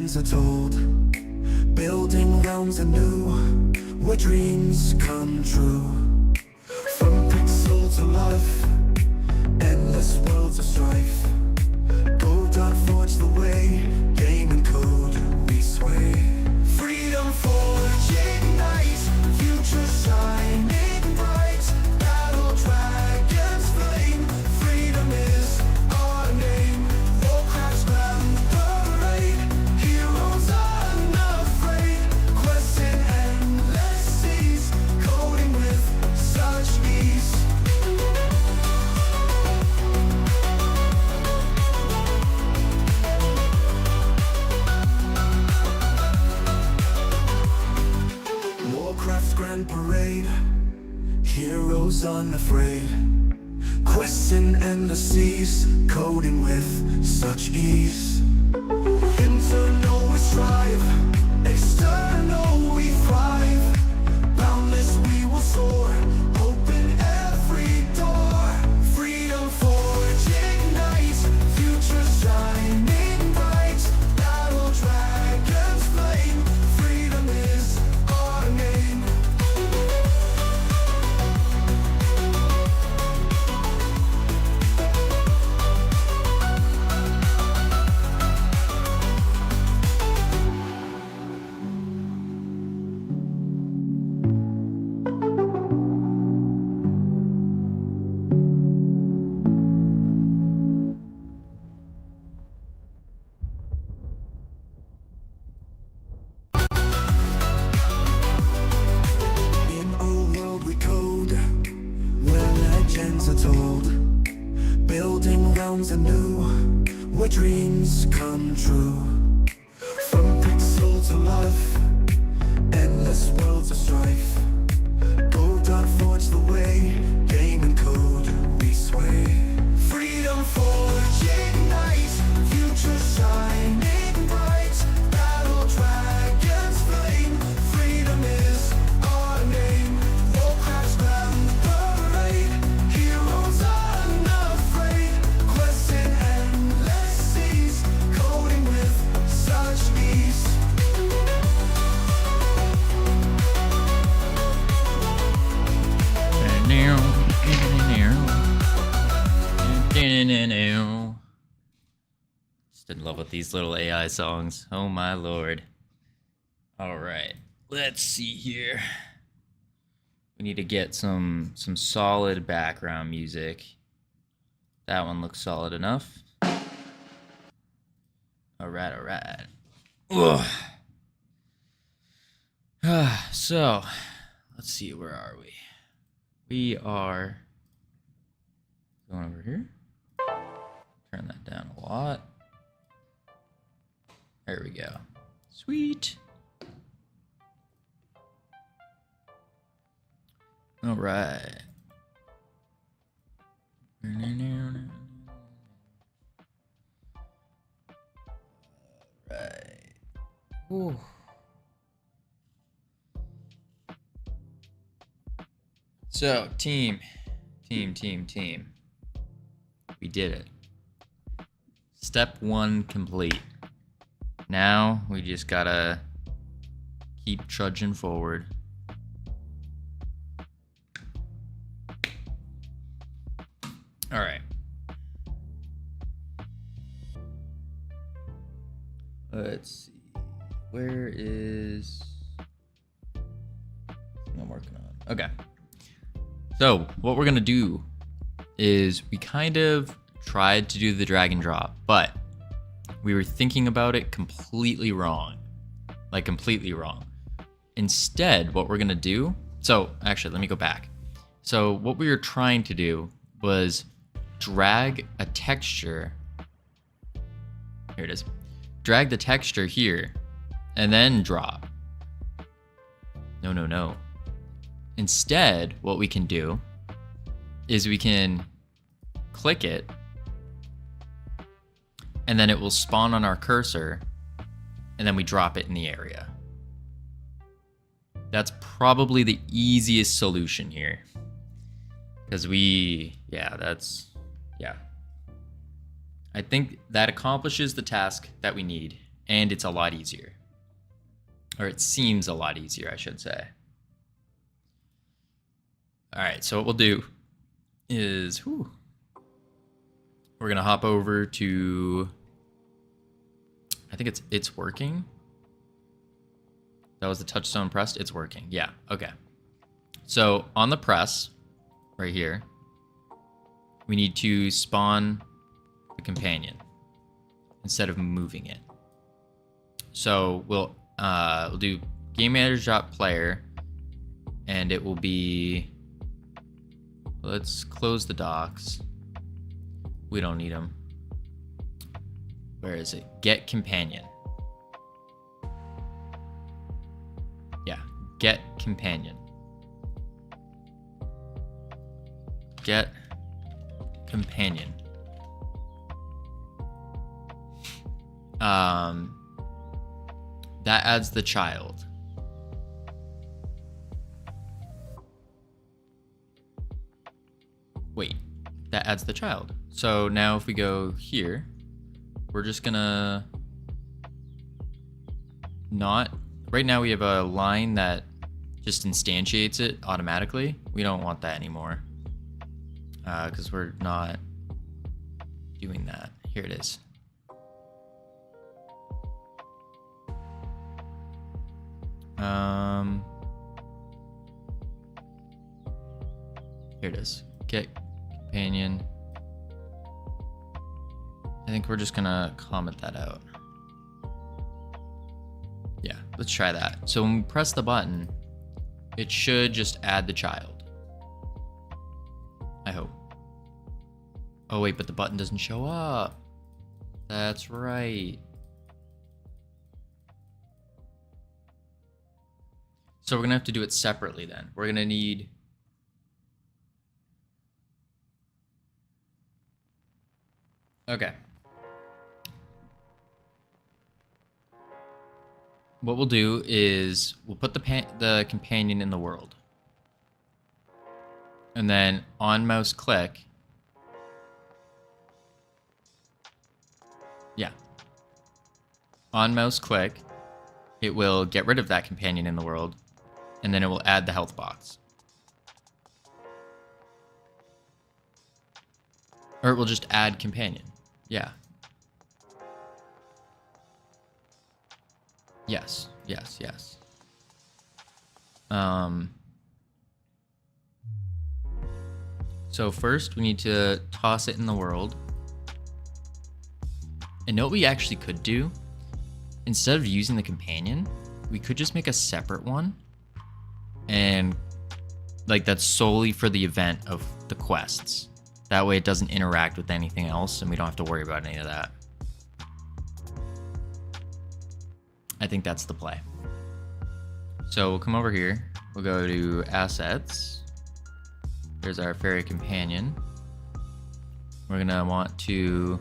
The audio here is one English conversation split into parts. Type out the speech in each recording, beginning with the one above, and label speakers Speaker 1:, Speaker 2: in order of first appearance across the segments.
Speaker 1: legends are told, building realms anew, where dreams come true. From pixel to life, endless worlds of strife. Godot forged the way, game and code we sway. Freedom forge ignite, future shining bright. Battle dragons flame, freedom is our name. Warcraft's grand parade, heroes unafraid. Quests in endless seas, coding with such ease. Warcraft's grand parade, heroes unafraid. Quests in endless seas, coding with such ease. Internal we strive, external we thrive. Boundless we will soar, open every door. Freedom forge ignite, future shining bright. Battle dragons flame, freedom is our name. In a world we code, where legends are told, building realms anew, where dreams come true. From pixel to life, endless worlds of strife. Godot forged the way, game and code we sway. Freedom forge ignite, future shining bright. Battle dragons flame, freedom is our name. Warcraft's grand parade, heroes unafraid. Quests in endless seas, coding with such ease.
Speaker 2: Just in love with these little AI songs. Oh my lord. Alright, let's see here. We need to get some solid background music. That one looks solid enough. Alright, alright. Ugh. So, let's see, where are we? We are going over here. Turn that down a lot. There we go. Sweet. All right. Right. Ooh. So, team. We did it. Step 1 complete. Now we just gotta keep trudging forward. All right. Let's see. Where is... I'm working on. Okay. So what we're gonna do is we kind of tried to do the drag and drop, but we were thinking about it completely wrong. Like completely wrong. Instead, what we're gonna do, so actually let me go back. So what we were trying to do was drag a texture. Here it is. Drag the texture here and then drop. No. Instead, what we can do is we can click it and then it will spawn on our cursor and then we drop it in the area. That's probably the easiest solution here. Because I think that accomplishes the task that we need. and it's a lot easier. Or it seems a lot easier, I should say. All right, so what we'll do is, we're gonna hop over to, I think it's working. That was the touchstone pressed, it's working, yeah, okay. So on the press, right here, we need to spawn the companion instead of moving it. So we'll do game manager.player, and it will be, let's close the docs. We don't need them. Where is it? Get companion. Yeah, get companion. Get companion. That adds the child. Wait, that adds the child. So now if we go here, we're just gonna not, right now we have a line that just instantiates it automatically. We don't want that anymore because we're not doing that. Here it is. Here it is. Get companion. I think we're just gonna comment that out. Yeah, let's try that. So when we press the button, it should just add the child. I hope. Oh wait, but the button doesn't show up. That's right. So we're gonna have to do it separately then. We're gonna need okay. What we'll do is we'll put the companion in the world. And then on mouse click. Yeah. On mouse click, it will get rid of that companion in the world, and then it will add the health box. Or it will just add companion. Yeah. Yes, yes, yes. So first we need to toss it in the world. And know what we actually could do? Instead of using the companion, we could just make a separate one. And like that's solely for the event of the quests. That way it doesn't interact with anything else and we don't have to worry about any of that. I think that's the play. So we'll come over here. We'll go to assets. There's our fairy companion. We're gonna want to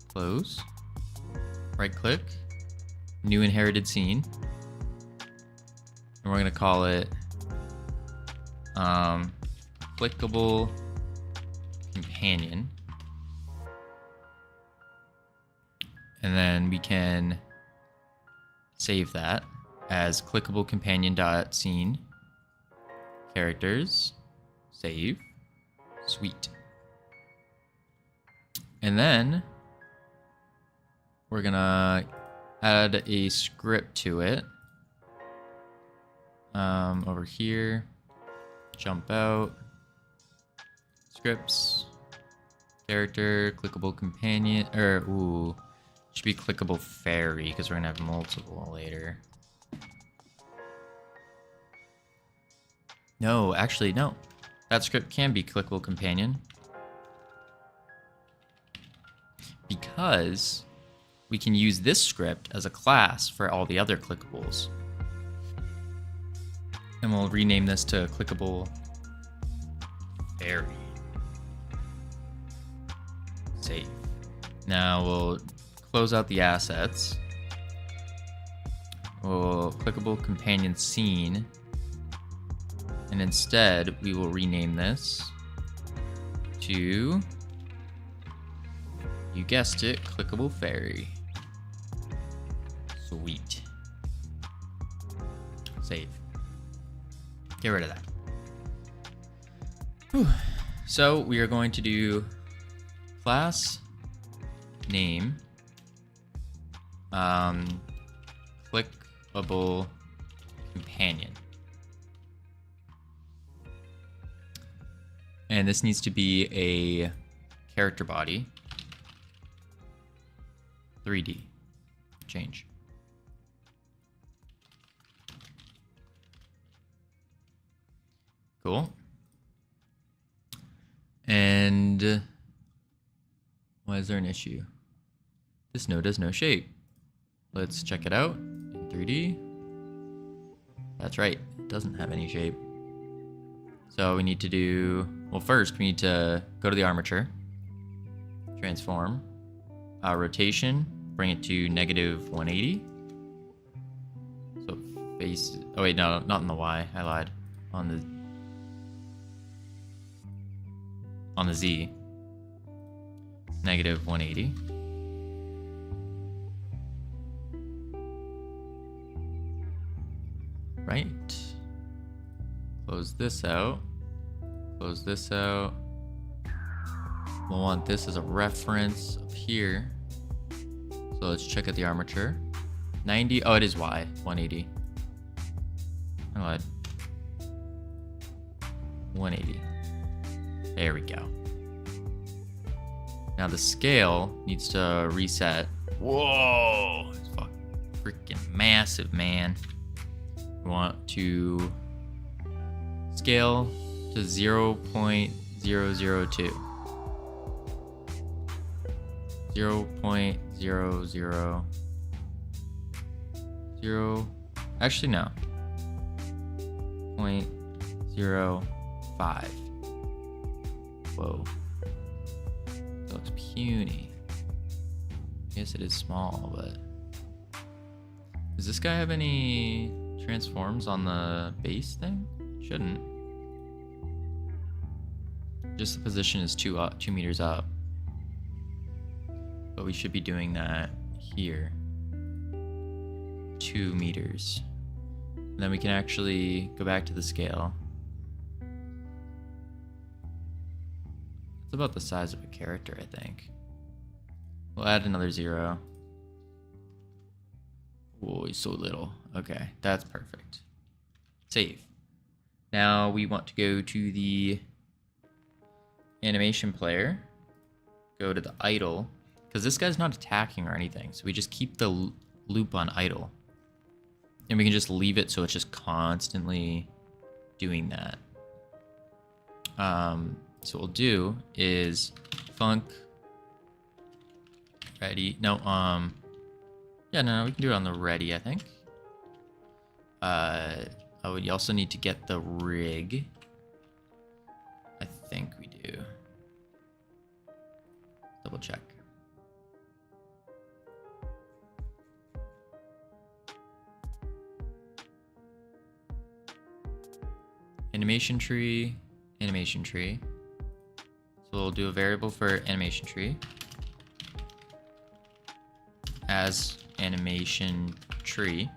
Speaker 2: close, right click, new inherited scene. And we're gonna call it clickable companion. And then we can save that as clickable companion.scene. Characters, save, sweet. And then we're gonna add a script to it. Over here, jump out, scripts, character, clickable companion, or ooh, should be clickable fairy because we're gonna have multiple later. No, actually, no. That script can be clickable companion because we can use this script as a class for all the other clickables. And we'll rename this to clickable fairy. Save. Now we'll close out the assets. We'll clickable companion scene. And instead, we will rename this to, you guessed it, clickable fairy. Sweet. Save. Get rid of that. Whew. So we are going to do class name, clickable companion. And this needs to be a character body. 3D. Change. Cool. And why is there an issue? This node has no shape. Let's check it out in 3D. That's right, it doesn't have any shape. So we need to do, well, first we need to go to the armature, transform, rotation, bring it to -180. So face, oh wait, no, not on the Y, I lied. On the Z, -180. Right. Close this out. Close this out. We'll want this as a reference up here. So let's check out the armature. 90. Oh, it is Y. 180. I lied. 180. There we go. Now the scale needs to reset. Whoa! It's fucking freaking massive, man. We want to scale to 0.002. 0.000. Actually, no. 0.05. Whoa. That looks puny. I guess it is small, but does this guy have any transforms on the base thing? Shouldn't. Just the position is 2 meters up. But we should be doing that here. 2 meters. And then we can actually go back to the scale. It's about the size of a character, I think. We'll add another 0. Whoa, he's so little. Okay, that's perfect. Save. Now we want to go to the animation player. Go to the idle. Because this guy's not attacking or anything. So we just keep the loop on idle. And we can just leave it so it's just constantly doing that. So what we'll do is func ready. No, yeah, no, we can do it on the ready, I think. Oh, you also need to get the rig. I think we do. Double check. Animation tree, animation tree. So we'll do a variable for animation tree as animation tree.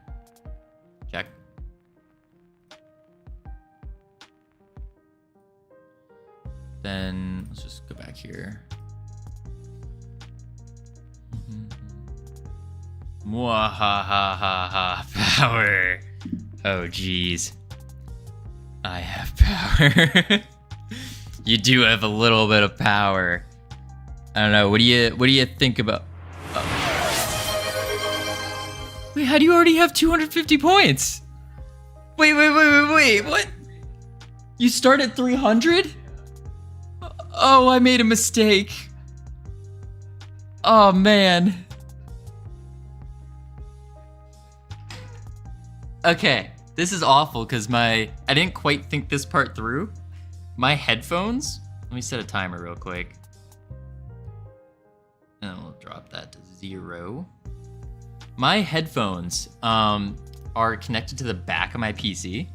Speaker 2: Check. Then let's just go back here. Mwahahaha, power. Oh geez. I have power. You do have a little bit of power. I don't know. What do you think about? Wait, how do you already have 250 points? Wait. What? You start at 300? Oh, I made a mistake. Oh man. Okay. This is awful because I didn't quite think this part through. My headphones, let me set a timer real quick. And we'll drop that to 0. My headphones are connected to the back of my PC.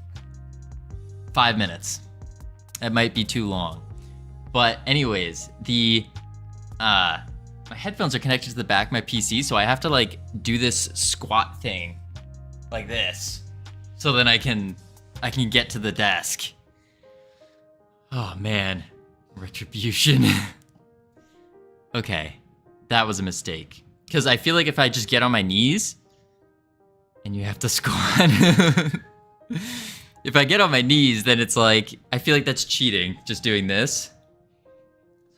Speaker 2: 5 minutes. That might be too long. But anyways, the my headphones are connected to the back of my PC, so I have to like do this squat thing like this. So then I can get to the desk. Oh man, retribution. Okay, that was a mistake. Because I feel like if I just get on my knees, and you have to squat. If I get on my knees, then it's like, I feel like that's cheating, just doing this.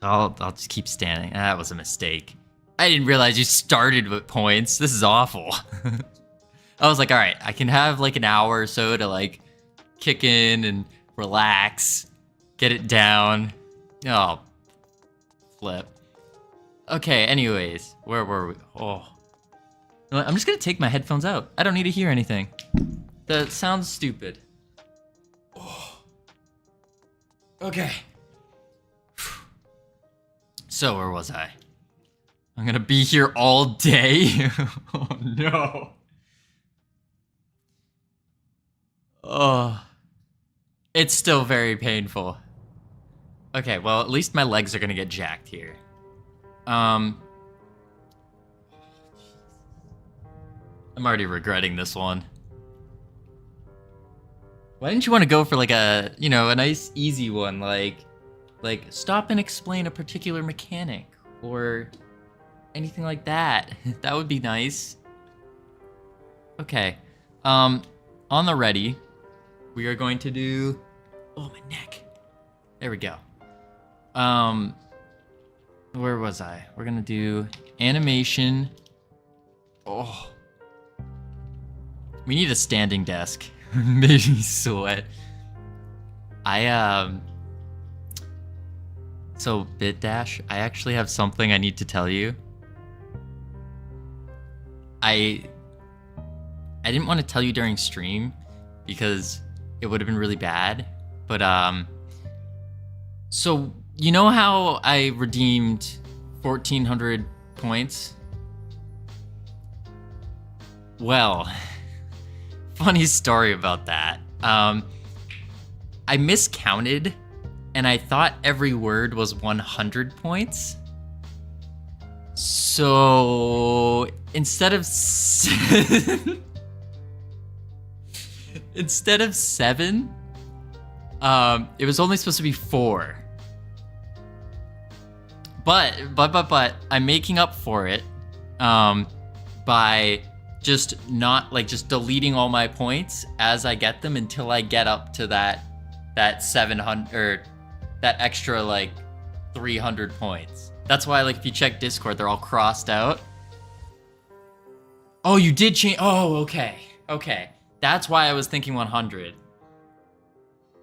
Speaker 2: So I'll just keep standing. That was a mistake. I didn't realize you started with points. This is awful. I was like, all right, I can have like an hour or so to like kick in and relax, get it down. Oh, flip. Okay, anyways, where were we? Oh. I'm just gonna take my headphones out. I don't need to hear anything. That sounds stupid. Oh. Okay. So where was I? I'm gonna be here all day? Oh no. Oh. It's still very painful. Okay, well at least my legs are gonna get jacked here. I'm already regretting this one. Why didn't you want to go for like a, you know, a nice easy one, like stop and explain a particular mechanic or anything like that? That would be nice. Okay. On the ready, we are going to do, oh, my neck. There we go. Where was I? We're gonna do animation. Oh. We need a standing desk. Made me sweat. So BitDash, I actually have something I need to tell you. I didn't want to tell you during stream because it would have been really bad. But so you know how I redeemed 1,400 points? Well, funny story about that. I miscounted and I thought every word was 100 points. So instead of instead of 7, it was only supposed to be 4. But I'm making up for it by just just deleting all my points as I get them until I get up to that 700 or that extra like 300 points. That's why like if you check Discord, they're all crossed out. Oh, you did change. Oh, okay. Okay. That's why I was thinking 100.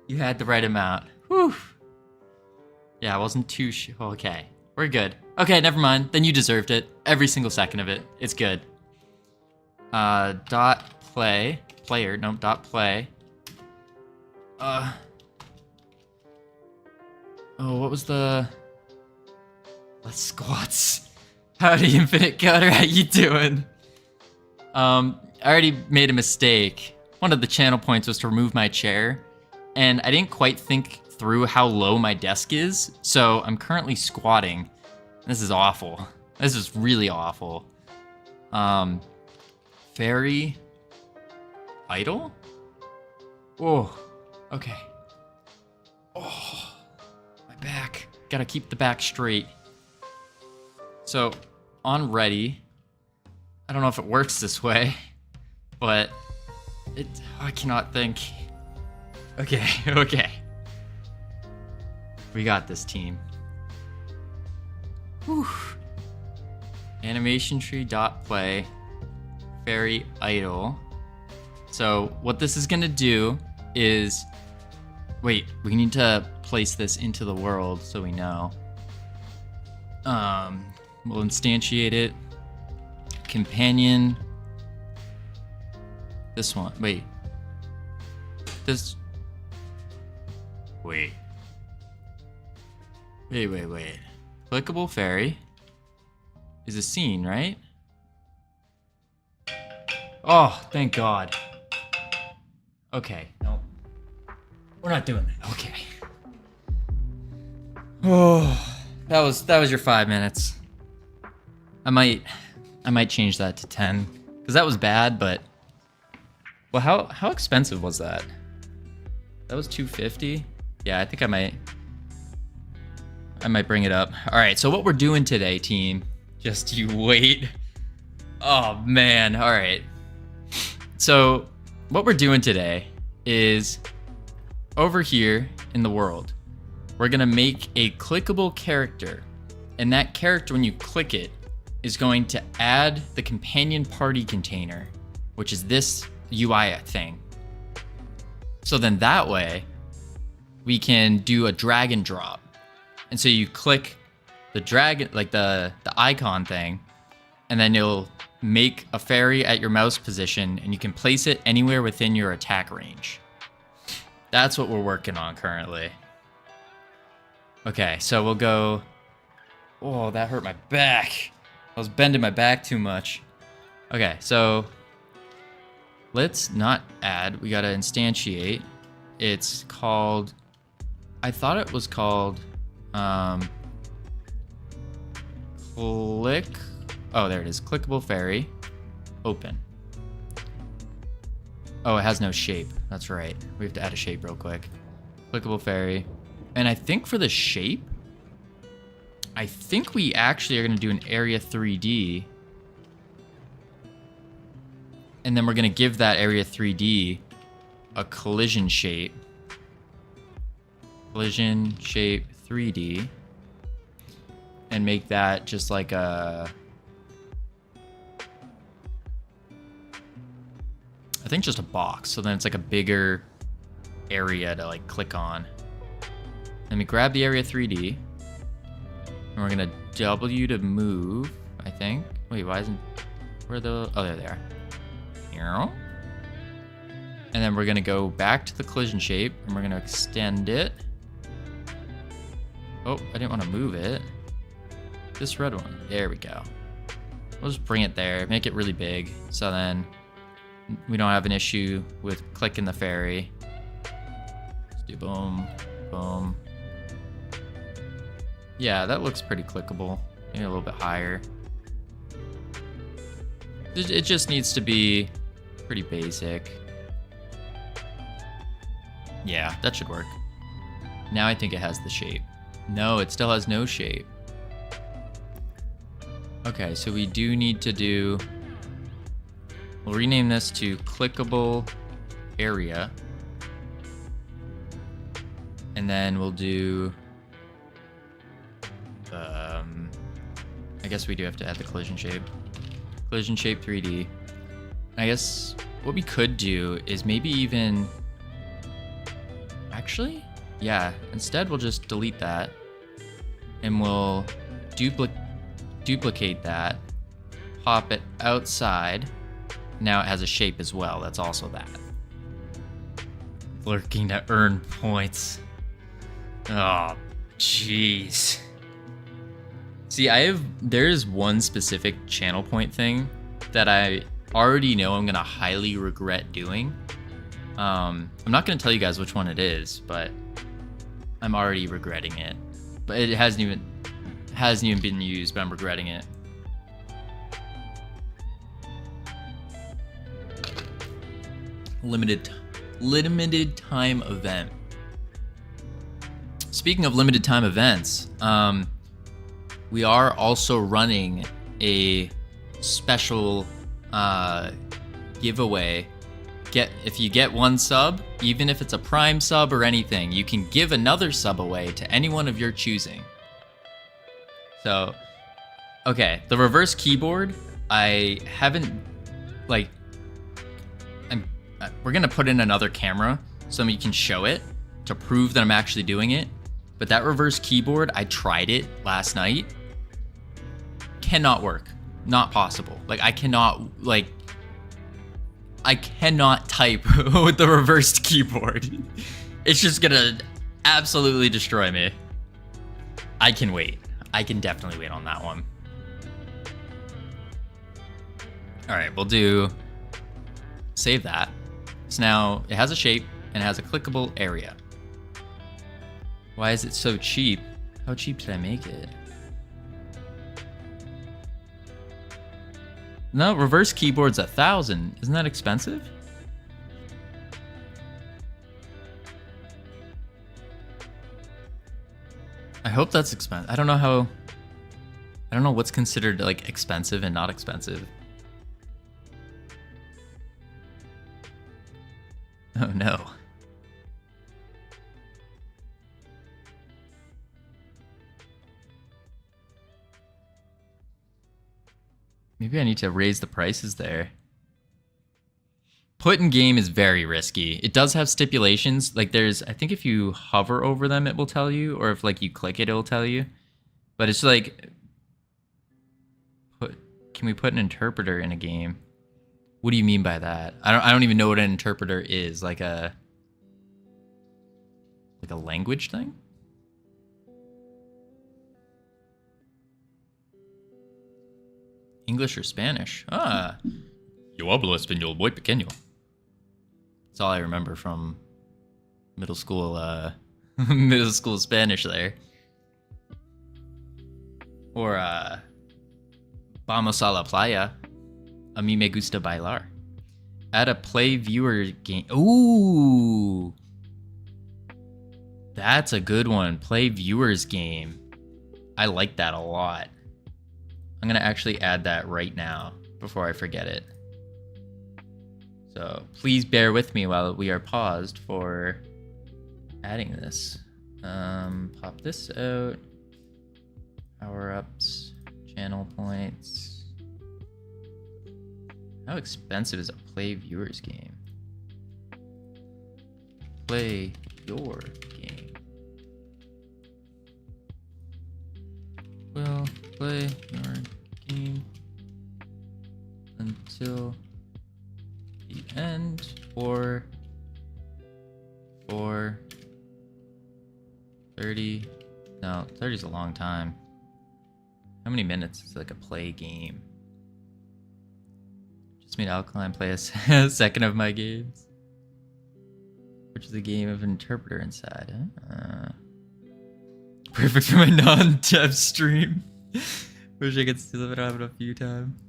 Speaker 2: You had the right amount. Whew. Yeah, I wasn't too sure. Okay. We're good. Okay, never mind. Then you deserved it. Every single second of it. It's good. Dot play. Player. No, dot play. Oh, what was the... Let's squats. Howdy, Infinite Coder. How you doing? I already made a mistake. One of the channel points was to remove my chair, and I didn't quite think through how low my desk is, so I'm currently squatting. This is awful. This is really awful. Fairy idle? Oh, okay. Oh, my back. Gotta keep the back straight. So, on ready, I don't know if it works this way, but I cannot think. Okay, okay. We got this, team. Whew. Animation tree dot play. Fairy idle. So what this is gonna do is, wait, we need to place this into the world so we know. We'll instantiate it. Companion. This one. Wait. This. Wait. Wait. Clickable fairy is a scene, right? Oh, thank God. Okay, no. We're not doing that. Okay. Oh, that was your 5 minutes. I might change that to 10 because that was bad, but well, how expensive was that? That was 250. Yeah, I think I might bring it up. All right, so what we're doing today, team, just you wait. Oh man, all right. So what we're doing today is over here in the world, we're gonna make a clickable character, and that character, when you click it, is going to add the companion party container, which is this UI thing. So then that way we can do a drag and drop. And so you click the drag, like the icon thing, and then you'll make a fairy at your mouse position, and you can place it anywhere within your attack range. That's what we're working on currently. Okay, so we'll go. Oh, that hurt my back. I was bending my back too much. Okay, so let's not add. We gotta instantiate. It's called. I thought it was called. Click. Oh, there it is. Clickable fairy. Open. Oh, it has no shape. That's right. We have to add a shape real quick. Clickable fairy. And I think for the shape, I think we actually are going to do an area 3D. And then we're going to give that area 3D a collision shape. Collision shape 3D. And make that just like a... I think just a box. So then it's like a bigger area to like click on. Let me grab the area 3D. And we're going to W to move, I think. Wait, why isn't... Where are the... Oh, there they are. And then we're going to go back to the collision shape. And we're going to extend it. Oh, I didn't want to move it. This red one. There we go. We'll just bring it there. Make it really big. So then we don't have an issue with clicking the fairy. Let's do boom, boom. Yeah, that looks pretty clickable. Maybe a little bit higher. It just needs to be pretty basic. Yeah, that should work. Now I think it has the shape. No, it still has no shape. Okay, so we do need to do... We'll rename this to clickable area. And then we'll do... I guess we do have to add the collision shape. Collision shape 3D. I guess what we could do is maybe even... Actually, yeah, instead we'll just delete that. And we'll duplicate that. Pop it outside. Now it has a shape as well. That's also that. Lurking to earn points. Oh, jeez. See, there's one specific channel point thing that I already know I'm gonna highly regret doing. I'm not gonna tell you guys which one it is, but I'm already regretting it. But it hasn't even been used, but I'm regretting it. Limited time event. Speaking of limited time events, we are also running a special giveaway. If you get one sub, even if it's a Prime sub or anything, you can give another sub away to anyone of your choosing. So, okay, the reverse keyboard, I haven't, like, we're gonna put in another camera so you can show it to prove that I'm actually doing it. But that reverse keyboard, I tried it last night. Cannot work. Not possible. Like, I cannot type with the reversed keyboard. It's just gonna absolutely destroy me. I can wait. I can definitely wait on that one. All right, we'll save that. So now it has a shape and it has a clickable area. Why is it so cheap? How cheap did I make it? No, reverse keyboard's 1,000. Isn't that expensive? I hope that's expensive. I don't know what's considered like expensive and not expensive. Oh no. Maybe I need to raise the prices there. Put in game is very risky. It does have stipulations. Like there's, I think if you hover over them, it will tell you, or if like you click it, it'll tell you. But it's like, can we put an interpreter in a game? What do you mean by that? I don't even know what an interpreter is. Like a language thing? English or Spanish? Ah. Yo hablo español muy pequeño. That's all I remember from middle school middle school Spanish there. Or vamos a la playa. A mí me gusta bailar. Add a play viewer game. Ooh. That's a good one. Play viewers game. I like that a lot. I'm gonna actually add that right now before I forget it. So please bear with me while we are paused for adding this. Pop this out. Power ups, channel points. How expensive is a play viewers game? Play your game. Well, play your game until the end or for 30. No, 30 is a long time. How many minutes is like a play game? Just made Alkaline play a second of my games. Which is a game of interpreter inside. Perfect for my non-dev stream. Wish I could still have it a few times.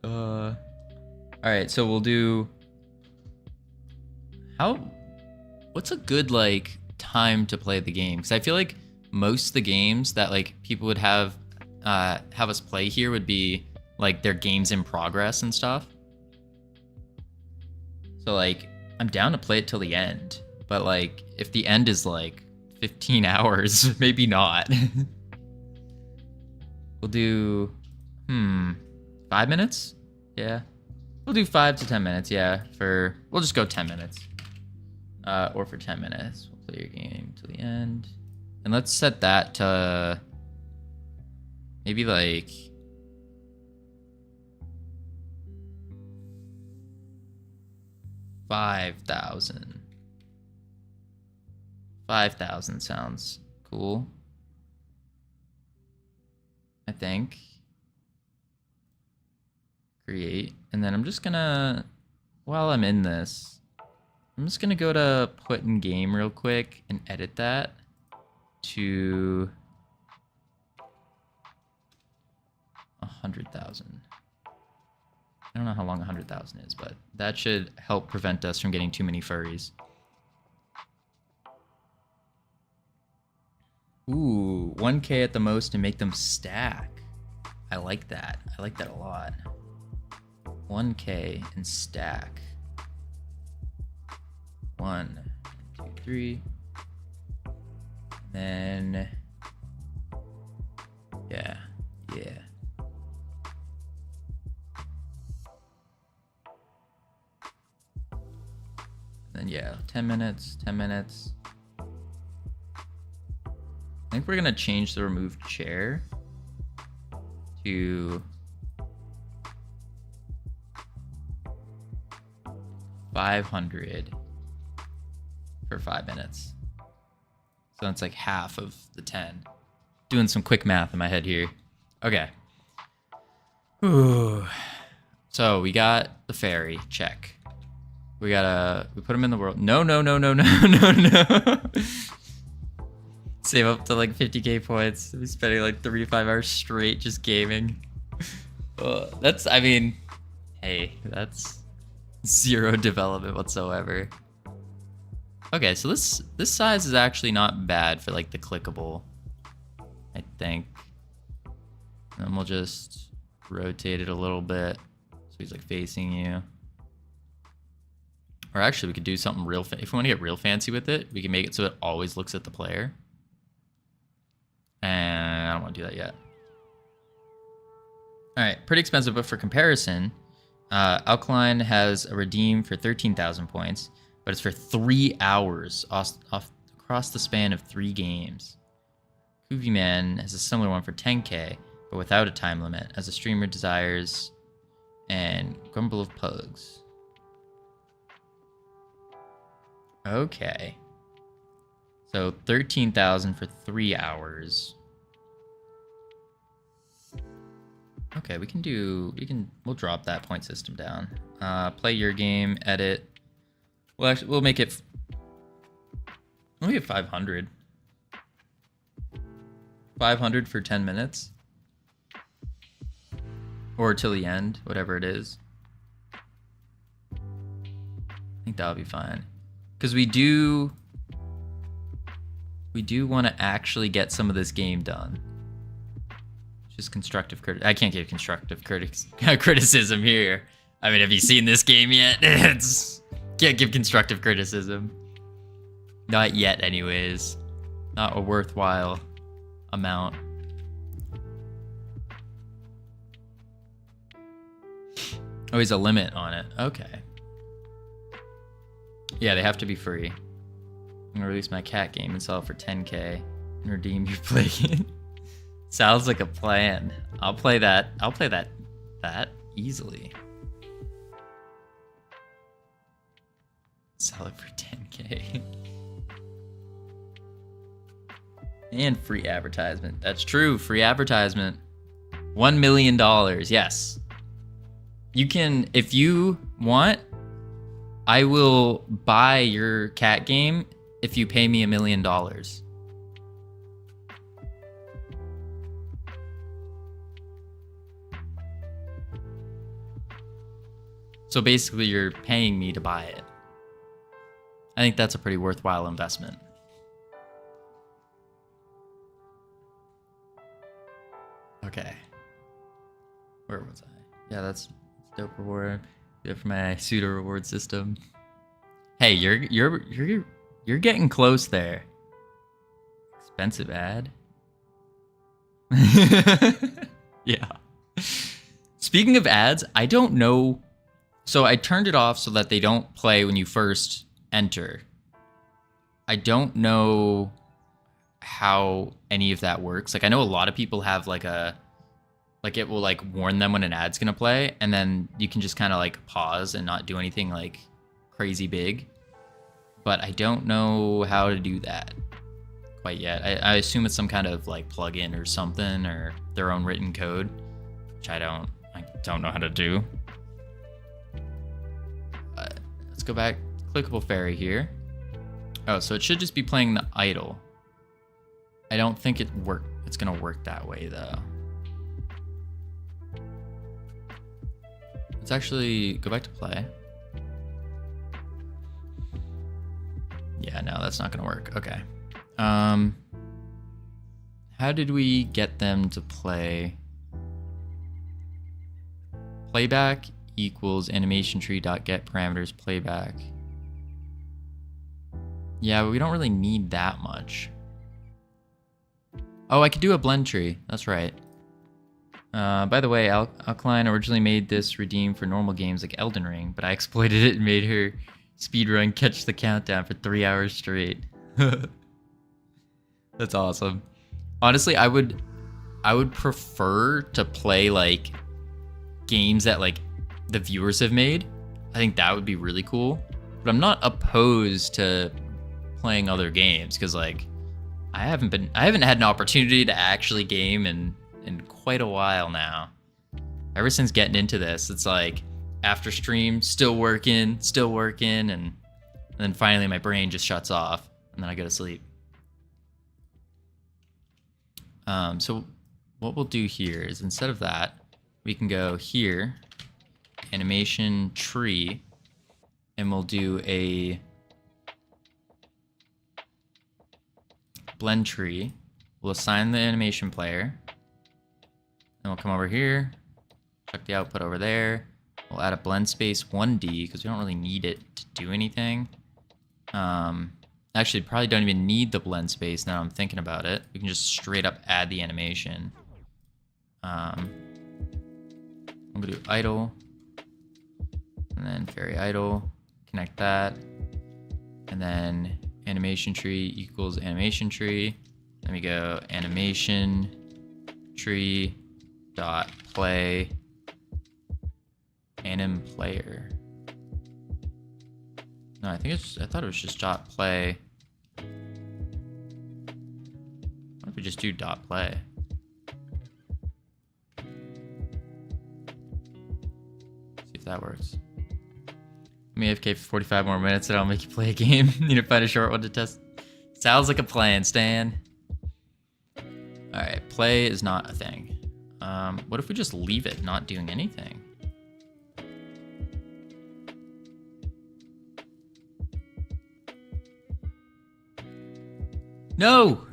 Speaker 2: Alright, so we'll do... What's a good, like, time to play the game? Because I feel like most of the games that, like, people would have us play here would be, like, their games in progress and stuff. So, like, I'm down to play it till the end. But, like, if the end is, like, 15 hours, maybe not. We'll do... 5 minutes? Yeah. We'll do 5 to 10 minutes, yeah. We'll just go 10 minutes. Or for 10 minutes. We'll play your game till the end. And let's set that to... maybe, like... 5,000. 5,000 sounds cool. I think. Create. And then I'm just gonna, while I'm in this, I'm just gonna go to put in game real quick and edit that to 100,000. I don't know how long 100,000 is, but that should help prevent us from getting too many furries. Ooh, 1K at the most and make them stack. I like that. I like that a lot. 1K and stack. 1, 2, 3. And then, yeah. Then yeah, 10 minutes, 10 minutes. I think we're gonna change the remove chair to 500 for 5 minutes. So it's like half of the 10. Doing some quick math in my head here. Okay. Ooh. So we got the fairy, check. We put him in the world. No. Save up to like 50k points. Be spending like 35 hours straight just gaming. That's, I mean, hey, that's zero development whatsoever. Okay, so this size is actually not bad for like the clickable, I think. And we'll just rotate it a little bit so he's like facing you. Or actually, we could do something real. If we want to get real fancy with it, we can make it so it always looks at the player. And I don't want to do that yet. All right, pretty expensive, but for comparison, Alkaline has a redeem for 13,000 points, but it's for 3 hours across the span of 3 games. Koovie Man has a similar one for 10k, but without a time limit, as a streamer desires, and Grumble of Pugs. Okay. So 13,000 for 3 hours. Okay, we'll drop that point system down. Play your game, edit. Well, actually, we'll make it 500. 500 for 10 minutes. Or till the end, whatever it is. I think that'll be fine. Because we do want to actually get some of this game done. Just constructive criticism. I can't give constructive criticism here. I mean, have you seen this game yet? Can't give constructive criticism. Not yet, anyways. Not a worthwhile amount. Always a limit on it. Okay. Yeah, they have to be free. I'm gonna release my cat game and sell it for 10k and redeem your play game. Sounds like a plan. I'll play that easily. Sell it for 10k. And free advertisement. That's true, free advertisement. $1 million, yes. You can, if you want, I will buy your cat game if you pay me $1 million. So basically, you're paying me to buy it. I think that's a pretty worthwhile investment. Okay. Where was I? Yeah, that's dope reward. Good for my pseudo reward system. Hey, you're getting close there. Expensive ad. Yeah. Speaking of ads, I don't know. So I turned it off so that they don't play when you first enter. I don't know how any of that works. Like, I know a lot of people have like it will like warn them when an ad's gonna play, and then you can just kind of like pause and not do anything like crazy big. But I don't know how to do that quite yet. I assume it's some kind of like plugin or something, or their own written code, which I don't know how to do. Let's go back. Clickable fairy here. Oh, so it should just be playing the idle. I don't think it's gonna work that way though. Let's actually go back to play. Yeah, no, that's not gonna work. Okay. How did we get them to play? Playback equals animation tree dot get parameters playback. Yeah, but we don't really need that much. Oh, I could do a blend tree. That's right. By the way, Alkaline originally made this redeem for normal games like Elden Ring, but I exploited it and made her speedrun catch the countdown for 3 hours straight. That's awesome. Honestly, I would prefer to play like games that like the viewers have made. I think that would be really cool. But I'm not opposed to playing other games because like I haven't had an opportunity to actually game in quite a while now. Ever since getting into this, it's like after stream, still working, and then finally my brain just shuts off and then I go to sleep. So what we'll do here is instead of that, we can go here, animation tree, and we'll do a blend tree. We'll assign the animation player. Then we'll come over here, check the output over there. We'll add a blend space 1D because we don't really need it to do anything. Actually, probably don't even need the blend space now I'm thinking about it. We can just straight up add the animation. I'm gonna do idle, and then fairy idle, connect that, and then animation tree equals animation tree. Then we go animation tree dot play anim player. No, I thought it was just dot play. What if we just do dot play? See if that works. Let me AFK for 45 more minutes and I'll make you play a game. Need to find a short one to test. Sounds like a plan, Stan. Alright, play is not a thing. What if we just leave it not doing anything? No!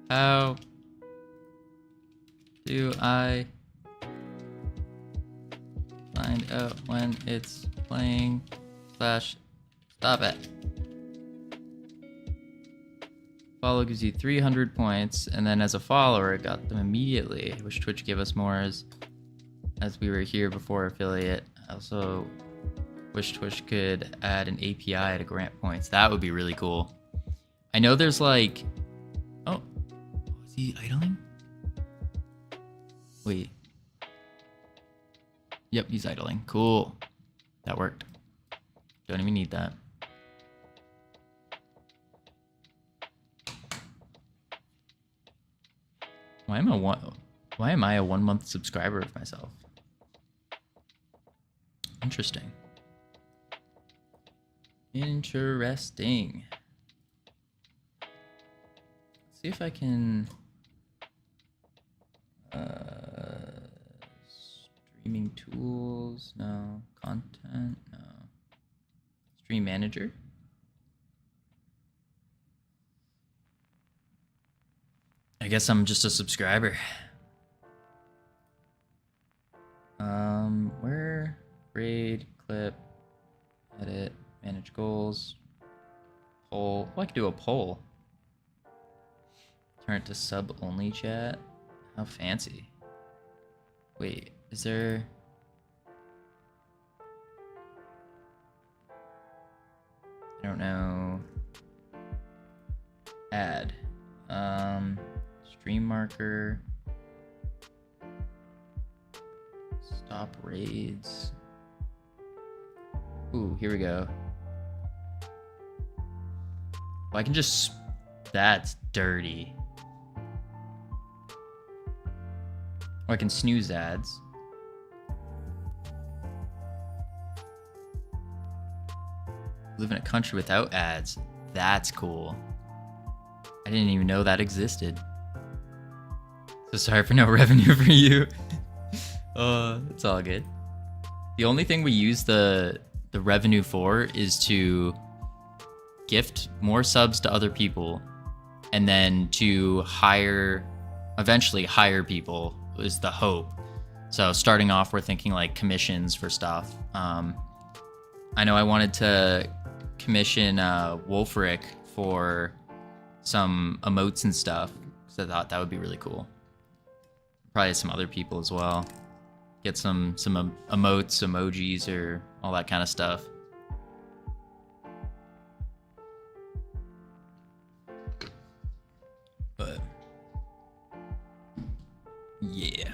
Speaker 2: How do I find out when it's playing / stop it? Follow gives you 300 points, and then as a follower, it got them immediately. I wish Twitch gave us more as we were here before affiliate. I also wish Twitch could add an API to grant points. That would be really cool. I know there's like... Oh, is he idling? Wait. Yep, he's idling. Cool. That worked. Don't even need that. Why am I a 1 month subscriber of myself? Interesting. Interesting. Let's see if I can streaming tools, no. Content, no. Stream manager. I guess I'm just a subscriber. Where? Grade, clip, edit, manage goals, poll. Oh, I could do a poll. Turn it to sub-only chat. How fancy. Wait, is there... I don't know. Add. Stream marker. Stop raids. Ooh, here we go. Well, I can just... That's dirty. Or I can snooze ads. Live in a country without ads. That's cool. I didn't even know that existed. So sorry for no revenue for you. It's all good. The only thing we use the revenue for is to gift more subs to other people, and then to eventually hire people is the hope. So starting off, we're thinking like commissions for stuff. I know I wanted to commission Wolfric for some emotes and stuff, because I thought that would be really cool. Probably some other people as well. Get some emotes, emojis, or all that kind of stuff. But yeah.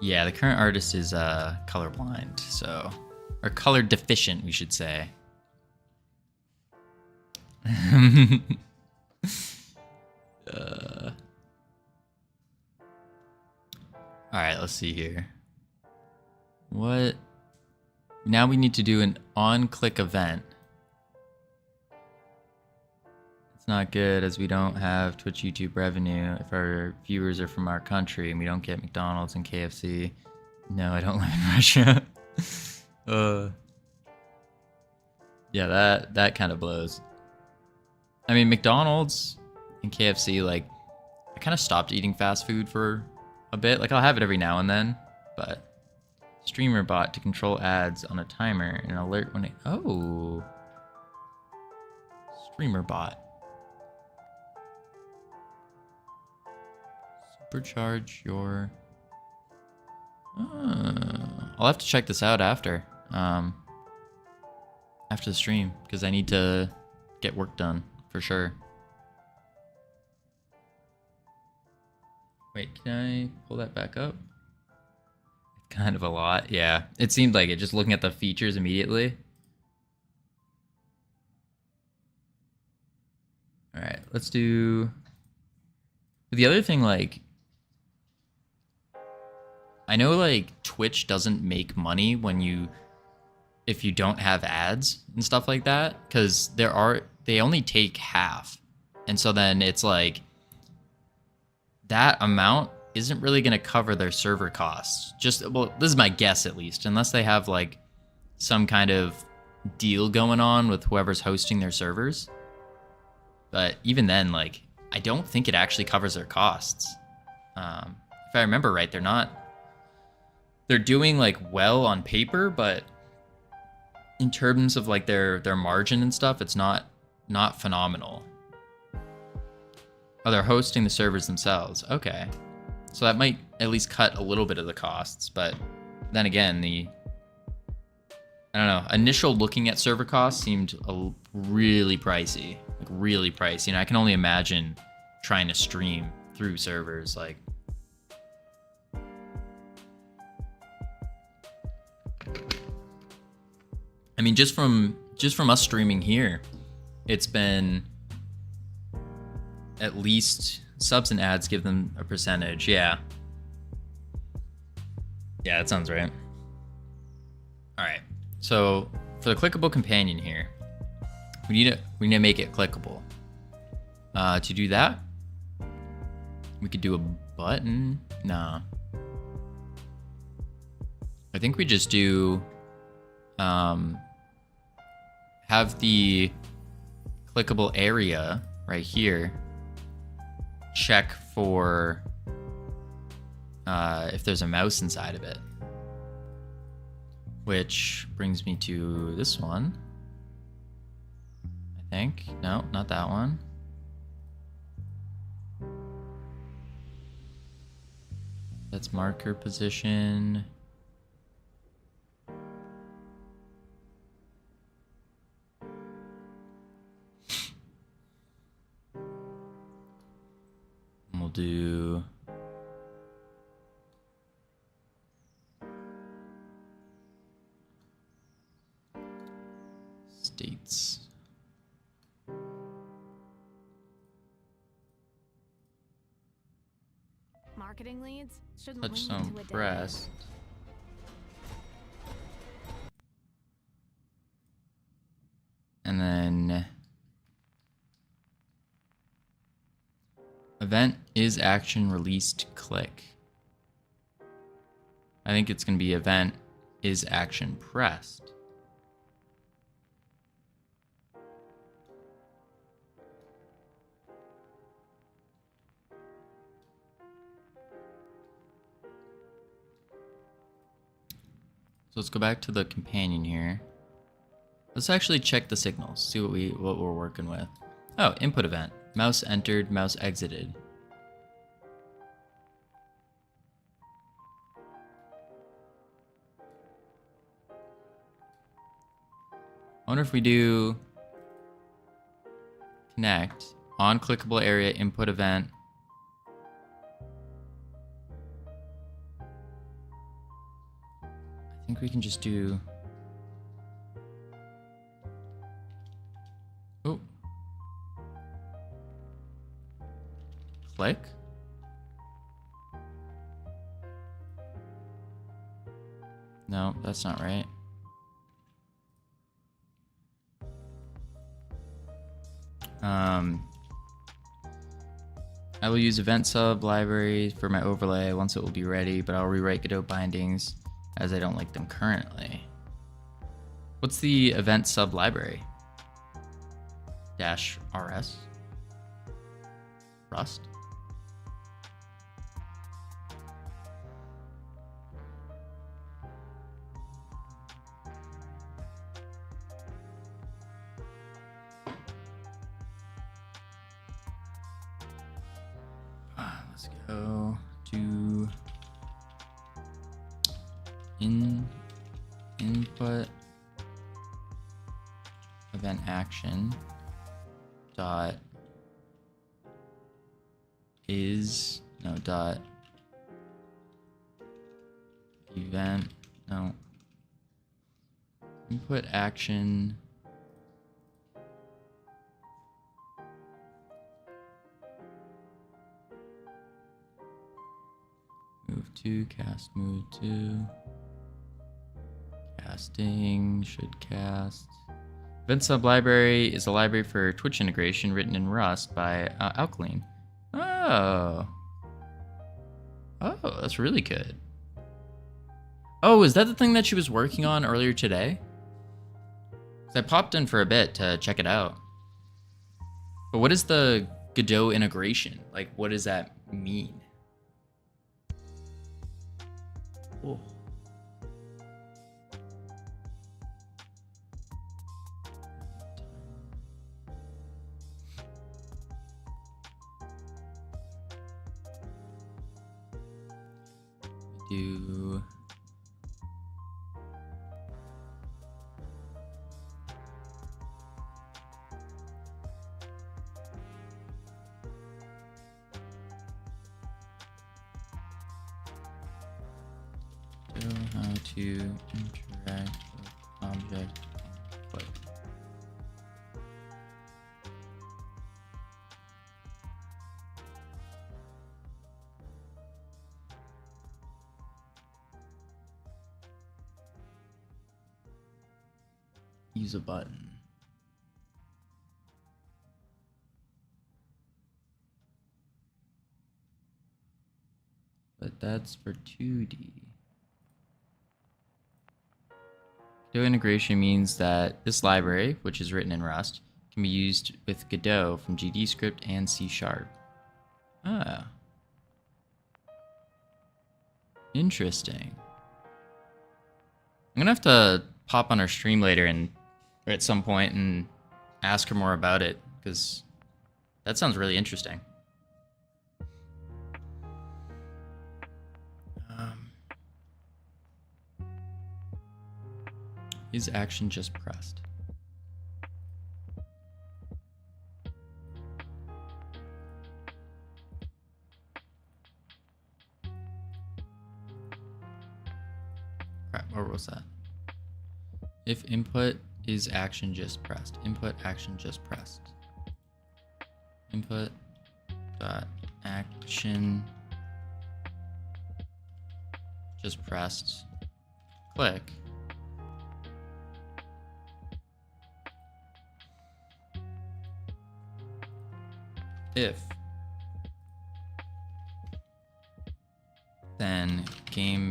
Speaker 2: Yeah, the current artist is colorblind, so, or color deficient, we should say. All right, let's see here. What? Now we need to do an on-click event. It's not good as we don't have Twitch YouTube revenue if our viewers are from our country and we don't get McDonald's and KFC. No, I don't live in Russia. Yeah, that kind of blows. I mean, McDonald's and KFC, like, I kind of stopped eating fast food for a bit. Like, I'll have it every now and then, but streamer bot to control ads on a timer and alert when it... Oh. Streamer bot. Supercharge your... I'll have to check this out after the stream, because I need to get work done for sure. Wait, can I pull that back up? It's kind of a lot. Yeah, it seemed like it just looking at the features immediately. All right, let's do the other thing. Like, I know like Twitch doesn't make money if you don't have ads and stuff like that, because they only take half. And so then it's like that amount isn't really going to cover their server costs. Well, this is my guess at least, unless they have like some kind of deal going on with whoever's hosting their servers. But even then, like, I don't think it actually covers their costs. If I remember right, they're doing like well on paper, but in terms of like their margin and stuff, it's not phenomenal. Oh, they're hosting the servers themselves. Okay, so that might at least cut a little bit of the costs. But then again, I don't know, initial looking at server costs seemed really pricey, like really pricey. And I can only imagine trying to stream through servers. Like, I mean, just from us streaming here, it's been at least subs and ads give them a percentage. Yeah, that sounds right. All right, so for the clickable companion here, we need to make it clickable. To do that, we could do a button. Nah, I think we just do have the clickable area right here check for if there's a mouse inside of it, which brings me to this one, I think. No, not that one. That's marker position. We'll do states.
Speaker 3: Marketing leads should lead
Speaker 2: Touchstone
Speaker 3: to a day.
Speaker 2: pressed. And then event is action released click. I think it's going to be event is action pressed. So let's go back to the companion here. Let's actually check the signals, see what we're working with. Oh, input event. Mouse entered, mouse exited. I wonder if we do connect on clickable area input event. I think we can just do... Oh. Click. that's not right. I will use event sub library for my overlay once it will be ready, but I'll rewrite Godot bindings as I don't like them currently. What's the event sub library? Dash RS? Rust? Let's go to input event action dot is no dot event no input action move to cast move to casting should cast. Event sub library is a library for Twitch integration written in Rust by Alkaline. Oh, that's really good. Oh, is that the thing that she was working on earlier today? 'Cause I popped in for a bit to check it out. But what is the Godot integration? Like, what does that mean? Oh. Do how to interact with object input. Use a button. But that's for 2D. Godot integration means that this library, which is written in Rust, can be used with Godot from GDScript and C#. Ah. Interesting. I'm gonna have to pop on her stream later and or at some point and ask her more about it, because that sounds really interesting. Is action just pressed? Crap, where was that? If input is action just pressed. Input action just pressed. Input dot action just pressed. Click. If then game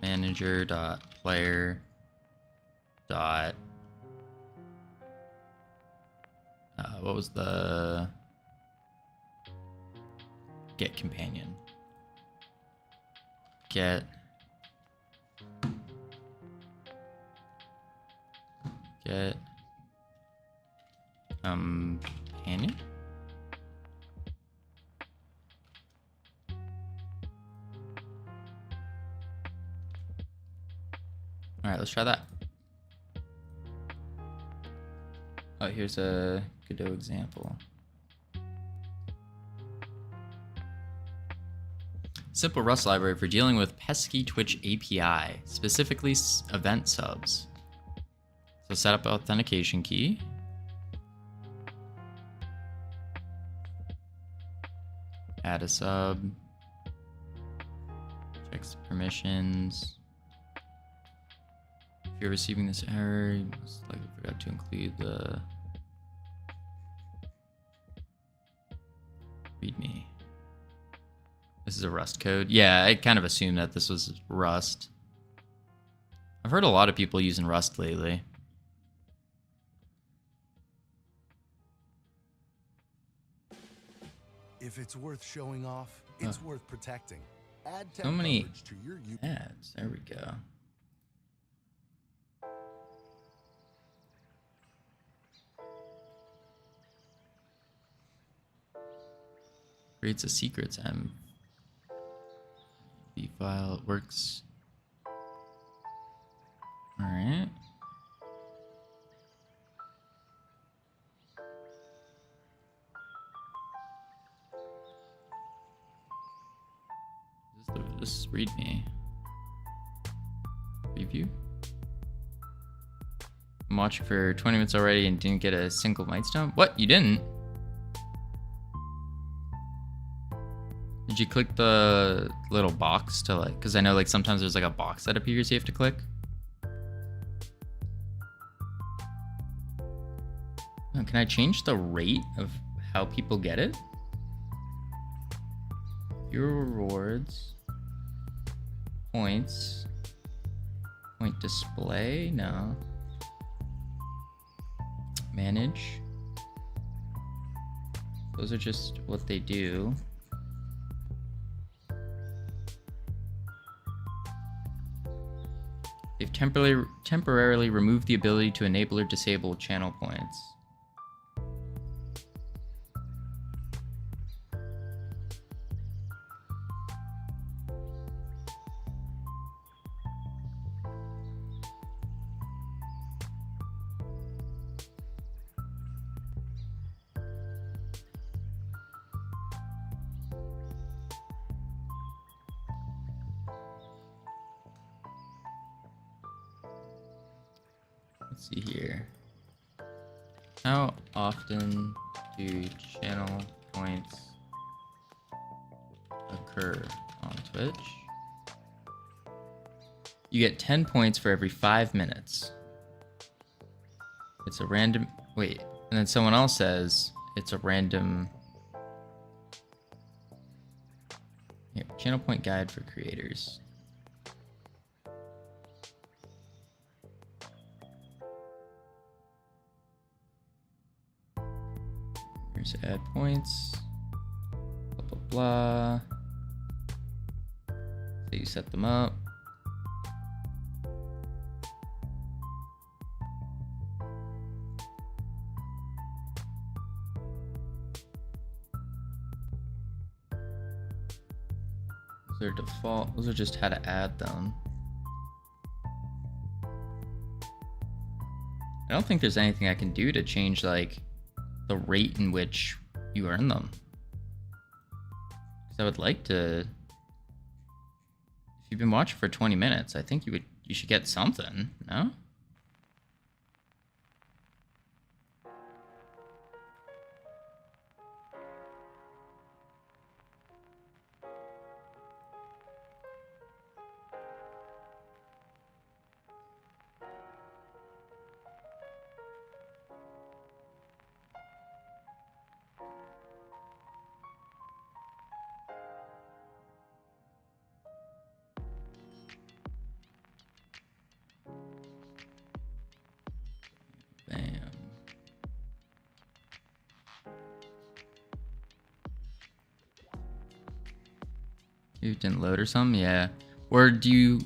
Speaker 2: manager dot player dot what was the get companion get companion. All right, let's try that. Oh, here's a Godot example. Simple Rust library for dealing with pesky Twitch API, specifically event subs. So set up authentication key. Add a sub. Checks permissions. you're receiving this error, you must likely forgot to include the readme. This is a Rust code. Yeah, I kind of assumed that this was Rust. I've heard a lot of people using Rust lately.
Speaker 4: If it's worth showing off, it's worth protecting. Add
Speaker 2: So many
Speaker 4: coverage to your
Speaker 2: ads. There we go. Creates a secrets MV file. It works. All right. This is readme. Preview. I'm watching for 20 minutes already and didn't get a single milestone. What? You didn't? Did you click the little box to like, because I know like sometimes there's like a box that appears you have to click. Oh, can I change the rate of how people get it? Your rewards. Points. Point display? No. Manage. Those are just what they do. They've temporarily removed the ability to enable or disable channel points. Let's see here. How often do channel points occur on Twitch? You get 10 points for every 5 minutes. It's a random... Wait, and then someone else says it's a random... Here, channel point guide for creators. Here's add points. Blah, blah, blah. So you set them up. Those are default. Those are just how to add them. I don't think there's anything I can do to change like the rate in which you earn them. Because I would like to. If you've been watching for 20 minutes, I think you should get something, no? Bam. You didn't load or something? Yeah. Or do you...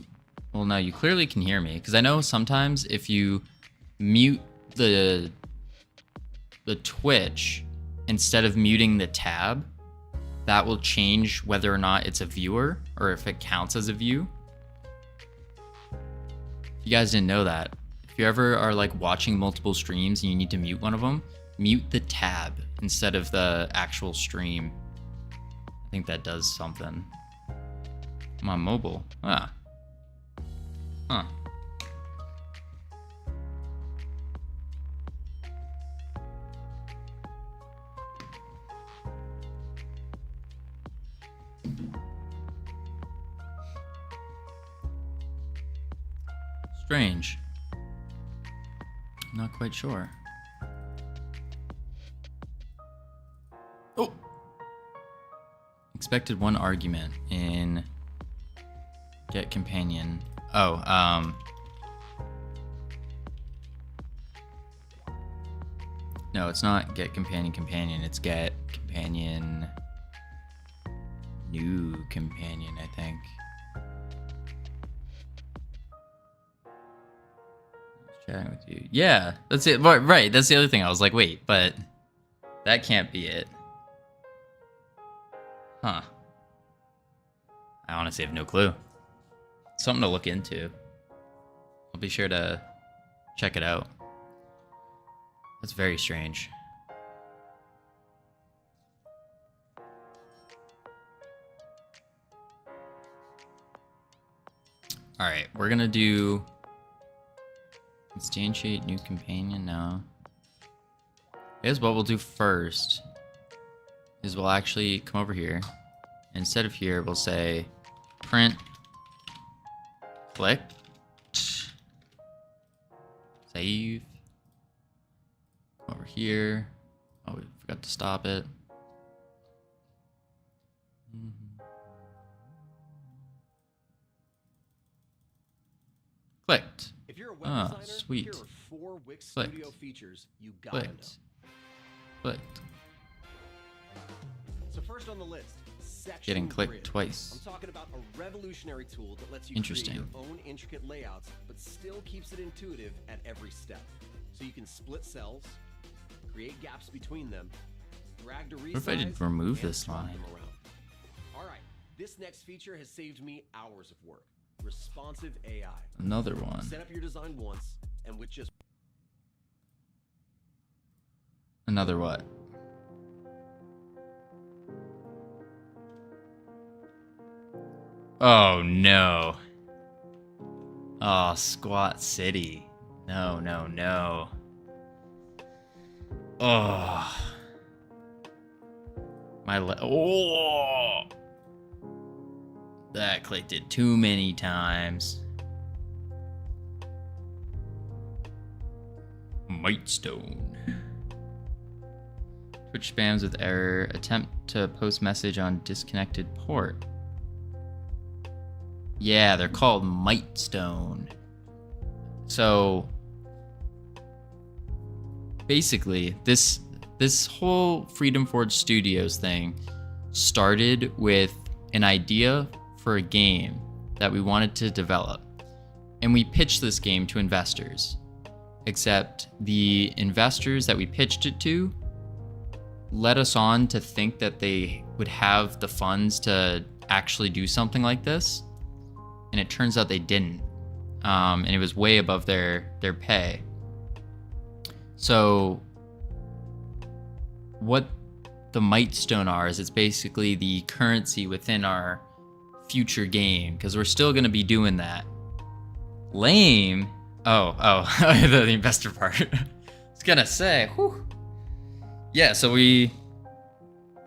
Speaker 2: Well, no, you clearly can hear me. Because I know sometimes if you mute the Twitch instead of muting the tab, that will change whether or not it's a viewer or if it counts as a view. If you guys didn't know that, if you ever are like watching multiple streams and you need to mute one of them, mute the tab instead of the actual stream. I think that does something. I'm on mobile. Ah. Huh. Strange. Not quite sure. Oh! Expected one argument in get companion. Oh, no, it's not get companion, it's get companion, new companion, I think. Chatting with you. Yeah, that's it. Right, that's the other thing. I was like, wait, but that can't be it. Huh. I honestly have no clue. Something to look into. I'll be sure to check it out. That's very strange. Alright, we're gonna do instantiate new companion now. I guess what we'll do first is we'll actually come over here. Instead of here, we'll say print click save. Over here. Oh, we forgot to stop it. Clicked.
Speaker 5: If you're a web designer,
Speaker 2: sweet.
Speaker 5: here are 4 Wix
Speaker 2: Clicked.
Speaker 5: Studio features you gotta know.
Speaker 2: Clicked.
Speaker 5: So first on the list, Section
Speaker 2: Getting clicked
Speaker 5: Grid.
Speaker 2: twice.
Speaker 5: I'm talking about a revolutionary tool that lets you
Speaker 2: Interesting.
Speaker 5: create your own intricate layouts, but still keeps it intuitive at every step. So you can split cells, create gaps between them, drag to resize,
Speaker 2: What if I did remove
Speaker 5: and
Speaker 2: this
Speaker 5: drop
Speaker 2: line?
Speaker 5: them around. All right, this next feature has saved me hours of work. Responsive AI.
Speaker 2: Another one.
Speaker 5: Set up your design once, and with just
Speaker 2: Another what? Oh no. Oh, Squat City. No, no, no. Oh. Oh. That clicked it too many times. Mightstone. Twitch spams with error. Attempt to post message on disconnected port. Yeah, they're called Mightstone. So basically, this whole Freedom Forge Studios thing started with an idea for a game that we wanted to develop. And we pitched this game to investors. Except the investors that we pitched it to led us on to think that they would have the funds to actually do something like this. And it turns out they didn't. And it was way above their pay. So what the Mightstone are is it's basically the currency within our future game, because we're still going to be doing that. Lame. Oh, the investor part. I was gonna say, whew. Yeah, so we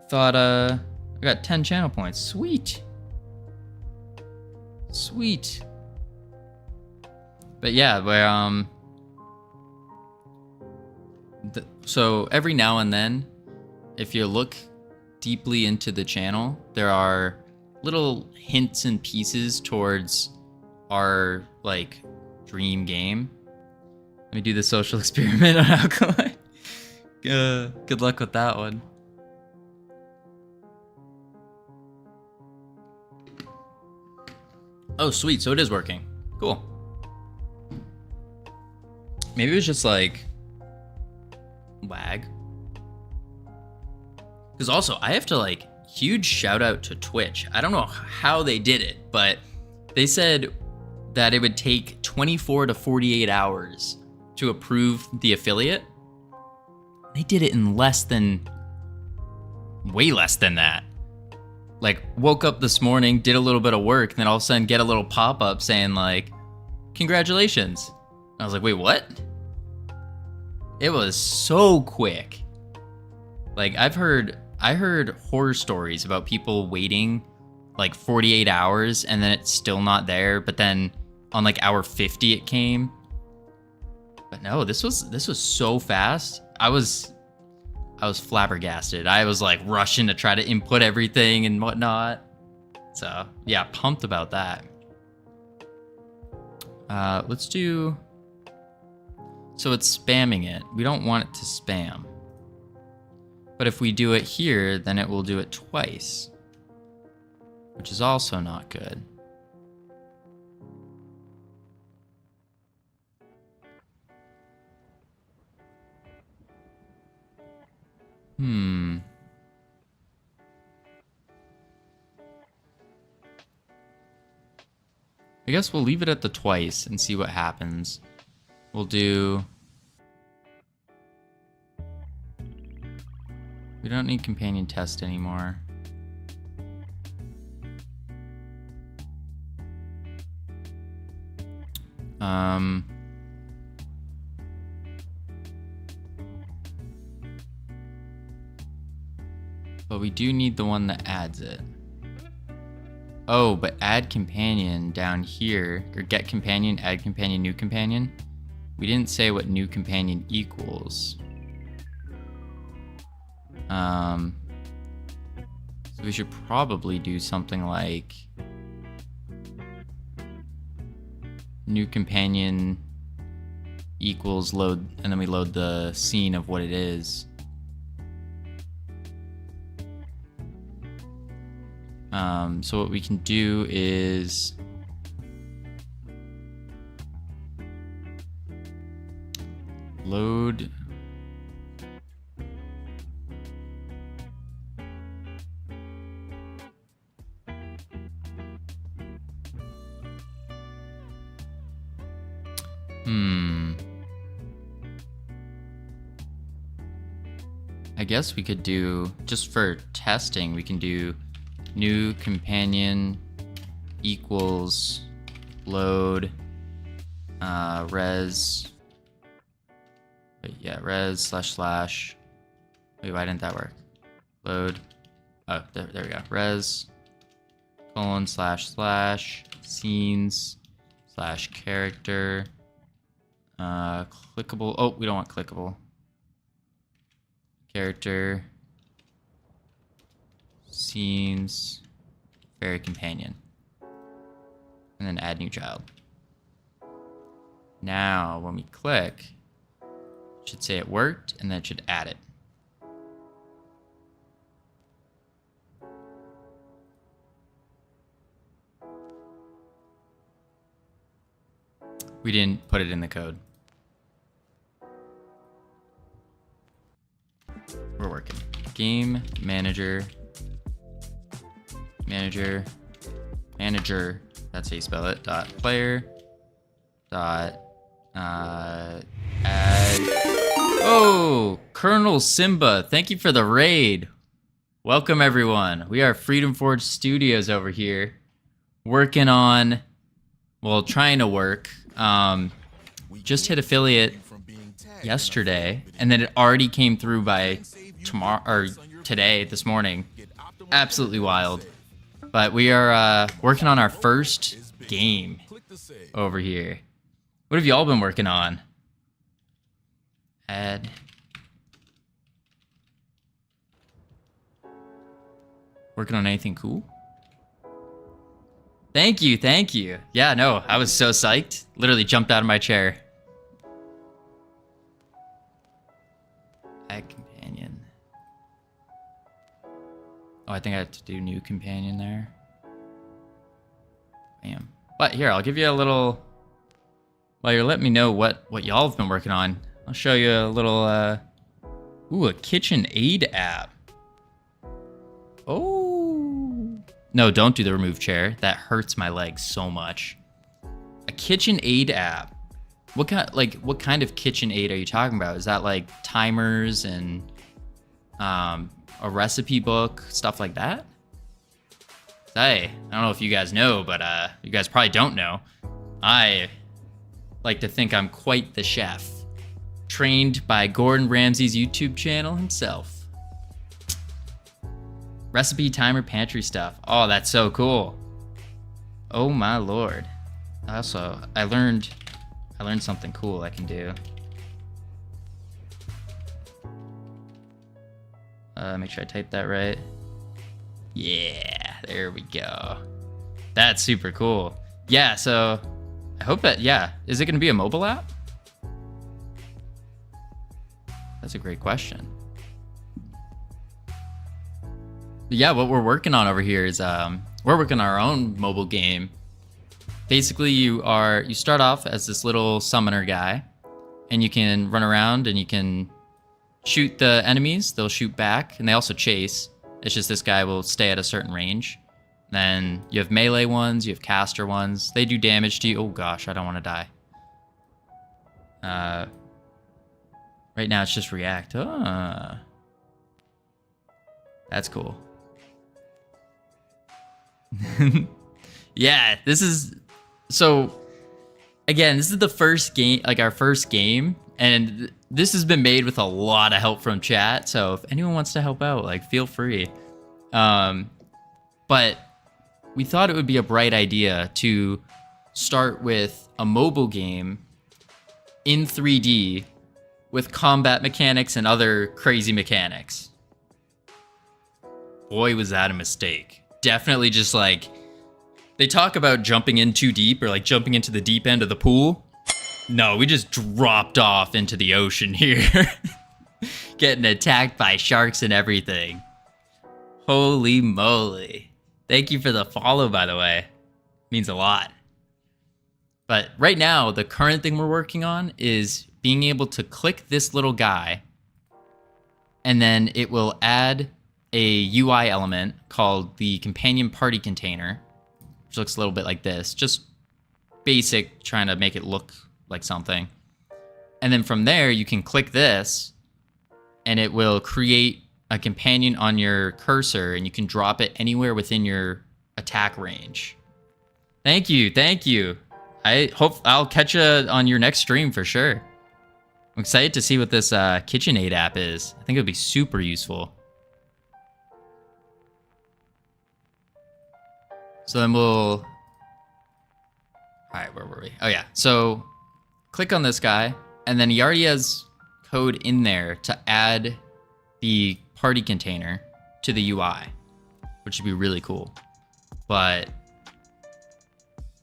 Speaker 2: thought, we got 10 channel points. Sweet. Sweet. But yeah, we're, so every now and then, if you look deeply into the channel, there are little hints and pieces towards our, like, dream game. Let me do the social experiment on Alkaline. Good luck with that one. Oh, sweet. So it is working. Cool. Maybe it was just like lag. Because also, I have to like huge shout out to Twitch. I don't know how they did it, but they said that it would take 24 to 48 hours to approve the affiliate. They did it in way less than that. Like, woke up this morning, did a little bit of work, and then all of a sudden get a little pop-up saying like, congratulations. I was like, wait, what? It was so quick. Like, I heard horror stories about people waiting like 48 hours and then it's still not there, but then on like hour 50 it came. But no, this was so fast. I was flabbergasted. I was like rushing to try to input everything and whatnot. So yeah, pumped about that. Let's do. So it's spamming it. We don't want it to spam. But if we do it here, then it will do it twice, which is also not good. I guess we'll leave it at the twice and see what happens. We'll do... We don't need companion test anymore. But we do need the one that adds it. Oh, but add companion down here, or get companion, add companion, new companion. We didn't say what new companion equals. So we should probably do something like new companion equals load, and then we load the scene of what it is. So what we can do is load I guess we could do, just for testing, we can do new companion equals load res. Wait, yeah, res // Wait, why didn't that work? Load. Oh, there we go. Res colon / scenes / character clickable. Oh, we don't want clickable. Character scenes fairy companion, and then add new child. Now when we click, it should say it worked, and then it should add it. We didn't put it in the code. We're working. Game manager. Manager. That's how you spell it. Dot player. Dot add. Oh, Colonel Simba. Thank you for the raid. Welcome everyone. We are Freedom Forge Studios over here, working on, well, trying to work. Just hit affiliate yesterday, and then it already came through by tomorrow or today, this morning. Absolutely wild. But we are working on our first game over here. What have y'all been working on? Add. Working on anything cool? Thank you, thank you. Yeah, no, I was so psyched. Literally jumped out of my chair. Add companion. Oh, I think I have to do new companion there. Bam. But here, I'll give you a little... While you're letting me know what y'all have been working on, I'll show you a little... Ooh, a kitchen aid app. Oh... No, don't do the remove chair. That hurts my legs so much. A kitchen aid app. What kind of kitchen aid are you talking about? Is that like timers and a recipe book, stuff like that? Hey, I don't know if you guys know, but you guys probably don't know. I like to think I'm quite the chef. Trained by Gordon Ramsay's YouTube channel himself. Recipe, timer, pantry stuff. Oh, that's so cool. Oh my lord. Also, I learned something cool I can do. Make sure I type that right. Yeah, there we go. That's super cool. Yeah, so I hope that, yeah. Is it going to be a mobile app? That's a great question. But yeah, what we're working on over here is we're working on our own mobile game. Basically, you start off as this little summoner guy, and you can run around and you can shoot the enemies. They'll shoot back, and they also chase. It's just this guy will stay at a certain range. Then you have melee ones, you have caster ones. They do damage to you. Oh gosh, I don't want to die. Right now it's just react. That's cool. Yeah, this is... So, again, this is the first game, like our first game, and this has been made with a lot of help from chat, so if anyone wants to help out, like, feel free. But we thought it would be a bright idea to start with a mobile game in 3D with combat mechanics and other crazy mechanics. Boy, was that a mistake. Definitely just like... They talk about jumping in too deep or like jumping into the deep end of the pool. No, we just dropped off into the ocean here. Getting attacked by sharks and everything. Holy moly. Thank you for the follow, by the way. Means a lot. But right now, the current thing we're working on is being able to click this little guy, and then it will add a UI element called the companion party container, which looks a little bit like this. Just basic, trying to make it look like something. And then from there, you can click this, and it will create a companion on your cursor, and you can drop it anywhere within your attack range. Thank you, thank you. I hope I'll catch you on your next stream for sure. I'm excited to see what this KitchenAid app is. I think it would be super useful. So then we'll... All right, where were we? Oh yeah, so click on this guy, and then he already has code in there to add the party container to the UI, which would be really cool. But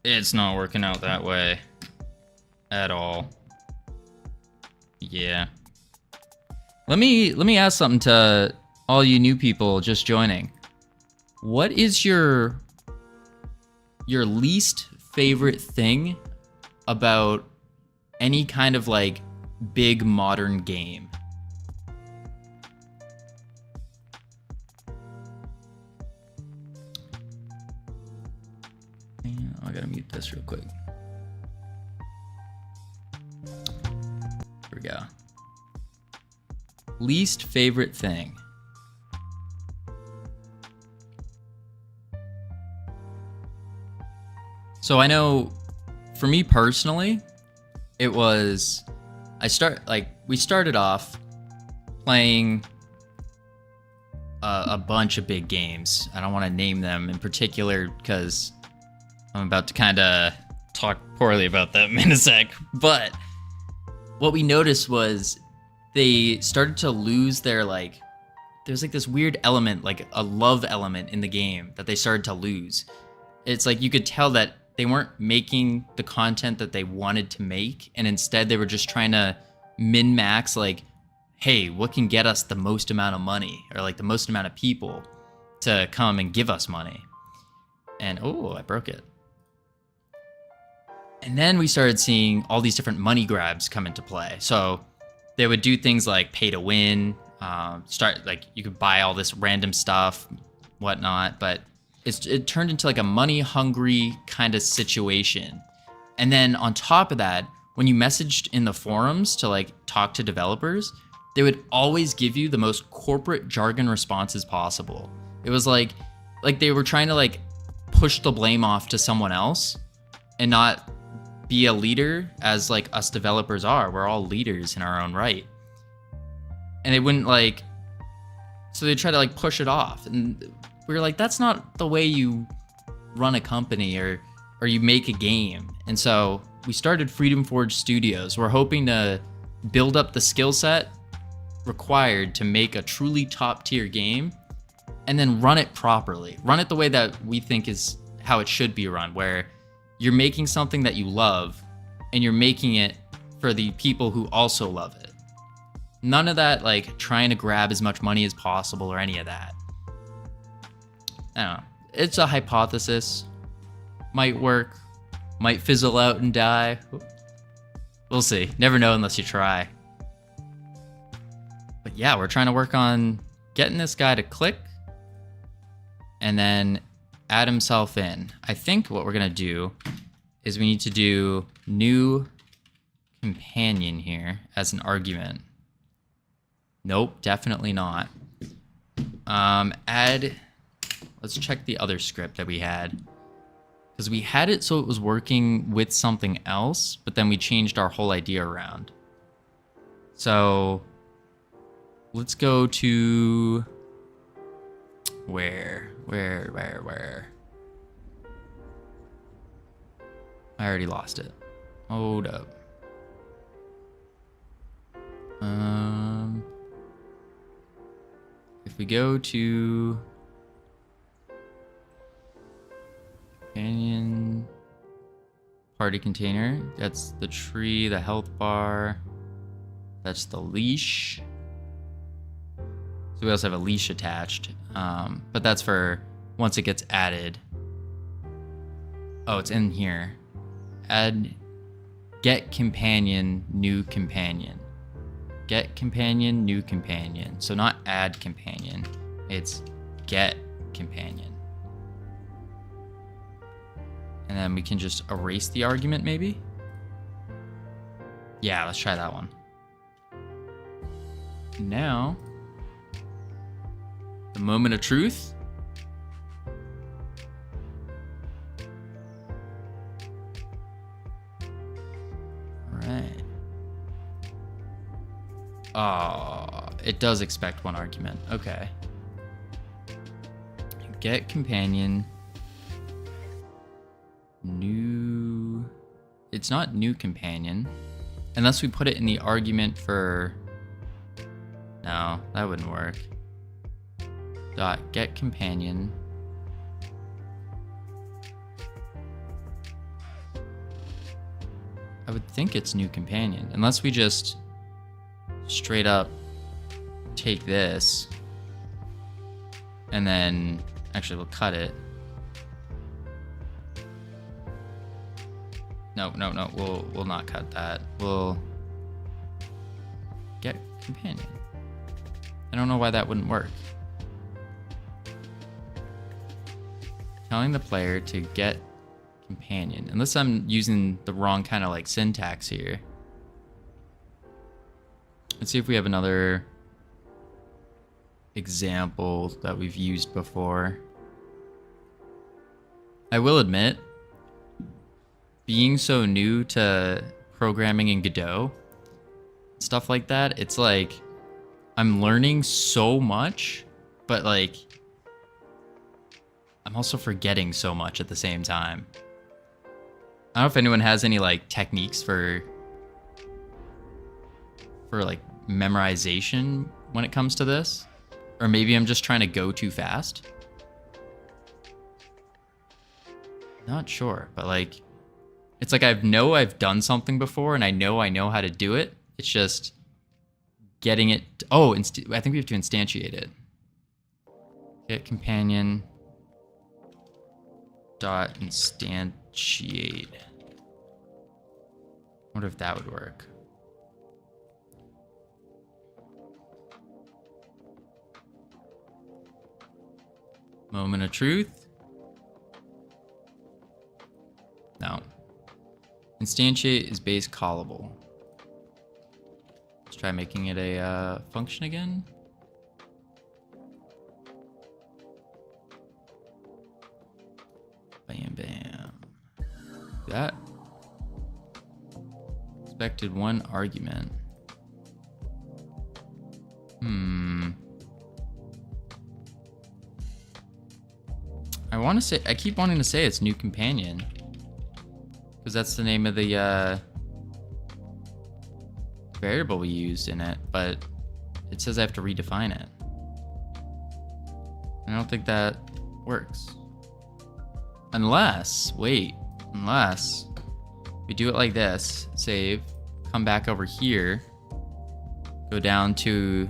Speaker 2: it's not working out that way at all. Yeah. Let me ask something to all you new people just joining. What is your least favorite thing about any kind of like big modern game? I gotta mute this real quick. Here we go. Least favorite thing. So I know for me personally, it was, we started off playing a bunch of big games. I don't want to name them in particular because I'm about to kind of talk poorly about them in a sec. But what we noticed was they started to lose their there's like this weird element, like a love element in the game that they started to lose. It's like you could tell that they weren't making the content that they wanted to make, and instead they were just trying to min-max, like, hey, what can get us the most amount of money, or like the most amount of people to come and give us money. And oh, I broke it. And then we started seeing all these different money grabs come into play. So they would do things like pay to win, you could buy all this random stuff, whatnot, but it turned into like a money-hungry kind of situation. And then on top of that, when you messaged in the forums to like talk to developers, they would always give you the most corporate jargon responses possible. It was like they were trying to like push the blame off to someone else and not be a leader as like us developers are. We're all leaders in our own right. And they wouldn't so they try to like push it off. And we were like, that's not the way you run a company or you make a game. And so we started Freedom Forge Studios. We're hoping to build up the skill set required to make a truly top tier game and then run it properly. Run it the way that we think is how it should be run, where you're making something that you love and you're making it for the people who also love it. None of that like trying to grab as much money as possible or any of that. I don't know. It's a hypothesis. Might work. Might fizzle out and die. We'll see. Never know unless you try. But yeah, we're trying to work on getting this guy to click and then add himself in. I think what we're going to do is we need to do new companion here as an argument. Nope, definitely not. Let's check the other script that we had. Because we had it so it was working with something else, but then we changed our whole idea around. So let's go to where? I already lost it. Hold up. If we go to companion party container, that's the tree, the health bar, that's the leash. So we also have a leash attached, but that's for once it gets added. Oh, it's in here. Add, get companion, new companion. Get companion, new companion. So not add companion, it's get companion. And then we can just erase the argument maybe? Yeah, let's try that one. Now, the moment of truth. All right. Oh, it does expect one argument. Okay. Get companion. New. It's not new companion. Unless we put it in the argument for. No, that wouldn't work. Dot get companion. I would think it's new companion. Unless we just straight up take this and then actually we'll cut it. No, we'll not cut that. We'll get companion. I don't know why that wouldn't work. Telling the player to get companion, unless I'm using the wrong kind of like syntax here. Let's see if we have another example that we've used before. I will admit, being so new to programming in Godot, stuff like that, it's like I'm learning so much, but like I'm also forgetting so much at the same time. I don't know if anyone has any like techniques for like memorization when it comes to this, or maybe I'm just trying to go too fast. Not sure, but like it's like I've done something before and I know how to do it. It's just getting it. Oh, I think we have to instantiate it. Get companion dot instantiate. I wonder if that would work. Moment of truth. No. Instantiate is base callable. Let's try making it a function again. Bam, bam. That. Expected one argument. I keep wanting to say it's new companion, because that's the name of the variable we used in it, but it says I have to redefine it. I don't think that works. Unless we do it like this, save, come back over here, go down to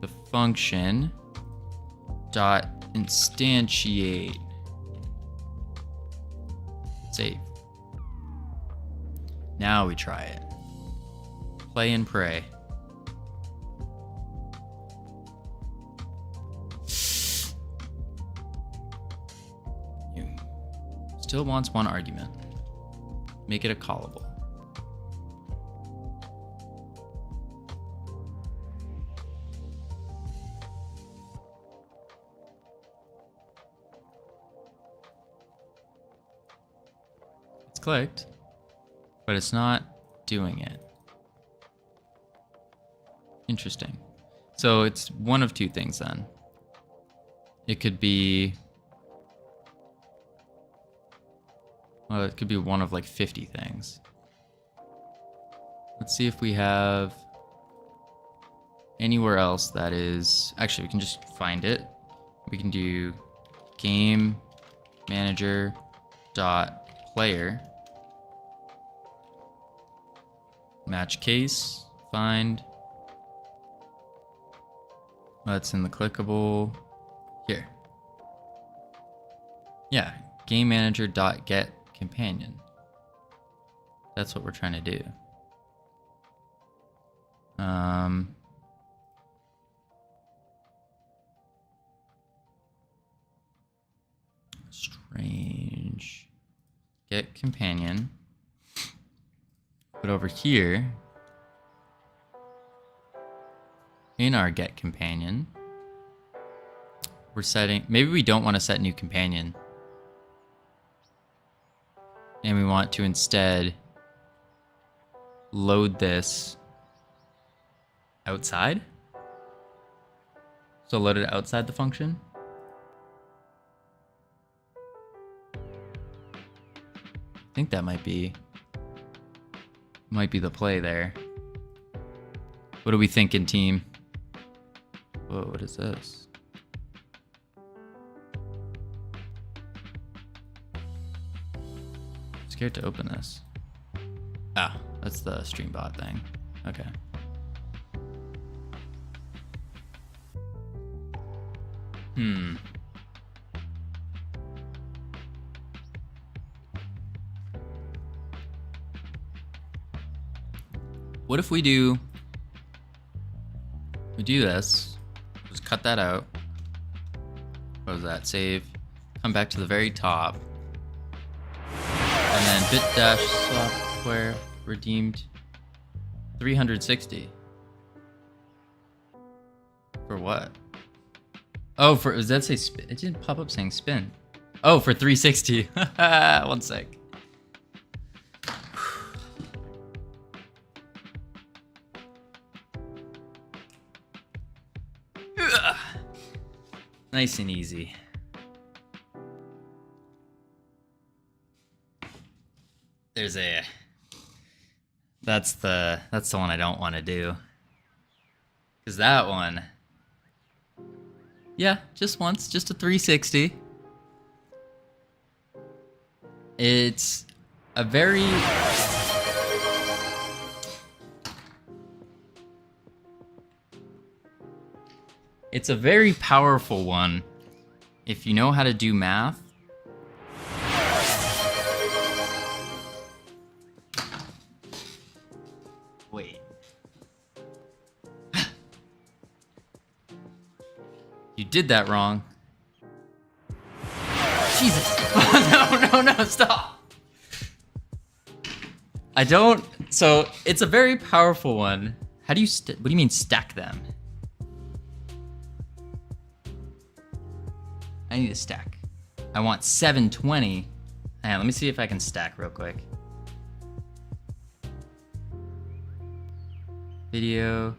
Speaker 2: the function dot instantiate, save. Now we try it. Play and pray. Still wants one argument. Make it a callable. It's clicked, but it's not doing it. Interesting. So it's one of two things then. It could be, well, it could be one of like 50 things. Let's see if we have anywhere else that is, actually we can just find it. We can do game manager dot player match case, find. That's in the clickable here. Yeah, game manager dot get companion. That's what we're trying to do. Strange. Get companion. But over here, in our get companion, we're setting, maybe we don't want to set new companion. And we want to instead load this outside. So load it outside the function. I think that might be the play there. What are we thinking, team? Whoa, what is this? Scared to open this. Ah, that's the StreamBot thing. Okay. What if we do this, just cut that out. What was that? Save, come back to the very top. And then bit dash software redeemed 360. For what? Oh, for, does that say spin? It didn't pop up saying spin. Oh, for 360. 1 sec. Nice and easy. There's a, that's the one I don't want to do. Cause that one, yeah, just once, just a 360. It's a very, it's a very powerful one if you know how to do math. Wait. You did that wrong. Jesus. No, stop. I don't, so it's a very powerful one. How do you, what do you mean stack them? I need a stack. I want 720. Hang on, let me see if I can stack real quick. Video.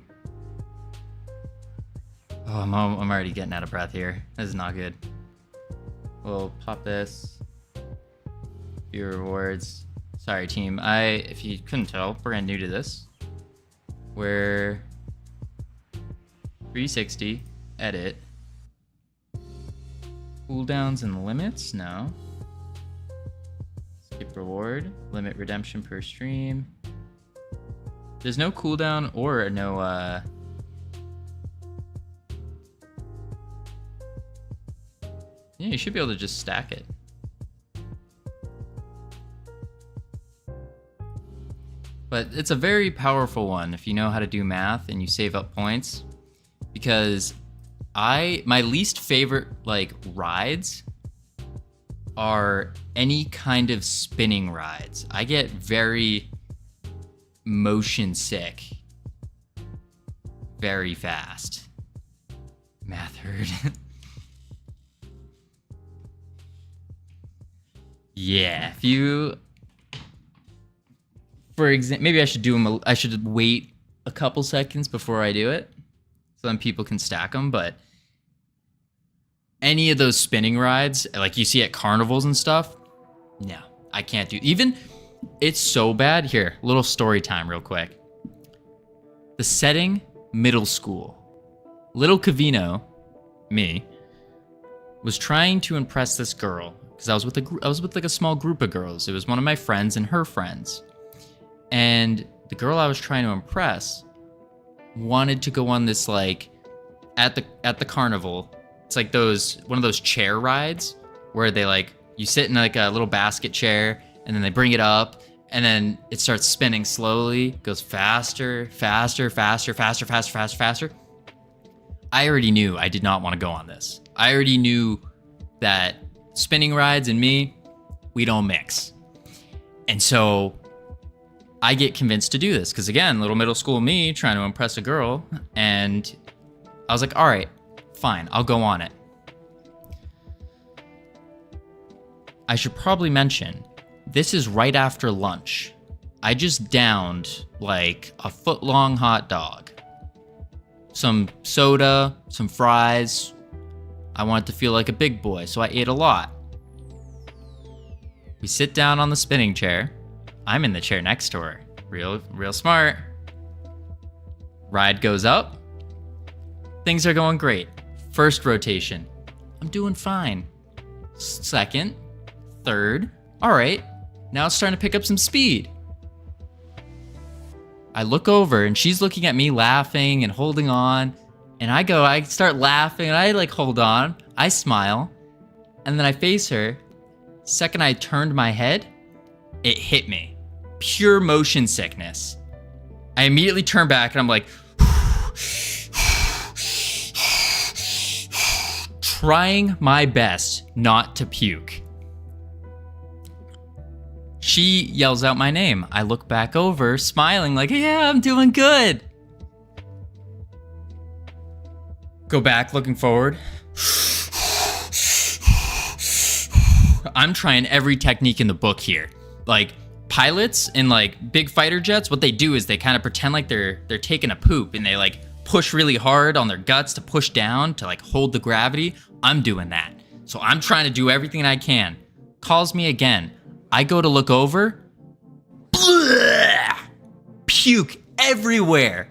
Speaker 2: Oh, I'm already getting out of breath here. This is not good. We'll pop this. View rewards. Sorry, team. If you couldn't tell, brand new to this. We're 360. Edit. Cooldowns and limits? No. Skip reward. Limit redemption per stream. There's no cooldown or no, Yeah, you should be able to just stack it. But it's a very powerful one if you know how to do math and you save up points. Because my least favorite like rides are any kind of spinning rides. I get very motion sick very fast. Math herd. Yeah, if you, for example, maybe I should do them. I should wait a couple seconds before I do it, so then people can stack them. But any of those spinning rides, like you see at carnivals and stuff, no, I can't do. Even it's so bad. Here, little story time, real quick. The setting, middle school. Little Cavino, me, was trying to impress this girl. Because I was with like a small group of girls. It was one of my friends and her friends. And the girl I was trying to impress wanted to go on this like at the carnival. It's like one of those chair rides where they like you sit in like a little basket chair and then they bring it up and then it starts spinning slowly, goes faster, faster, faster, faster, faster, faster, faster. I already knew I did not want to go on this. I already knew that spinning rides and me, we don't mix. And so I get convinced to do this because again, little middle school me trying to impress a girl, and I was like, all right, fine, I'll go on it. I should probably mention, this is right after lunch. I just downed like a foot-long hot dog, some soda, some fries. I wanted to feel like a big boy, so I ate a lot. We sit down on the spinning chair. I'm in the chair next to her. Real smart. Ride goes up. Things are going great. First rotation. I'm doing fine. Second, third. All right. Now it's starting to pick up some speed. I look over and she's looking at me laughing and holding on. And I start laughing and I like hold on. I smile. And then I face her. Second I turned my head, it hit me. Pure motion sickness. I immediately turn back and I'm like, trying my best not to puke. She yells out my name. I look back over, smiling like, yeah, I'm doing good. Go back, looking forward. I'm trying every technique in the book here. Like pilots in like big fighter jets, what they do is they kind of pretend like they're taking a poop and they like push really hard on their guts to push down to like hold the gravity. I'm doing that. So I'm trying to do everything I can. Calls me again. I go to look over. Blah! Puke everywhere.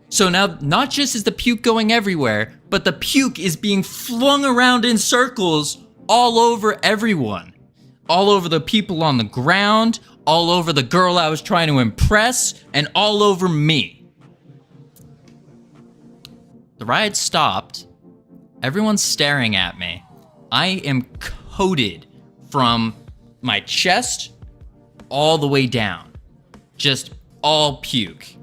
Speaker 2: So now, not just is the puke going everywhere, but the puke is being flung around in circles all over everyone. All over the people on the ground, all over the girl I was trying to impress, and all over me. The ride stopped. Everyone's staring at me. I am coated from my chest all the way down. Just all puke.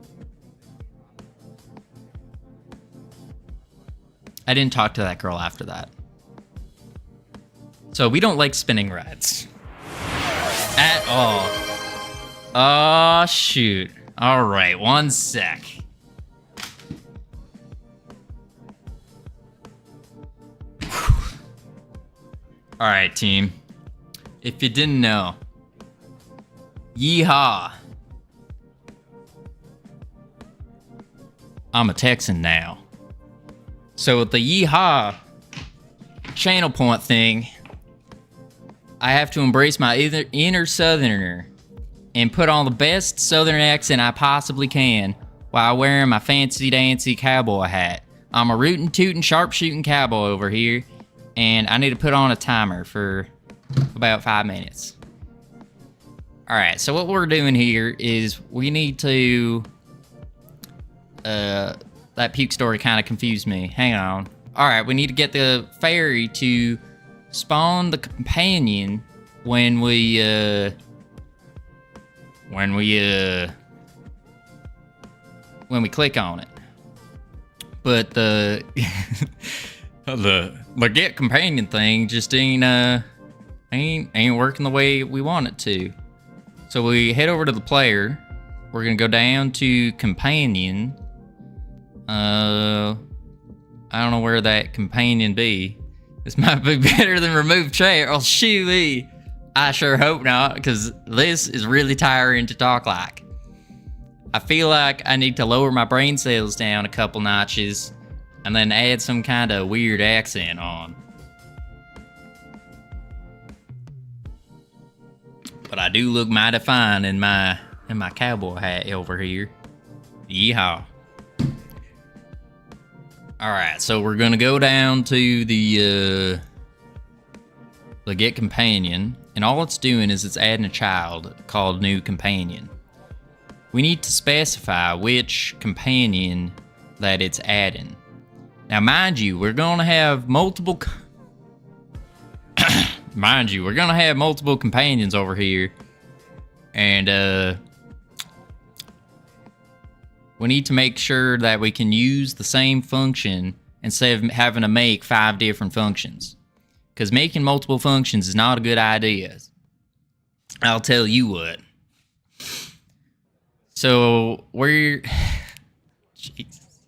Speaker 2: I didn't talk to that girl after that. So we don't like spinning rides. At all. Oh, shoot. All right, one sec. All right, team. If you didn't know, yeehaw. I'm a Texan now. So with the yeehaw channel point thing, I have to embrace my inner southerner and put on the best southern accent I possibly can while wearing my fancy dancy cowboy hat. I'm a rootin' tootin' sharpshooting cowboy over here, and I need to put on a timer for about 5 minutes. Alright, so what we're doing here is we need to... that puke story kind of confused me. Hang on. Alright, we need to get the fairy to spawn the companion when we click on it. But the the get companion thing just ain't working the way we want it to. So we head over to the player. We're gonna go down to companion. I don't know where that companion be. This might be better than remove chair. Oh shoot! I sure hope not, because this is really tiring to talk like. I feel like I need to lower my brain cells down a couple notches and then add some kind of weird accent on. But I do look mighty fine in my cowboy hat over here. Yeehaw. Alright, so we're gonna go down to the get companion, and all it's doing is it's adding a child called new companion. We need to specify which companion that it's adding. Now, mind you, we're gonna have multiple companions over here, and we need to make sure that we can use the same function instead of having to make 5 different functions. Because making multiple functions is not a good idea. I'll tell you what. So we're... Jesus.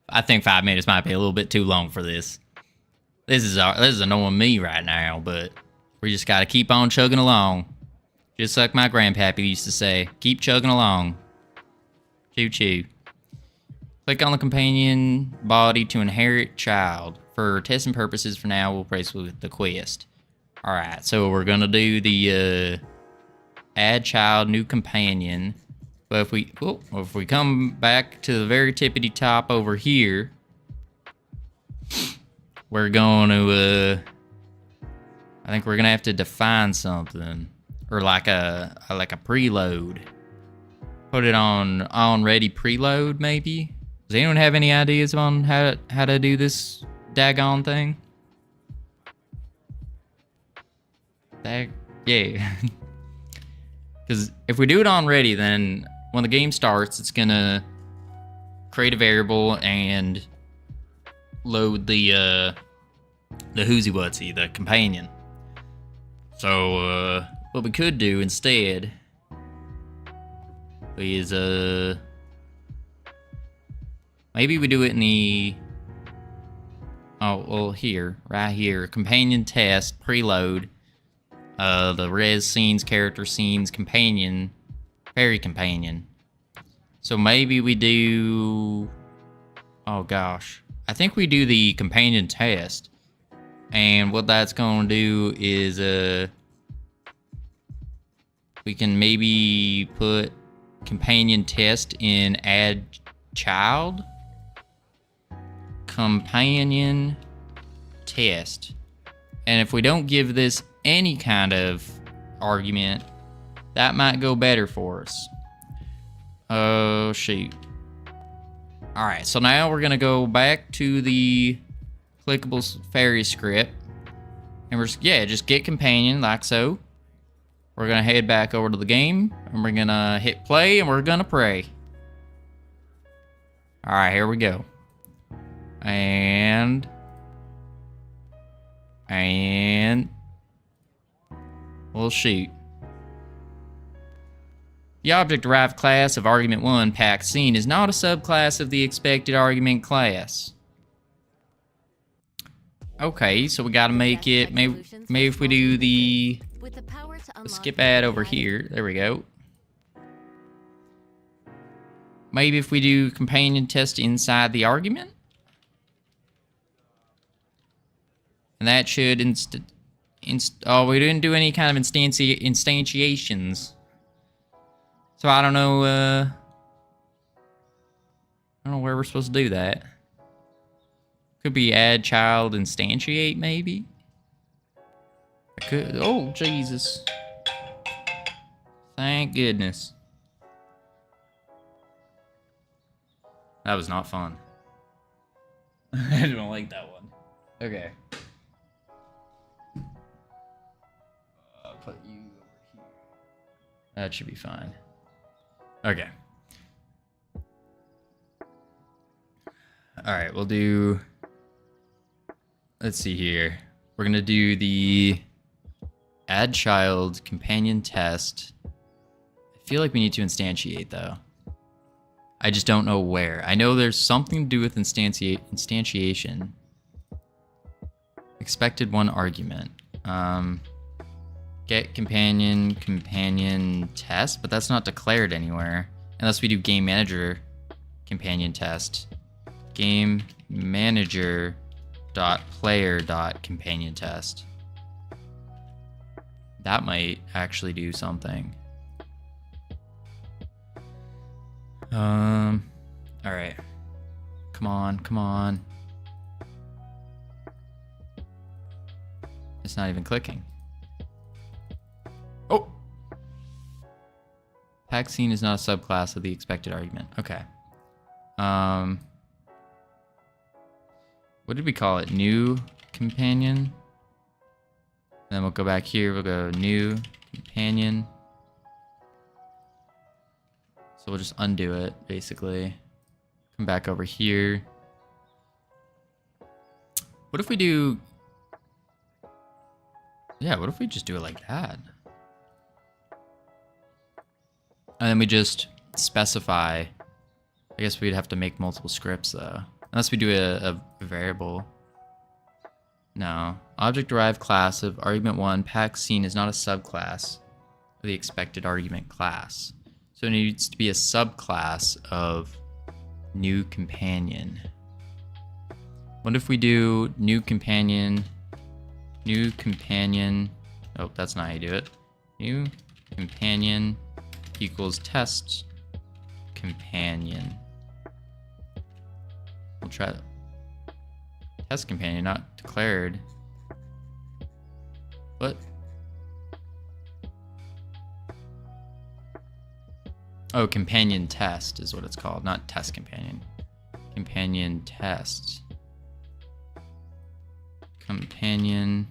Speaker 2: I think 5 minutes might be a little bit too long for this. This is annoying me right now, but we just gotta keep on chugging along. Just like my grandpappy used to say, keep chugging along. Choo choo. Click on the companion body to inherit child. For testing purposes for now, we'll place with the quest. Alright, so we're gonna do the add child, new companion. But if we come back to the very tippity top over here, we're going to I think we're gonna have to define something, or like a preload. Put it on ready preload maybe. Does anyone have any ideas on how to do this daggone thing? Yeah. Because if we do it on ready, then when the game starts, it's gonna create a variable and load the whoozy-whatsy, the companion. So what we could do instead is maybe we do it in the right here, companion test preload, the res scenes, character scenes, companion, fairy companion. So maybe we do, oh gosh, I think we do the companion test, and what that's gonna do is we can maybe put companion test in add child, companion test, and if we don't give this any kind of argument, that might go better for us. Oh shoot. Alright, so now we're gonna go back to the clickable fairy script, and we're just get companion like so. We're gonna head back over to the game, and we're gonna hit play, and we're gonna pray. Alright, here we go. And we'll shoot. The object-derived class of argument 1 packed scene is not a subclass of the expected argument class. Okay, so we gotta make it, maybe if we do the skip ad over here, there we go. Maybe if we do companion test inside the argument? And that should oh, we didn't do any kind of instantiations. So I don't know where we're supposed to do that. Could be add child instantiate, maybe? I could. Oh, Jesus. Thank goodness. That was not fun. I don't like that one. Okay. I'll put you over here. That should be fine. Okay. All right, we'll do... Let's see here. We're gonna do the add child companion test. I feel like we need to instantiate though. I just don't know where. I know there's something to do with instantiation. Expected one argument. Get companion test, but that's not declared anywhere unless we do game manager companion test. Game manager .player .companion test. That might actually do something. All right. Come on, come on. It's not even clicking. Oh! Pack scene is not a subclass of the expected argument. Okay. What did we call it? New companion. And then we'll go back here. We'll go new companion. So we'll just undo it, basically. Come back over here. What if we do... Yeah, what if we just do it like that? And then we just specify... I guess we'd have to make multiple scripts, though. Unless we do a variable. No. Object derived class of argument 1 pack scene is not a subclass of the expected argument class. So it needs to be a subclass of new companion. What if we do new companion? Oh, that's not how you do it. New companion equals test companion. We'll try test companion, not declared. What? Oh, companion test is what it's called, not test companion. Companion test. Companion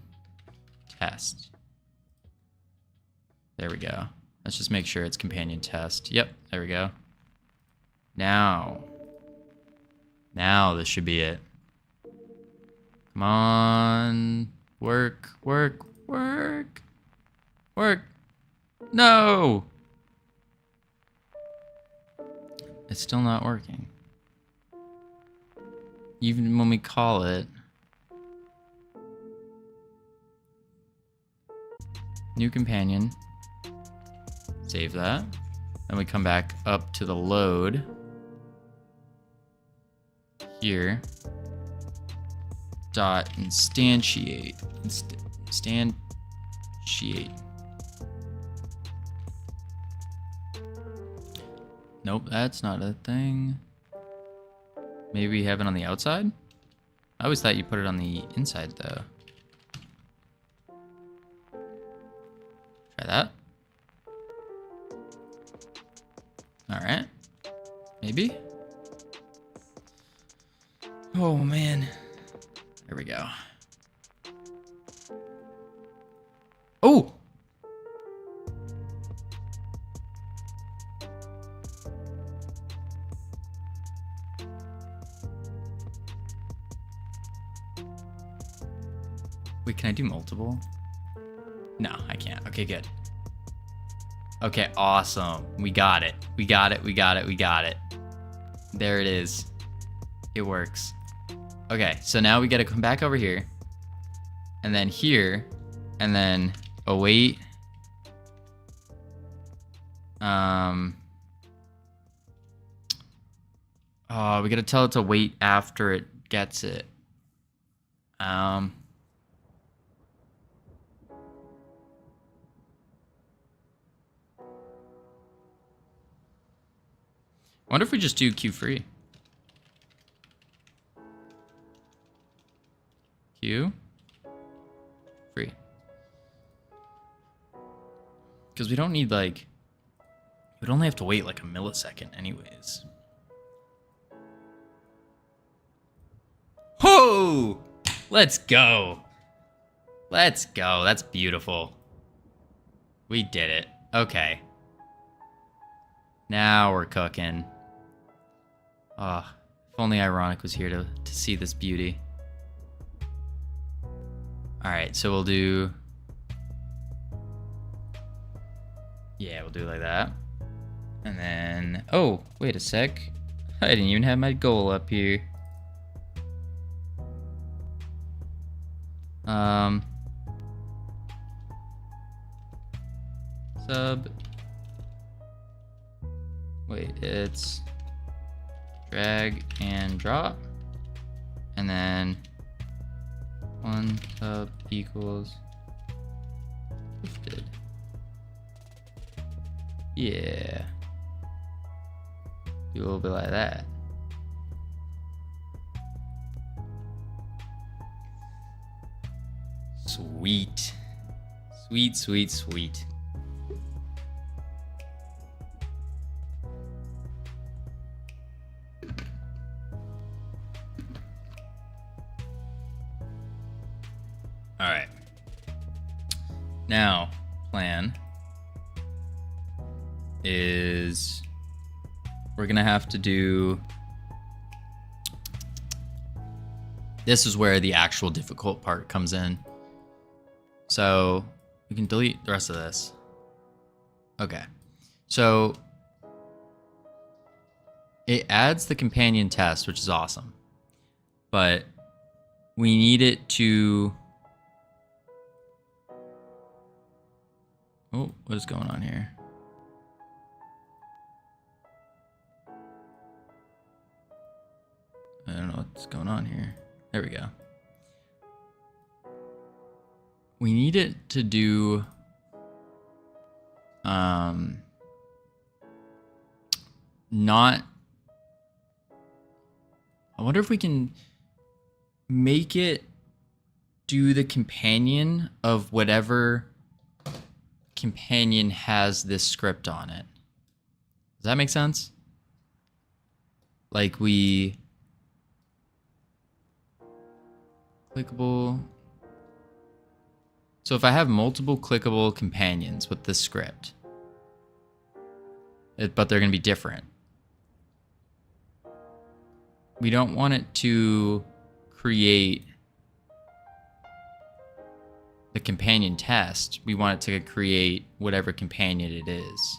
Speaker 2: test. There we go. Let's just make sure it's companion test. Yep, there we go. Now this should be it. Come on. Work. No! It's still not working. Even when we call it. New companion. Save that. Then we come back up to the load. Here. Dot instantiate. Instantiate. Nope, that's not a thing. Maybe we have it on the outside? I always thought you put it on the inside though. Try that. Alright. Maybe? Oh man. There we go. Oh! Wait, can I do multiple? No, I can't. Okay, good. Okay, awesome. We got it. We got it. There it is. It works. Okay, so now we gotta come back over here. And then here. And then await. Oh, we gotta tell it to wait after it gets it. I wonder if we just do queue free. Q. Free. Because we don't need like... We'd only have to wait like a millisecond anyways. Whoa! Let's go. Let's go. That's beautiful. We did it. Okay. Now we're cooking. Oh, if only Ironic was here to see this beauty. Alright, so we'll do... Yeah, we'll do it like that. And then... Oh, wait a sec. I didn't even have my goal up here. Sub. Wait, it's drag and drop. And then 1 sub equals lifted. Yeah. Do a little bit like that. Sweet. Sweet, sweet, sweet. All right. Now, plan is we're gonna have to do... This is where the actual difficult part comes in. So we can delete the rest of this. Okay. So it adds the companion test, which is awesome. But we need it to... Oh, what is going on here? I don't know what's going on here. There we go. We need it to do not... I wonder if we can make it do the companion of whatever companion has this script on it. Does that make sense? Like we... Clickable... So if I have multiple clickable companions with this script, but they're going to be different. We don't want it to create the companion test. We want it to create whatever companion it is.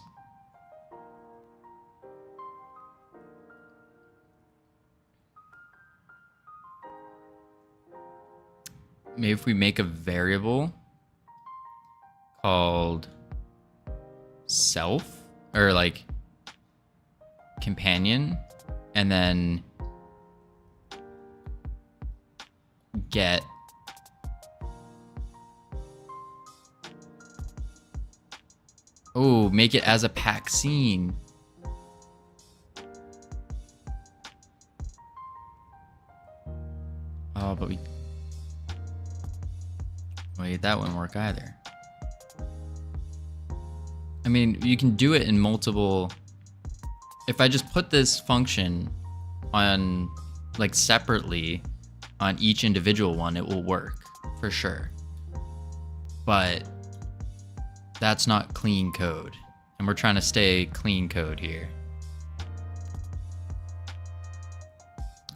Speaker 2: Maybe if we make a variable called self, or like companion, and then get make it as a pack scene. Oh, but wait, that wouldn't work either. I mean, you can do it in multiple... If I just put this function on, like, separately on each individual one, it will work, for sure. But that's not clean code. And we're trying to stay clean code here.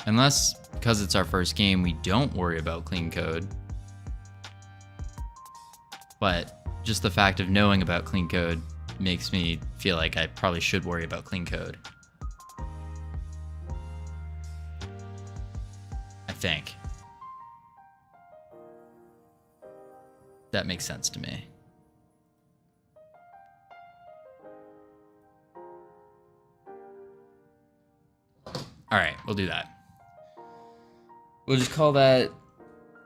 Speaker 2: Unless, because it's our first game, we don't worry about clean code. But just the fact of knowing about clean code makes me feel like I probably should worry about clean code. I think. That makes sense to me. All right, we'll do that. We'll just call that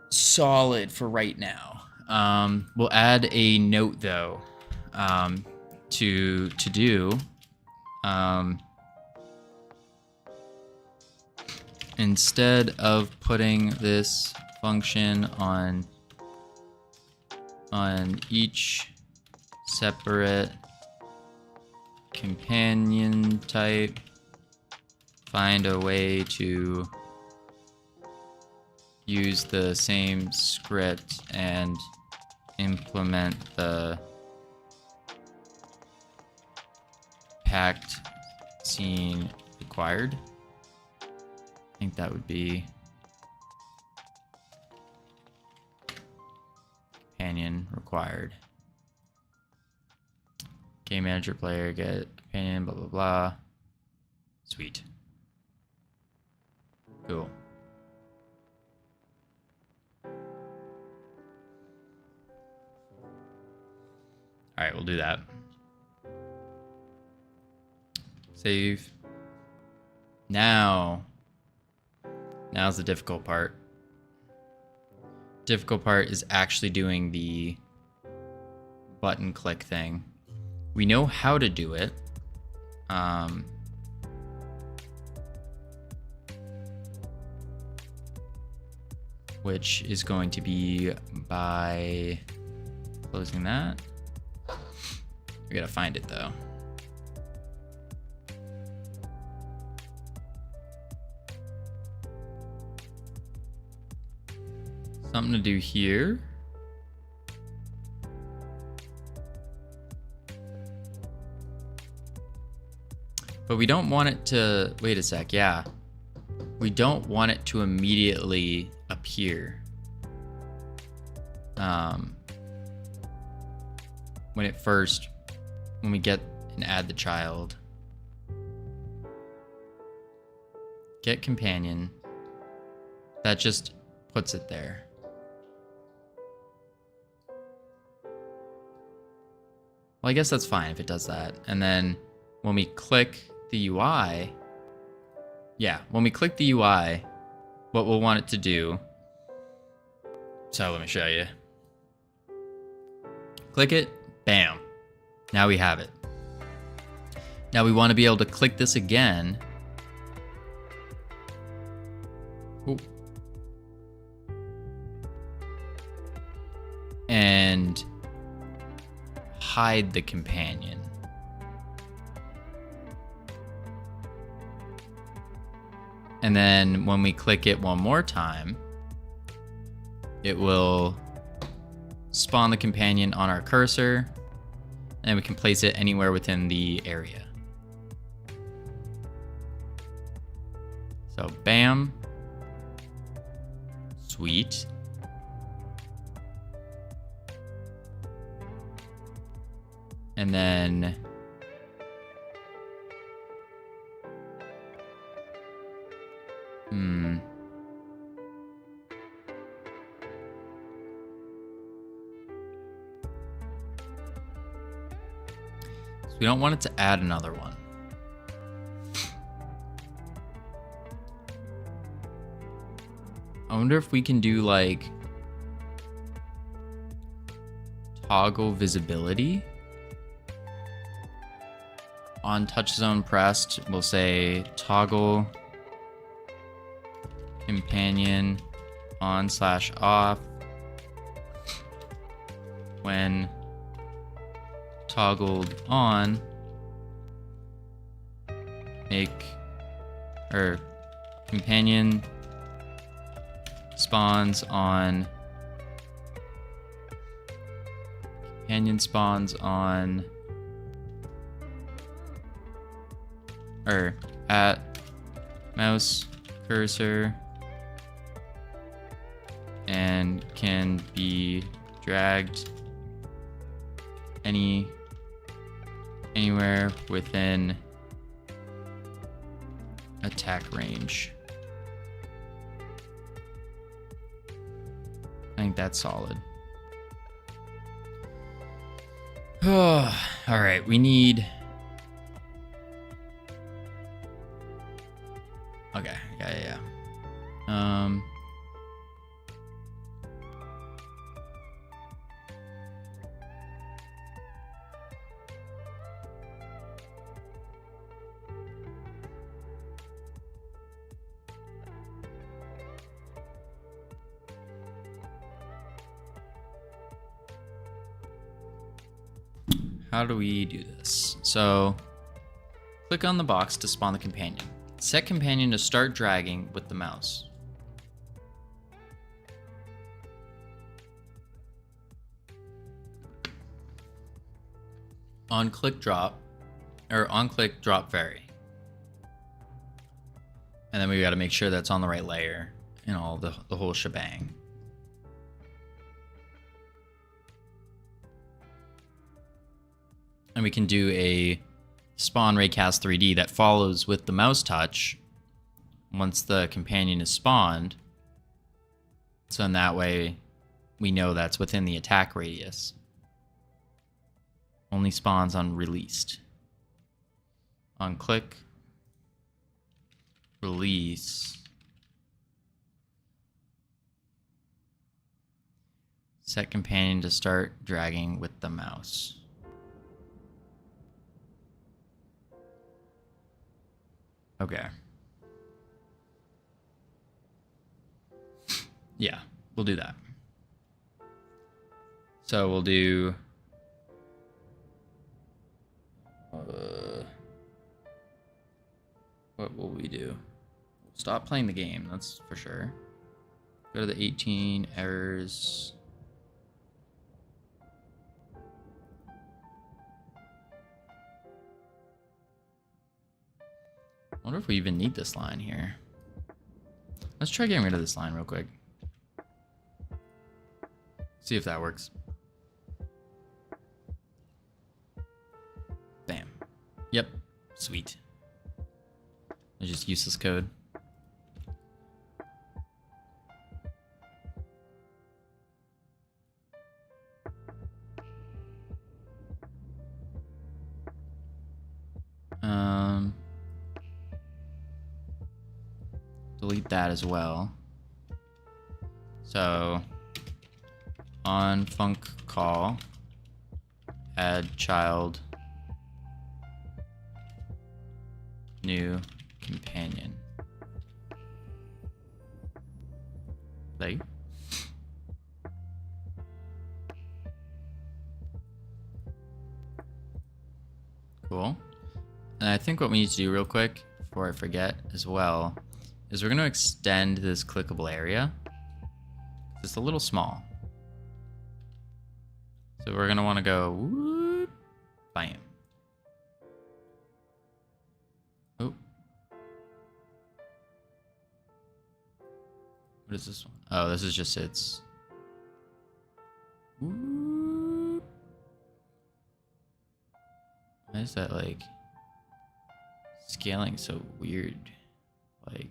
Speaker 2: solid for right now. We'll add a note though, to do. Instead of putting this function on each separate companion type. Find a way to use the same script and implement the packed scene required. I think that would be companion required. Game manager player get companion, blah blah blah. Sweet. Cool. All right, we'll do that. Save. Now's the difficult part. Difficult part is actually doing the button click thing. We know how to do it. Which is going to be by closing that. We gotta find it though. Something to do here. But we don't want it to, wait a sec, yeah. We don't want it to immediately appear. When we get and add the child. Get companion. That just puts it there. Well, I guess that's fine if it does that. And then when we click the UI, when we click the UI, what we'll want it to do. So let me show you. Click it, bam. Now we have it. Now we want to be able to click this again. Ooh. And hide the companion. And then when we click it one more time, it will spawn the companion on our cursor, and we can place it anywhere within the area. So bam. Sweet. And then so we don't want it to add another one. I wonder if we can do like toggle visibility. On touch zone pressed, we'll say toggle companion on/off. When toggled on, companion spawns on or at mouse cursor and can be dragged anywhere within attack range. I think that's solid. All right, we need. Okay, yeah. how do we do this? So click on the box to spawn the companion. Set companion to start dragging with the mouse. On click drop vary. And then we got to make sure that's on the right layer and all the whole shebang. And we can do a spawn raycast 3D that follows with the mouse touch once the companion is spawned. So in that way, we know that's within the attack radius. Only spawns on released. On click, release. Set companion to start dragging with the mouse. Okay. Yeah, we'll do that. So we'll do... what will we do? Stop playing the game, that's for sure. Go to the 18 errors. I wonder if we even need this line here. Let's try getting rid of this line real quick. See if that works. Bam. Yep. Sweet. I just useless code. Delete that as well. So on func call, add child new companion. Play. Cool. And I think what we need to do real quick before I forget as well is we're going to extend this clickable area. It's a little small. So we're going to want to go whoop, bam. Oh. What is this one? Oh, this is just its. Whoop. Why is that like scaling so weird? Like.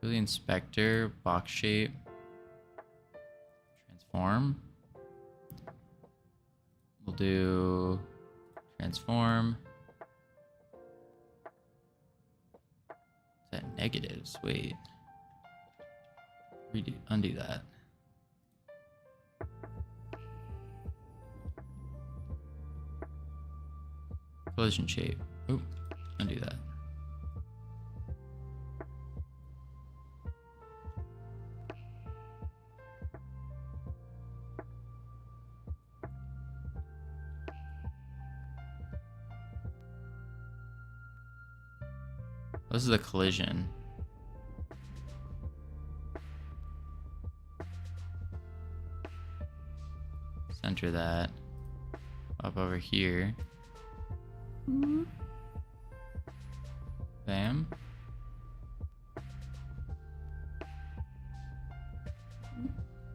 Speaker 2: Go to the inspector, box shape, transform. We'll do transform. Is that negatives? Wait. Redo, undo that. Collision shape. Oop, undo that. This is a collision. Center that. Up over here. Bam.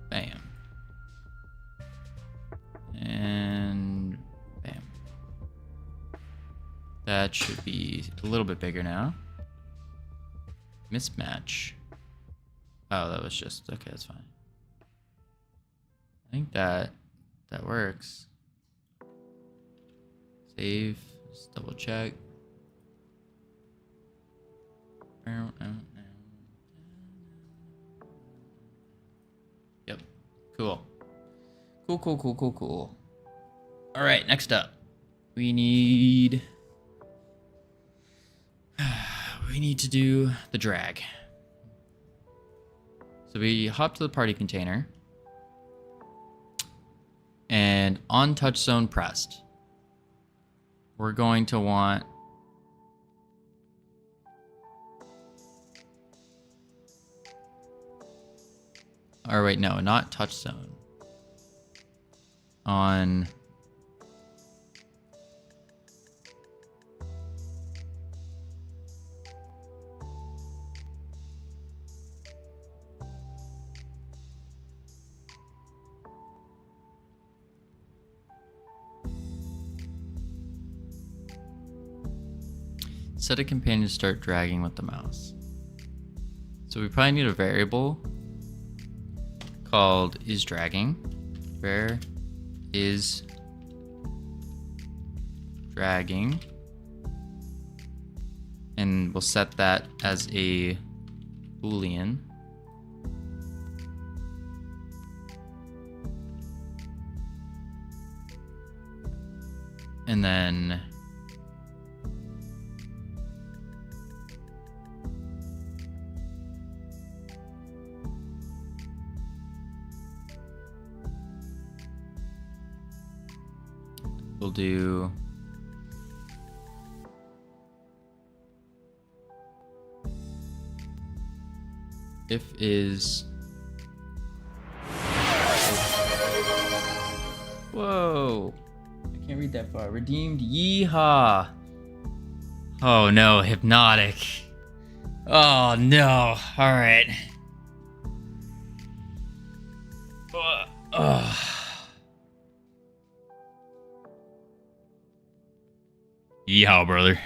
Speaker 2: Bam. And bam. That should be a little bit bigger now. Mismatch. Oh, that was just okay. That's fine. I think that works. Save. Just double check. Yep. Cool. Cool. All right. Next up, we need. We need to do the drag. So we hop to the party container. and on touch zone pressed, we're going to want or wait, no, not touch zone. On set a companion to start dragging with the mouse. So we probably need a variable called isDragging. Where is dragging? And we'll set that as a Boolean. And then we'll do if is whoa, I can't read that far. Redeemed, yeehaw. Oh no, hypnotic. Oh no, alright. Yeehaw, brother.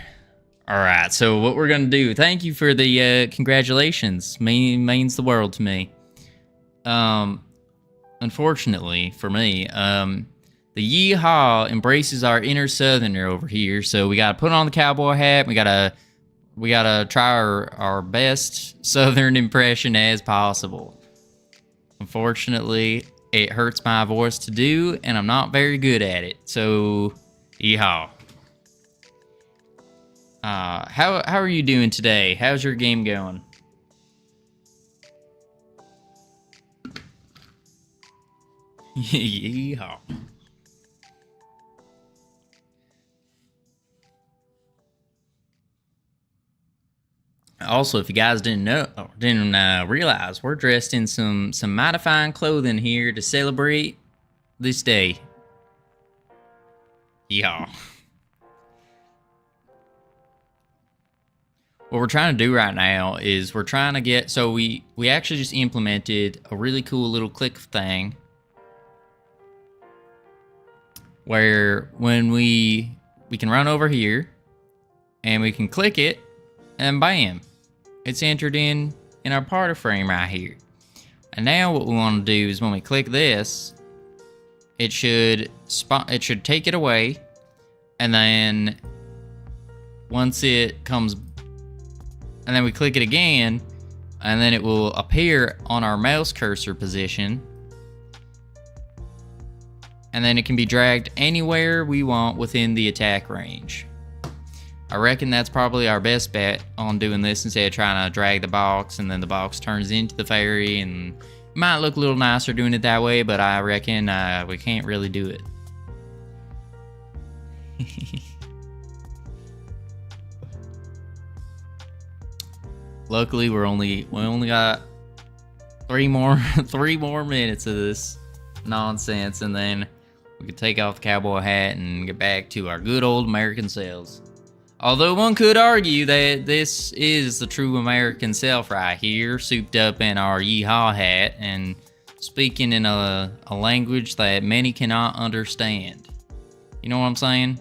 Speaker 2: Alright, so what we're gonna do, thank you for the congratulations. Means the world to me. Unfortunately for me, the yeehaw embraces our inner southerner over here, so we gotta put on the cowboy hat, we gotta try our best southern impression as possible. Unfortunately, it hurts my voice to do, and I'm not very good at it, so yeehaw. How are you doing today? How's your game going? Yeehaw. Also, if you guys didn't realize, we're dressed in some mighty fine clothing here to celebrate this day. Yeehaw. What we're trying to do right now is we're trying to get, so we actually just implemented a really cool little click thing where when we can run over here and we can click it and bam, it's entered in our party frame right here. And now what we want to do is when we click this, it should take it away, and then once it comes, and then we click it again, and then it will appear on our mouse cursor position, and then it can be dragged anywhere we want within the attack range. I reckon that's probably our best bet on doing this instead of trying to drag the box and then the box turns into the fairy, and it might look a little nicer doing it that way, but I reckon we can't really do it. Luckily, we only got three more minutes of this nonsense, and then we can take off the cowboy hat and get back to our good old American selves. Although one could argue that this is the true American self right here, souped up in our yeehaw hat and speaking in a language that many cannot understand. You know what I'm saying?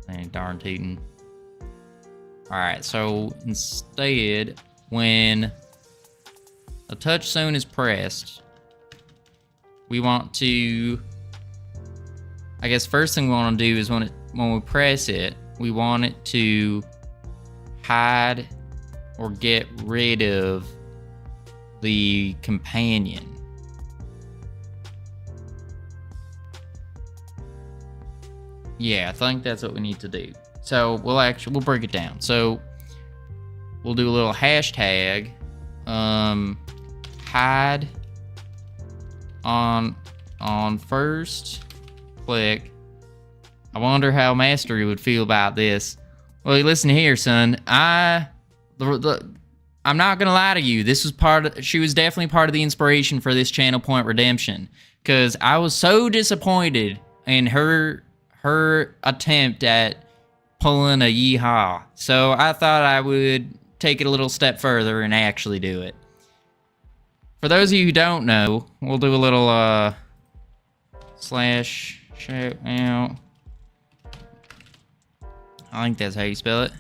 Speaker 2: Dang, darn tootin'. Alright, so instead, when a touch zone is pressed, we want to, I guess first thing we want to do is when we press it, we want it to hide or get rid of the companion. Yeah, I think that's what we need to do. So we'll break it down. So we'll do a little hashtag hide on
Speaker 6: on first click. I wonder how Mastery would feel about this. Well, listen here, son. I'm not gonna lie to you. This was she was definitely part of the inspiration for this Channel Point Redemption. Cause I was so disappointed in her attempt at pulling a yeehaw. So I thought I would take it a little step further and actually do it. For those of you who don't know, we'll do a little slash shout out. I think that's how you spell it.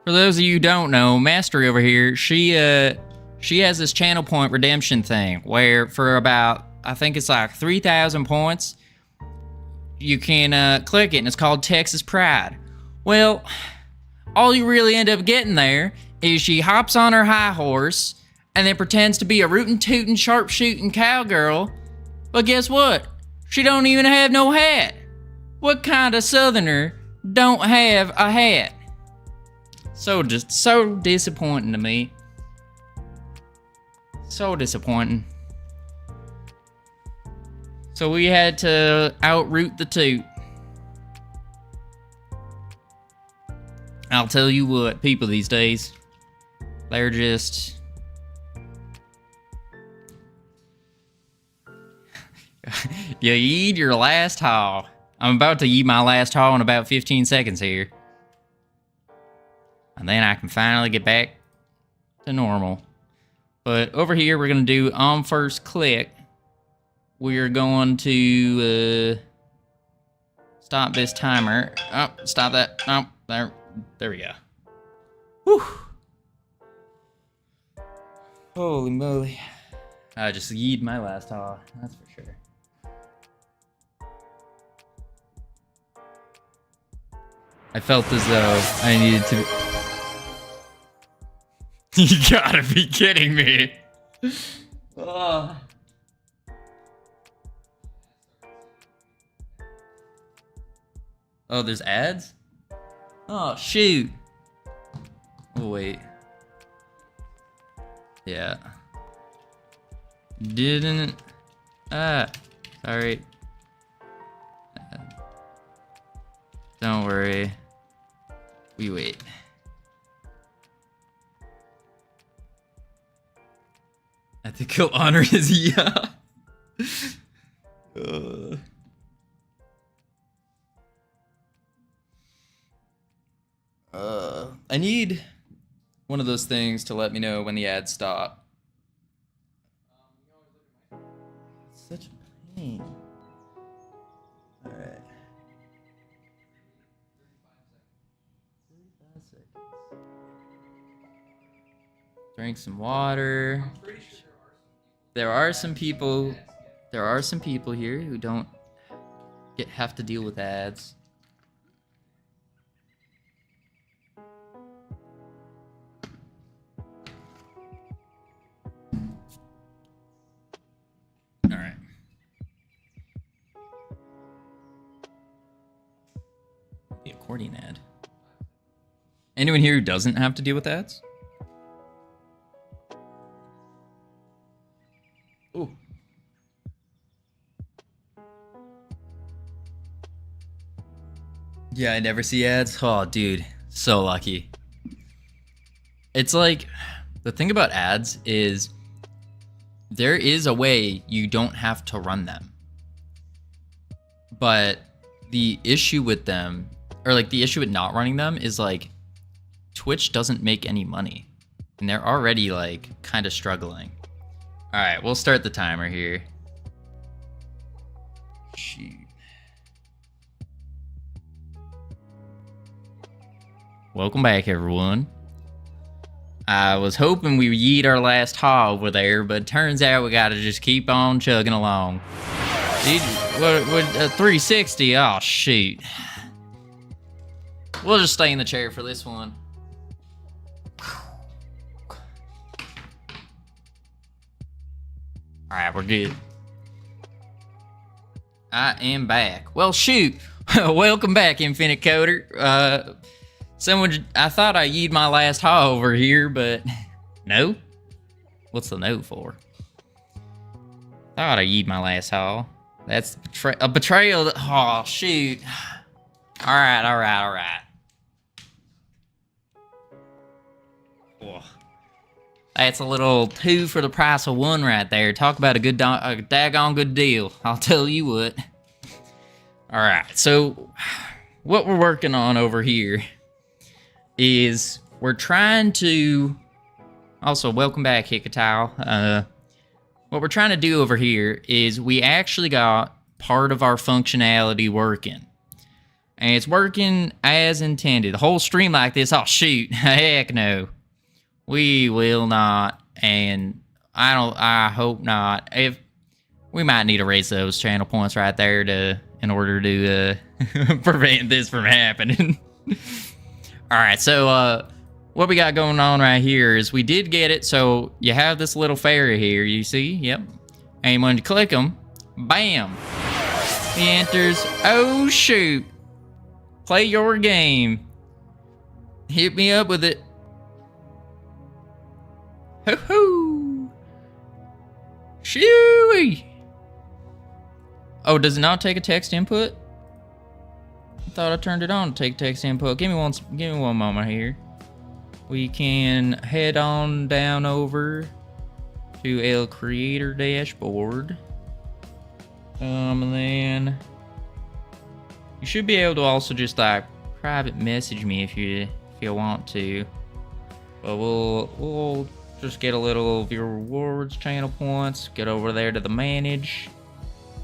Speaker 6: For those of you who don't know, Mastery over here, she has this Channel Point Redemption thing where for about, I think it's like 3,000 points, you can click it, and it's called Texas Pride. Well, all you really end up getting there is she hops on her high horse and then pretends to be a rootin' tootin' sharpshooting cowgirl. But guess what? She don't even have no hat. What kind of southerner don't have a hat? So disappointing to me. So disappointing. So we had to outroot the toot. I'll tell you what, people these days, they're just... You eat your last haul. I'm about to eat my last haul in about 15 seconds here. And then I can finally get back to normal. But over here, we're going to do on first click. We're going to stop this timer. Oh, stop that. Oh, there we go. Whew. Holy moly. I just yeed my last haul, that's for sure. I felt as though I needed to... You gotta be kidding me. Oh, there's ads? Oh, shoot. Oh, wait. Yeah. Didn't... sorry. Don't worry. We wait. I think he'll honor his yeah. I need one of those things to let me know when the ads stop. It's such a pain. Alright. 35 seconds. Drink some water. There are some people here who don't have to deal with ads. All right. The accordion ad. Anyone here who doesn't have to deal with ads? Ooh. Yeah, I never see ads. Oh, dude, so lucky. It's like, the thing about ads is there is a way you don't have to run them. But the issue with them, or like the issue with not running them is like Twitch doesn't make any money. And they're already like kind of struggling. All right, we'll start the timer here. Shoot. Welcome back, everyone. I was hoping we would yeet our last haul over there, but turns out we gotta just keep on chugging along. What 360? Oh, shoot. We'll just stay in the chair for this one. Alright, we're good. I am back. Well, shoot. Welcome back, Infinite Coder. I thought I yeed my last haul over here, but no. What's the no for? Thought I eat my last haul. That's a betrayal. Oh, shoot. Alright. Oh. That's a little 2 for the price of 1 right there. Talk about a daggone good deal. I'll tell you what. Alright, so what we're working on over here is we're trying to... Also, welcome back, Hikatile. What we're trying to do over here is we actually got part of our functionality working. And it's working as intended. The whole stream like this, oh shoot, heck no. We will not, and I hope not. If we might need to raise those channel points right there in order to prevent this from happening. Alright, so what we got going on right here is we did get it. So you have this little fairy here, you see? Yep. And when you click them, bam! He enters, oh shoot! Play your game. Hit me up with it. Hoo-hoo! Shooey! Oh, does it not take a text input? I thought I turned it on to take text input. Give me one moment here. We can head on down over to El Creator dashboard. And then you should be able to also just like private message me if you want to. But we'll just get a little of your rewards, channel points. Get over there to the manage.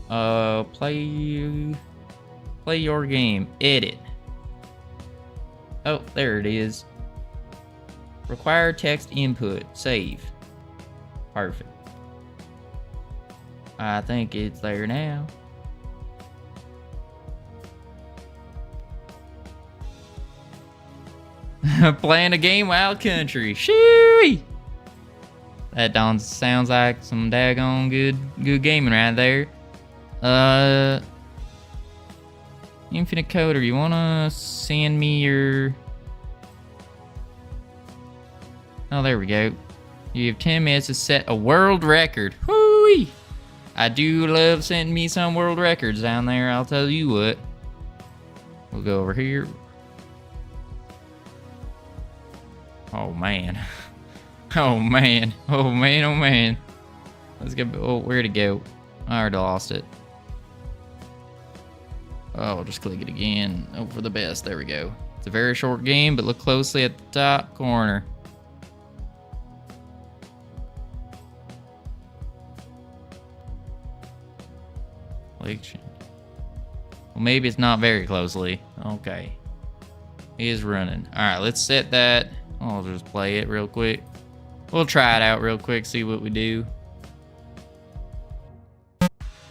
Speaker 6: Play your game. Edit. Oh, there it is. Require text input. Save. Perfect. I think it's there now. Playing a game Wild Country. Shoo! That sounds like some daggone good gaming right there. Infinite Coder, you wanna send me your... Oh, there we go. You have 10 minutes to set a world record. Whoo-wee! I do love sending me some world records down there, I'll tell you what. We'll go over here. Oh, man. Oh, man. Oh, man, oh, man. Let's go. Oh, where'd it go? I already lost it. Oh, I'll just click it again. Oh, for the best. There we go. It's a very short game, but look closely at the top corner. Well, maybe it's not very closely. Okay. He is running. Alright, let's set that. I'll just play it real quick. We'll try it out real quick, see what we do.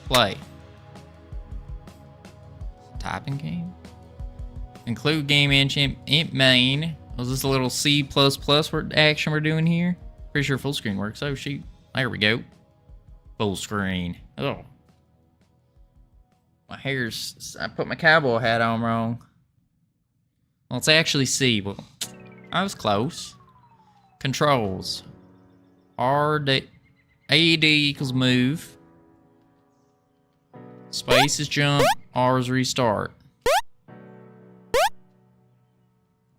Speaker 6: Play. Typing game. Include game engine int main. Was this a little C++ action we're doing here? Pretty sure full screen works. Oh shoot. There we go. Full screen. Oh. My hair's... I put my cowboy hat on wrong. Well, it's actually C. Well, I was close. Controls. AD equals move. Space is jump. R is restart.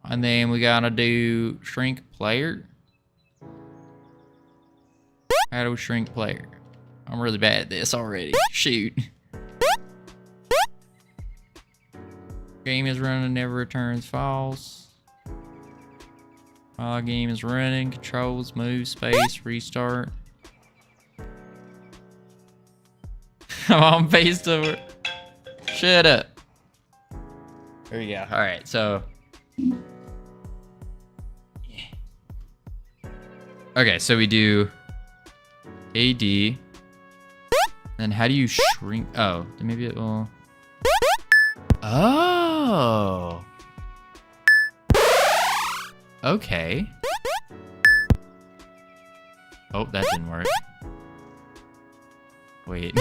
Speaker 6: And then we gotta do shrink player. How do we shrink player? I'm really bad at this already. Shoot. Game is running, never returns false. While game is running, controls, move, space, restart. I'm on face over. Shut up. There you go. Alright, so. Okay, so we do AD. Then how do you shrink? Oh, maybe it will. Oh. Okay. Oh, that didn't work. Wait.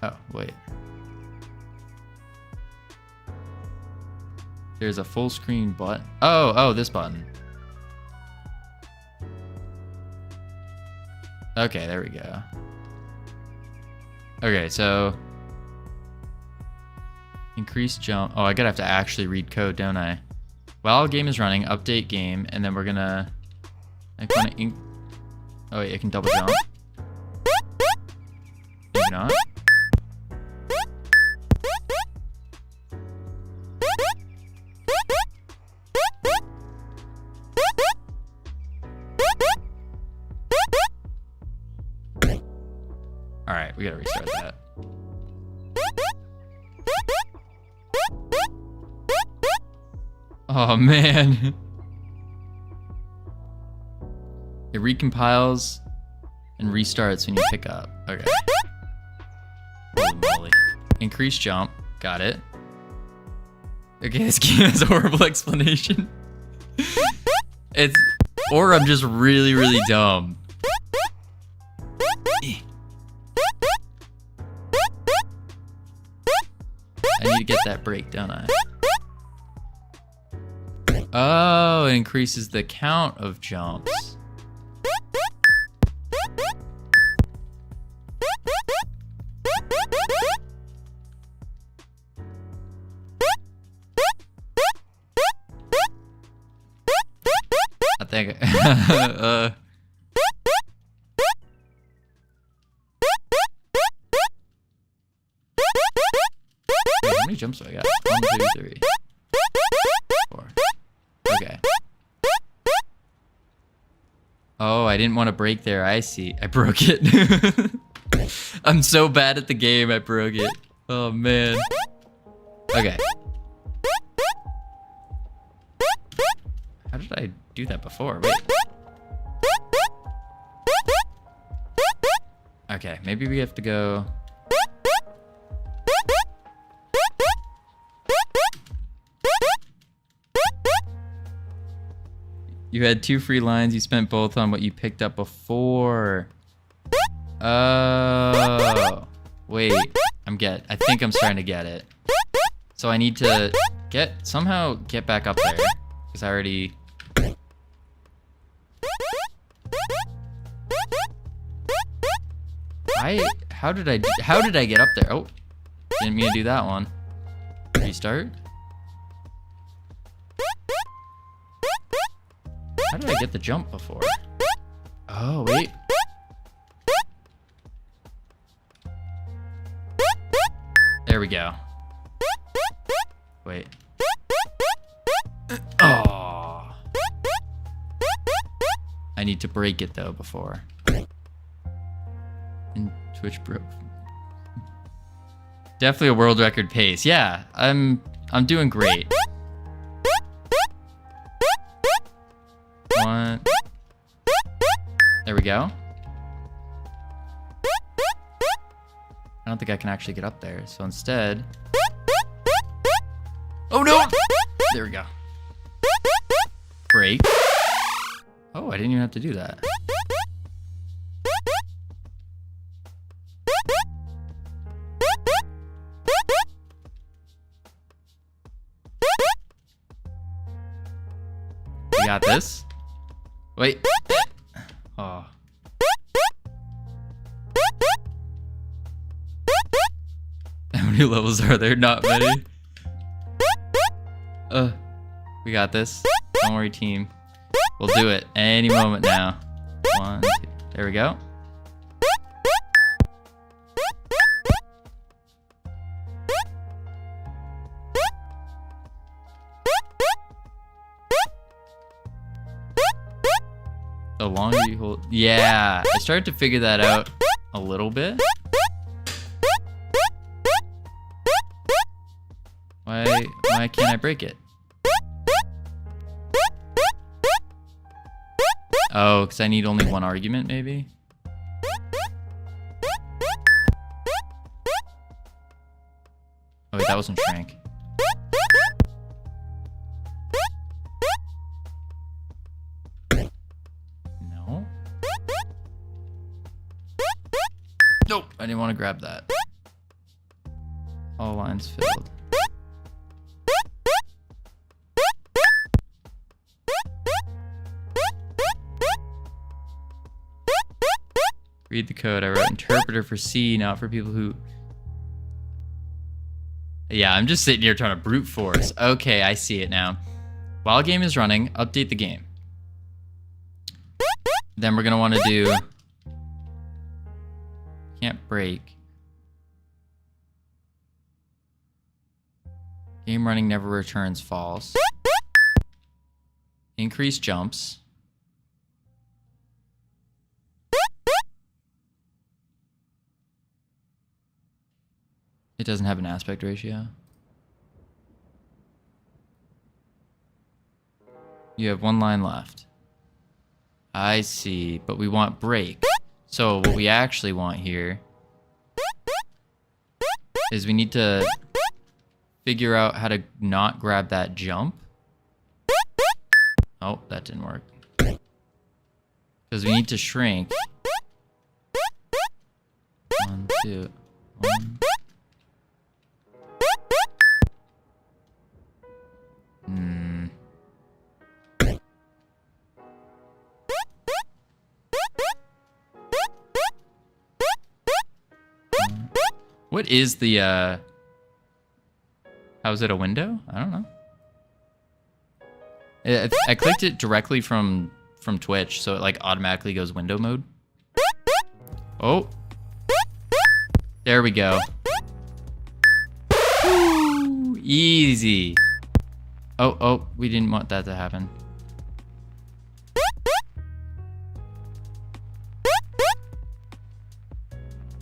Speaker 6: Oh, wait.
Speaker 2: There's a full screen button. Oh, this button. Okay, there we go. Okay, so increase jump. Oh, I gotta have to actually read code, don't I? While game is running, update game, and then we're gonna. Oh wait, I can double jump. Maybe not. All right, we gotta restart that. Oh man. It recompiles and restarts when you pick up. Okay. Holy moly. Increase jump. Got it. Okay, this game has a horrible explanation. Or I'm just really, really dumb. I need to get that break, don't I? Oh, it increases the count of jumps. I think Wait, how many jumps do I got? 1, 2, 3, 4. Okay. Oh, I didn't want to break there. I see. I broke it. I'm so bad at the game, I broke it. Oh, man. Okay. How did I do that before? Wait. Okay, maybe we have to go... You had 2 free lines. You spent both on what you picked up before. Oh. Wait. I think I'm starting to get it. So I need to somehow get back up there. Because I already... How did I get up there? Oh. Didn't mean to do that one. Restart. How did I get the jump before? Oh, wait. There we go. Wait. Oh. I need to break it though before. And Twitch broke. Definitely a world record pace. Yeah, I'm doing great. 1. There we go. I don't think I can actually get up there, so instead... Oh no! There we go. Break. Oh, I didn't even have to do that. We got this. Wait. Oh. How many levels are there? Not many. We got this. Don't worry, team. We'll do it any moment now. 1, 2. There we go. The longer you hold... Yeah, I started to figure that out a little bit. Why can't I break it? Oh, because I need only 1 argument, maybe? Oh, wait, that wasn't Shrank. No? Nope, I didn't want to grab that. All lines filled. Read the code. I wrote interpreter for C, not for people who... Yeah, I'm just sitting here trying to brute force. Okay, I see it now. While game is running, update the game. Then we're going to want to do... Can't break. Game running never returns false. Increase jumps. It doesn't have an aspect ratio. You have one line left. I see, but we want break. So what we actually want here is we need to figure out how to not grab that jump. Oh, that didn't work. Because we need to shrink. 1, 2, 1. What is the, how is it a window? I don't know. I clicked it directly from Twitch, so it like automatically goes window mode. Oh. There we go. Woo, easy. Oh, we didn't want that to happen.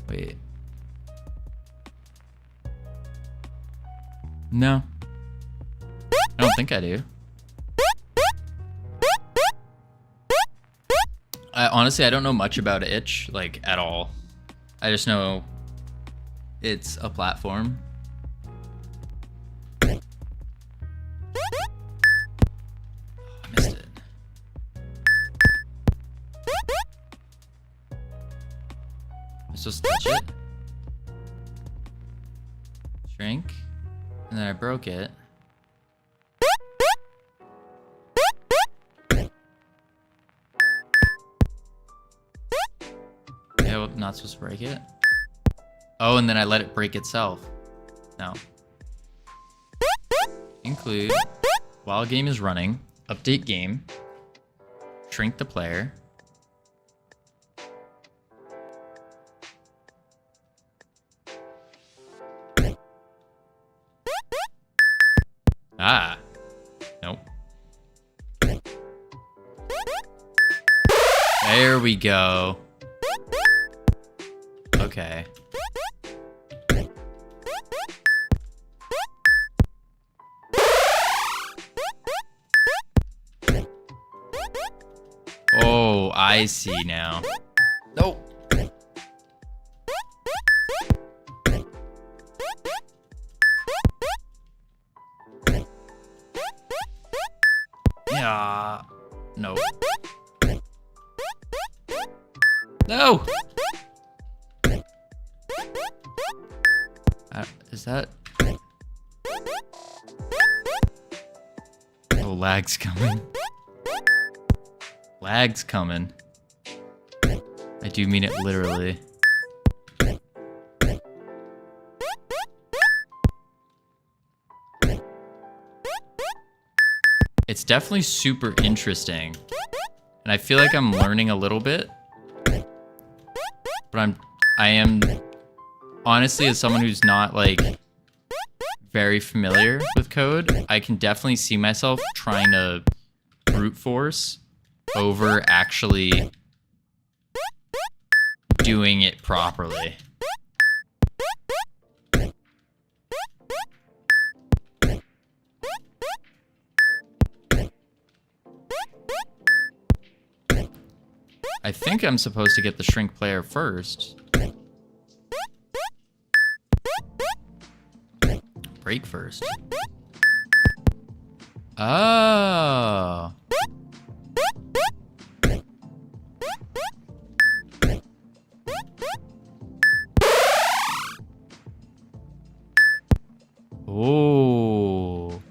Speaker 2: Wait. No. I don't think I do. Honestly, I don't know much about Itch, like, at all. I just know it's a platform. Oh, I missed it. I'm supposed to touch it. Shrink. And then I broke it. Yeah, well, not supposed to break it. Oh, and then I let it break itself. No. Include while game is running, update game, shrink the player. Ah. Nope. There we go. Okay. Oh, I see now. Nope. Yeah. No. No. Is that? Oh, lag's coming. Lag's coming. I do mean it literally. It's definitely super interesting. And I feel like I'm learning a little bit. But I am honestly, as someone who's not like very familiar with code, I can definitely see myself trying to brute force over actually doing it properly. I think I'm supposed to get the shrink player first. Break first. Oh. Oh.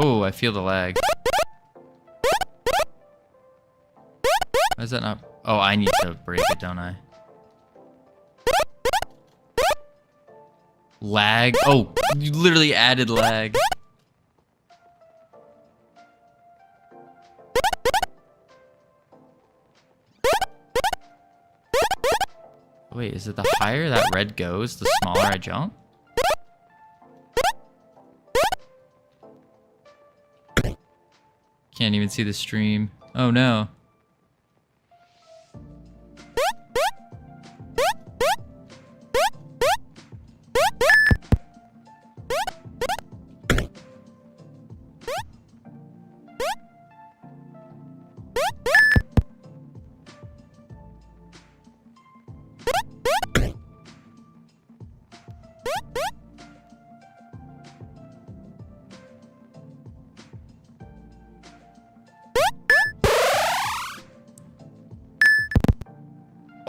Speaker 2: Oh, I feel the lag. Why is that not? Oh, I need to break it, don't I? Lag? Oh, you literally added lag. Wait, is it the higher that red goes, the smaller I jump? Can't even see the stream. Oh no.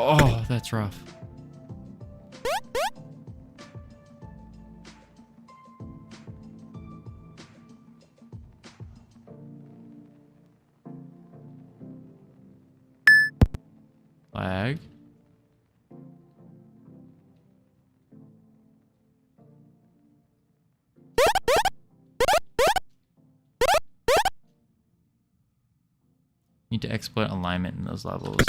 Speaker 2: Oh, that's rough. Lag. Need to exploit alignment in those levels.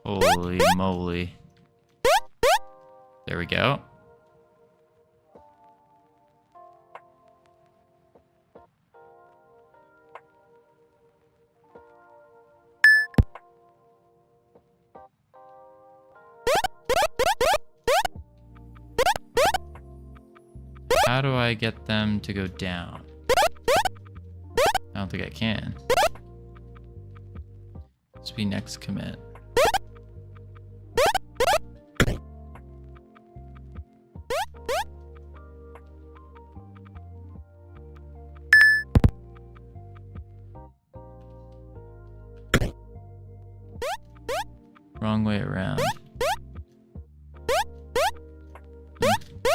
Speaker 2: Holy moly. There we go. How do I get them to go down? I don't think I can. This will be next commit. Wrong way around.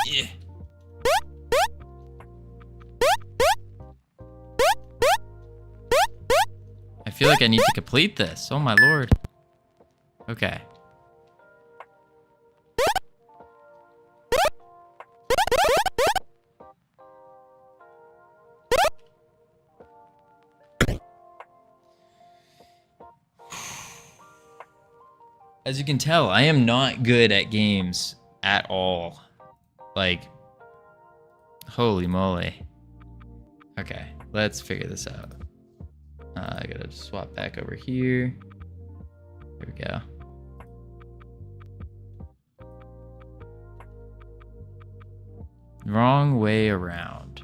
Speaker 2: Yeah. I feel like I need to complete this. Oh my lord. Okay. As you can tell, I am not good at games at all. Like, holy moly. Okay, let's figure this out. I gotta swap back over here. There we go. Wrong way around.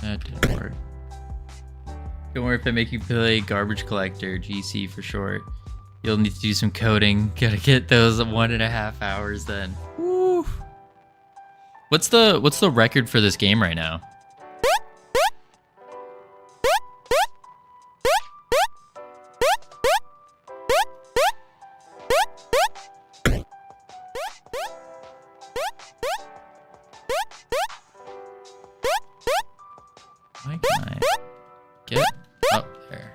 Speaker 2: That didn't work. Don't worry if I make you play Garbage Collector, GC for short. You'll need to do some coding. Gotta get those 1.5 hours then. Woo. What's the record for this game right now? Why can't I get up there?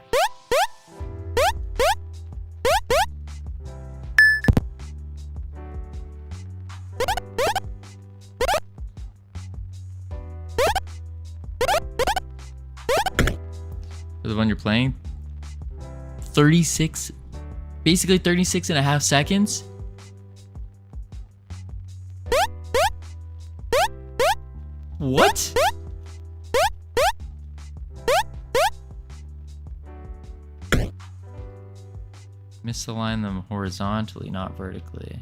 Speaker 2: For the one you're playing? 36, basically 36 and a half seconds? What? Misalign them horizontally, not vertically.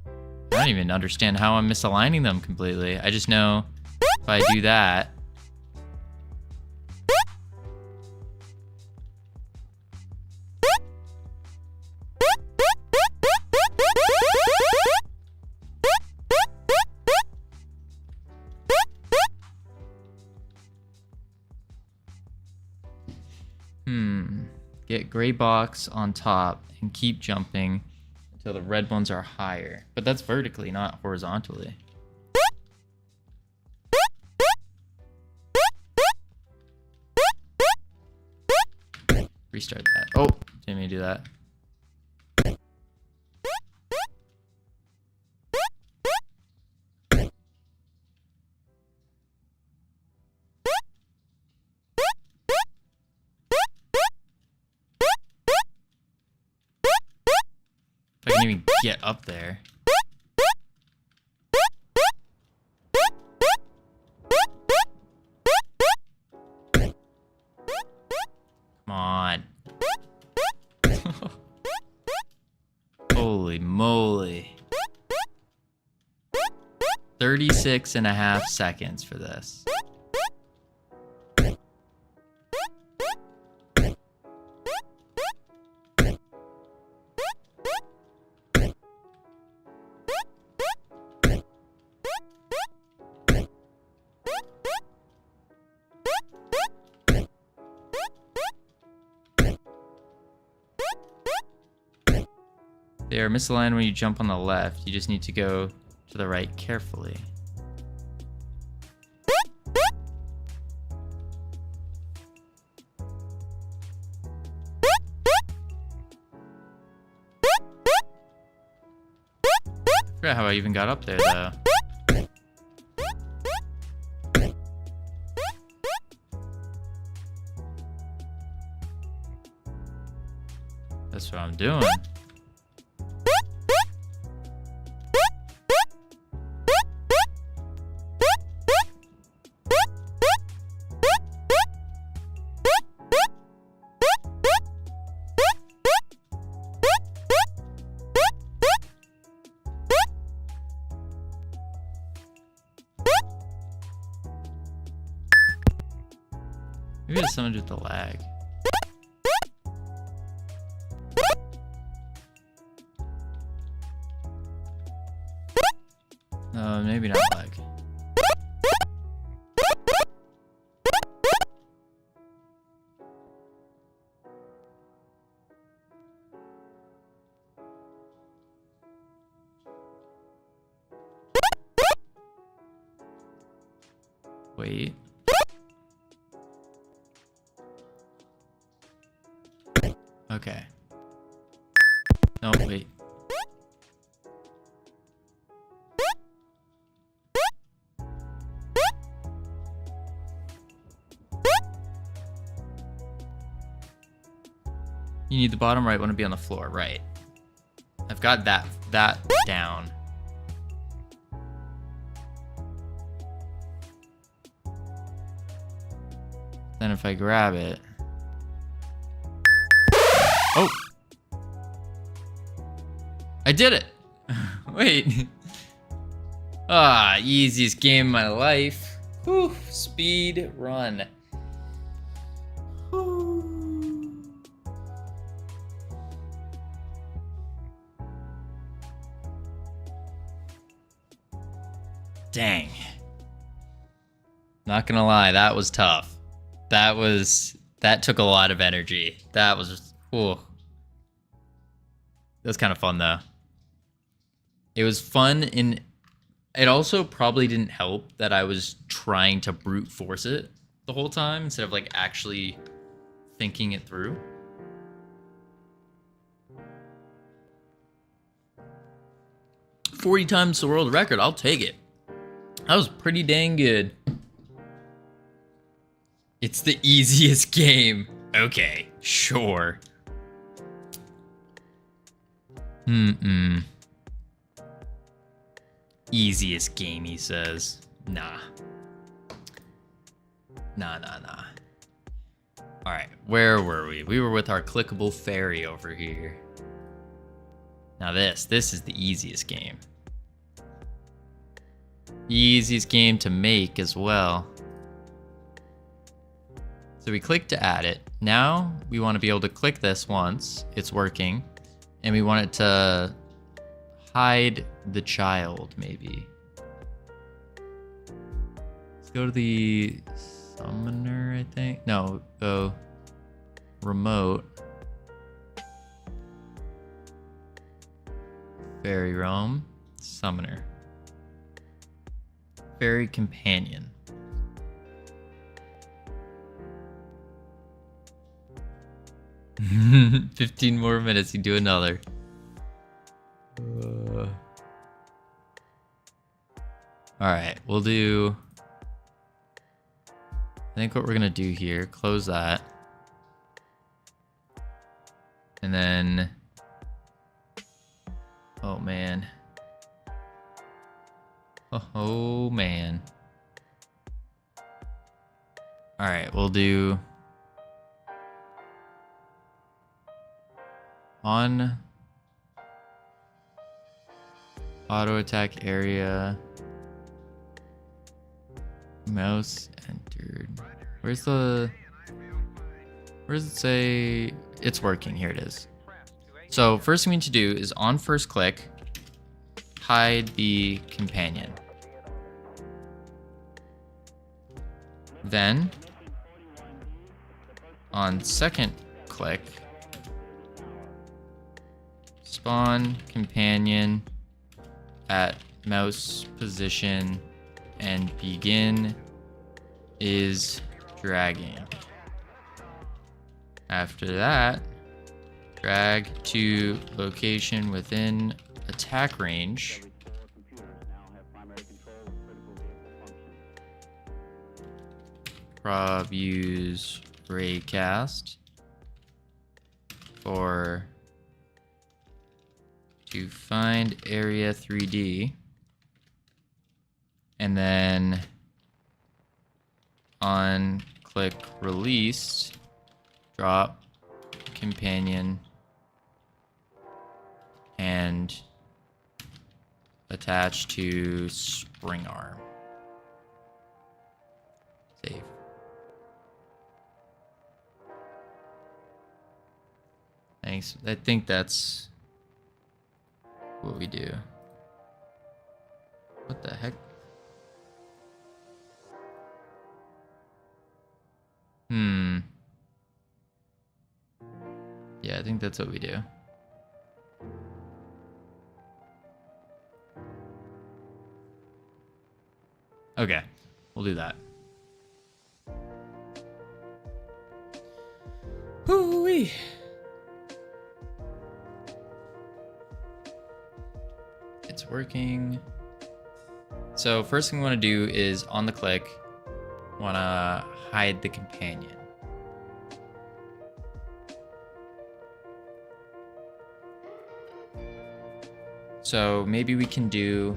Speaker 2: I don't even understand how I'm misaligning them completely. I just know if I do that. Get gray box on top and keep jumping until the red ones are higher. But that's vertically, not horizontally. Restart that. Oh, didn't mean to do that. If I can even get up there. Come on. Holy moly. 36 and a half seconds for this. They are misaligned when you jump on the left. You just need to go to the right carefully. I forgot how I even got up there though. That's what I'm doing. Maybe it's something with the lag. No, maybe not lag. Wait. Okay. No, wait. You need the bottom right one to be on the floor, right? I've got that down. Then if I grab it. Oh! I did it! Wait. Ah, easiest game of my life. Whew, speed run. Dang. Not gonna lie, that was tough. That took a lot of energy. That was, whew. That was kind of fun though. It was fun, and it also probably didn't help that I was trying to brute force it. the whole time instead of like actually thinking it through. "40 times the world record, I'll take it. That was pretty dang good." "It's the easiest game." Okay, sure. Easiest game, he says. Nah. Nah. Alright, where were we? We were with our clickable fairy over here. Now this is the easiest game. Easiest game to make as well. So we click to add it. Now we want to be able to click this once it's working, and we want it to hide the child, maybe. Let's go to the summoner, I think. No, go remote. Fairy realm, summoner. Fairy companion. – 15 more minutes, you do another. Alright, we'll do... I think what we're gonna do here, close that. And then... Oh man. Oh man. Alright, we'll do... On auto attack area, mouse entered. Where's it say it's working? Here it is. So first thing we need to do is on first click, hide the companion. Then on second click, spawn companion at mouse position and begin is dragging. After that, drag to location within attack range. Prob use raycast to find area 3D, and then on click release, drop companion and attach to spring arm. Save. Thanks. I think that's what we do. What the heck? Yeah, I think that's what we do. Okay, we'll do that. Hoo-wee. It's working. So first thing we want to do is on the click, want to hide the companion. So maybe we can do...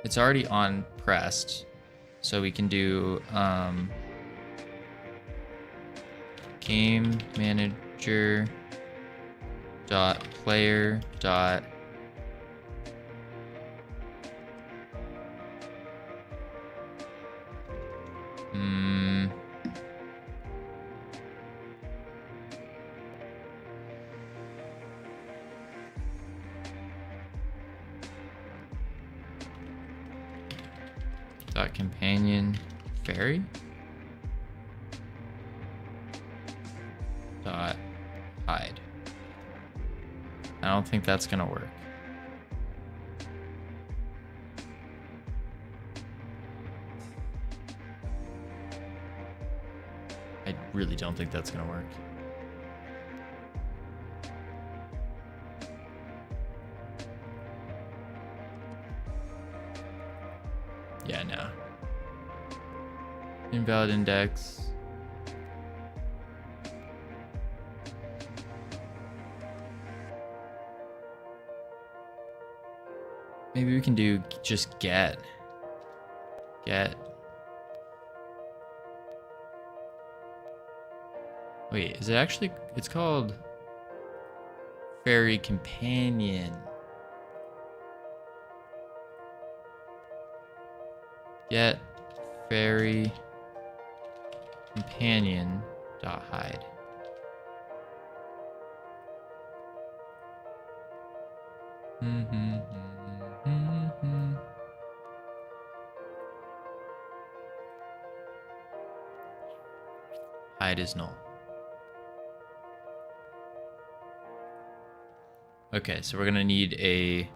Speaker 2: It's already on pressed, so we can do game manager dot player dot dot companion fairy dot hide. I don't think that's gonna work. really don't think that's gonna work. Yeah, no. Invalid index. Maybe we can do just get. Get. Wait, is it actually? It's called Fairy Companion. Get Fairy Companion dot hide. Hide is null. Okay, so we're gonna need a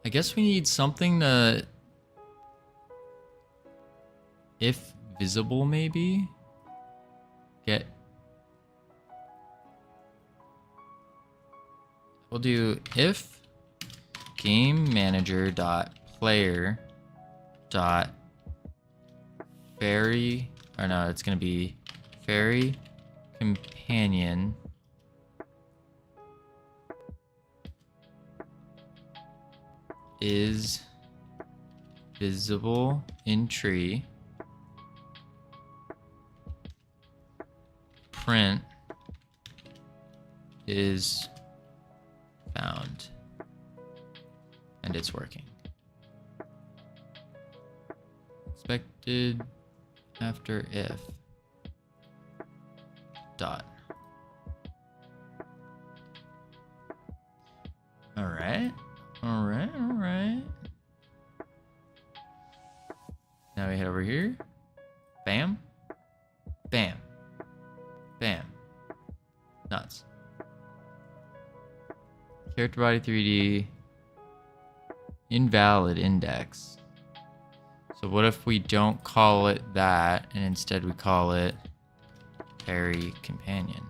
Speaker 2: I guess we need something to, if visible, maybe get. We'll do if game manager dot player dot fairy, or no, it's gonna be fairy companion is visible in tree. Print is found. And it's working. Expected after if dot. Alright. Alright, alright. Now we head over here. Bam. Bam. Bam. Nuts. Character body 3D. Invalid index. So what if we don't call it that and instead we call it Fairy Companion?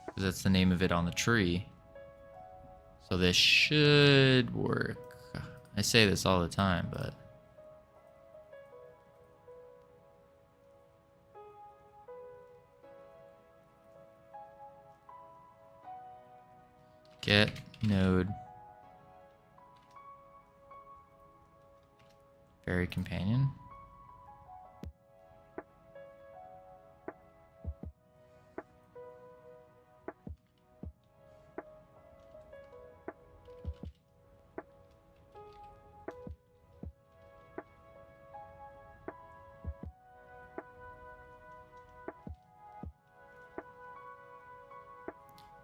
Speaker 2: Because that's the name of it on the tree. So this should work. I say this all the time, but get node Fairy Companion.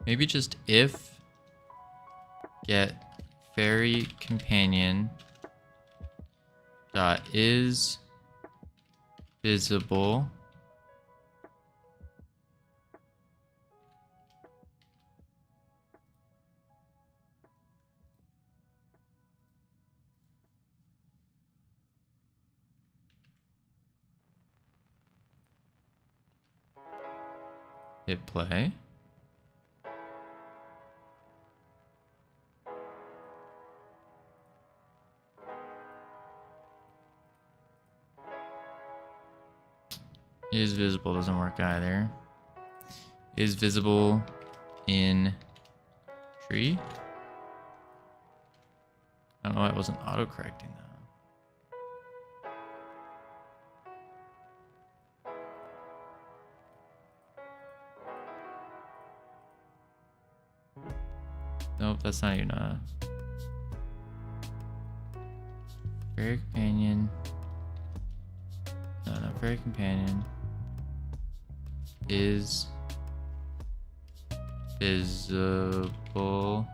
Speaker 2: Maybe just if get Fairy Companion dot is visible hit play. Is visible doesn't work either. Is visible in tree. I don't know why it wasn't auto-correcting that. Nope, that's not even a fairy companion. No, fairy companion is visible.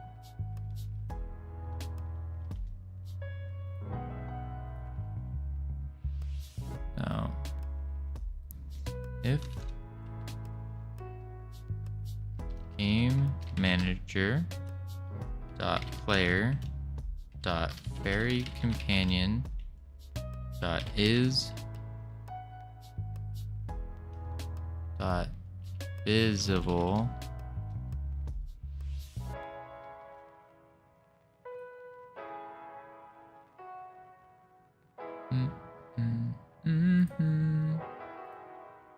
Speaker 2: No. If game manager dot player dot fairy companion dot is dot visible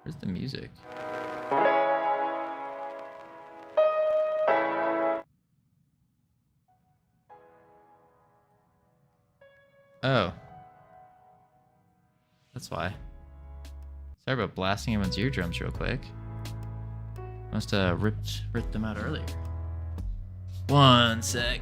Speaker 2: Where's the music? Oh. That's why. Sorry about blasting everyone's eardrums real quick. Must have ripped them out earlier. One sec.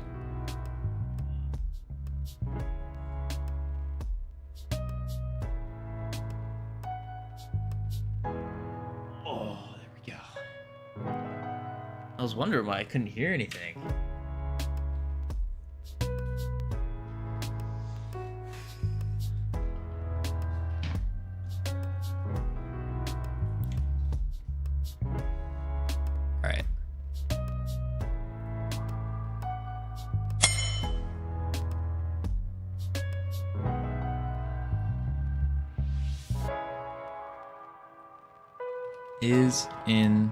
Speaker 2: Oh, there we go. I was wondering why I couldn't hear anything. Alright. Is in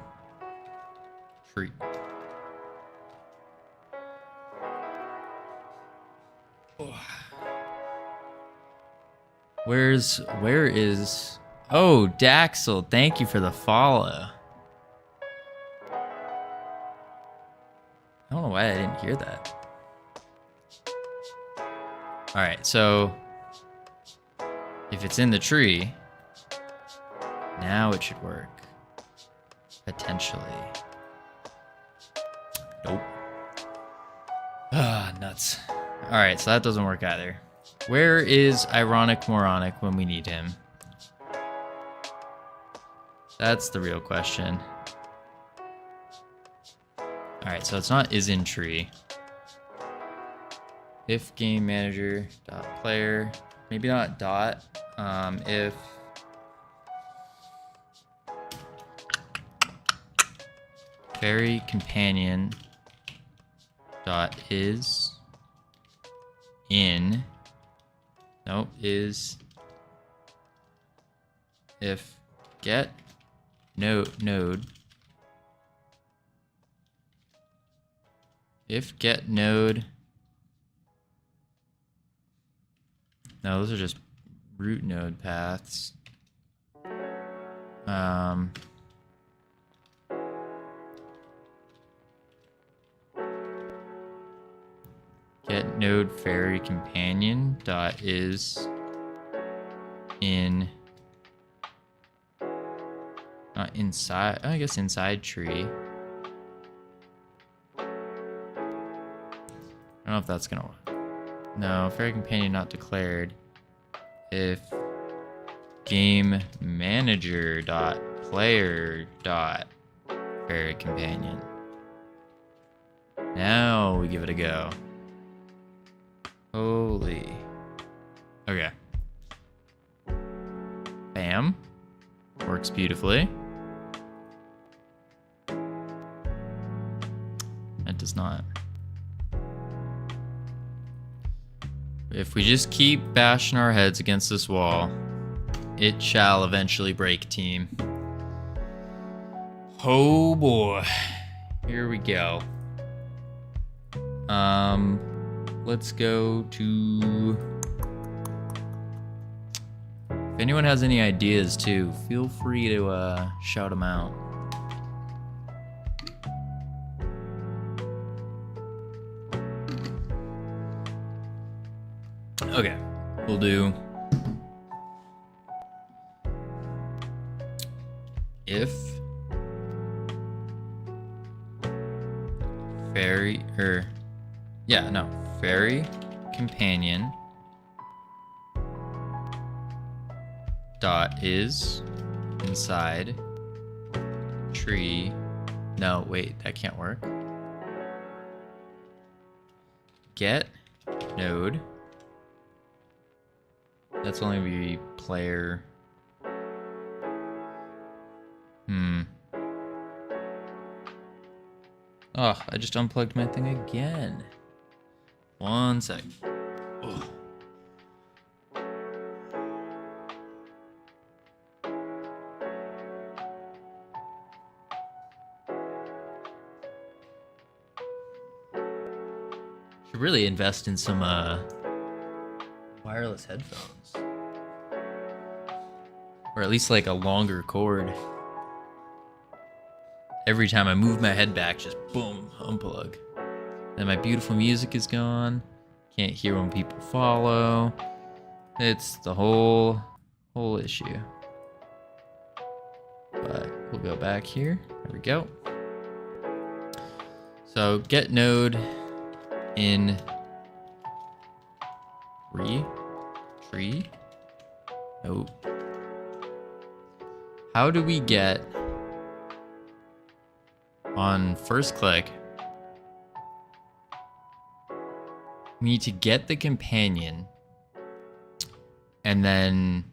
Speaker 2: tree. Where is Oh, Daxel, thank you for the follow. I don't know why I didn't hear that. Alright, so if it's in the tree, now it should work. Potentially. Nope. Ah, nuts. Alright, so that doesn't work either. Where is Ironic Moronic when we need him? That's the real question. Alright, so it's not is in tree. If game manager dot player, maybe not dot, if fairy companion dot is in, no, is if get node if get node, no, those are just root node paths. Get node fairy companion dot is in, not inside, I guess inside tree. I don't know if that's gonna work. No, fairy companion not declared. If game manager dot player dot fairy companion. Now we give it a go. Holy. Okay. Bam. Works beautifully. It does not. If we just keep bashing our heads against this wall, it shall eventually break, team. Oh boy. Here we go. Let's go to... If anyone has any ideas too, feel free to shout them out. Okay, we'll do if fairy Yeah, no. Fairy companion dot is inside tree. No, wait, that can't work. Get node. That's only be player. Oh, I just unplugged my thing again. One sec. Oh. Should really invest in some wireless headphones. Or at least like a longer cord. Every time I move my head back, just boom, unplug. Then my beautiful music is gone. Can't hear when people follow. It's the whole issue. But we'll go back here. There we go. So get node in tree. Nope. How do we get on first click? We need to get the companion, and then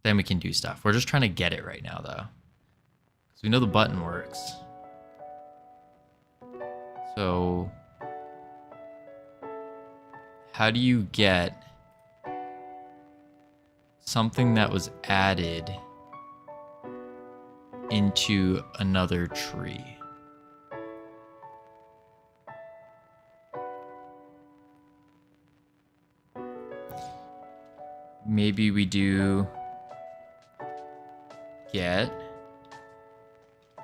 Speaker 2: we can do stuff. We're just trying to get it right now, though, because we know the button works. So, how do you get something that was added into another tree? Maybe we do get,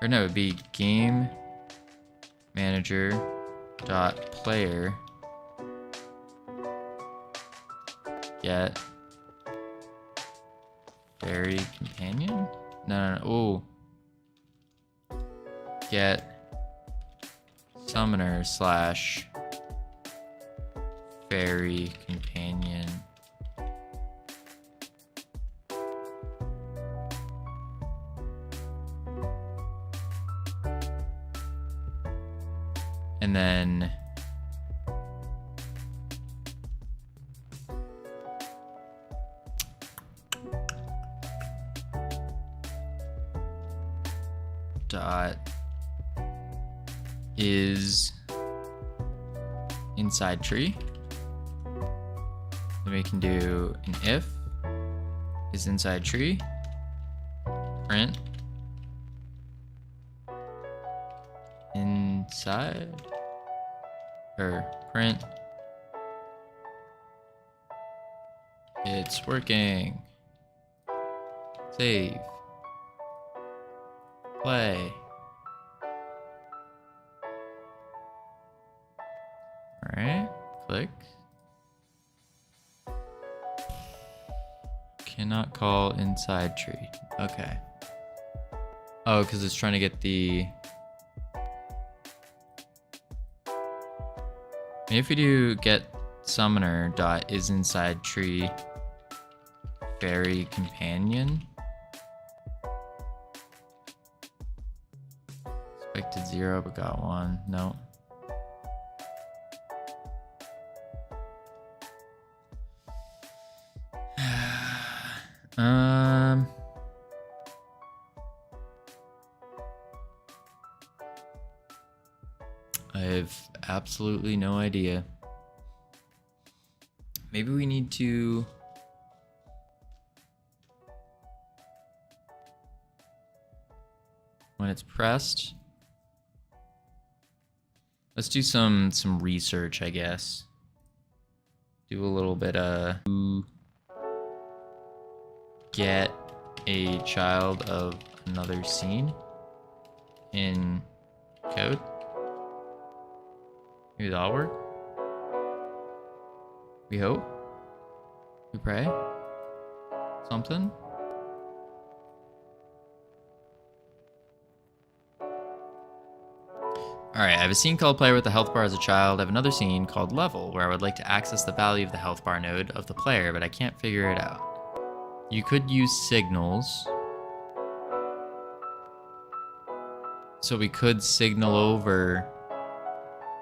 Speaker 2: or no, it'd be game manager dot player get fairy companion. No. Oh, get summoner slash fairy companion. And then dot is inside tree. Then we can do an if is inside tree, print inside, or print it's working, save, play. All right, click. Cannot call inside tree. Okay. Oh, because it's trying to get the. Maybe if we do get summoner dot is inside tree fairy companion. Expected 0, but got 1. No. I have absolutely no idea. Maybe we need to when it's pressed. Let's do some research, I guess. Do a little bit of get a child of another scene in code. Maybe that'll work. We hope. We pray. Something. Alright, I have a scene called Player with the Health Bar as a child. I have another scene called Level, where I would like to access the value of the health bar node of the player, but I can't figure it out. You could use signals. So we could signal over...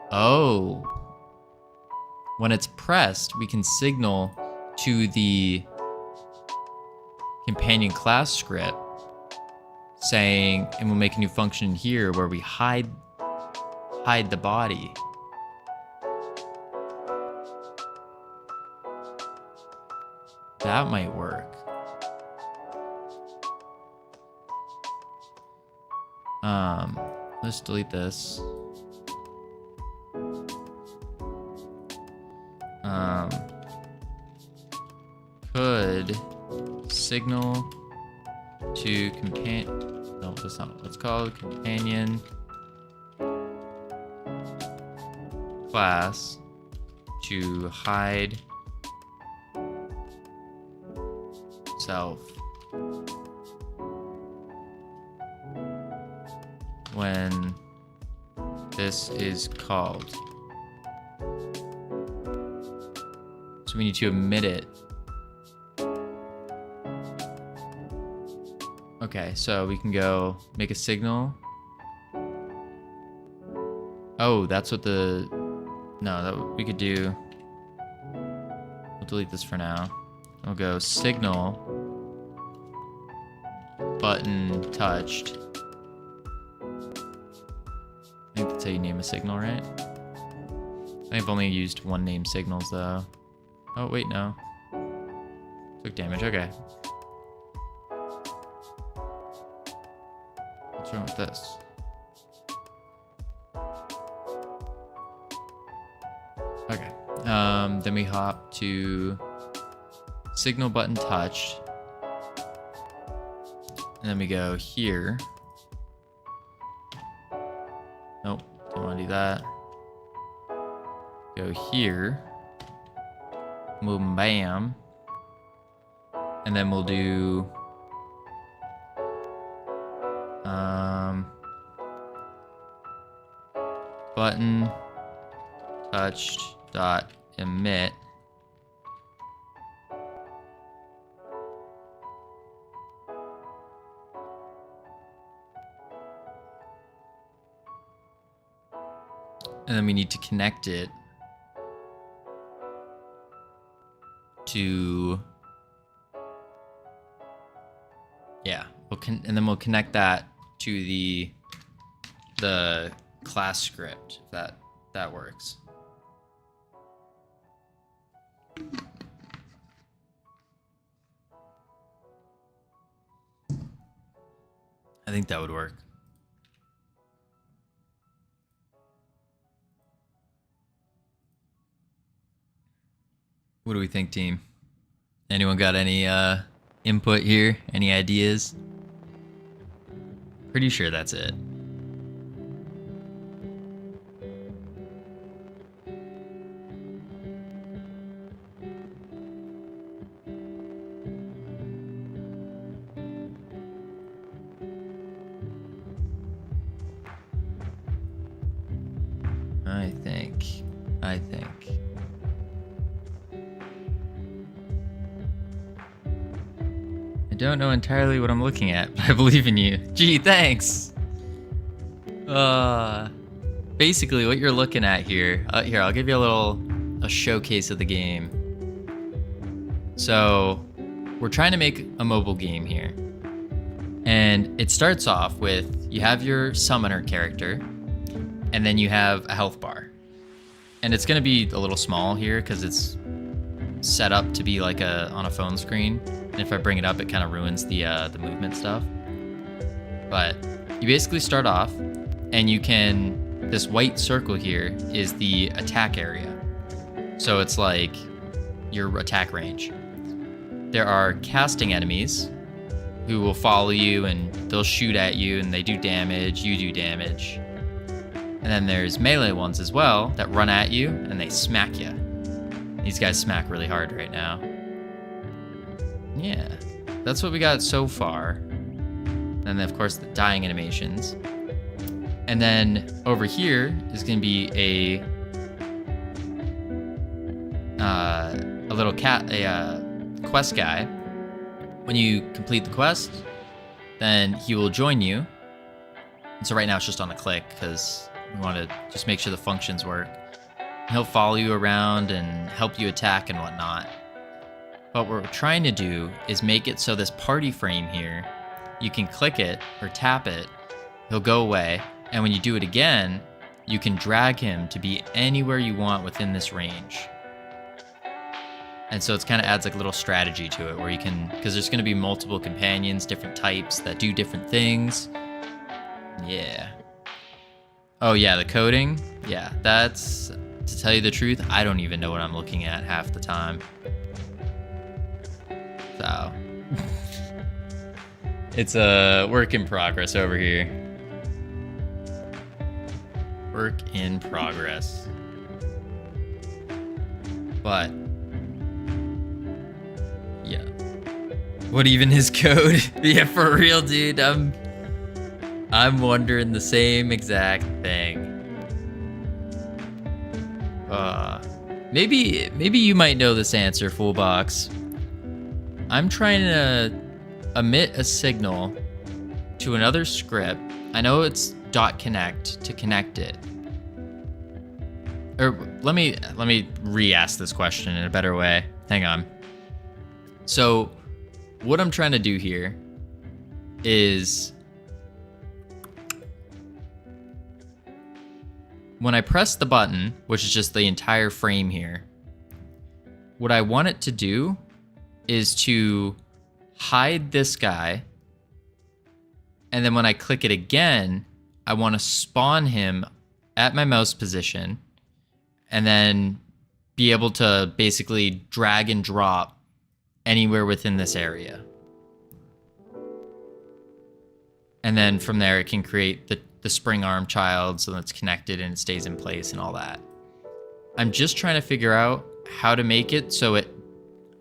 Speaker 2: Oh! When it's pressed, we can signal to the companion class script saying, and we'll make a new function here where we hide the body. That might work. Let's delete this. Could signal to companion. No, that's not what it's called. Companion class to hide self when this is called. So we need to omit it. Okay, so we can go make a signal. Oh, that's what the... No, that we could do... We'll delete this for now. We'll go signal button touched. I think that's how you name a signal, right? I think I've only used one name signals though. Oh, wait, no. Took damage, okay. What's wrong with this? Okay. Then we hop to signal button touched. And then we go here. Nope, don't want to do that. Go here. Boom, bam. And then we'll do button touched dot emit. And then we need to connect it to, yeah, and then we'll connect that to the class script, if that works. I think that would work. What do we think, team? Anyone got any input here? Any ideas? Pretty sure that's it. I think. I don't know entirely what I'm looking at, but I believe in you. Gee, thanks! Basically what you're looking at here, here, I'll give you a showcase of the game. So, we're trying to make a mobile game here. And it starts off with, you have your summoner character, and then you have a health bar. And it's gonna be a little small here because it's set up to be like on a phone screen. And if I bring it up, it kind of ruins the movement stuff. But you basically start off, and you can, this white circle here is the attack area. So it's like your attack range. There are casting enemies who will follow you and they'll shoot at you and they do damage, you do damage. And then there's melee ones as well that run at you and they smack you. These guys smack really hard right now. Yeah, that's what we got so far. And then of course the dying animations. And then over here is going to be a little quest guy. When you complete the quest, then he will join you. And so right now it's just on a click because we want to just make sure the functions work. He'll follow you around and help you attack and whatnot. But what we're trying to do is make it so this party frame here, you can click it or tap it, he'll go away, and when you do it again, you can drag him to be anywhere you want within this range. And so it kind of adds like a little strategy to it where you can, because there's going to be multiple companions, different types that do different things. Yeah. Oh yeah, the coding. Yeah, that's, to tell you the truth, I don't even know what I'm looking at half the time. So, it's a work in progress over here. Work in progress. But, yeah. What even is code? Yeah, for real, dude. I'm wondering the same exact thing. Maybe you might know this answer, Fullbox. I'm trying to emit a signal to another script. I know it's .connect to connect it. Or let me re-ask this question in a better way. Hang on. So, what I'm trying to do here is when I press the button, which is just the entire frame here, what I want it to do is to hide this guy. And then when I click it again, I want to spawn him at my mouse position and then be able to basically drag and drop anywhere within this area. And then from there, it can create the spring arm child so that it's connected and it stays in place and all that. I'm just trying to figure out how to make it so it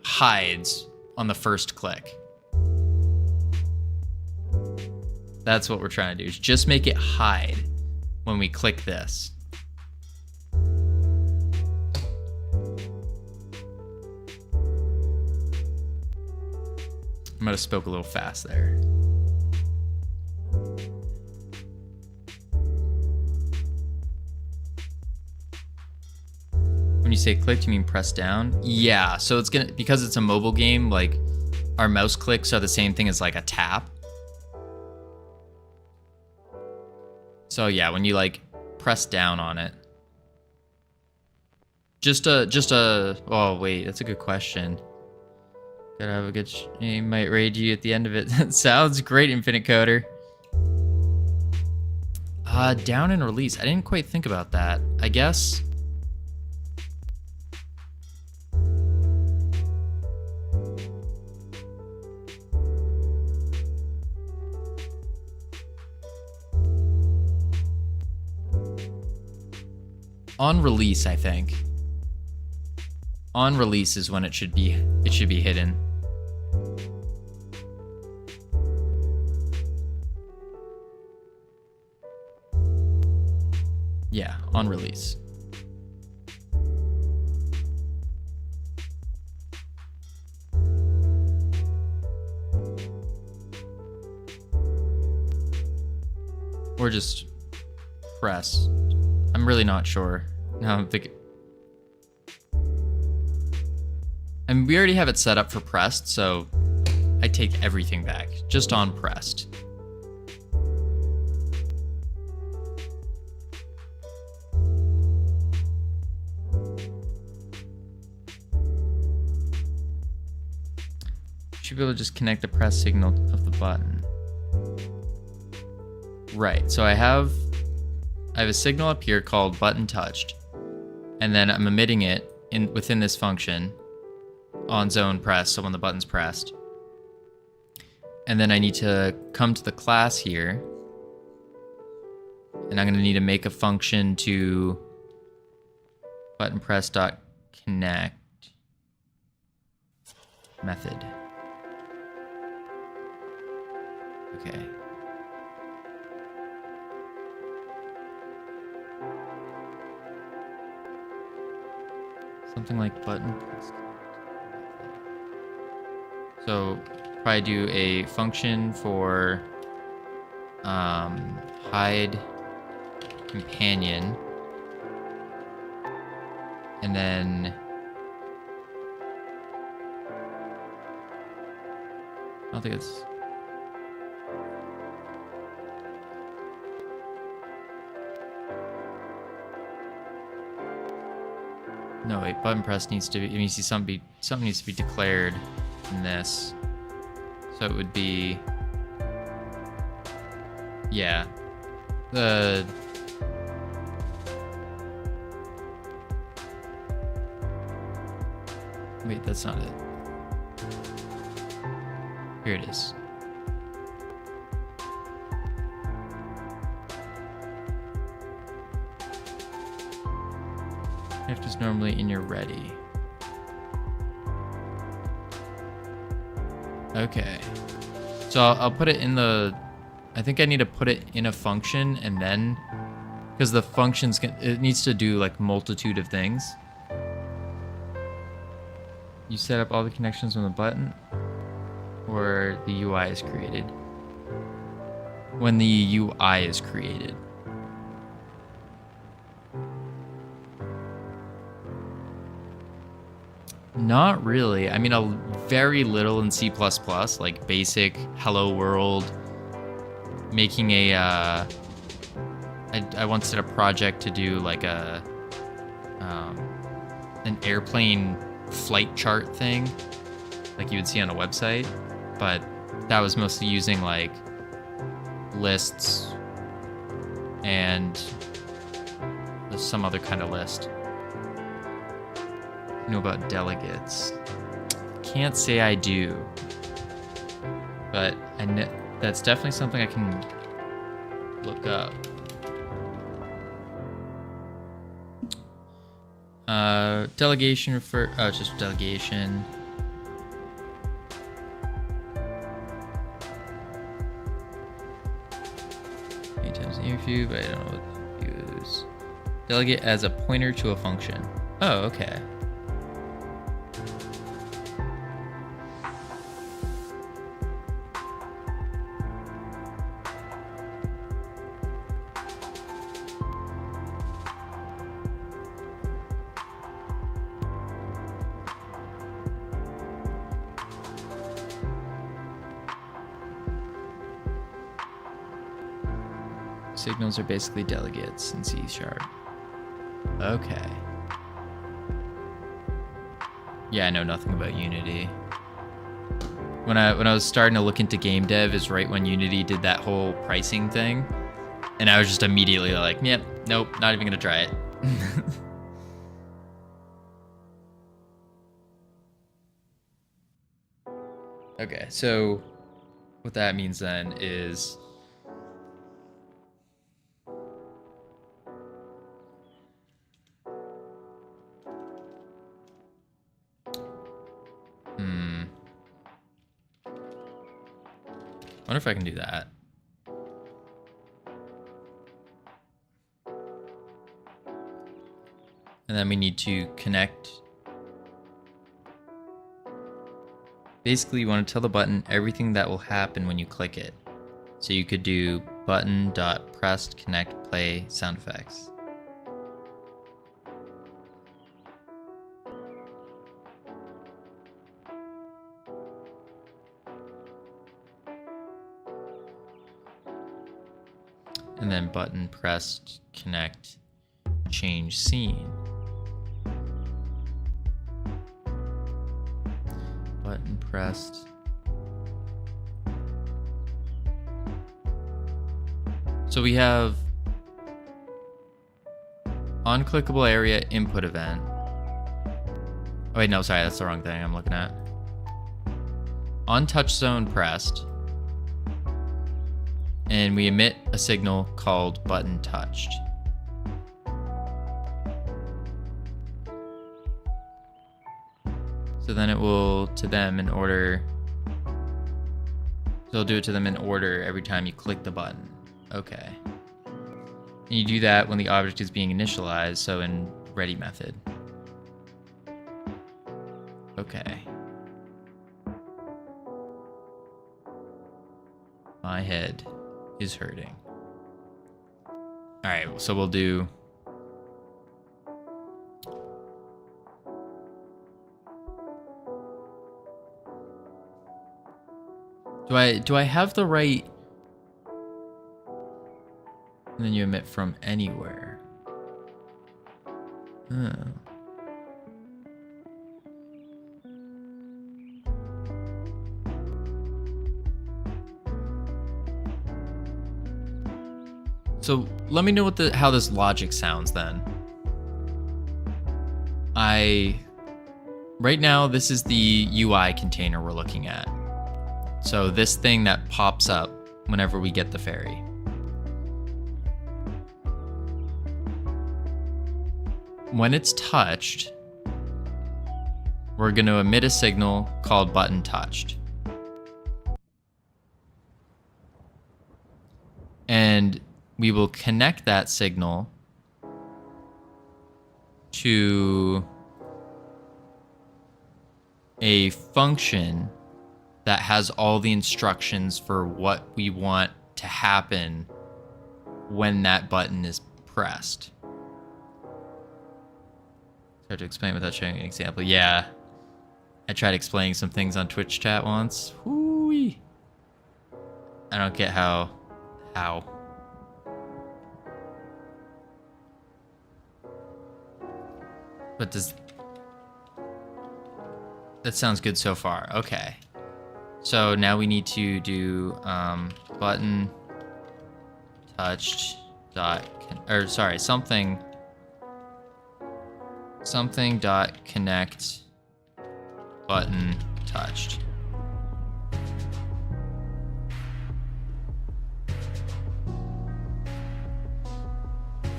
Speaker 2: hides on the first click. That's what we're trying to do, is just make it hide when we click this. I might have spoke a little fast there. When you say click, you mean press down? Yeah, so it's gonna, because it's a mobile game, like our mouse clicks are the same thing as like a tap. So yeah, when you like press down on it. Oh wait, that's a good question. Gotta have a good, he might raid you at the end of it. That sounds great, Infinite Coder. Down and release. I didn't quite think about that. I guess. On release, I think. On release is when it should be hidden. Yeah, on release. Or just press. I'm really not sure. Now I'm thinking. And we already have it set up for pressed, so I take everything back. Just on pressed. Should be able to just connect the press signal of the button. Right, so I have a signal up here called button touched, and then I'm emitting it within this function on zone press, so when the button's pressed. And then I need to come to the class here, and I'm going to need to make a function to button press dot connect method. Okay. Something like button. So probably do a function for hide companion, and then I don't think it's no wait, button press needs to be, you see something needs to be declared in this. So it would be, yeah, the wait, that's not it. Here it is. If it's normally in your ready. Okay. So I'll put it in the, I think I need to put it in a function and then, because the functions, it needs to do like multitude of things. You set up all the connections on the button, or the UI is created. When the UI is created. Not really. I mean, a very little in C++, like basic hello world, making a, I once did a project to do like a, an airplane flight chart thing, like you would see on a website, but that was mostly using like lists and some other kind of list. You know about delegates? Can't say I do, but I know that's definitely something I can look up. Delegation refer. Oh, it's just delegation. Many times in interview, but I don't know what to use. Delegate as a pointer to a function. Oh, okay. Signals are basically delegates in C#. Okay. Yeah, I know nothing about Unity. When I was starting to look into game dev is right when Unity did that whole pricing thing. And I was just immediately like, yep, nope, not even gonna try it. Okay, so what that means then is wonder if I can do that. And then we need to connect. Basically, you want to tell the button everything that will happen when you click it. So you could do button.pressed connect play sound effects. And then button pressed connect change scene. Button pressed. So we have on clickable area input event. Oh wait, no, sorry, that's the wrong thing I'm looking at. On touch zone pressed. And we emit a signal called button touched. So then it will to them in order. So it'll do it to them in order every time you click the button. Okay. And you do that when the object is being initialized, so in ready method. Okay. My head is hurting. Alright, so we'll do... Do I have the right... And then you emit from anywhere. Oh. So let me know what how this logic sounds then. Right now this is the UI container we're looking at. So this thing that pops up whenever we get the fairy. When it's touched, we're going to emit a signal called button touched. And we will connect that signal to a function that has all the instructions for what we want to happen when that button is pressed. Hard to explain without showing an example. Yeah, I tried explaining some things on Twitch chat once. Whoo-wee. I don't get how. But that sounds good so far. Okay. So now we need to do button touched something dot connect button touched.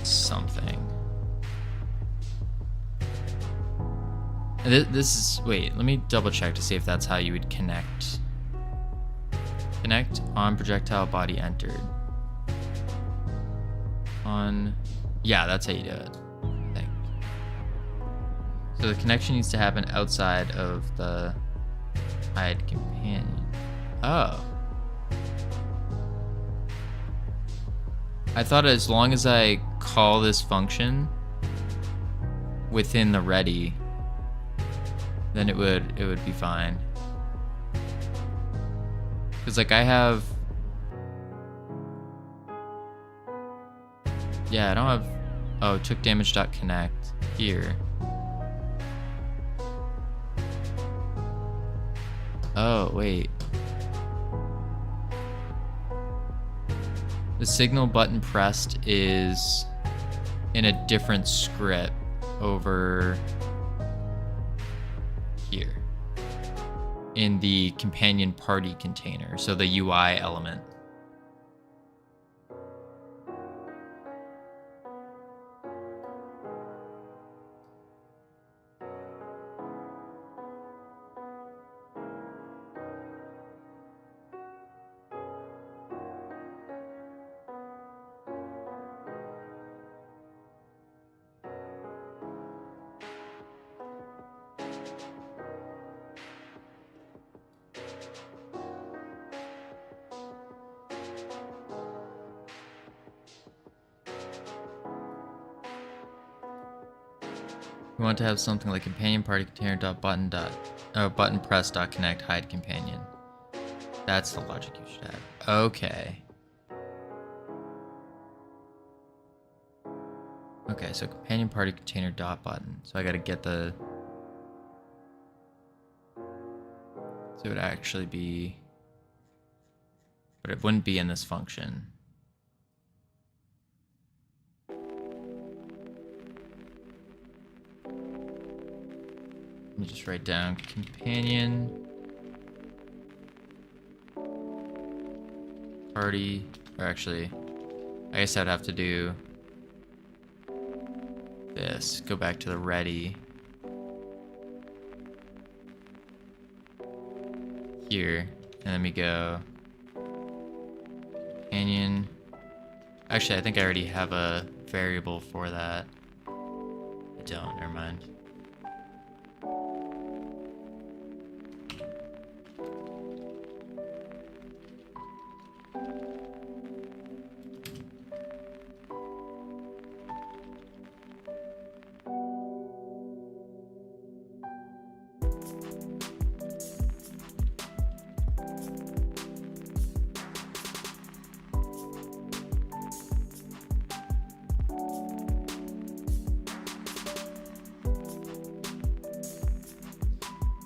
Speaker 2: Something. This is, wait, let me double check to see if that's how you would connect. Connect on projectile body entered. Yeah, that's how you do it, I think. So the connection needs to happen outside of the hide companion. Oh. I thought as long as I call this function within the ready, then it would be fine. Cause like I have, yeah, I don't have, oh, took damage.connect here. Oh, wait. The signal button pressed is in a different script over here in the companion party container, so the UI element. We want to have something like companion party container dot button press dot connect hide companion. That's the logic you should have. Okay. Okay, so companion party container dot button. So I gotta get the. So it would actually be, but it wouldn't be in this function. Let me just write down companion party, or actually, I guess I'd have to do this. Go back to the ready here, and let me go companion. Actually, I think I already have a variable for that. I don't, never mind.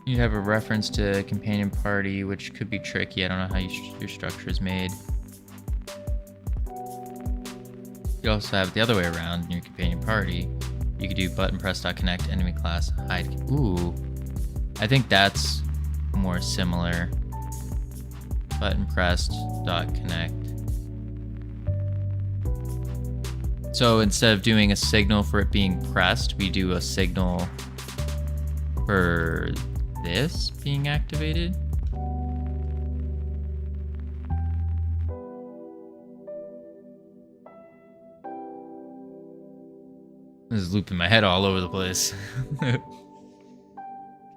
Speaker 6: You have a reference to companion party, which could be tricky. I don't know how your structure is made. You also have it the other way around in your companion party. You could do button press.connect enemy class hide. Ooh, I think that's more similar. Button press.connect. So instead of doing a signal for it being pressed, we do a signal for this being activated. This is looping my head all over the place. You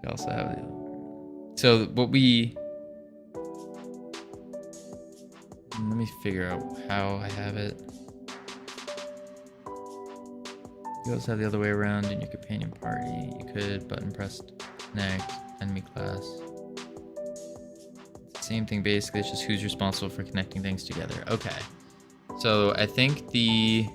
Speaker 6: also have the... So what we... Let me figure out how I have it. You also have the other way around in your companion party. You could button press connect enemy class. Same thing basically, it's just who's responsible for connecting things together. Okay. So I think the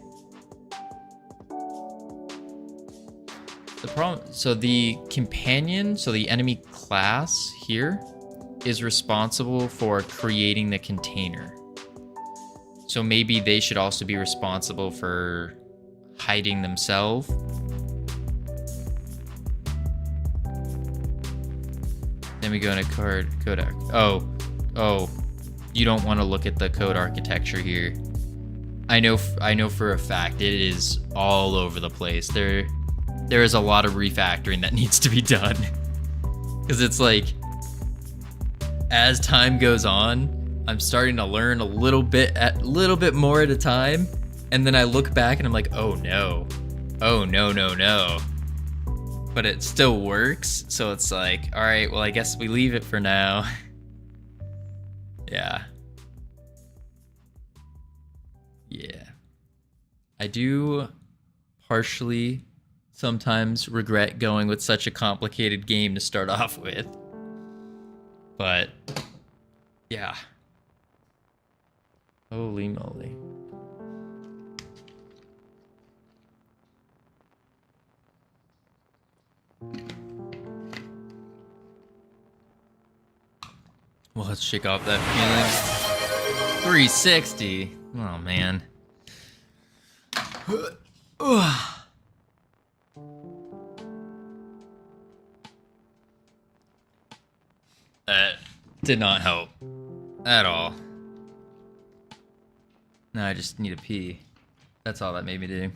Speaker 6: problem, so the companion, so the enemy class here is responsible for creating the container. So maybe they should also be responsible for hiding themselves. Then we go into code arc. Oh, you don't want to look at the code architecture here. I know for a fact it is all over the place. There is a lot of refactoring that needs to be done. Because it's like, as time goes on, I'm starting to learn a little bit more at a time, and then I look back and I'm like, oh no, no. But it still works, so it's like, all right, well, I guess we leave it for now. Yeah. I do partially sometimes regret going with such a complicated game to start off with. But yeah. Holy moly. Well, let's shake off that feeling. 360. Oh man. That did not help at all. No, I just need a pee. That's all that made me do.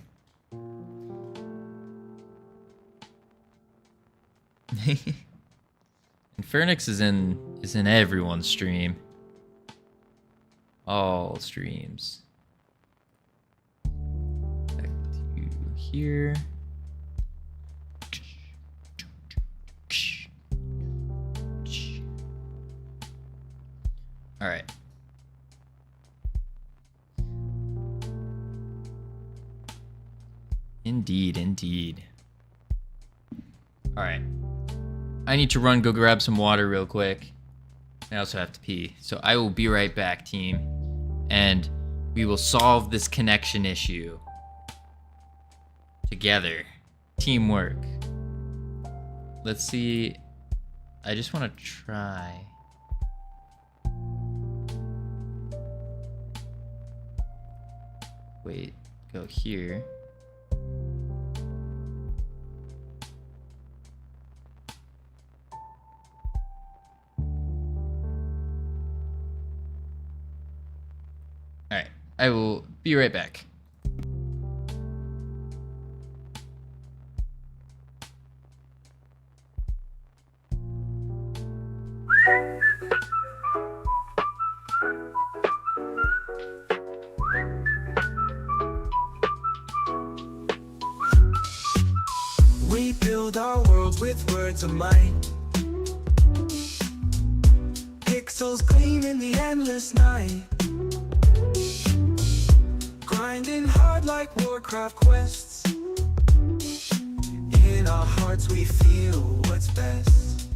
Speaker 6: Infernix is in everyone's stream. All streams. Back to here. All right. Indeed. All right. I need to go grab some water real quick. I also have to pee. So I will be right back, team. And we will solve this connection issue together. Teamwork. Let's see. I just want to try. Wait, go here. Alright, I will be right back.
Speaker 1: We build our world with words of might. Pixels gleam in the endless night. Grinding hard like Warcraft quests. In our hearts we feel what's best.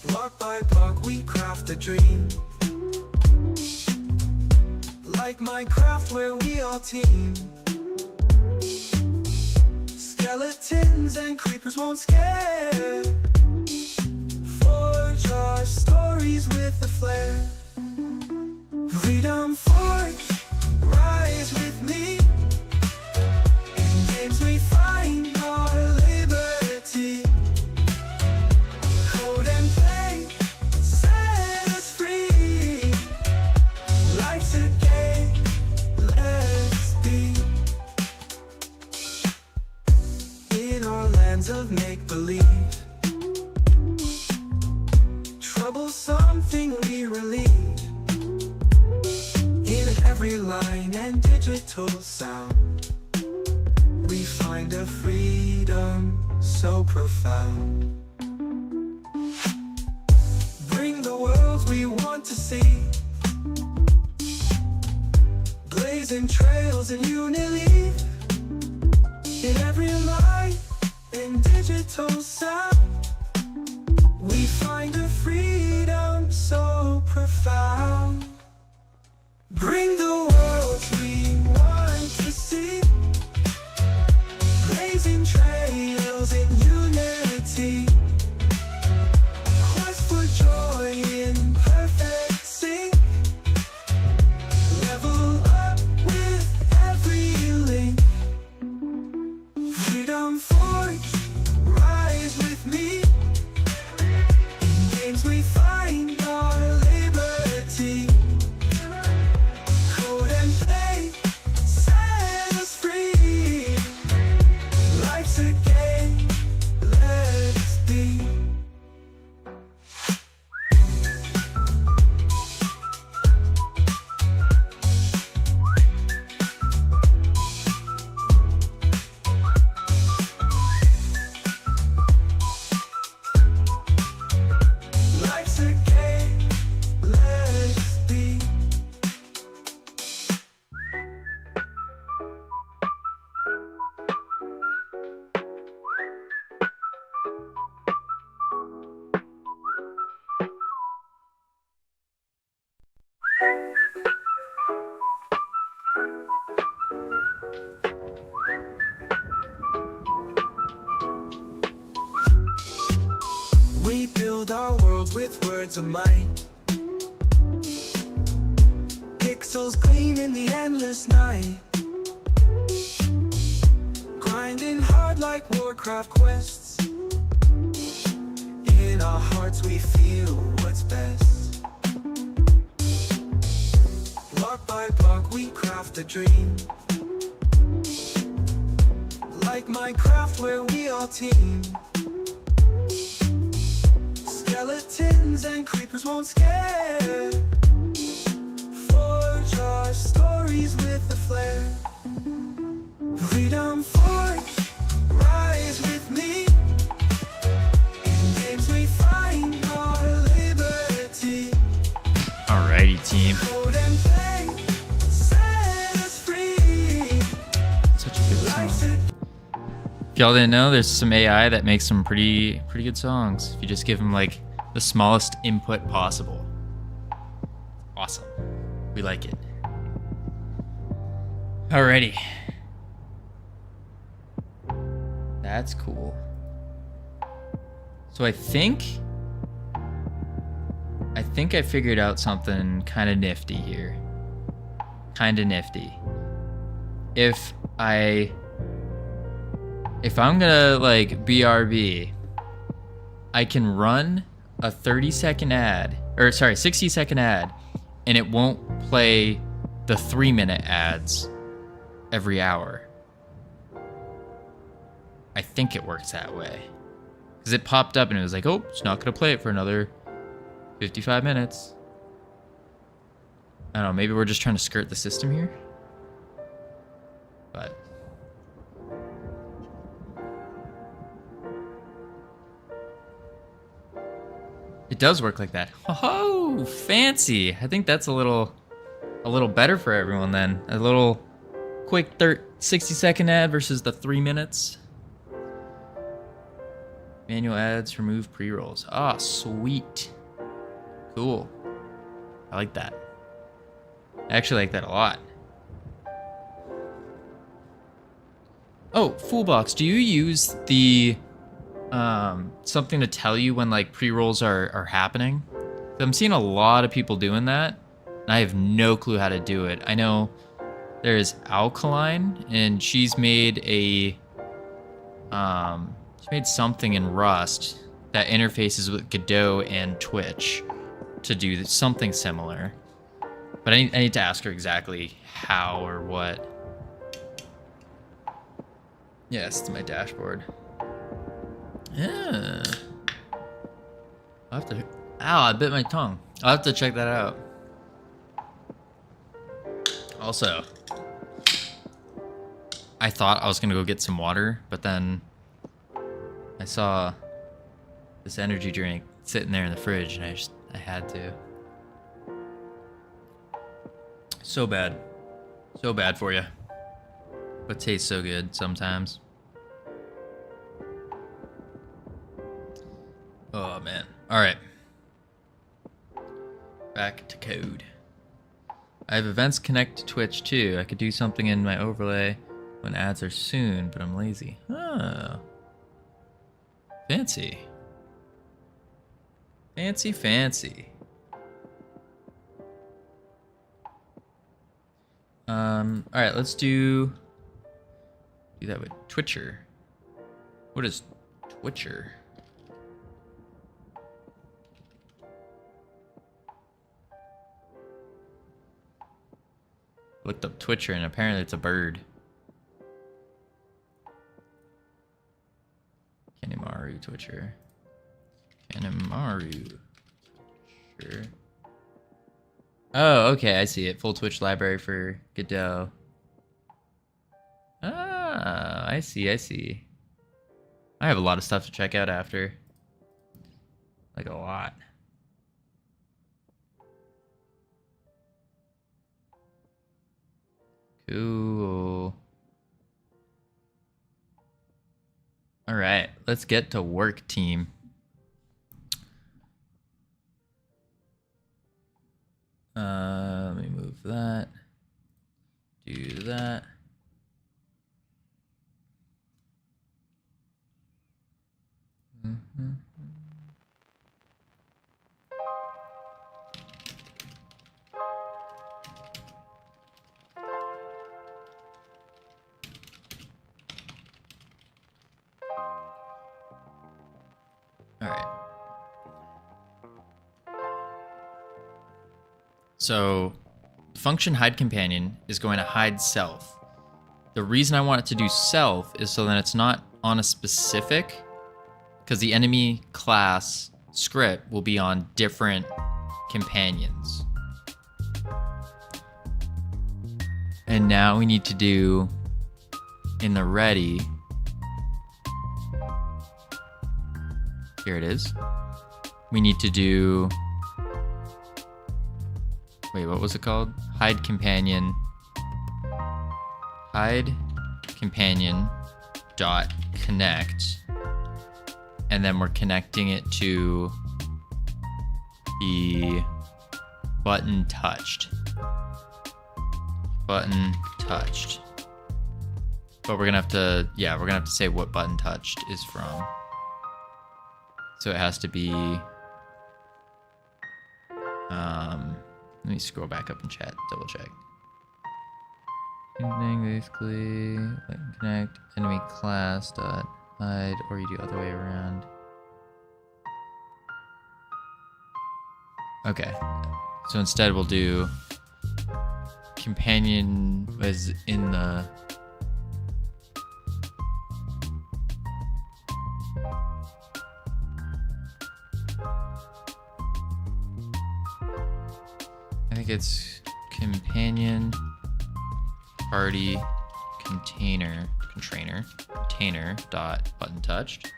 Speaker 1: Block by block we craft a dream. Like Minecraft where we all team. Skeletons and creepers won't scare. Forge our stories with a flair. Freedom forge, rise with me. In games we find our liberty. Code and play, set us free. Life's a game, let's be. In our lands of make-believe, trouble's something we relieve. In every line and digital sound, we find a freedom so profound. Bring the world we want to see, blazing trails in unity. In every line and digital sound, we find a freedom so profound. Bring the world we want to see, blazing trails in unity. Quest for joy in perfect sync. Level up with every link. Freedom forge, rise with me. In games we find our liberty. Code and play, set us free. Life's a game, let's be. Life's a game, let's be. We build our world with words of might. Pixels gleam in the endless night. Grinding hard like Warcraft quests. In our hearts we feel what's best. Block by block we craft a dream. Like Minecraft where we all team. Skeletons and creepers won't scare. Forge our stories with a flair. Freedom forge, rise with me. In games we find our liberty.
Speaker 6: Alrighty, team.
Speaker 1: Code and play, set us free.
Speaker 6: Such a good
Speaker 1: Life's
Speaker 6: song. If y'all didn't know, there's some AI that makes some pretty good songs. If you just give them like the smallest input possible. Awesome. We like it. Alrighty. That's cool. So I think I figured out something kind of nifty here. Kind of nifty. If I'm gonna like BRB, I can run a 30-second ad, or sorry, 60-second ad, and it won't play the 3-minute ads every hour. I think it works that way. Because it popped up and it was like, oh, it's not gonna play it for another 55 minutes. I don't know, maybe we're just trying to skirt the system here. But it does work like that. Oh, fancy. I think that's a little better for everyone then. A little quick 60-second ad versus the 3 minutes. Manual ads, remove pre-rolls. Ah, sweet. Cool. I like that. I actually like that a lot.
Speaker 2: Oh, Foolbox, do you use the something to tell you when like pre-rolls are happening? I'm seeing a lot of people doing that, and I have no clue how to do it. I know there's Alkaline, and she's made a she made something in Rust that interfaces with Godot and Twitch to do something similar. But I need to ask her exactly how or what. Yes, it's my dashboard. Yeah. I'll have to... Ow, I bit my tongue. I'll have to check that out. Also, I thought I was going to go get some water, but then I saw this energy drink sitting there in the fridge, and I had to. So bad. So bad for you. But tastes so good sometimes. Oh, man. All right. Back to code. I have events connect to Twitch, too. I could do something in my overlay when ads are soon, but I'm lazy. Oh. Fancy. Fancy, fancy. All right, let's do that with Twitcher. What is Twitcher? Looked up Twitcher and apparently it's a bird. Kanemaru Twitcher. Kanemaru Twitcher. Oh, okay, I see it. Full Twitch library for Godot. Ah, I see, I see. I have a lot of stuff to check out after. Like a lot. Cool. All right, let's get to work, team. Let me move that. Do that. All right. So, function hide companion is going to hide self. The reason I want it to do self is so that it's not on a specific, because the enemy class script will be on different companions. And now we need to do in the ready. Here it is. We need to do, wait, what was it called? Hide companion dot connect, and then we're connecting it to the button touched. But we're gonna have to, yeah, we're gonna have to say what button touched is from. So it has to be, let me scroll back up in chat, double check. Thing basically, like connect enemy class dot hide, or you do other way around. Okay, so instead we'll do companion was in the I think it's companion party container dot button touched,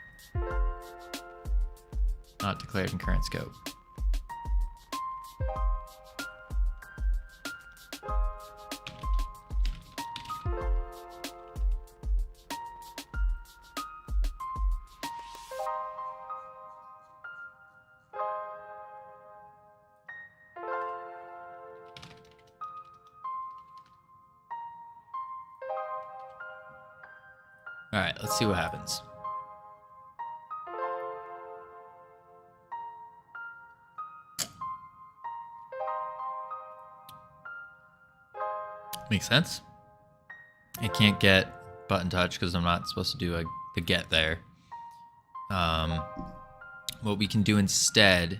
Speaker 2: not declared in current scope. All right, let's see what happens. Makes sense. I can't get button touch because I'm not supposed to do the get there. What we can do instead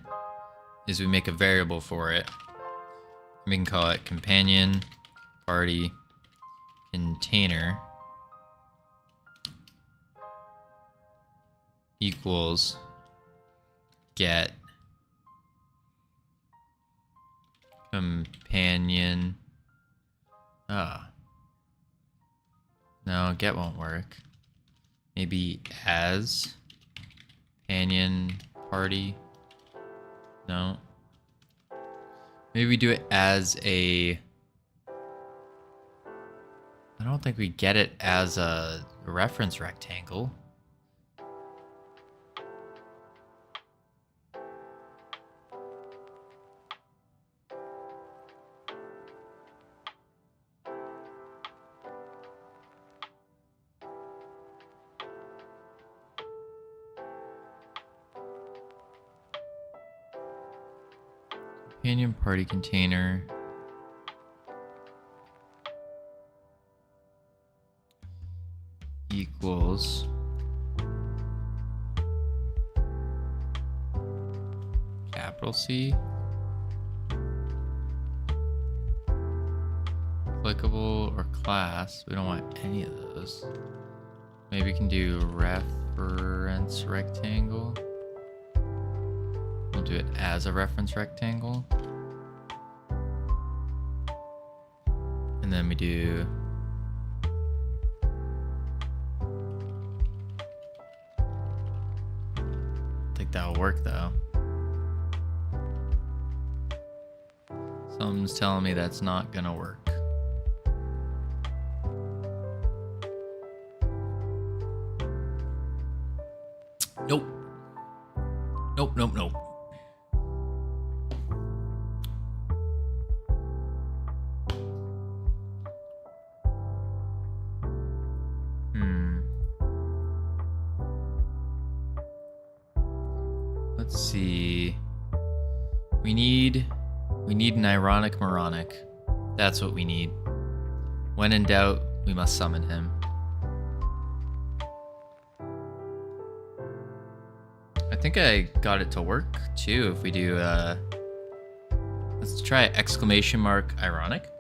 Speaker 2: is we make a variable for it. We can call it companion party container equals get companion. No, get won't work. Maybe as companion party. No. Maybe we do it as a... I don't think we get it as a reference rectangle. Companion party container. Equals capital C, clickable or class. We don't want any of those. Maybe we can do reference rectangle. We'll do it as a reference rectangle. And then we do that'll work though. Something's telling me that's not gonna work. Nope. Nope, nope, nope. Let's see. We need an ironic moronic. That's what we need. When in doubt, we must summon him. I think I got it to work too. If we do, let's try exclamation mark ironic.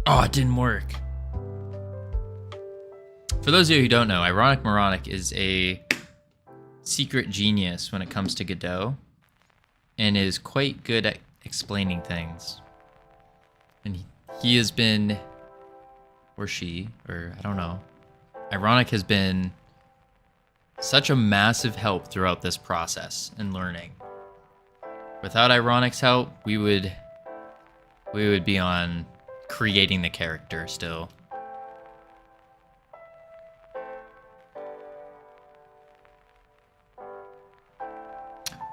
Speaker 2: Oh, it didn't work. For those of you who don't know, Ironic Moronic is a secret genius when it comes to Godot and is quite good at explaining things. And he has been, or she, or I don't know, Ironic has been such a massive help throughout this process and learning. Without Ironic's help, we would be on creating the character still.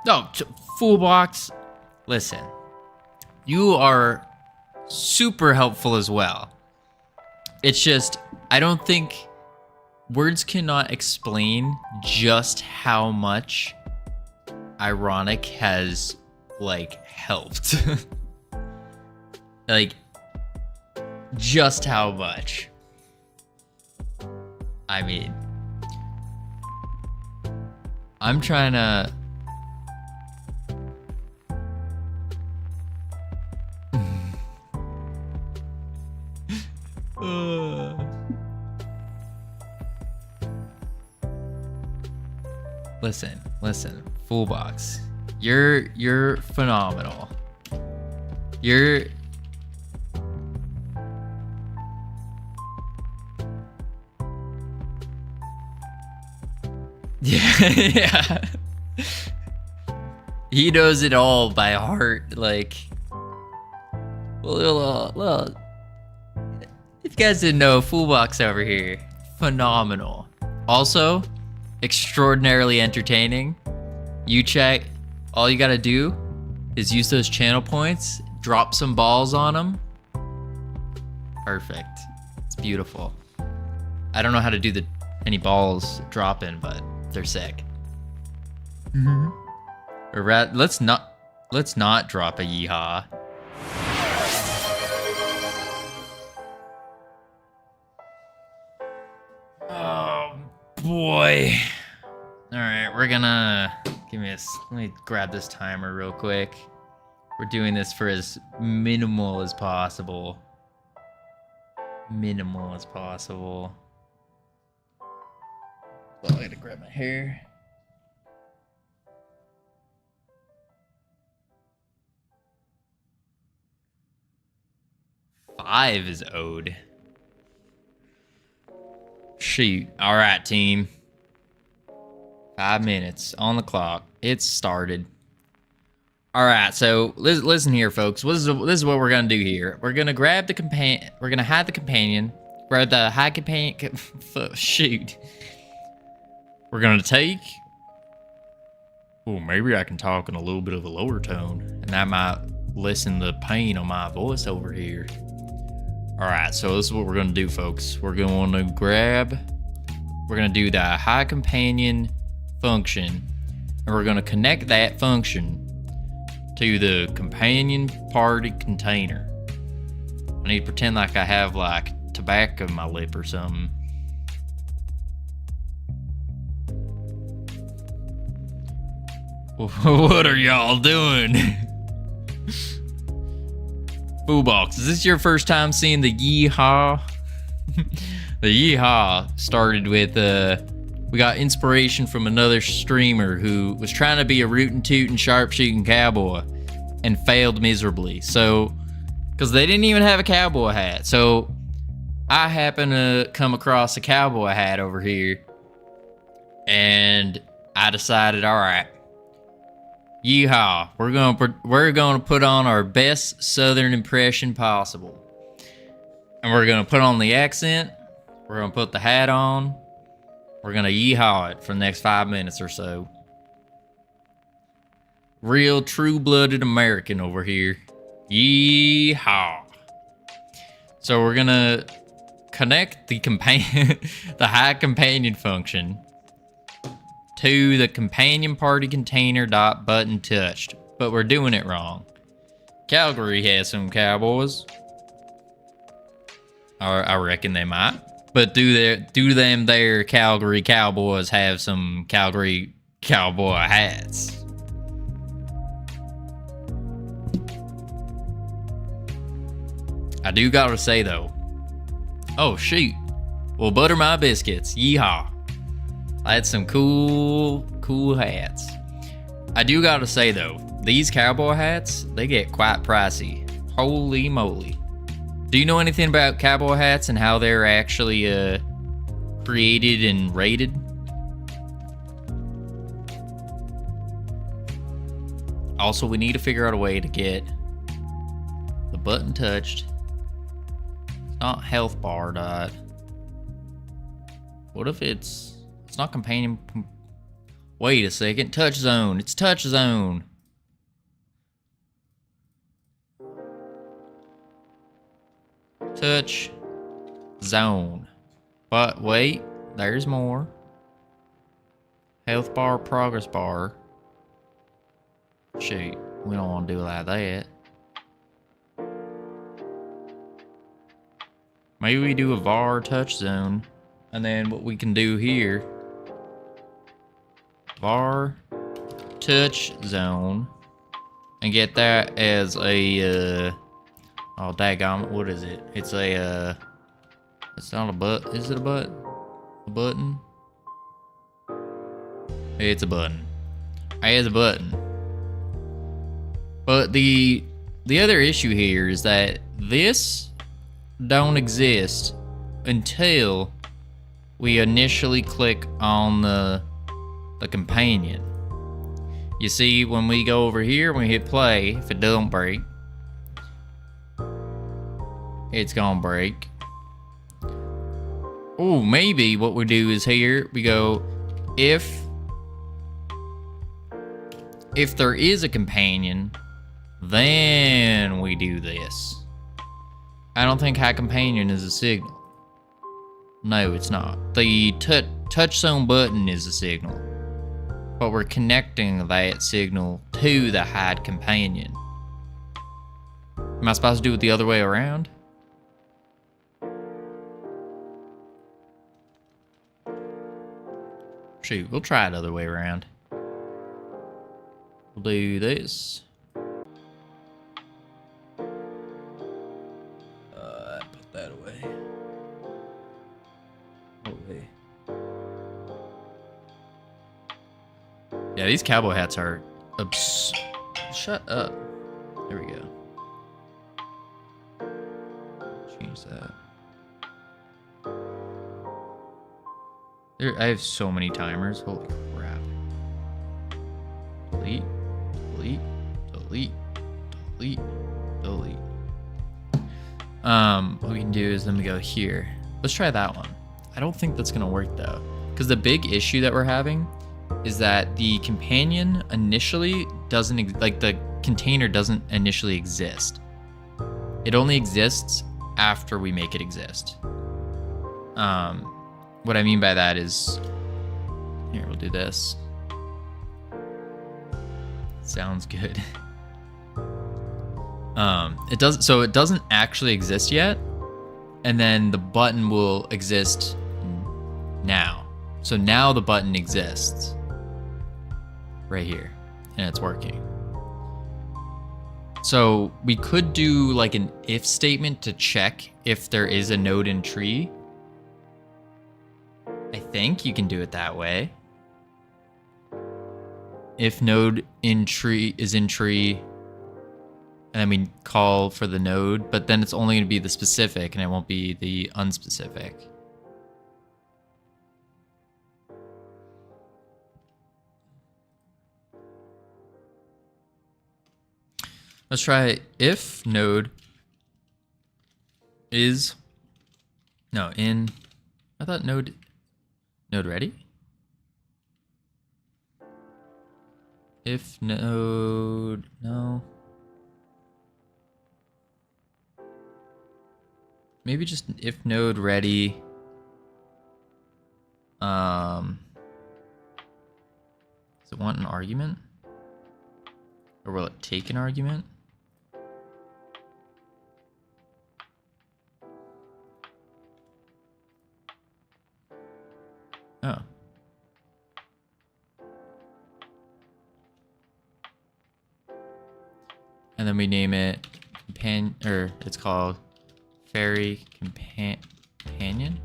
Speaker 2: No, Fool Box, listen, you are super helpful as well. It's just, I don't think words cannot explain just how much Ironic has, like, helped. Like, just how much. I mean, I'm trying to... Listen, Fool Box, you're phenomenal. You're yeah. He knows it all by heart. Like, well, if you guys didn't know, Fool Box over here, phenomenal. Also, extraordinarily entertaining. You check, all you gotta do is use those channel points drop some balls on them. Perfect. It's beautiful. I don't know how to do any balls dropping, but they're sick. Or let's not drop a yeehaw. Oh boy. All right, we're gonna let me grab this timer real quick. We're doing this for as minimal as possible. Minimal as possible. Well, I gotta grab my hair. Five is owed. Shoot. All right, team. 5 minutes on the clock. It's started. All right, so listen here, folks. This is what we're gonna do here. We're gonna grab the companion. We're gonna hide the companion. Grab the high companion. Shoot. We're gonna take. Oh, maybe I can talk in a little bit of a lower tone, and that might lessen the pain on my voice over here. All right, so this is what we're gonna do, folks. We're gonna do the high companion function, and we're gonna connect that function to the companion party container. I need to pretend like I have like tobacco in my lip or something. What are y'all doing? Boobox, is this your first time seeing the yeehaw? The yeehaw started with we got inspiration from another streamer who was trying to be a rootin' tootin' sharpshooting cowboy and failed miserably. So, because they didn't even have a cowboy hat. So, I happened to come across a cowboy hat over here, and I decided, all right, yeehaw, we're gonna put on our best Southern impression possible, and we're gonna put on the accent. We're gonna put the hat on. We're gonna yeehaw it for the next 5 minutes or so. Real true-blooded American over here. Yeehaw. So we're gonna connect the the high companion function to the companion party container dot button touched, but we're doing it wrong. Calgary has some cowboys. Or I reckon they might. But do them their Calgary Cowboys have some Calgary cowboy hats? I do gotta say though. Oh shoot. Well, butter my biscuits. Yeehaw. I had some cool hats. I do gotta say though, these cowboy hats, they get quite pricey. Holy moly. Do you know anything about cowboy hats and how they're actually created and rated? Also, we need to figure out a way to get the button touched. It's not health bar dot. What if it's not companion? Wait a second, touch zone. It's touch zone. Touch zone. But wait, there's more. Health bar, progress bar. Shoot, we don't want to do like that. Maybe we do a var touch zone. And then what we can do here, var touch zone, and get that as a oh daggone, what is it? It's a it's not a button. Is it a button? A button? It's a button. It's a button. But the other issue here is that this don't exist until we initially click on the companion. You see, when we go over here, when we hit play, if it don't break, it's gonna break. Oh, maybe what we do is here we go, if there is a companion,
Speaker 6: Then we do this. I don't think high companion is a signal. No, it's not. The touchstone button is a signal. But we're connecting that signal to the hide companion. Am I supposed to do it the other way around? Shoot, we'll try it other way around. We'll do this. Put that away. Away. Yeah, these cowboy hats are shut up. There we go. Change that. I have so many timers. Holy crap. Delete, delete, delete, delete, delete. What we can do is then we go here. Let's try that one. I don't think that's gonna work though, because the big issue that we're having is that the companion initially doesn't, like the container doesn't initially exist. It only exists after we make it exist. What I mean by that is, here, we'll do this. Sounds good. It doesn't actually exist yet, and then the button will exist now. So now the button exists right here, and it's working. So we could do like an if statement to check if there is a node in tree. I think you can do it that way. If node in tree is in tree, and then we call for the node, but then it's only going to be the specific and it won't be the unspecific. Let's try if node is, no, in, I thought node ready? If node, no. Maybe just if node ready. Does it want an argument? Or will it take an argument? Oh. And then we name it companion, or it's called fairy companion.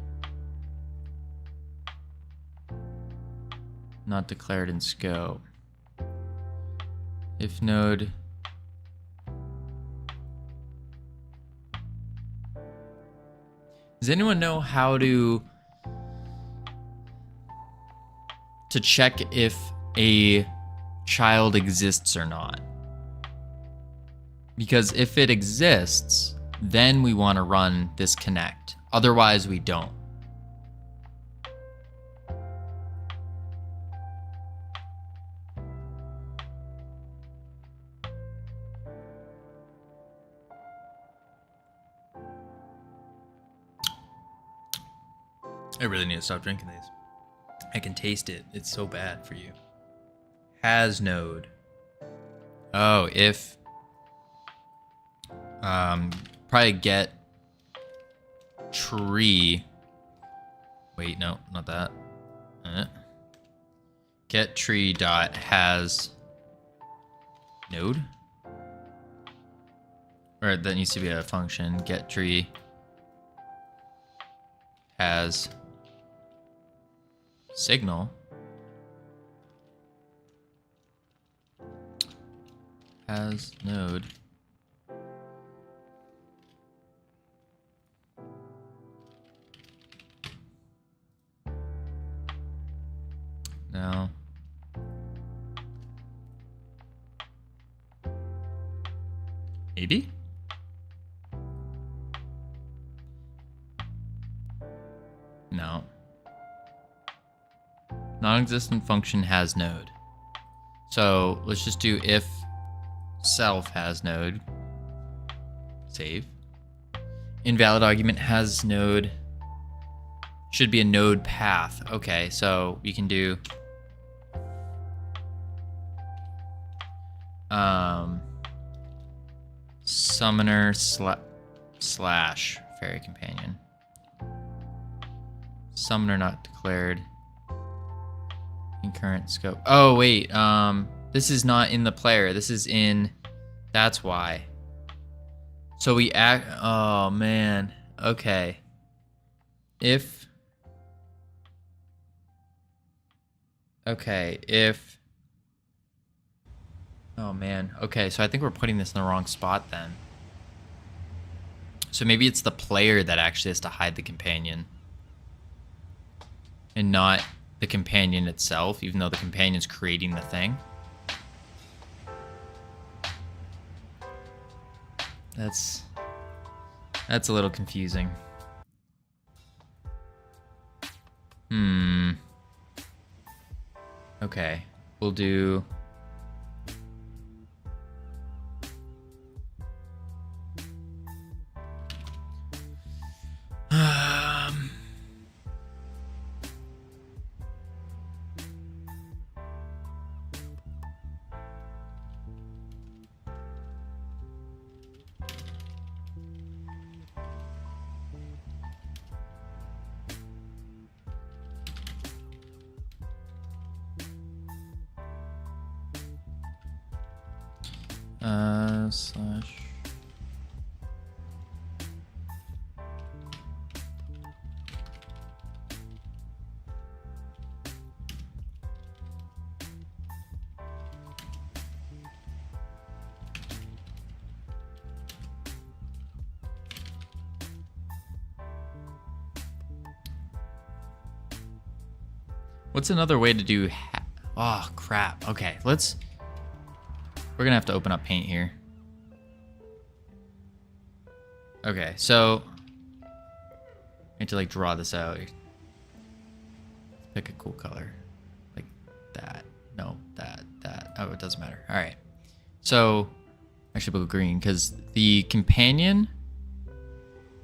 Speaker 6: Not declared in scope. If node does anyone know how to check if a child exists or not? Because if it exists, then we want to run this connect. Otherwise, we don't. I really need to stop drinking these. I can taste it. It's so bad for you. Has node. Oh, if probably get tree. Wait, no, not that. Get tree dot has node. Or that needs to be a function. Get tree has signal. Has node. No. Maybe? No. Non-existent function has node. So let's just do if
Speaker 2: self has node. Save. Invalid argument has node. Should be a node path. Okay, so we can do summoner slash fairy companion. Summoner not declared. In current scope. Oh wait, this is not in the player. This is in. That's why. So we act. Oh man. Okay. If. Okay, if. Oh man. Okay, so I think we're putting this in the wrong spot then. So maybe it's the player that actually has to hide the companion. And not the companion itself, even though the companion's creating the thing. That's a little confusing. Okay, we'll do. Slash. What's another way to do oh crap. Okay, we're gonna have to open up paint here. Okay, so I need to like draw this out. Pick a cool color. Like that. No, that. Oh, it doesn't matter. Alright. So I should go green because the companion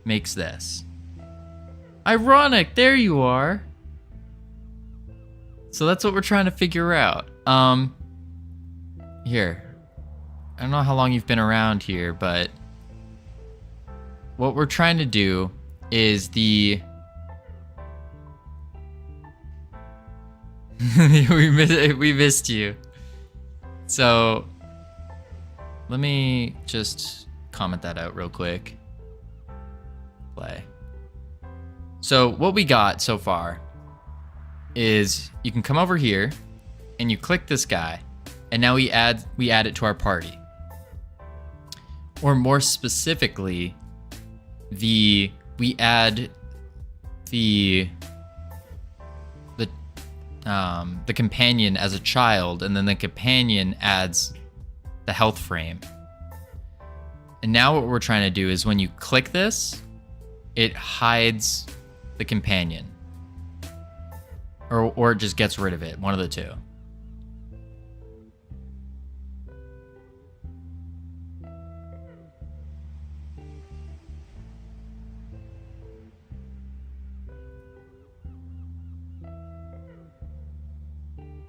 Speaker 2: makes this. Ironic, there you are. So that's what we're trying to figure out. Here. I don't know how long you've been around here, but what we're trying to do is we missed you. So let me just comment that out real quick. Play. So what we got so far is you can come over here and you click this guy, and now we add it to our party. Or more specifically, we add the companion as a child, and then the companion adds the health frame. And now what we're trying to do is when you click this, it hides the companion. Or it just gets rid of it, one of the two.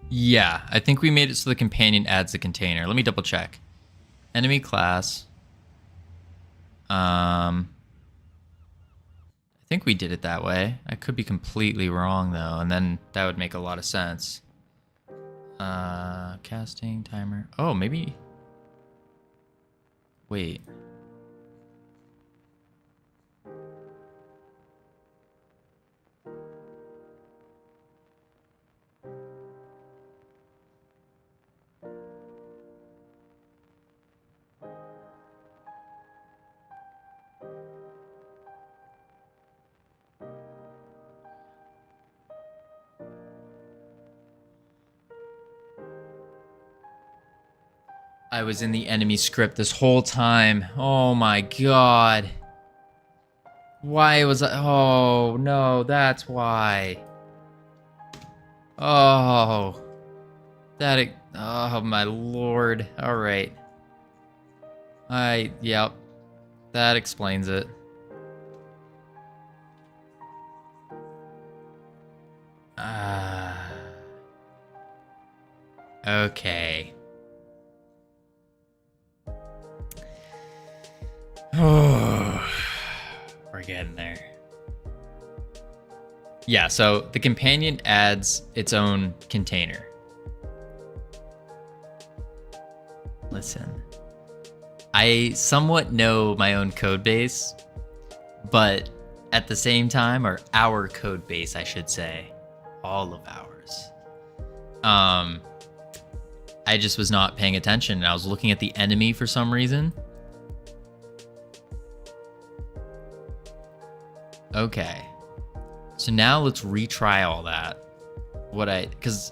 Speaker 2: Yeah, I think we made it so the companion adds the container. Let me double check. Enemy class. I think we did it that way. I could be completely wrong though, and then that would make a lot of sense. Casting timer. Oh, maybe. Wait. I was in the enemy script this whole time. Oh my god. Why was I? Oh no, that's why. Oh. Oh my lord. Alright.
Speaker 6: Yep. That explains it. Okay. Oh, we're getting there. Yeah, so the companion adds its own container. Listen, I somewhat know my own code base, but at the same time, or our code base, I should say, all of ours. I just was not paying attention, and I was looking at the enemy for some reason. Okay. So now let's retry all that. Because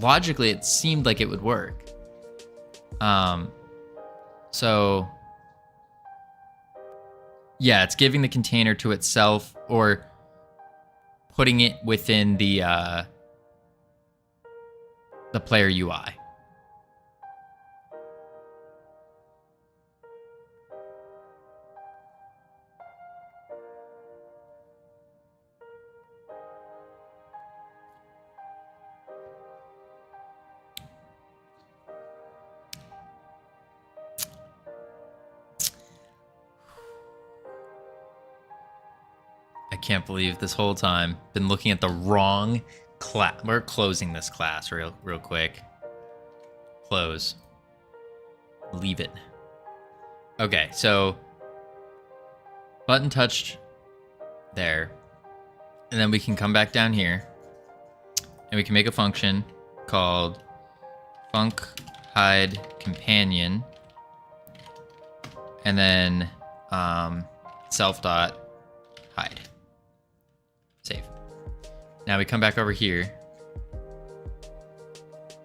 Speaker 6: logically it seemed like it would work. So yeah, it's giving the container to itself or putting it within the player UI. I can't believe this whole time been looking at the wrong class. We're closing this class real quick. Close. Leave it. Okay, so button touched there. And then we can come back down here and we can make a function called func hide companion and then self dot hide. Save. Now we come back over here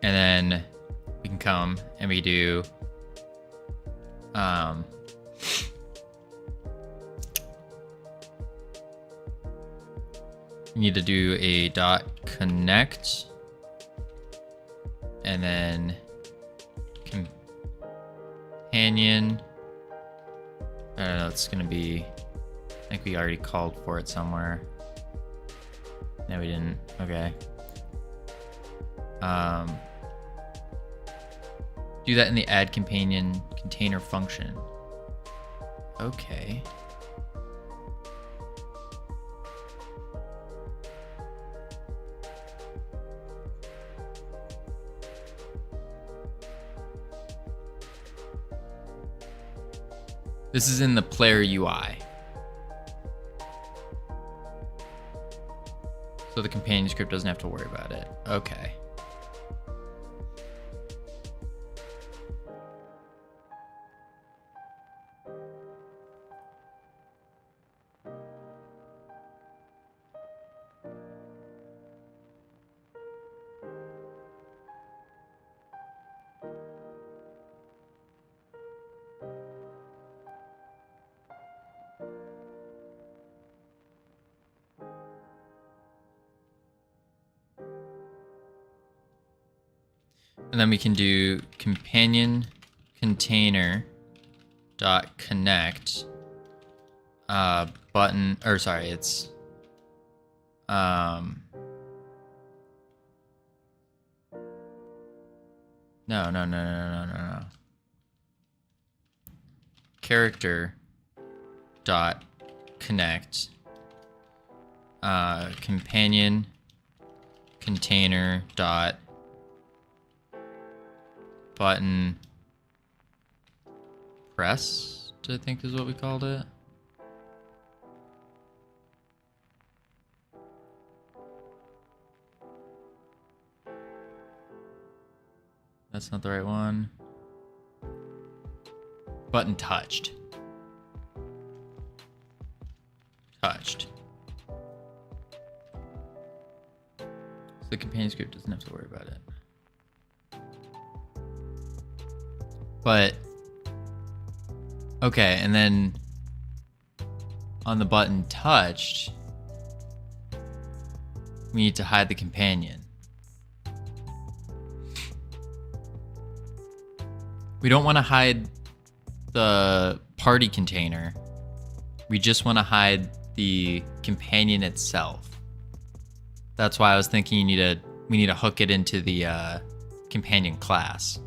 Speaker 6: and then we can come and we do you need to do a dot connect and then companion. I don't know, it's gonna be, I think we already called for it somewhere. No, we didn't. Okay. Do that in the add companion container function. Okay. This is in the player UI. So the companion script doesn't have to worry about it. Okay. And then we can do companion container dot connect button, or sorry, it's no. Character dot connect companion container dot button press, I think is what we called it. That's not the right one. Button touched. Touched. So the companion script doesn't have to worry about it. But, okay, and then on the button touched, we need to hide the companion. We don't want to hide
Speaker 2: the party container. We just want to hide the companion itself. That's why I was thinking we need to hook it into the companion class.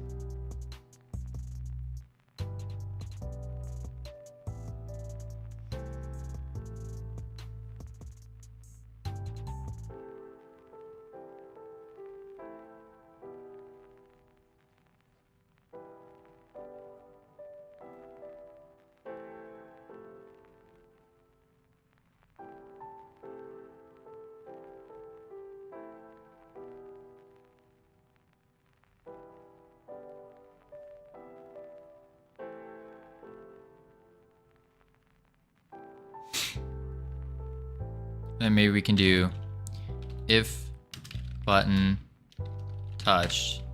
Speaker 2: Then maybe we can do if button touched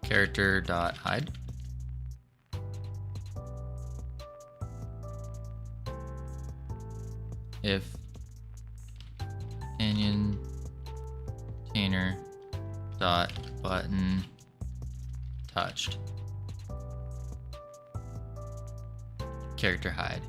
Speaker 2: character dot hide. If companion container dot button touched character hide.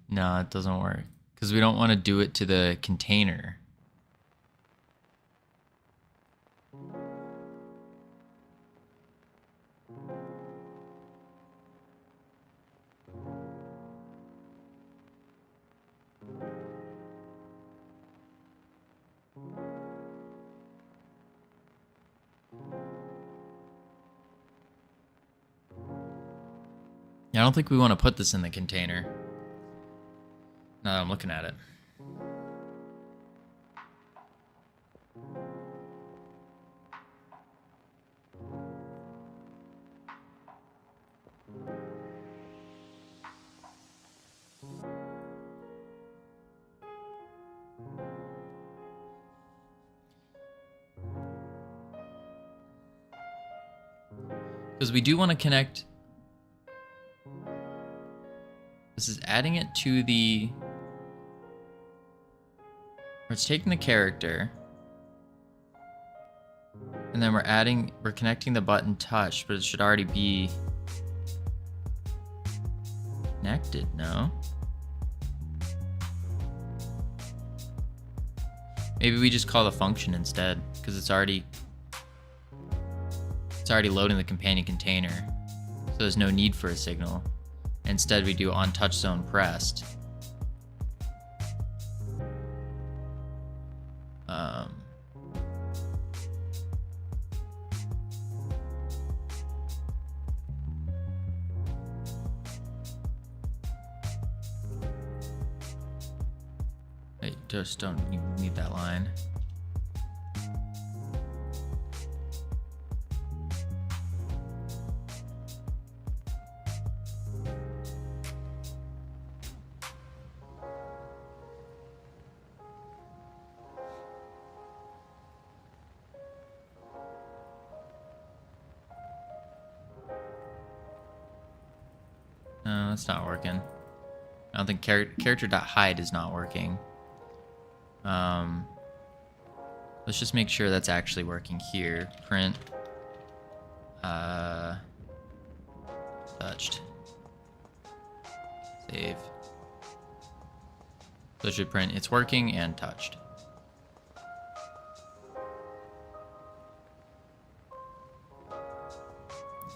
Speaker 2: No, it doesn't work because we don't want to do it to the container. Yeah, I don't think we want to put this in the container. Now that I'm looking at it. Because we do want to connect. This is adding it to the... Or it's taking the character. And then we're connecting the button touch, but it should already be connected, no? Maybe we just call the function instead, because it's already loading the companion container. So there's no need for a signal. Instead, we do on touch zone pressed. I just don't need that line. No, that's not working. I don't think character.hide is not working. Let's just make sure that's actually working here. Print touched. Save. So it should print it's working and touched.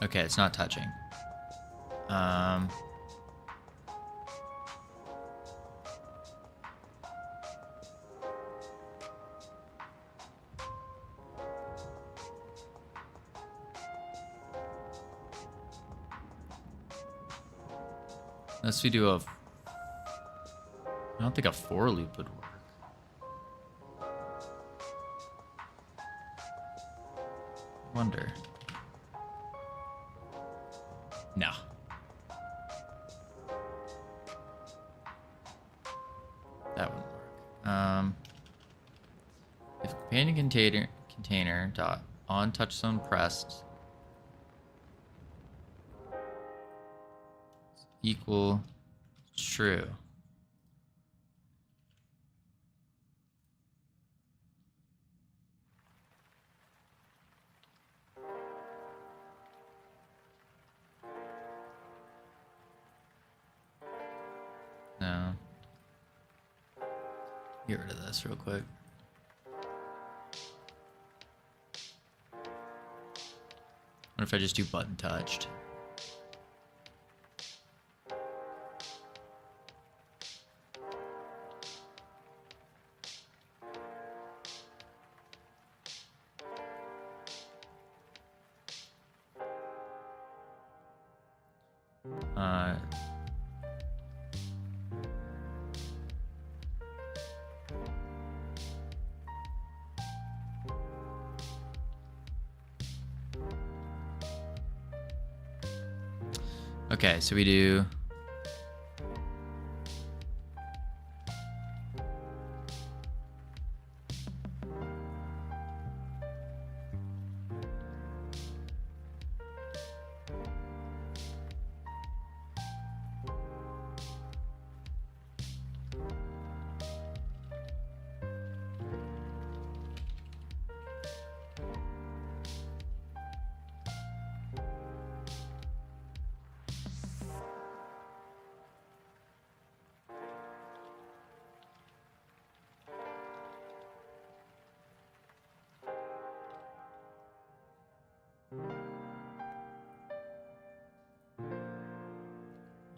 Speaker 2: Okay, it's not touching. Unless we do I don't think a for loop would work. Wonder. No. Companion container dot on touchstone pressed equal true. No. Get rid of this real quick. What if I just do button touched? Okay, so we do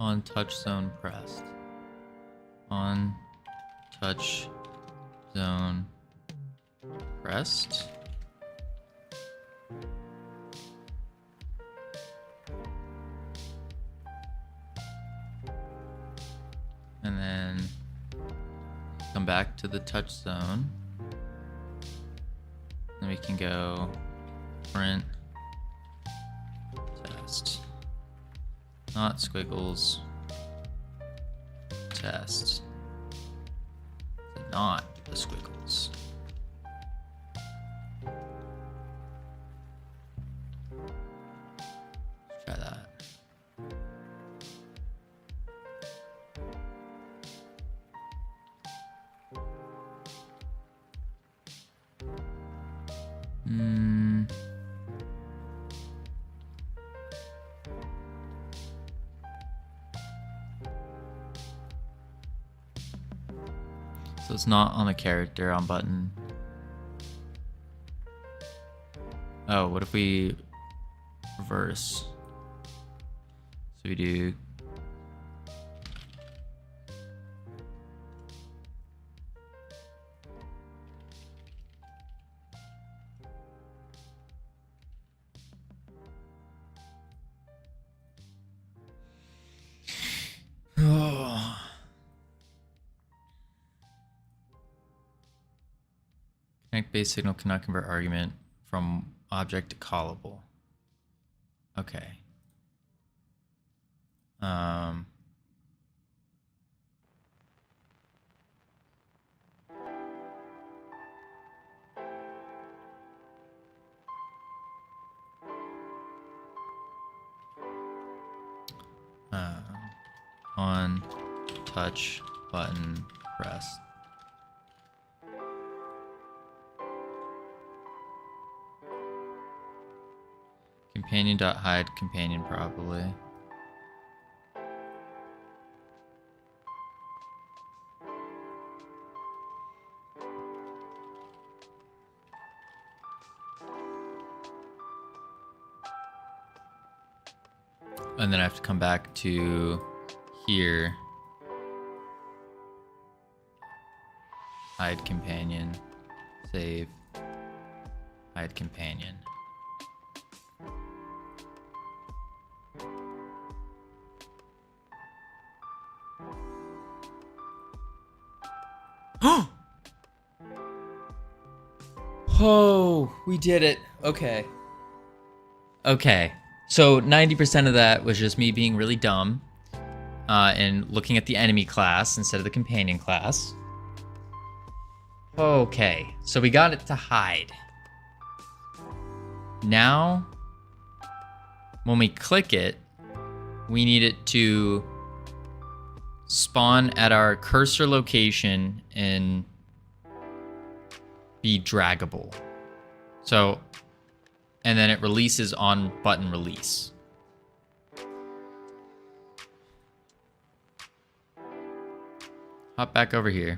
Speaker 2: on touch zone pressed. On touch zone pressed. And then come back to the touch zone. Then we can go print test. Not squiggles. Test. Not the squiggles. Let's try that. So it's not on the character on button. Oh, what if we reverse? So we do connect base signal cannot convert argument from object to callable. Okay. On touch button pressed. Companion.hide companion probably. And then I have to come back to here. Hide companion. Save. Hide companion. Oh, we did it. Okay. Okay. So 90% of that was just me being really dumb and looking at the enemy class instead of the companion class. Okay, so we got it to hide. Now, when we click it, we need it to spawn at our cursor location and be draggable. So, and then it releases on button release. Hop back over here.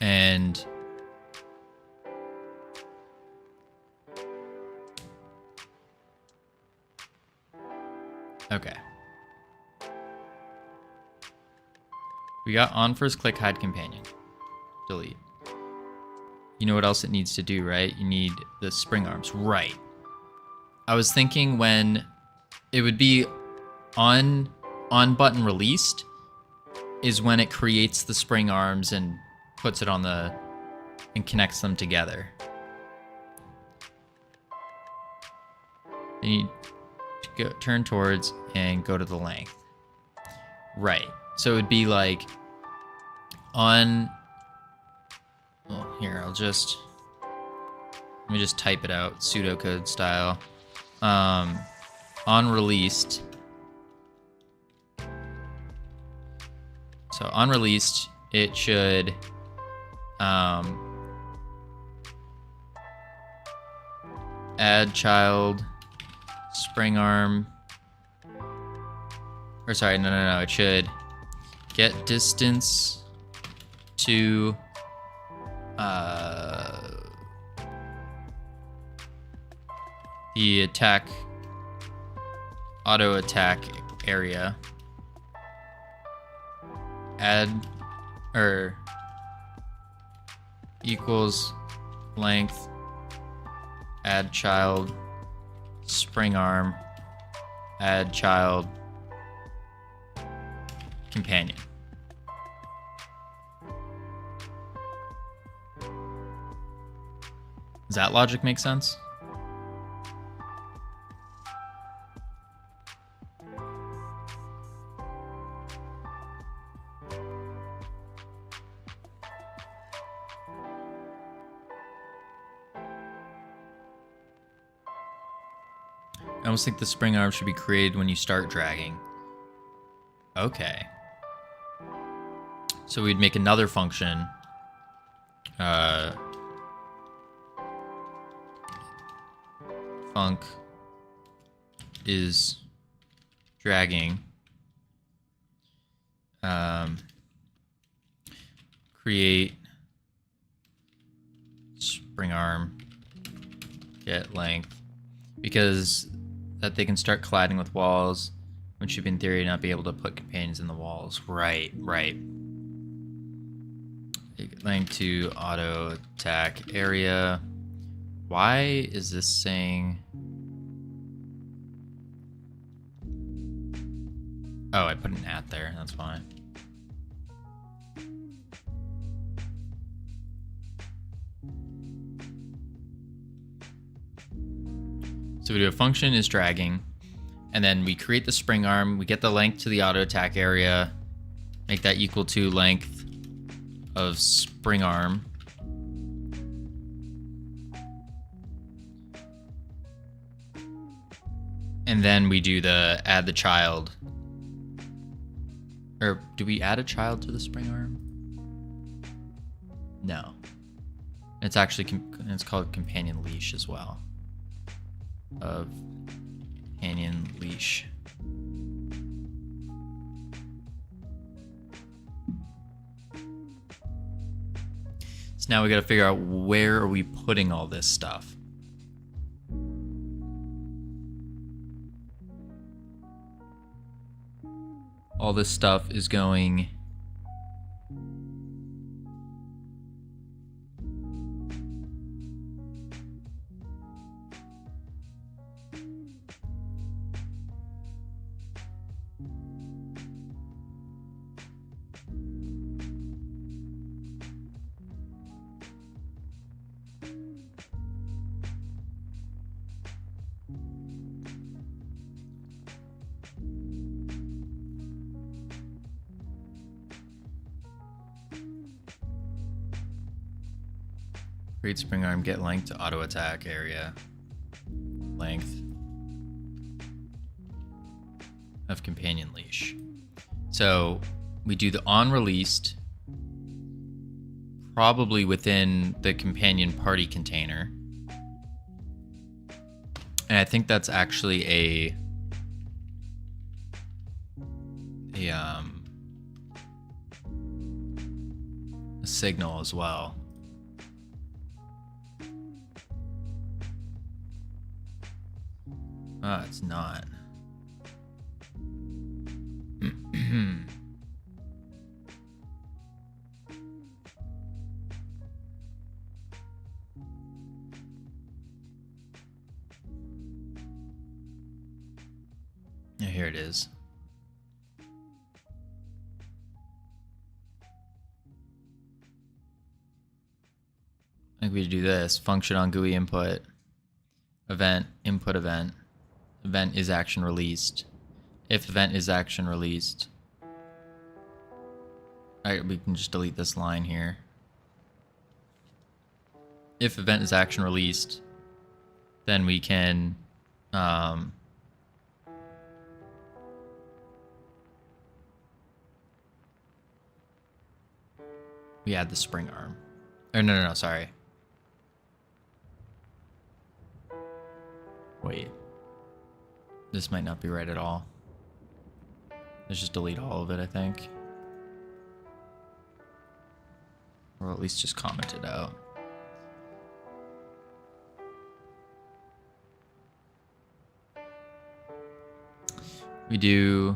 Speaker 2: And okay. We got on first click hide companion. Delete. You know what else it needs to do, right? You need the spring arms. Right. I was thinking when it would be on button released is when it creates the spring arms and puts it on the and connects them together. You need to go, turn towards and go to the length. Right. So it would be like on. Well, here let me just type it out pseudocode style. On released. So on released, it should add child spring arm, or sorry, no, it should get distance to the attack auto attack area, add or equals length, add child spring arm, add child companion. Does that logic make sense? I almost think the spring arm should be created when you start dragging. Okay. So we'd make another function. Func is dragging. Create spring arm, get length, because that they can start colliding with walls, which should in theory not be able to put companions in the walls. Right. Length to auto attack area. Why is this saying? Oh, I put an at there. That's fine. So we do a function is dragging, and then we create the spring arm. We get the length to the auto attack area, make that equal to length of spring arm. And then we do the add the child. Or do we add a child to the spring arm? No. It's actually, it's called companion leash as well. Of companion leash. So now we got to figure out where are we putting all this stuff. All this stuff is going Create spring arm, get length to auto attack area. Length of companion leash. So we do the on released, probably within the companion party container. And I think that's actually a signal as well. Ah, it's not. Yeah, here it is. I think we do this. Function on GUI input. Event, input event. Event is action released. If event is action released. Alright, we can just delete this line here. If event is action released, then we can we add the spring arm. Or no, sorry. Wait. This might not be right at all. Let's just delete all of it, I think. Or at least just comment it out. We do...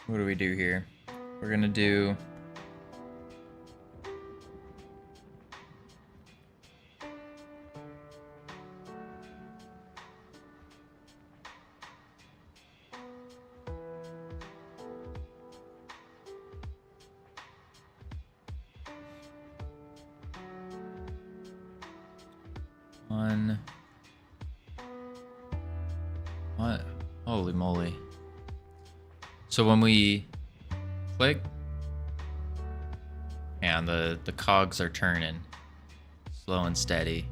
Speaker 2: What do we do here? We're gonna do... What? Holy moly. So when we click, and the cogs are turning slow and steady.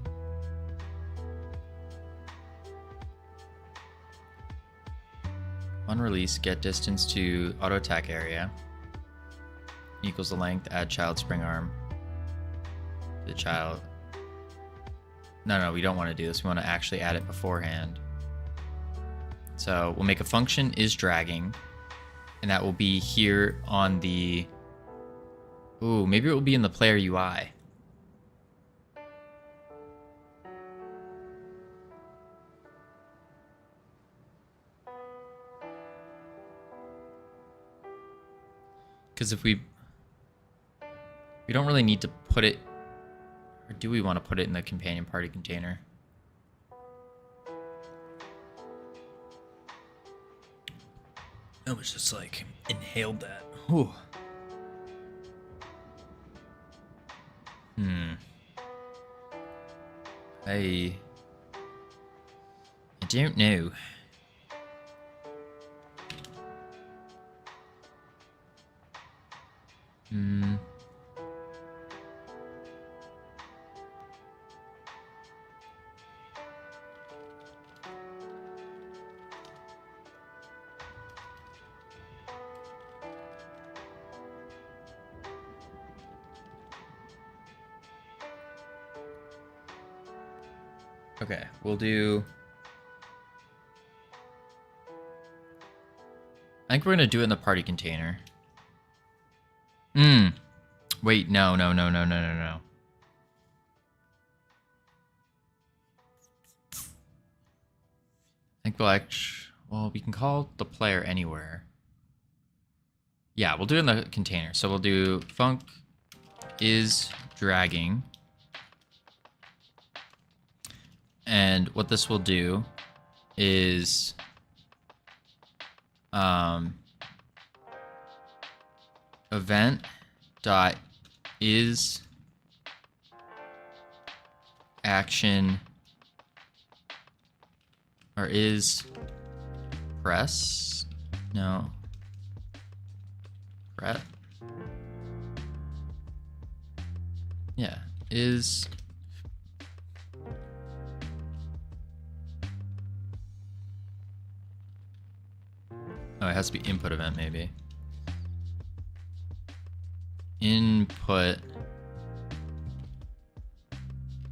Speaker 2: On release, get distance to auto attack area equals the length, add child spring arm to the child. No, we don't want to do this. We want to actually add it beforehand. So we'll make a function is dragging, and that will be here on the... Ooh, maybe it will be in the player UI. Because if we don't really need to put it, or do we want to put it in the companion party container? I was just like inhaled that. Whew. I don't know. Okay, we'll do... I think we're gonna do it in the party container. Wait, no. I think we'll well, we can call the player anywhere. Yeah, we'll do it in the container. So we'll do func is dragging. And what this will do is event dot is action or is press? No. Prep? Yeah, is oh, it has to be input event maybe. Input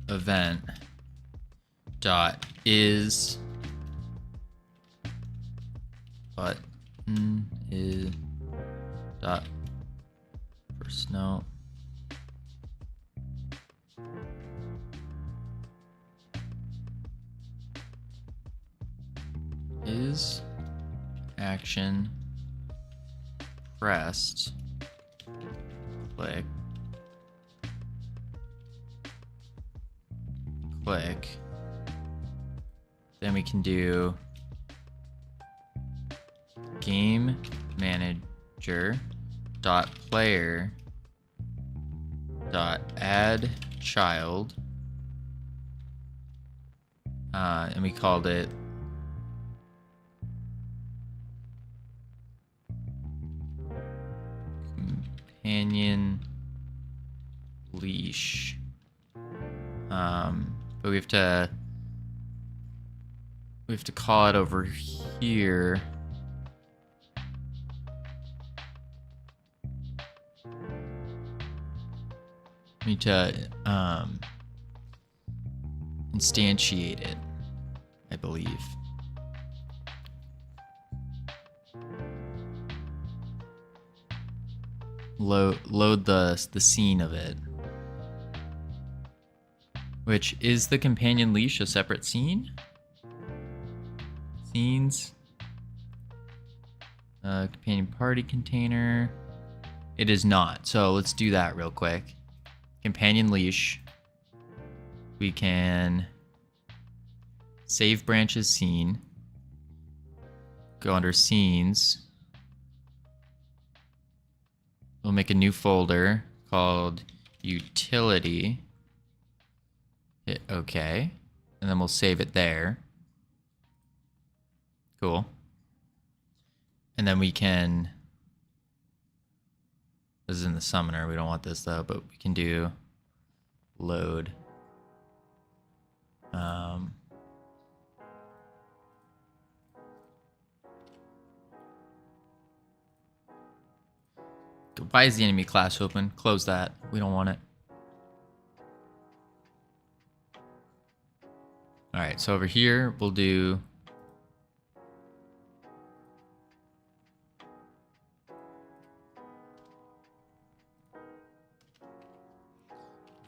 Speaker 2: event dot is button is dot first note is action pressed click then we can do game manager dot player dot add child and we called it companion leash. But we have to call it over here. We need to instantiate it, I believe. Load the scene of it. Which is the companion leash a separate scene? Scenes. Companion party container. It is not. So let's do that real quick. Companion leash. We can save branches scene. Go under scenes. We'll make a new folder called utility. Hit OK. And then we'll save it there. Cool. And then we can, this is in the summoner, we don't want this though, but we can do load. Why is the enemy class open? Close that. We don't want it. Alright, so over here we'll do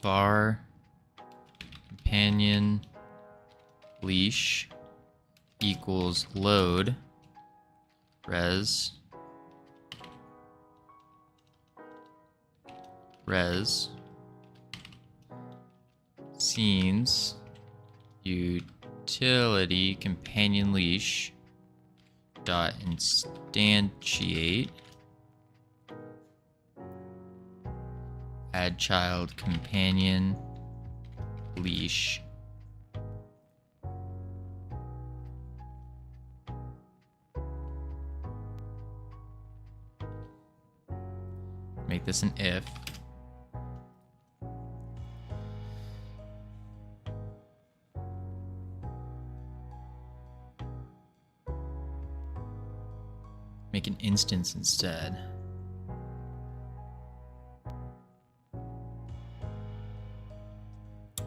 Speaker 2: var companion leash equals load res scenes utility companion leash dot instantiate add child companion leash make this an if. Make an instance instead.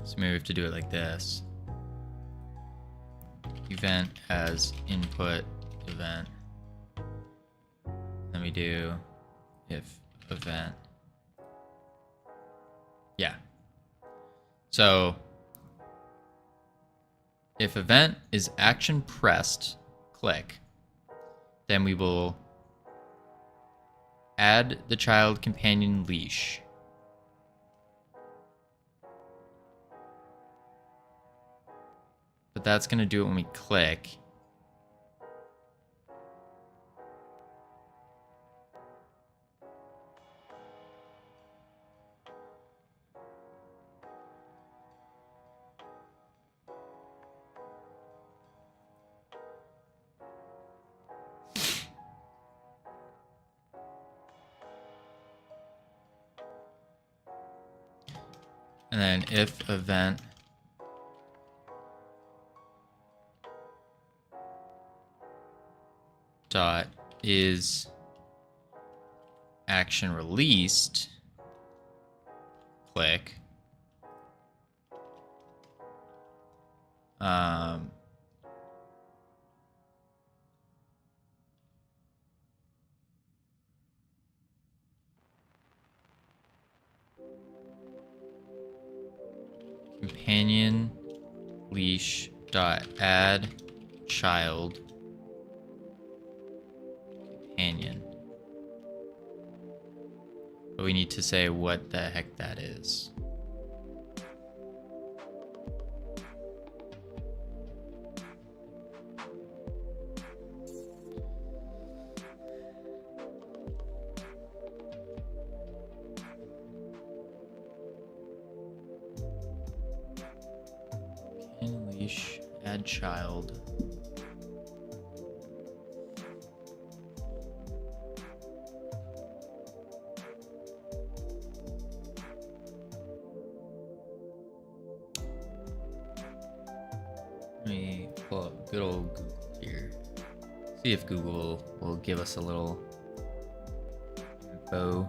Speaker 2: So maybe we have to do it like this. Event as input event. Then we do if event. Yeah. So if event is action pressed, click. Then we will add the child companion leash. But that's going to do it when we click. And then if event dot is action released, click. Companion leash dot add child companion. But we need to say what the heck that is. Companion leash, add child. Let me pull up good old Google here. See if Google will give us a little info.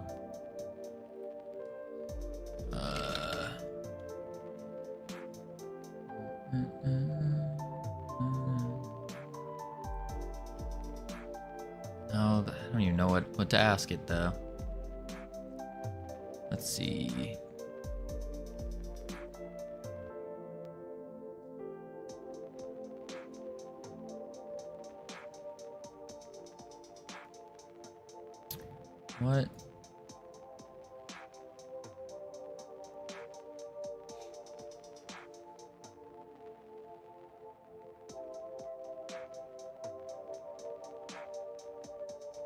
Speaker 2: No, I don't even know what to ask it though. Let's see. What?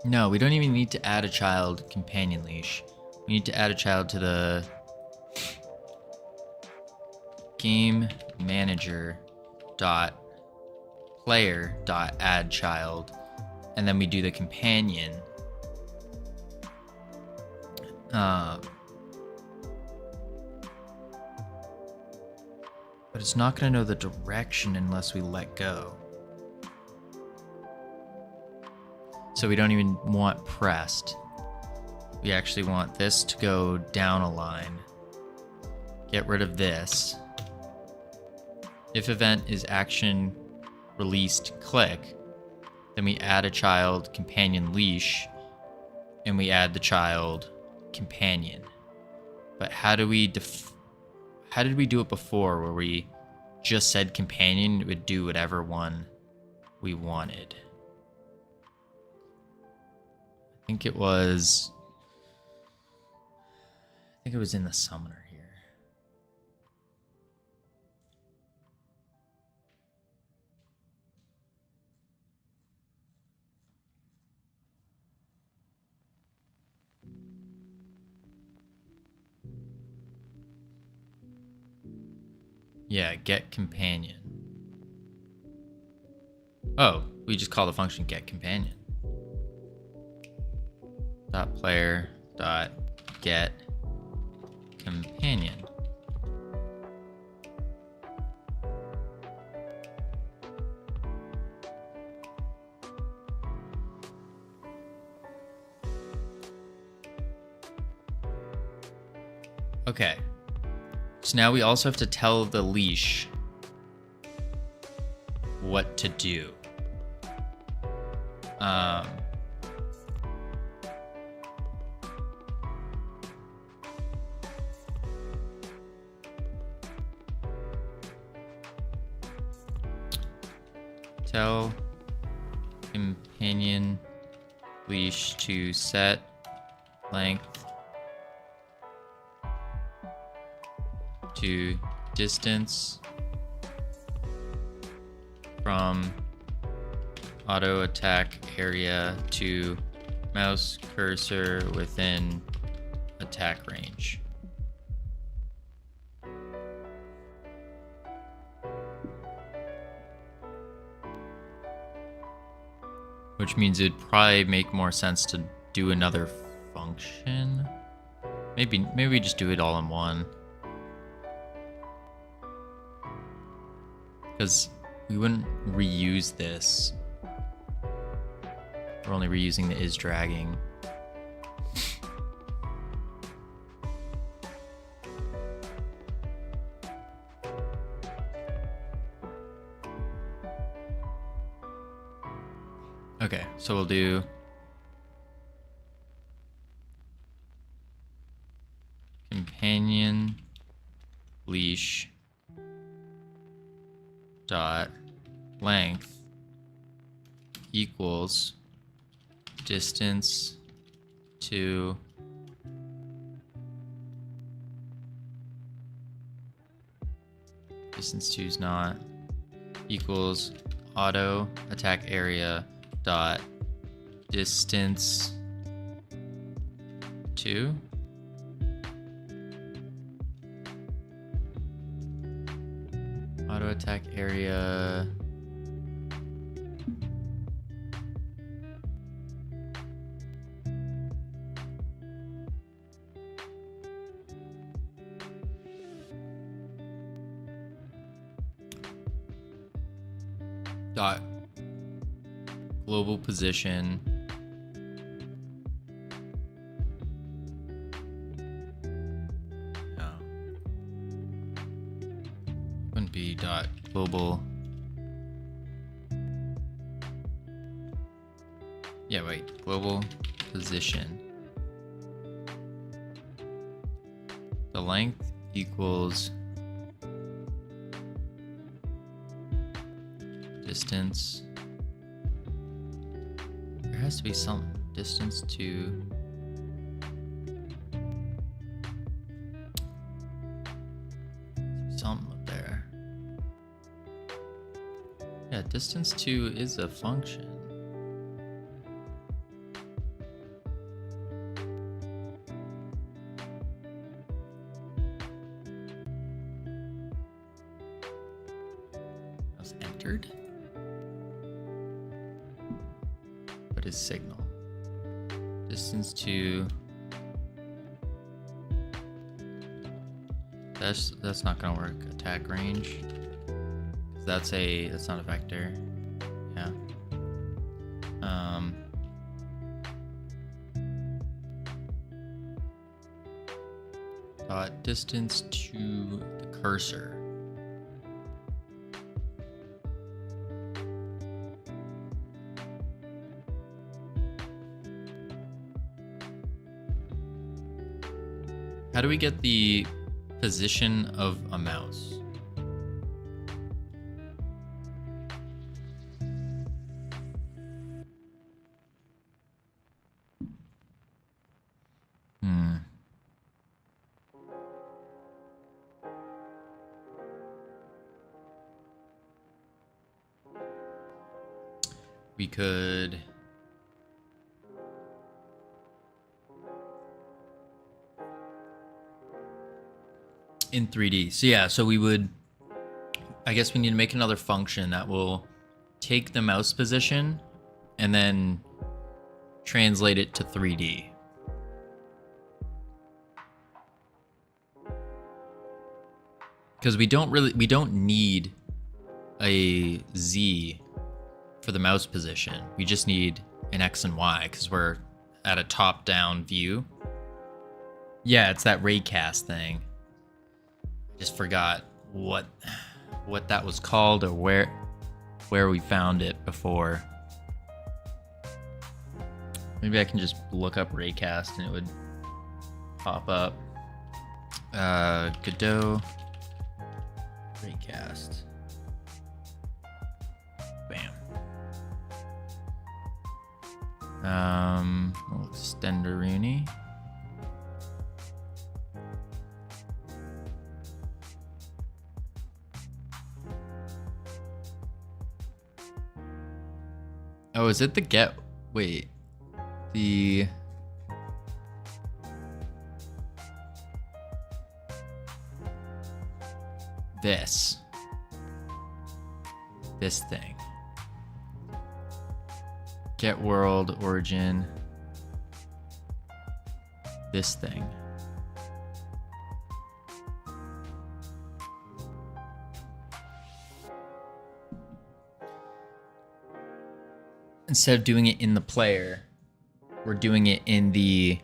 Speaker 2: No, we don't even need to add a child companion leash. We need to add a child to the game manager dot player dot add child, and then we do the companion. But it's not going to know the direction unless we let go. So we don't even want pressed. We actually want this to go down a line. Get rid of this. If event is action released click, then we add a child companion leash, and we add the child companion. But how did we do it before, where we just said companion, it would do whatever one we wanted? I think it was in the summoner here. Yeah, get companion. Oh, we just call the function get companion. Dot player dot get companion. Okay. So now we also have to tell the leash what to do. Tell companion leash to set length to distance from auto attack area to mouse cursor within attack range. Which means it'd probably make more sense to do another function. Maybe we just do it all in one. because we wouldn't reuse this. We're only reusing the is dragging. Okay, so we'll do companion leash dot length equals distance to is not equals auto attack area dot distance to auto attack area dot global position no wouldn't be dot global global position, the length equals distance. There has to be some distance to something up there. Yeah, distance to is a function. That was entered. What is signal? Distance to. That's not gonna work. Attack range. That's not a vector. Yeah. Dot distance to the cursor. How do we get the position of a mouse? We could in 3D. So yeah, so we would, I guess we need to make another function that will take the mouse position and then translate it to 3D. Because we don't need a Z for the mouse position. We just need an X and Y because we're at a top-down view. Yeah, it's that raycast thing. Just forgot what that was called or where we found it before. Maybe I can just look up raycast and it would pop up. Godot raycast. Bam. We'll extend a Rooney. Oh, is it the get? Wait, the this thing. Get world origin. This thing. instead of doing it in the player, we're doing it in the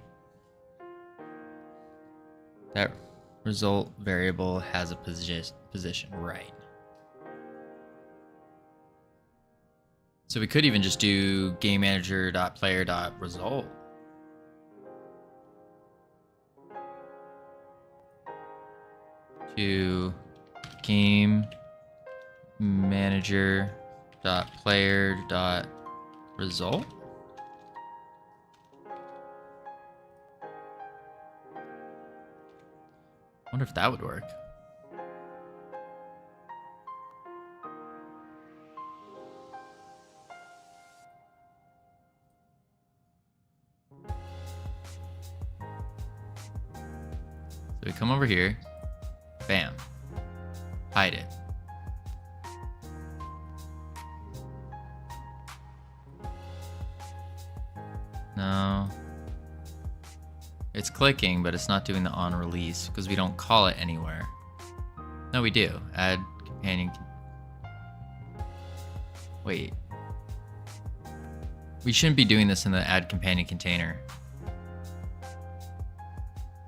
Speaker 2: that result variable has a position, right? So we could even just do game manager.player.result. To game manager.player.result. Wonder if that would work. So we come over here, bam, hide it. No. It's clicking, but it's not doing the on release because we don't call it anywhere. No, we do. Add companion. Wait. We shouldn't be doing this in the add companion container.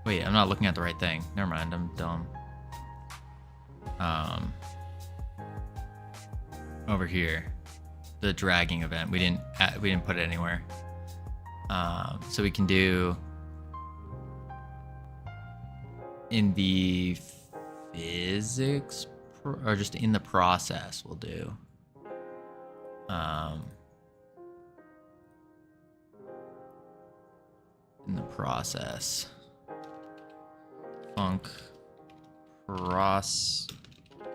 Speaker 2: Wait, I'm not looking at the right thing. Never mind, I'm dumb. Over here, the dragging event. We didn't put it anywhere. So we can do in the physics or just in the process. We'll do. In the process. Func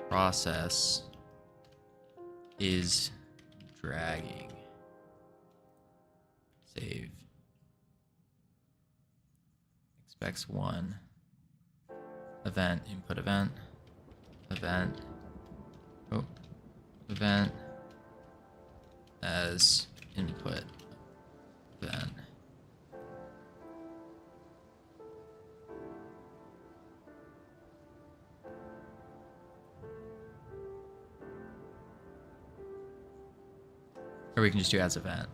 Speaker 2: process is dragging. Save. Expects one. Event, input event. Event. Oh. Event as input event. Or we can just do as event.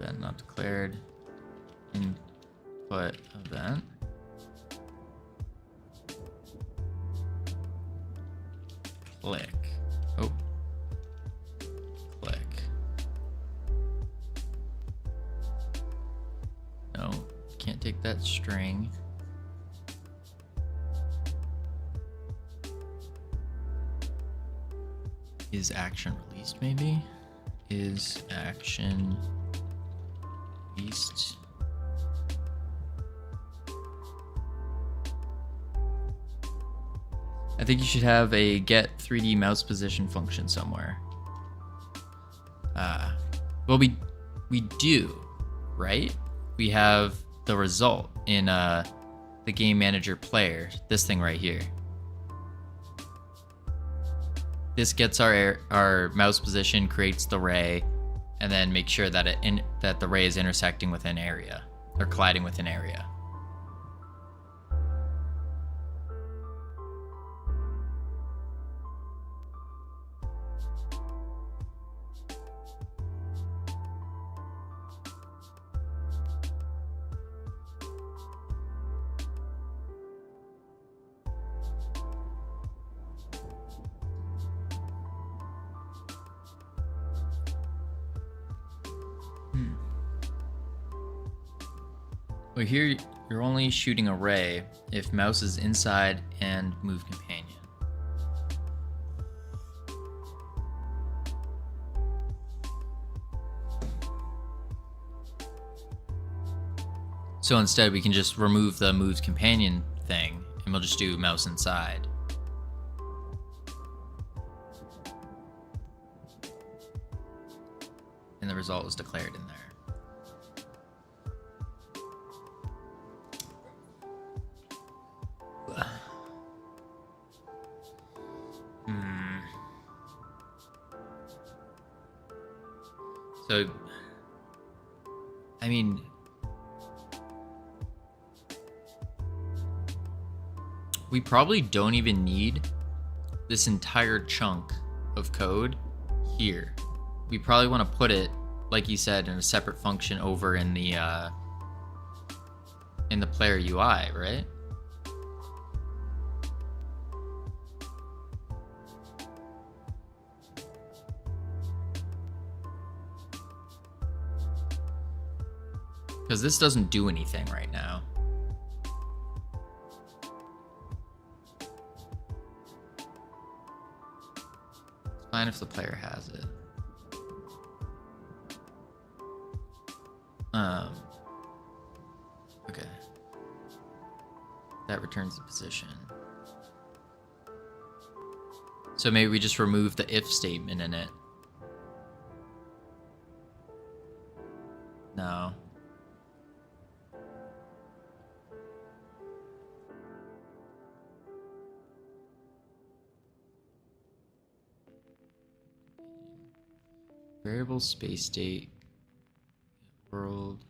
Speaker 2: Event not declared. Input event. Click. Oh. Click. No, can't take that string. Is action released maybe? Is action released? I think you should have a get 3D mouse position function somewhere. Well, we do, right? We have the result in the game manager player, this thing right here. This gets our mouse position, creates the ray, and then make sure that that the ray is intersecting with an area or colliding with an area. Well, here you're only shooting a ray if mouse is inside and move companion. So instead we can just remove the moves companion thing and we'll just do mouse inside. And the result is declared in there. So, I mean, we probably don't even need this entire chunk of code here. We probably want to put it, like you said, in a separate function over in the player UI, right? Because this doesn't do anything right now. It's fine if the player has it. Okay. That returns the position. So maybe we just remove the if statement in it. No. Variable space state world.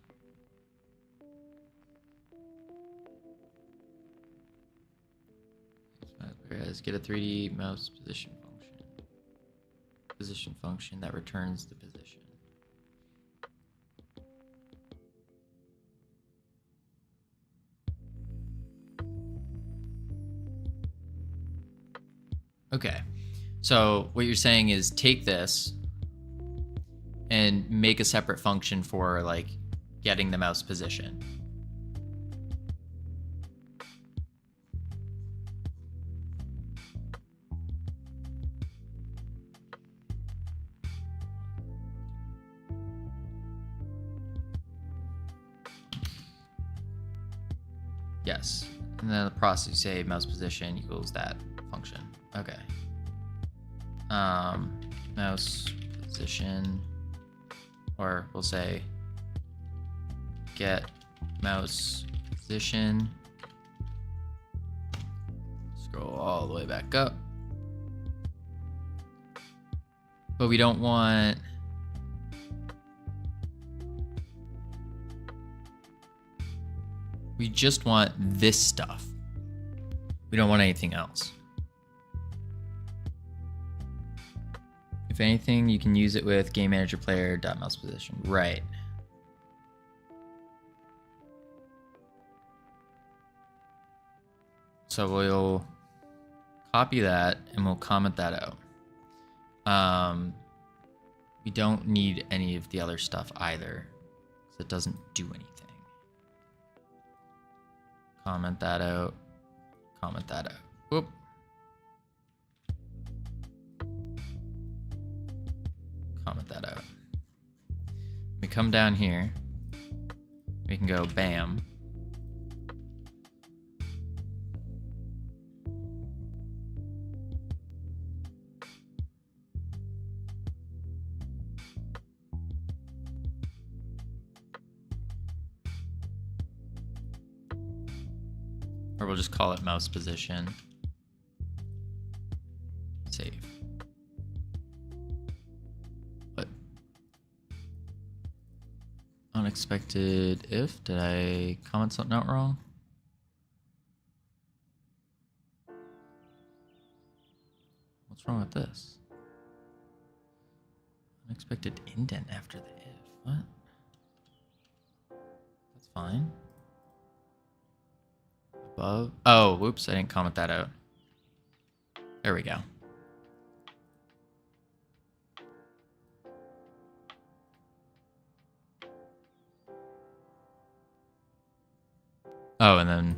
Speaker 2: Whereas get a 3D mouse position function that returns the position. Okay, so what you're saying is take this and make a separate function for like getting the mouse position. Yes, and then the process, you say mouse position equals that function. Okay. Mouse position, or we'll say get mouse position. Scroll all the way back up. But we don't want we just want this stuff. We don't want anything else. If anything, you can use it with game manager player dot mouse position. Right. So we'll copy that and we'll comment that out. We don't need any of the other stuff either, because it doesn't do anything. Comment that out. Comment that out. Whoop. Comment that out. We come down here. We can go bam. Or we'll just call it mouse position. Save. What? Unexpected if? Did I comment something out wrong? What's wrong with this? Unexpected indent after the if. What? That's fine. Above. Oh, whoops, I didn't comment that out. There we go. Oh, and then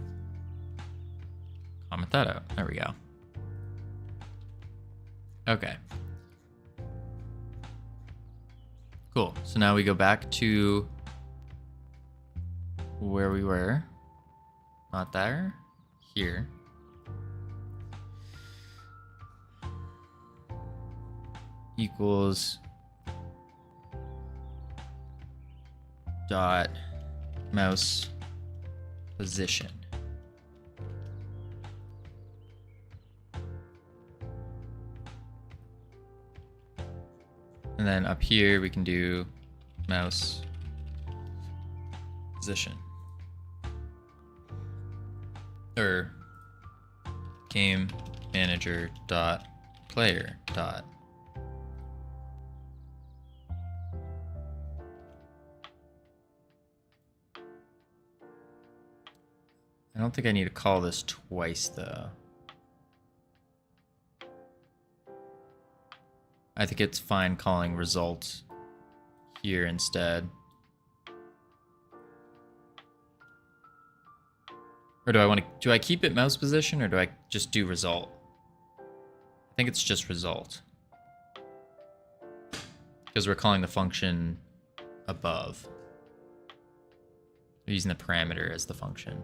Speaker 2: comment that out. There we go. Okay. Cool. So now we go back to where we were. Not there. Here. Equals dot mouse position. And then up here we can do mouse position. Or game manager dot player dot. I don't think I need to call this twice though. I think it's fine calling results here instead. Or do I keep it mouse position or do I just do result? I think it's just result. Because we're calling the function above. We're using the parameter as the function.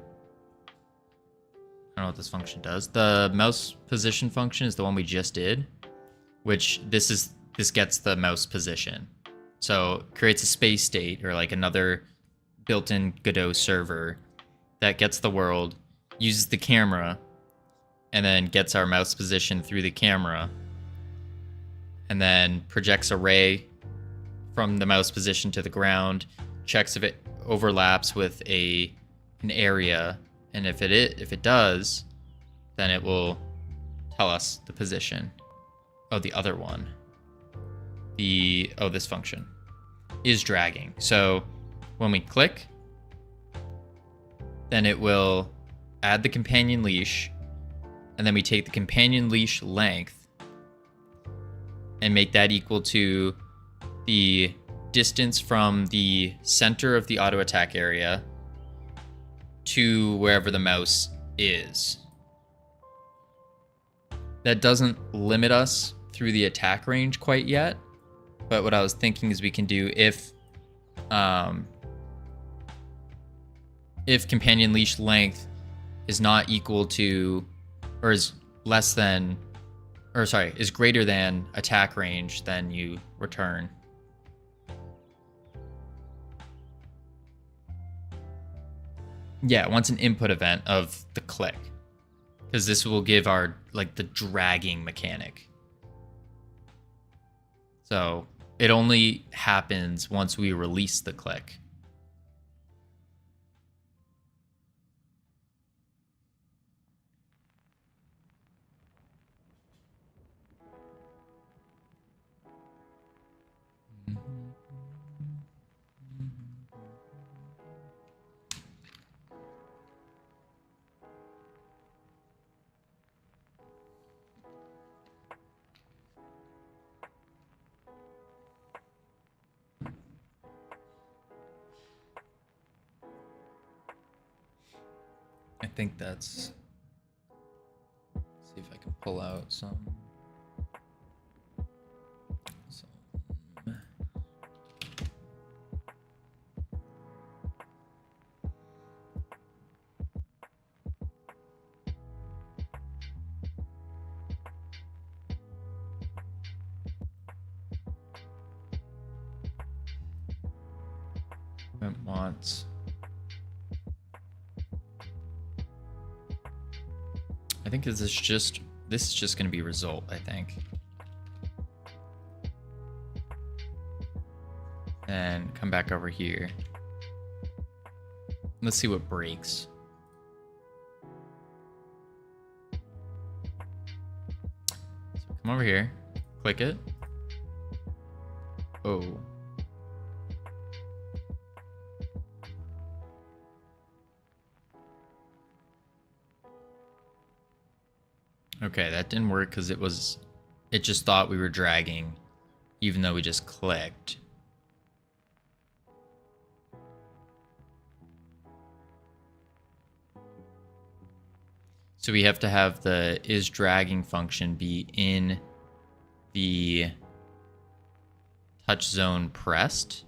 Speaker 2: I don't know what this function does. The mouse position function is the one we just did, which this gets the mouse position. So creates a space state or like another built-in Godot server that gets the world, uses the camera, and then gets our mouse position through the camera, and then projects a ray from the mouse position to the ground, checks if it overlaps with an area, and if it does, then it will tell us the position. Oh, the other one. This function is dragging. So when we click, then it will add the companion leash, and then we take the companion leash length and make that equal to the distance from the center of the auto attack area to wherever the mouse is. That doesn't limit us through the attack range quite yet, but what I was thinking is we can do if companion leash length is not equal to, or is less than, or sorry, is greater than attack range, then you return. Yeah, once an input event of the click, because this will give our, like, the dragging mechanic. So it only happens once we release the click. I think that's, see if I can pull out some event wants. I think this is just going to be result, I think. And come back over here. Let's see what breaks. So come over here, click it. Oh. Okay, that didn't work because it just thought we were dragging, even though we just clicked. So we have to have the is dragging function be in the touch zone pressed.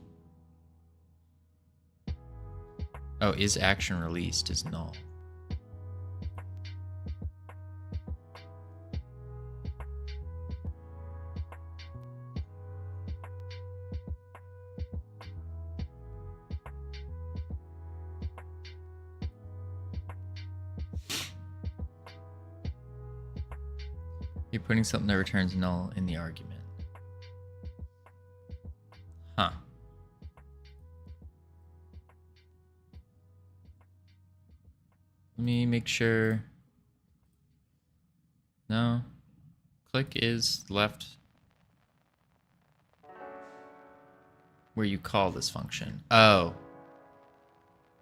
Speaker 2: Oh, is action released is null. You're putting something that returns null in the argument. Huh. Let me make sure. No. click is left where you call this function. Oh,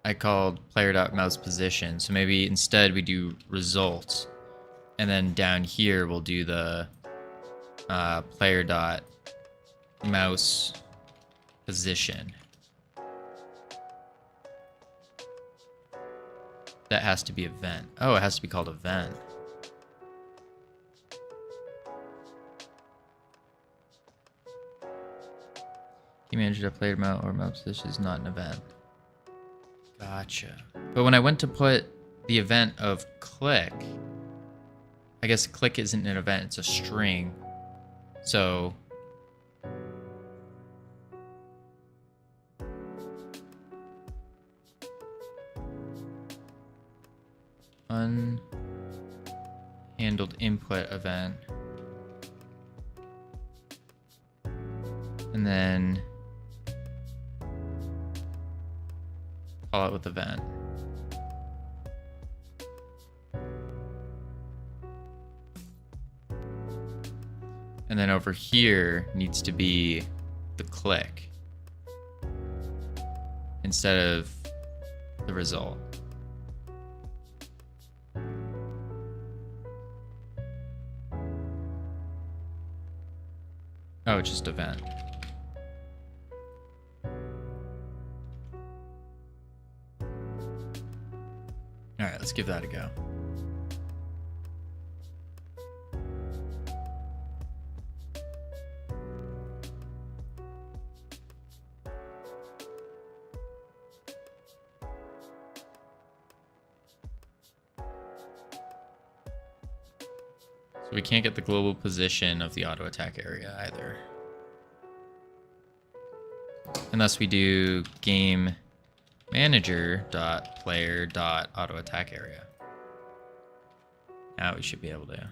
Speaker 2: I called player.mouse position. So maybe instead we do results. And then down here we'll do the player.mouse position. That has to be event. Oh, it has to be called event. You manage a player mount or mouse position is not an event. Gotcha. But when I went to put the event of click, I guess click isn't an event, it's a string. So unhandled input event. And then call it with event. And then over here needs to be the click instead of the result. Oh, it's just event. All right, let's give that a go. So we can't get the global position of the auto attack area either. Unless we do game manager.player.auto attack area. Now we should be able to.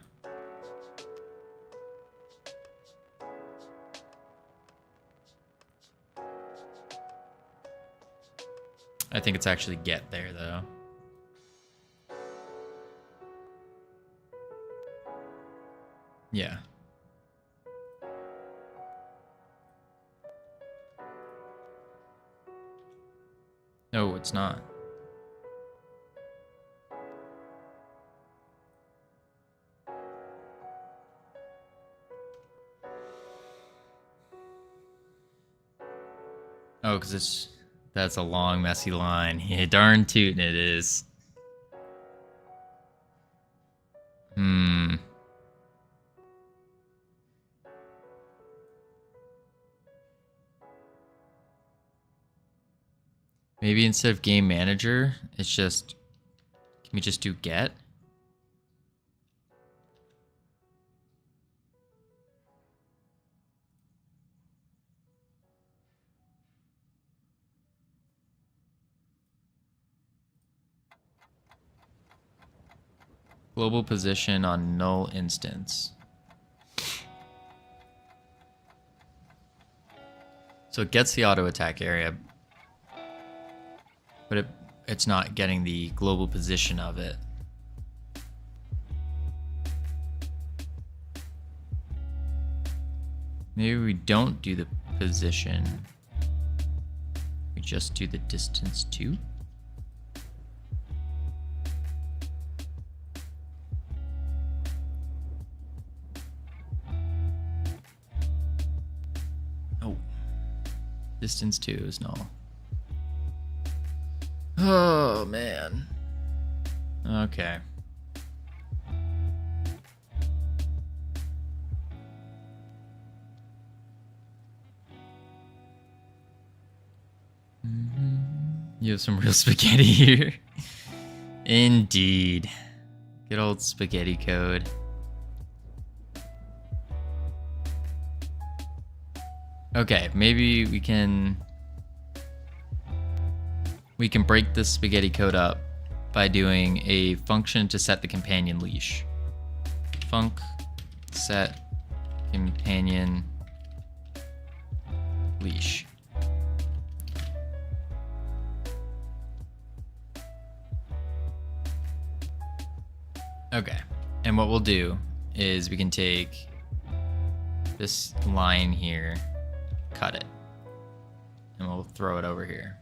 Speaker 2: I think it's actually get there though. Yeah. No, it's not. Oh, because that's a long, messy line. Yeah, darn tootin' it is. Maybe instead of game manager, it's just, can we just do get? Global position on null instance. So it gets the auto attack area, but it's not getting the global position of it. Maybe we don't do the position. We just do the distance too. Oh, distance 2 is null. Oh, man. Okay. You have some real spaghetti here. Indeed. Good old spaghetti code. Okay, maybe we can break this spaghetti code up by doing a function to set the companion leash. Func set companion leash. Okay, and what we'll do is we can take this line here, cut it. And we'll throw it over here.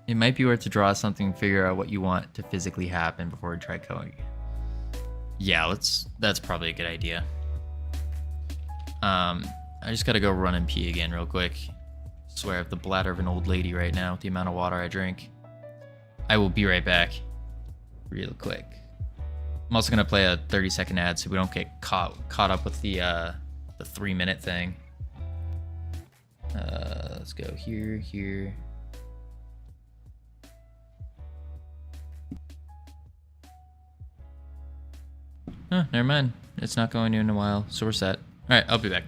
Speaker 2: It might be worth to draw something and figure out what you want to physically happen before we try coding. Yeah, that's probably a good idea. I just gotta go run and pee again real quick. Swear I have the bladder of an old lady right now with the amount of water I drink. I will be right back real quick. I'm also gonna play a 30-second ad so we don't get caught up with the 3-minute thing. Let's go here. Oh, never mind. It's not going in a while, so we're set. All right, I'll be back.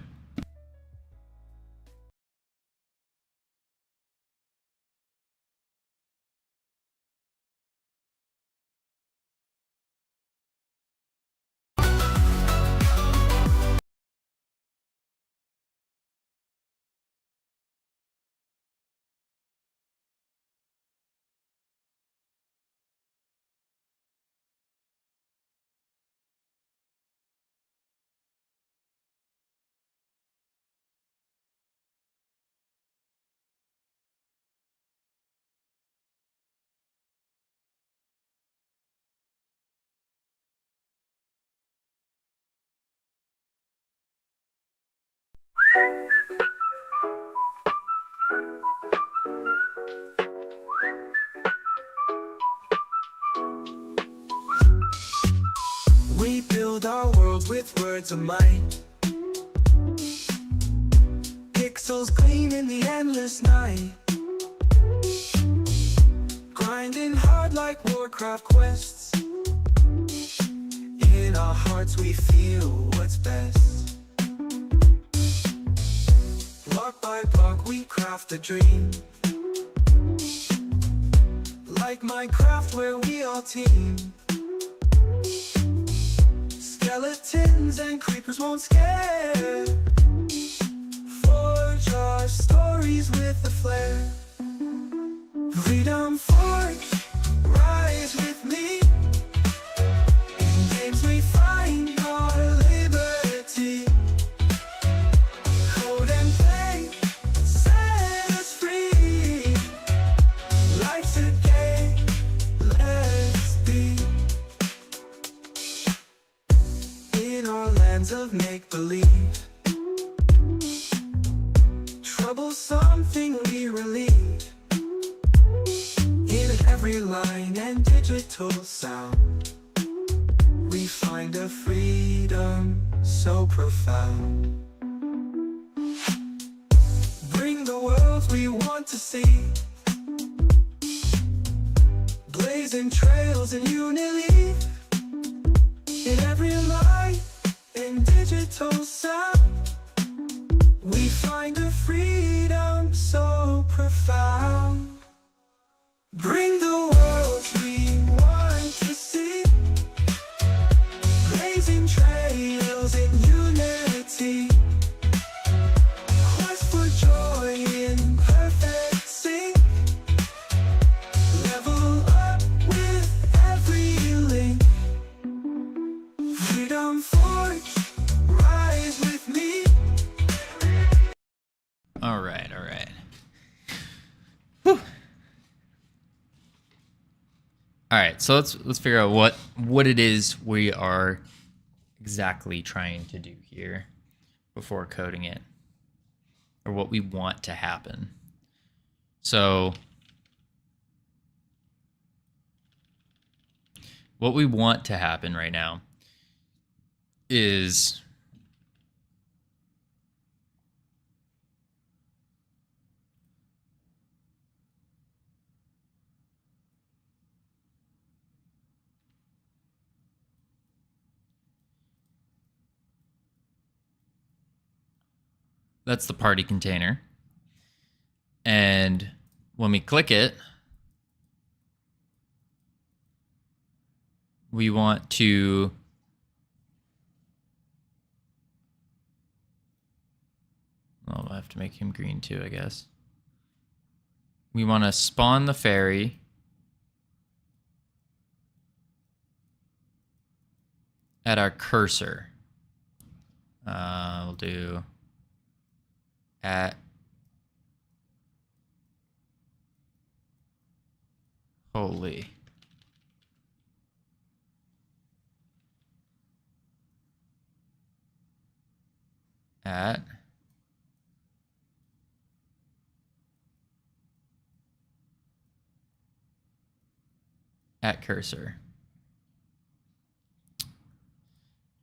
Speaker 1: We build our world with words of might. Pixels gleam in the endless night. Grinding hard like Warcraft quests. In our hearts we feel what's best. Block by block we craft a dream. Like Minecraft where we all team. Skeletons and creepers won't scare. Forge our stories with a flair. Freedom forge, rise with me. In games we find our liberty. Code and play, set us free. Life's a game, let's be. In our lands of make-believe, trouble's something we relieve. In every line and digital sound, we find a freedom so profound. Bring the world we want to see, blazing trails in unity. In every line and digital sound, we find a freedom so profound. Bring the world we want to see, blazing trails in unity. Quest for joy in perfect sync. Level up with every link. Freedom forge, rise with me.
Speaker 2: All right. Whew. All right, so let's figure out what it is we are exactly trying to do here before coding it, or what we want to happen. So what we want to happen right now is that's the party container. And when we click it, we want to I have to make him green too, I guess. We want to spawn the fairy. at our cursor. We'll do at holy. At cursor.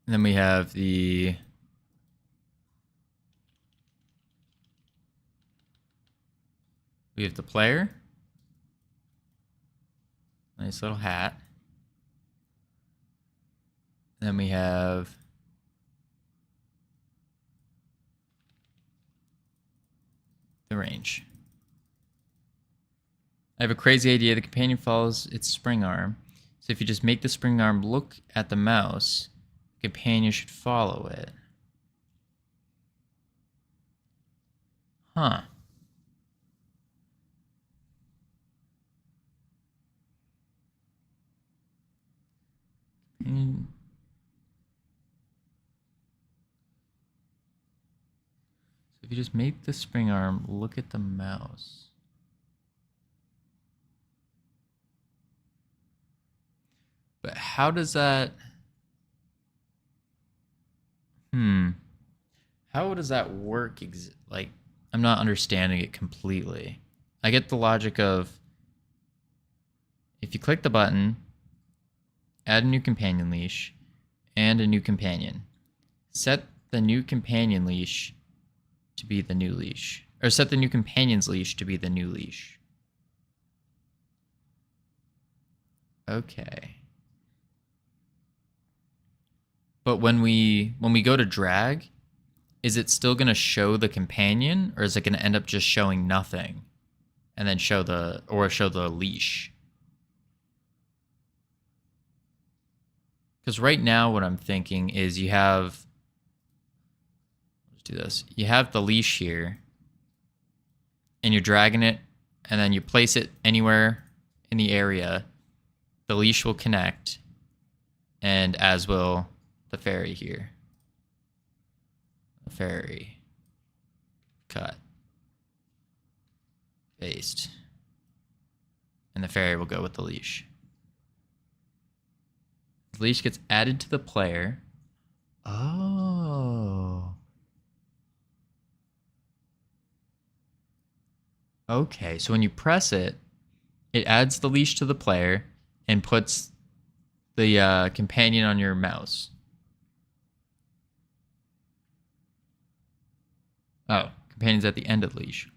Speaker 2: And then we have the player. Nice little hat. Then we have the range. I have a crazy idea. The companion follows its spring arm. So if you just make the spring arm look at the mouse, the companion should follow it. Huh. So if you just make the spring arm look at the mouse. But how does that... How does that work? Like, I'm not understanding it completely. I get the logic of if you click the button, add a new companion leash, and a new companion. Set the new companion leash to be the new leash. Or set the new companion's leash to be the new leash. Okay. But when we go to drag, is it still going to show the companion, or is it going to end up just showing nothing and then show the leash? Because right now what I'm thinking is you have, let's do this. You have the leash here and you're dragging it, and then you place it anywhere in the area. The leash will connect, and as will the fairy here. The fairy. Cut. Paste. And the fairy will go with the leash. The leash gets added to the player. Oh. Okay, so when you press it, it adds the leash to the player and puts the companion on your mouse. Oh, companion's at the end of the leash.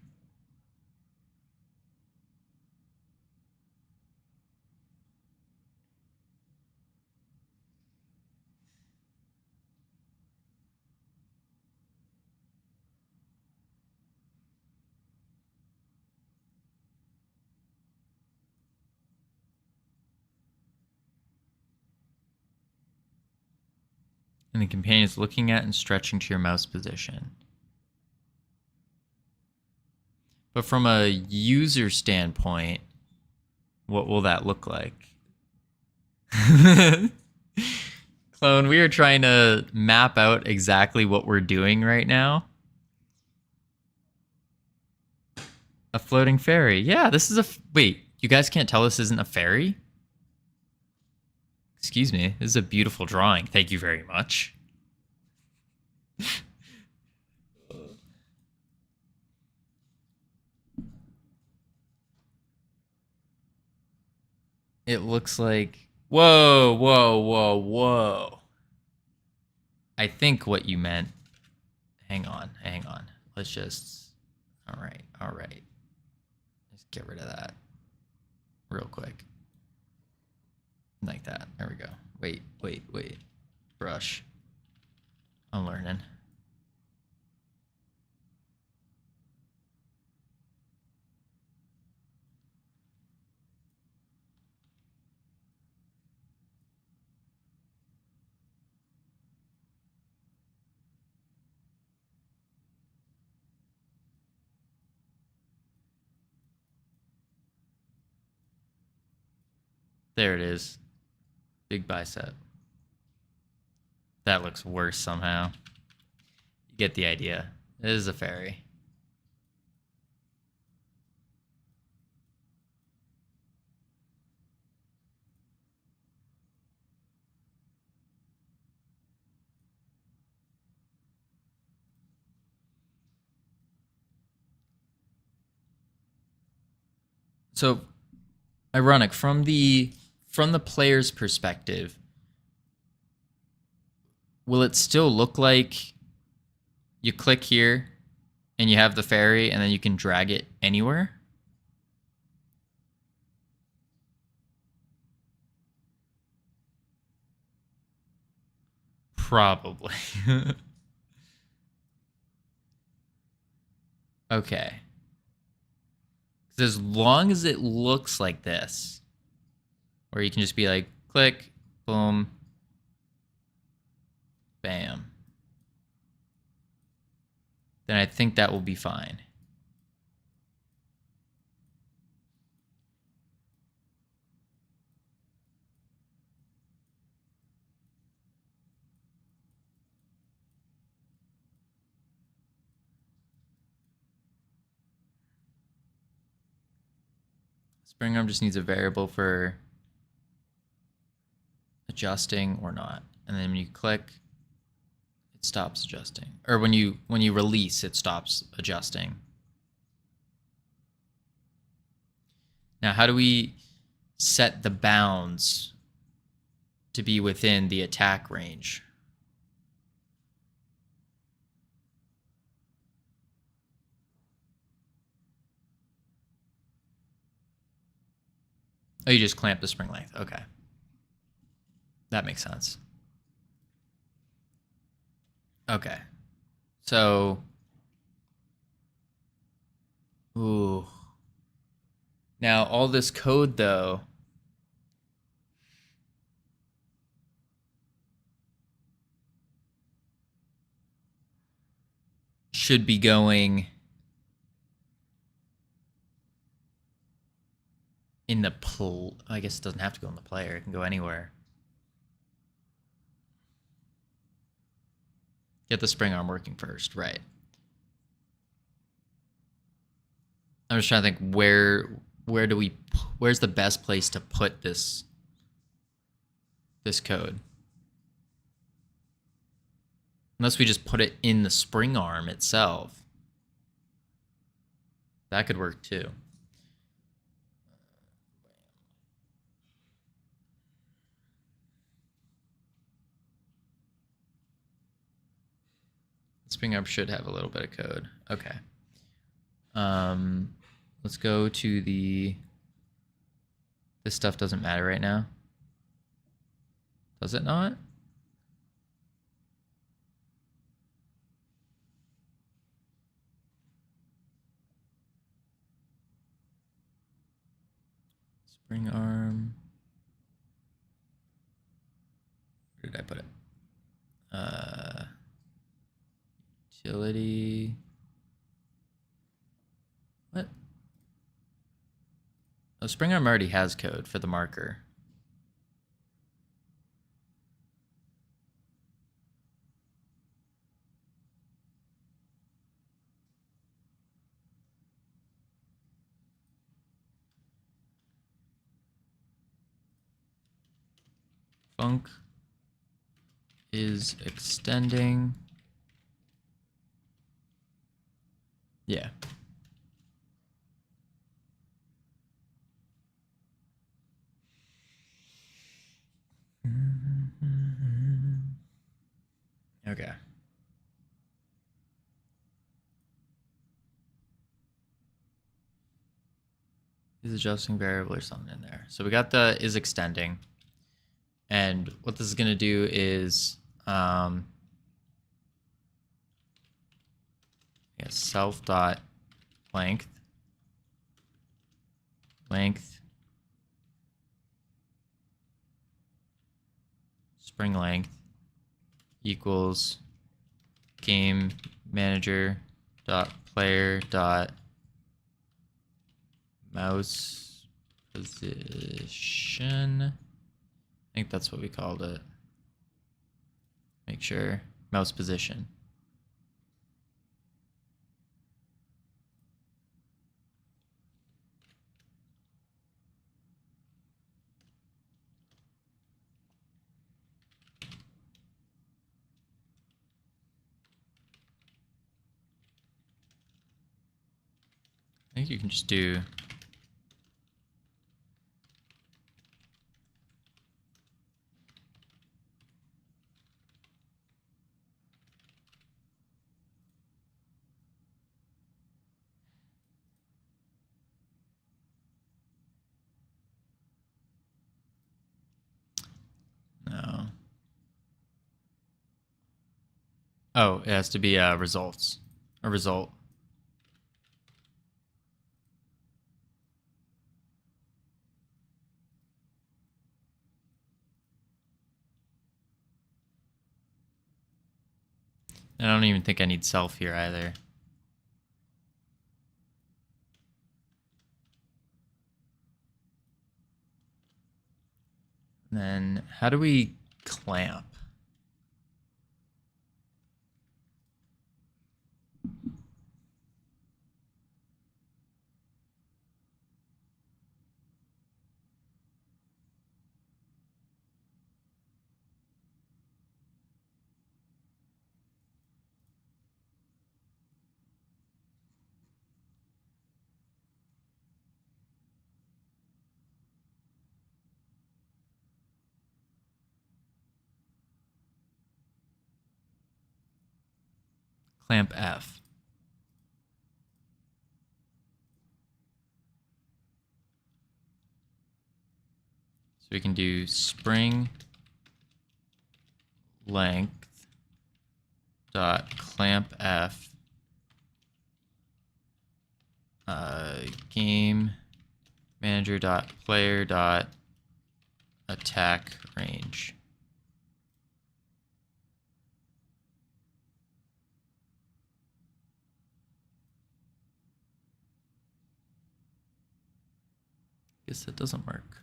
Speaker 2: And the companion is looking at and stretching to your mouse position. But from a user standpoint, what will that look like? Clone, we are trying to map out exactly what we're doing right now. A floating fairy. Yeah, this is a... Wait, you guys can't tell this isn't a fairy? Excuse me, this is a beautiful drawing. Thank you very much. It looks like... Whoa, whoa, whoa, whoa. I think what you meant... Hang on. Let's just... All right. Let's get rid of that real quick. Like that. There we go. Wait. Brush. I'm learning. There it is. Big bicep. That looks worse somehow. You get the idea. It is a ferry. So ironic from the player's perspective, will it still look like you click here and you have the ferry and then you can drag it anywhere? Probably. Okay. 'Cause as long as it looks like this, or you can just be like, click, boom, bam, then I think that will be fine. Spring arm just needs a variable for adjusting or not. And then when you click, it stops adjusting. Or when you release, it stops adjusting. Now, how do we set the bounds to be within the attack range? Oh, you just clamp the spring length. Okay. That makes sense. Okay. So, ooh. Now, all this code, though, should be going in the I guess it doesn't have to go in the player. It can go anywhere. Get the spring arm working first, right? I'm just trying to think where's the best place to put this code? Unless we just put it in the spring arm itself. That could work too. Spring arm should have a little bit of code. Okay. Let's go to this stuff doesn't matter right now. Does it not? Spring arm. Where did I put it? Utility. What? Oh, spring arm already has code for the marker. Func is extending. Yeah. Okay. Is adjusting variable or something in there. So we got the is extending. And what this is going to do is self dot length spring length equals game manager dot player dot mouse position. I think that's what we called it. Make sure mouse position. I think you can just do no. Oh, it has to be results. A result. I don't even think I need self here either. And then how do we clamp? Clamp F. So we can do spring length dot clamp F game manager dot player dot attack range. Guess that doesn't work.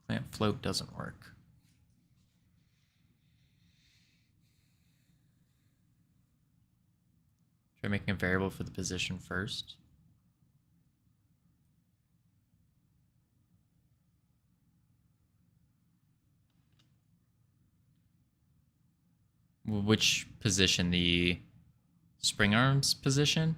Speaker 2: Clamp float doesn't work. Try making a variable for the position first. Which position? The spring arms position?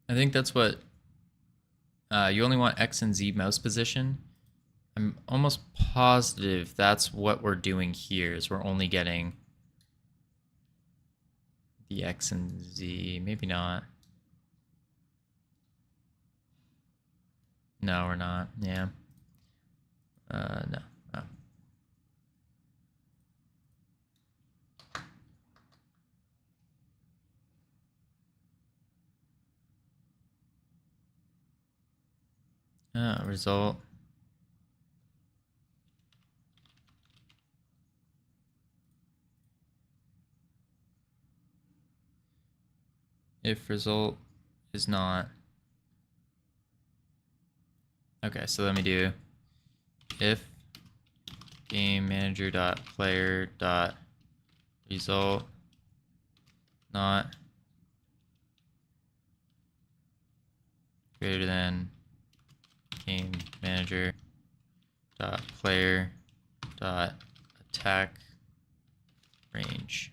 Speaker 2: I think that's what you only want X and Z mouse position. I'm almost positive that's what we're doing here, is we're only getting the X and Z. Maybe not. No, we're not. Yeah. No. Oh. Result. If result is not. Okay, so let me do if game manager dot player dot result not greater than game manager dot player dot attack range.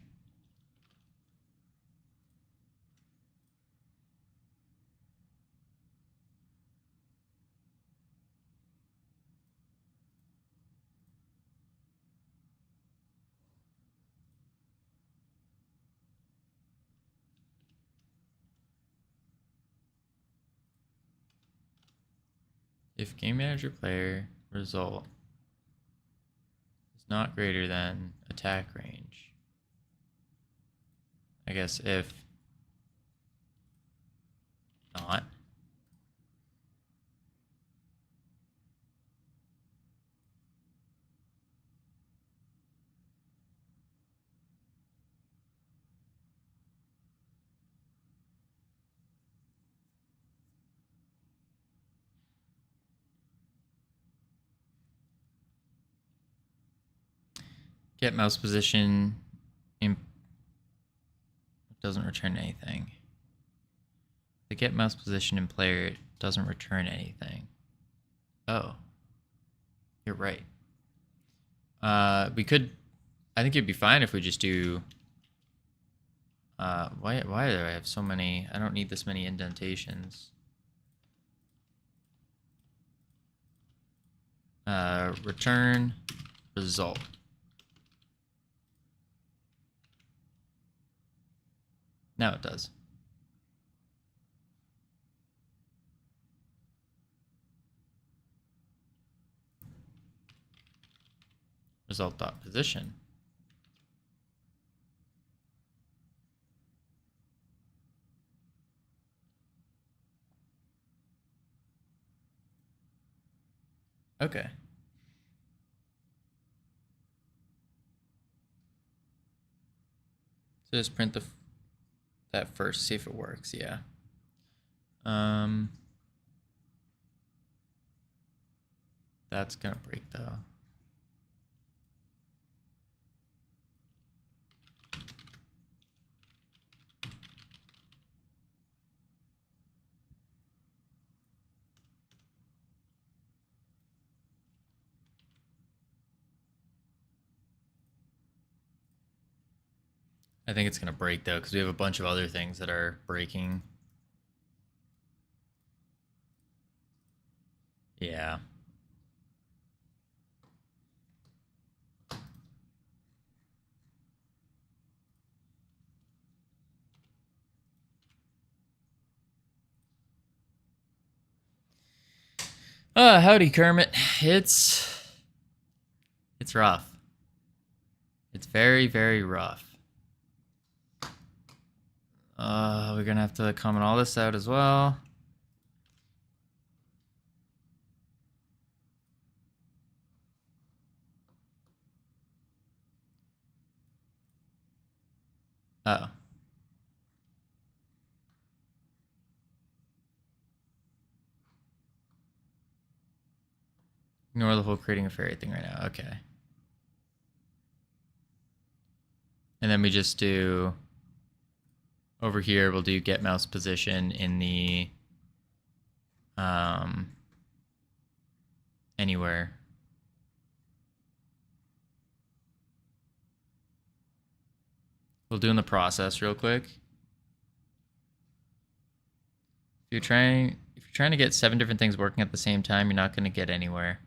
Speaker 2: If game manager player result is not greater than attack range, I guess if not, Get mouse position in doesn't return anything. The get mouse position in player doesn't return anything. Oh. You're right. We could, I think it'd be fine if we just do, why do I have so many? I don't need this many indentations. Return result. Now it does. Result dot position. Okay. So just print that first, see if it works. Yeah. That's gonna break though. I think it's gonna break though, because we have a bunch of other things that are breaking. Yeah. Howdy, Kermit. It's rough. It's very, very rough. We're gonna have to comment all this out as well. Oh. Ignore the whole creating a fairy thing right now. Okay. And then we just do, over here, we'll do get mouse position in the, anywhere. We'll do in the process real quick. If you're trying to get 7 different things working at the same time, you're not going to get anywhere.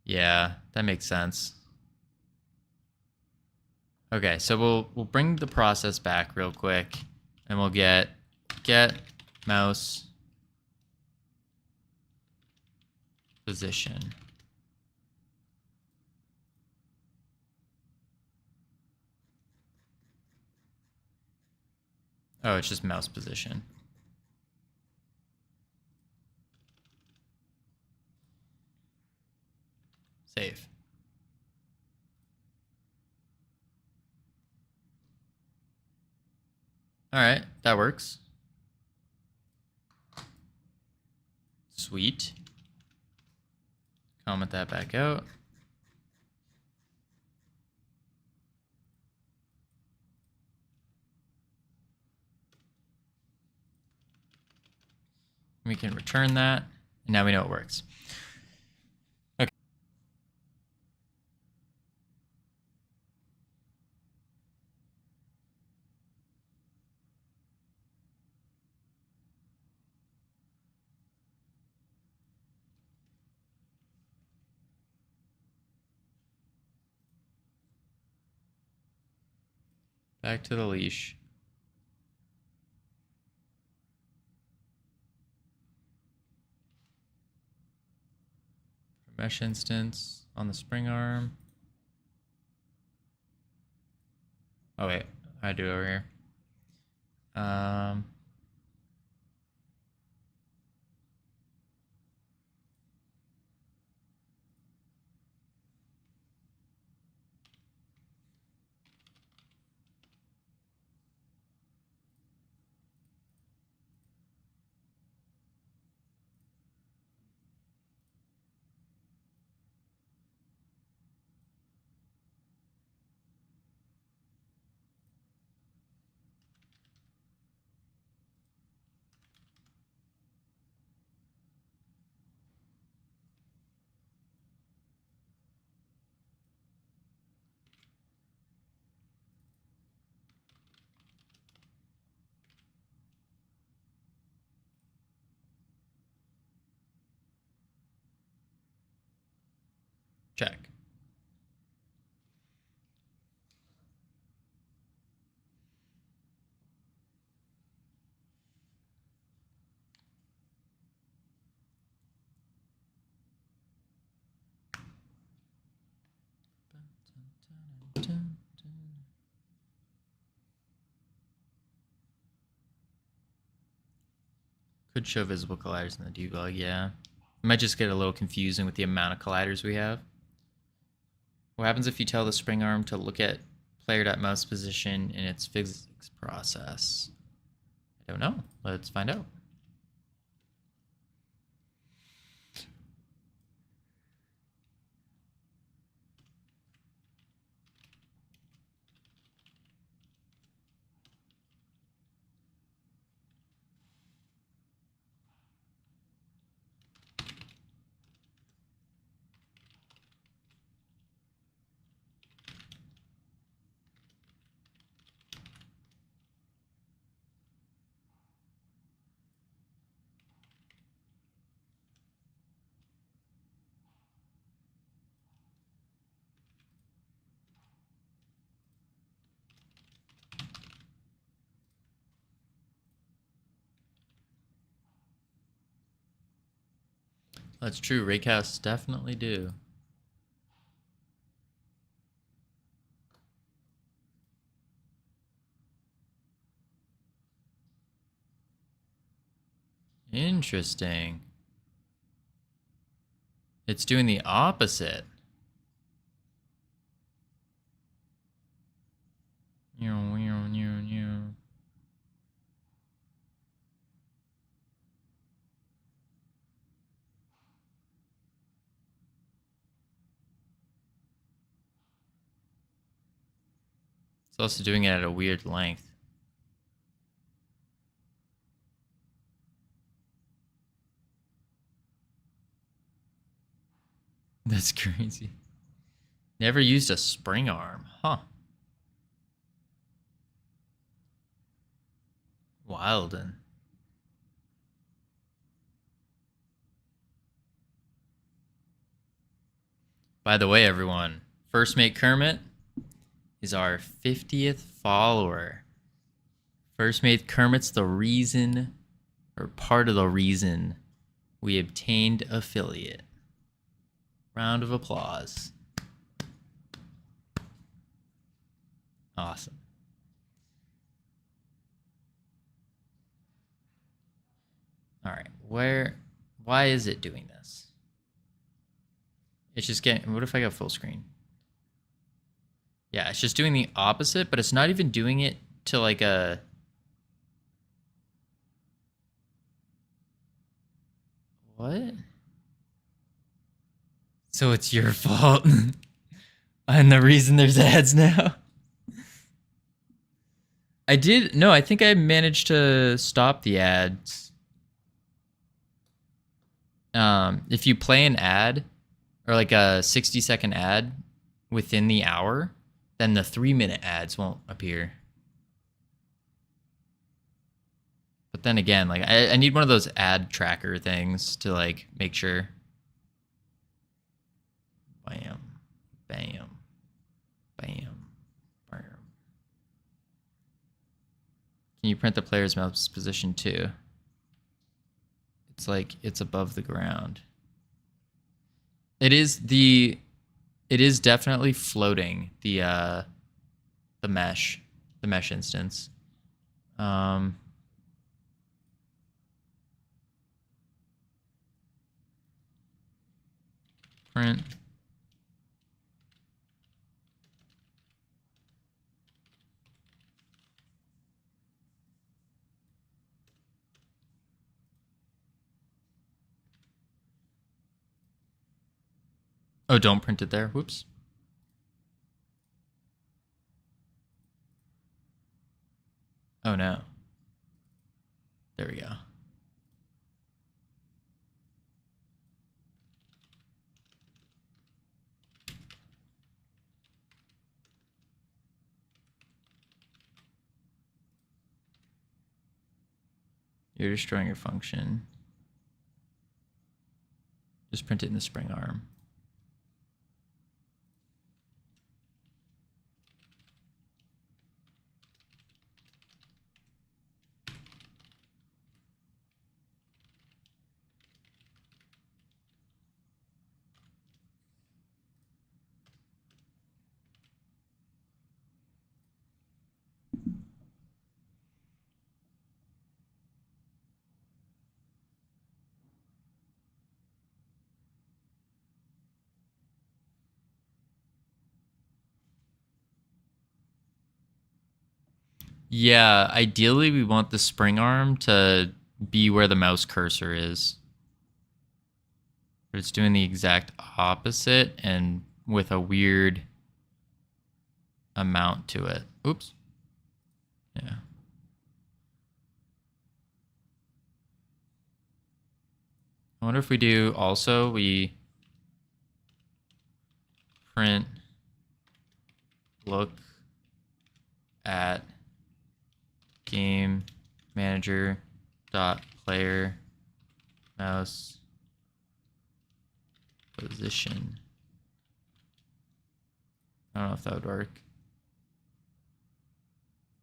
Speaker 2: Yeah, that makes sense. Okay, so we'll bring the process back real quick, and we'll get mouse position. Oh, it's just mouse position. Save. All right, that works. Sweet. Comment that back out. We can return that, and now we know it works. Okay. Back to the leash. Mesh instance on the spring arm. Oh wait, I do it over here. Check. Could show visible colliders in the debug, yeah. It might just get a little confusing with the amount of colliders we have. What happens if you tell the spring arm to look at player.mouse position in its physics process? I don't know. Let's find out. That's true. Raycasts definitely do. Interesting. It's doing the opposite. It's also doing it at a weird length. That's crazy. Never used a spring arm, huh? Wildin'. By the way, everyone, First Mate Kermit is our 50th follower. First Mate Kermit's the reason, or part of the reason, we obtained affiliate. Round of applause. Awesome. All right, why is it doing this? It's just getting, what if I go full screen? Yeah, it's just doing the opposite, but it's not even doing it to like a... What? So it's your fault. I'm the reason there's ads now. I think I managed to stop the ads. If you play an ad, or like a 60-second ad within the hour, then the 3-minute ads won't appear. But then again, like I need one of those ad tracker things to like make sure. Bam, bam, bam, bam. Can you print the player's mouse position too? It's like it's above the ground. It is definitely floating the mesh instance. Print. Oh, don't print it there. Whoops. Oh no. There we go. You're destroying your function. Just print it in the spring arm. Yeah, ideally we want the spring arm to be where the mouse cursor is. But it's doing the exact opposite and with a weird amount to it. Oops. Yeah. I wonder if we do also, we print look at game manager dot player mouse position. I don't know if that would work.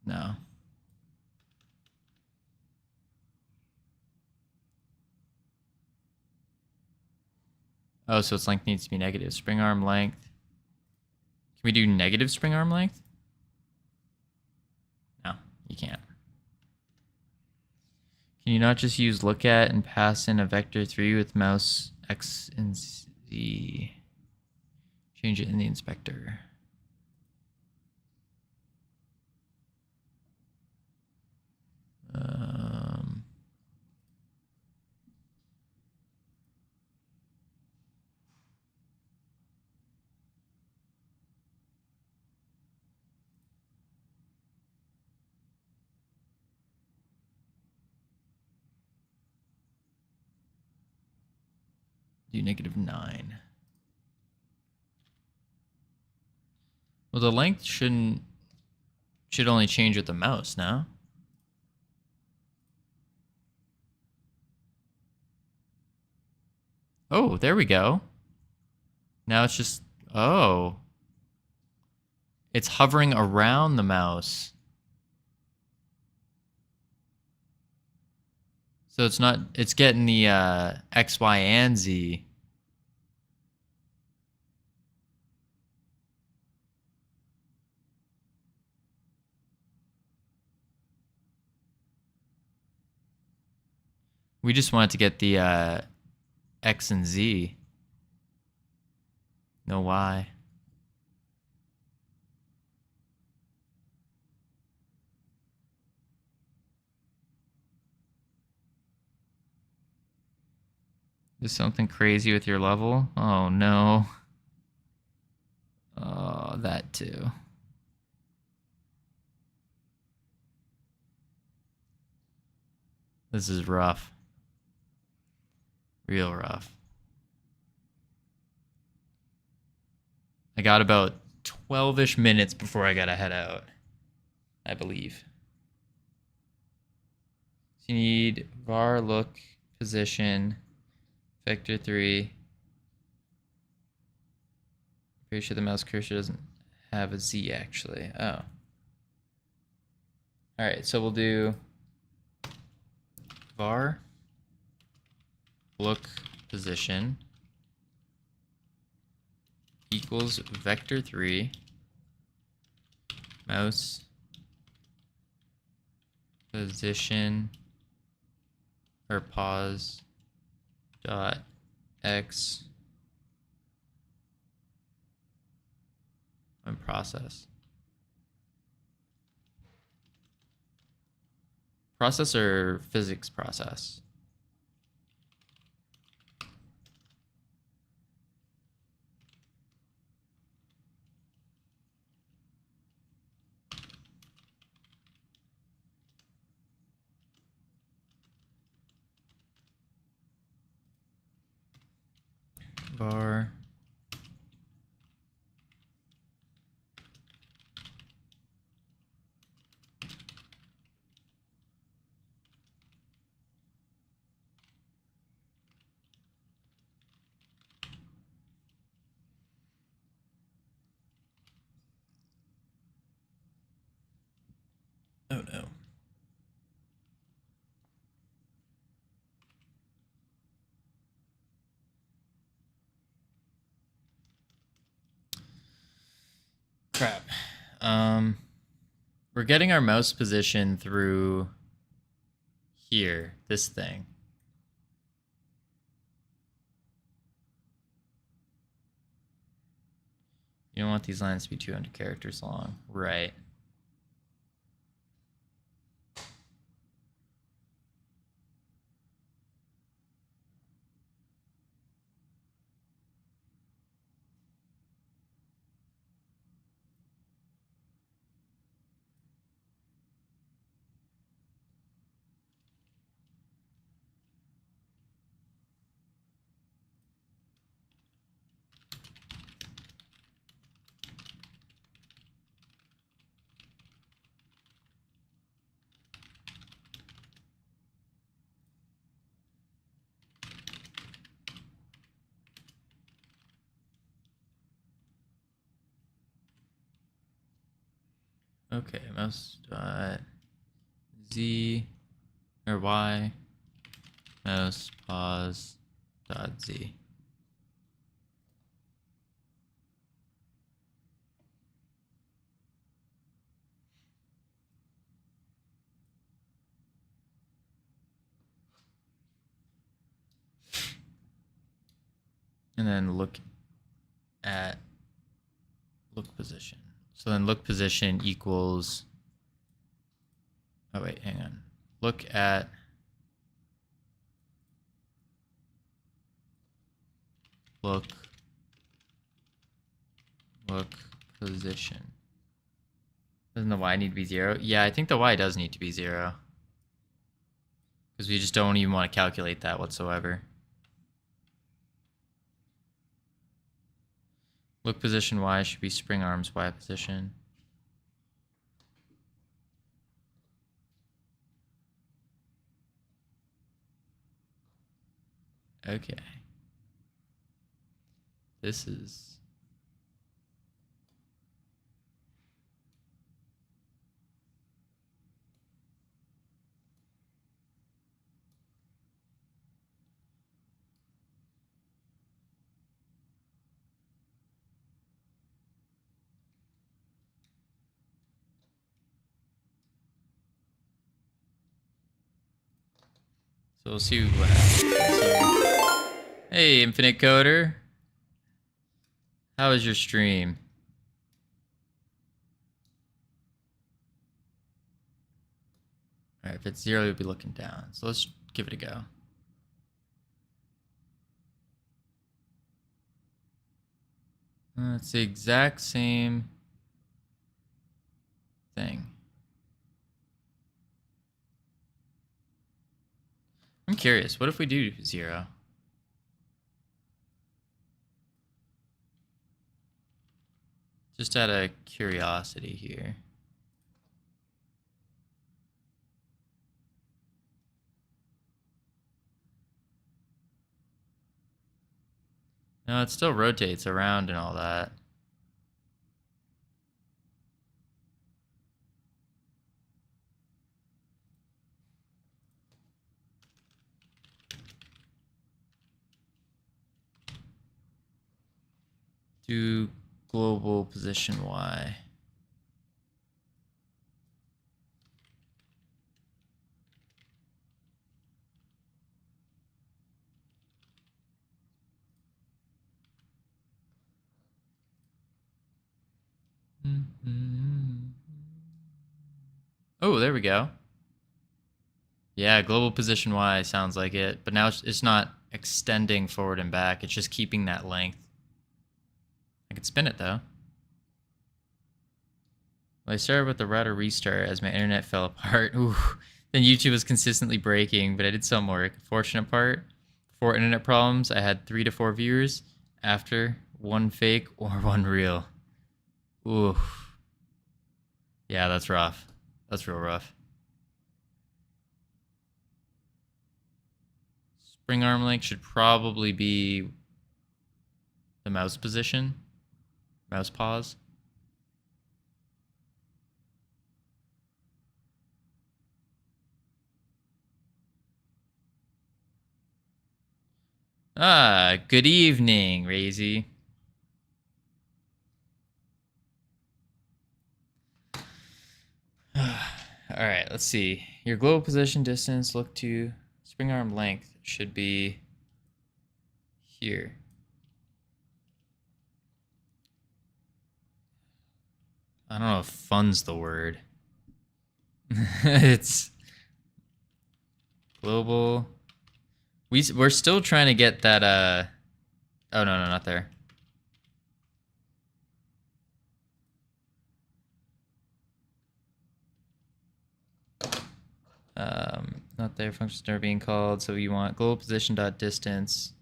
Speaker 2: No. Oh, so its length needs to be negative. Spring arm length. Can we do negative spring arm length? No, you can't. Can you not just use look at and pass in a vector 3 with mouse X and Z? Change it in the inspector. Do -9. Well, the length should only change with the mouse now. Oh, there we go. Now it's just, oh. It's hovering around the mouse. So it's not, it's getting the X, Y, and Z. We just wanted to get the X and Z. No Y. Is something crazy with your level? Oh no. Oh, that too. This is rough. Real rough. I got about 12-ish minutes before I gotta head out, I believe. So you need var look position vector 3. Pretty sure the mouse cursor doesn't have a Z actually. Oh. Alright, so we'll do var look position equals vector 3 mouse position or pause dot x and process. Process or physics process? Var oh no. Crap. We're getting our mouse position through here, this thing. You don't want these lines to be 200 characters long, right? Okay, mouse dot Z or Y, mouse pause dot Z. And then look position. So then look position equals, oh wait, hang on. Look position. Doesn't the Y need to be 0? Yeah, I think the Y does need to be 0. Because we just don't even want to calculate that whatsoever. Look position Y should be spring arms Y position. Okay. This is... So we'll see what happens here. Hey, Infinite Coder. How was your stream? Alright, if it's 0, you'll be looking down. So let's give it a go. It's the exact same thing. I'm curious, what if we do 0? Just out of curiosity here. No, it still rotates around and all that. Do global position Y. Oh, there we go. Yeah, global position Y sounds like it, but now it's not extending forward and back. It's just keeping that length. I could spin it though. Well, I started with the router restart as my internet fell apart. Ooh. Then YouTube was consistently breaking, but I did some work. Fortunate part, before internet problems, I had 3 to 4 viewers. After, 1 fake or 1 real. Ooh. Yeah, that's rough. That's real rough. Spring arm length should probably be the mouse position. Mouse pause. Ah, good evening, Razy. Alright, let's see. Your global position distance, look to spring arm length should be here. I don't know if fun's the word. It's global. We're still trying to get that oh no, not there. Not there, functions are being called, so you want global position dot distance.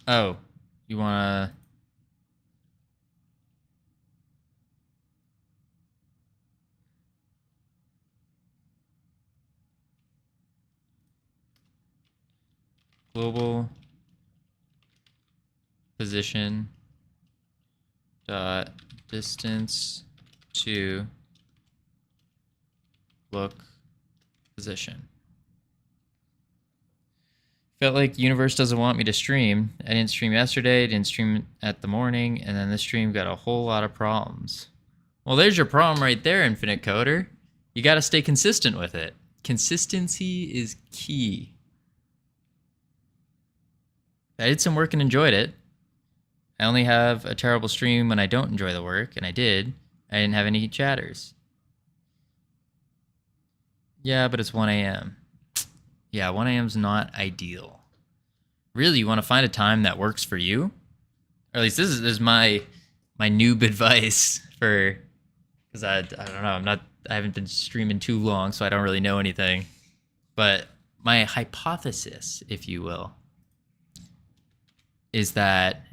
Speaker 2: Oh, you wanna global position dot distance to look position. Felt like the universe doesn't want me to stream. I didn't stream yesterday, didn't stream at the morning, and then this stream got a whole lot of problems. Well, there's your problem right there, Infinite Coder. You gotta stay consistent with it. Consistency is key. I did some work and enjoyed it. I only have a terrible stream when I don't enjoy the work, and I did. I didn't have any chatters. Yeah, but it's 1 a.m. Yeah, 1 a.m. is not ideal. Really, you want to find a time that works for you? Or at least this is my noob advice for, because I don't know, I haven't been streaming too long, so I don't really know anything. But my hypothesis, if you will, is that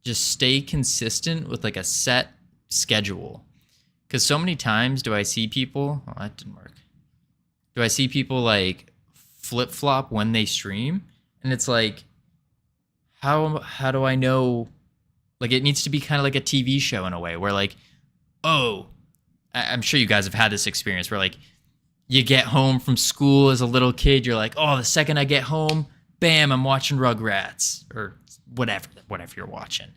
Speaker 2: just stay consistent with like a set schedule. Because so many times do I see people, oh, that didn't work. Do I see people like flip-flop when they stream? And it's like, how do I know? Like, it needs to be kind of like a TV show in a way where like, oh, I'm sure you guys have had this experience where like you get home from school as a little kid, you're like, oh, the second I get home, bam, I'm watching Rugrats or whatever you're watching.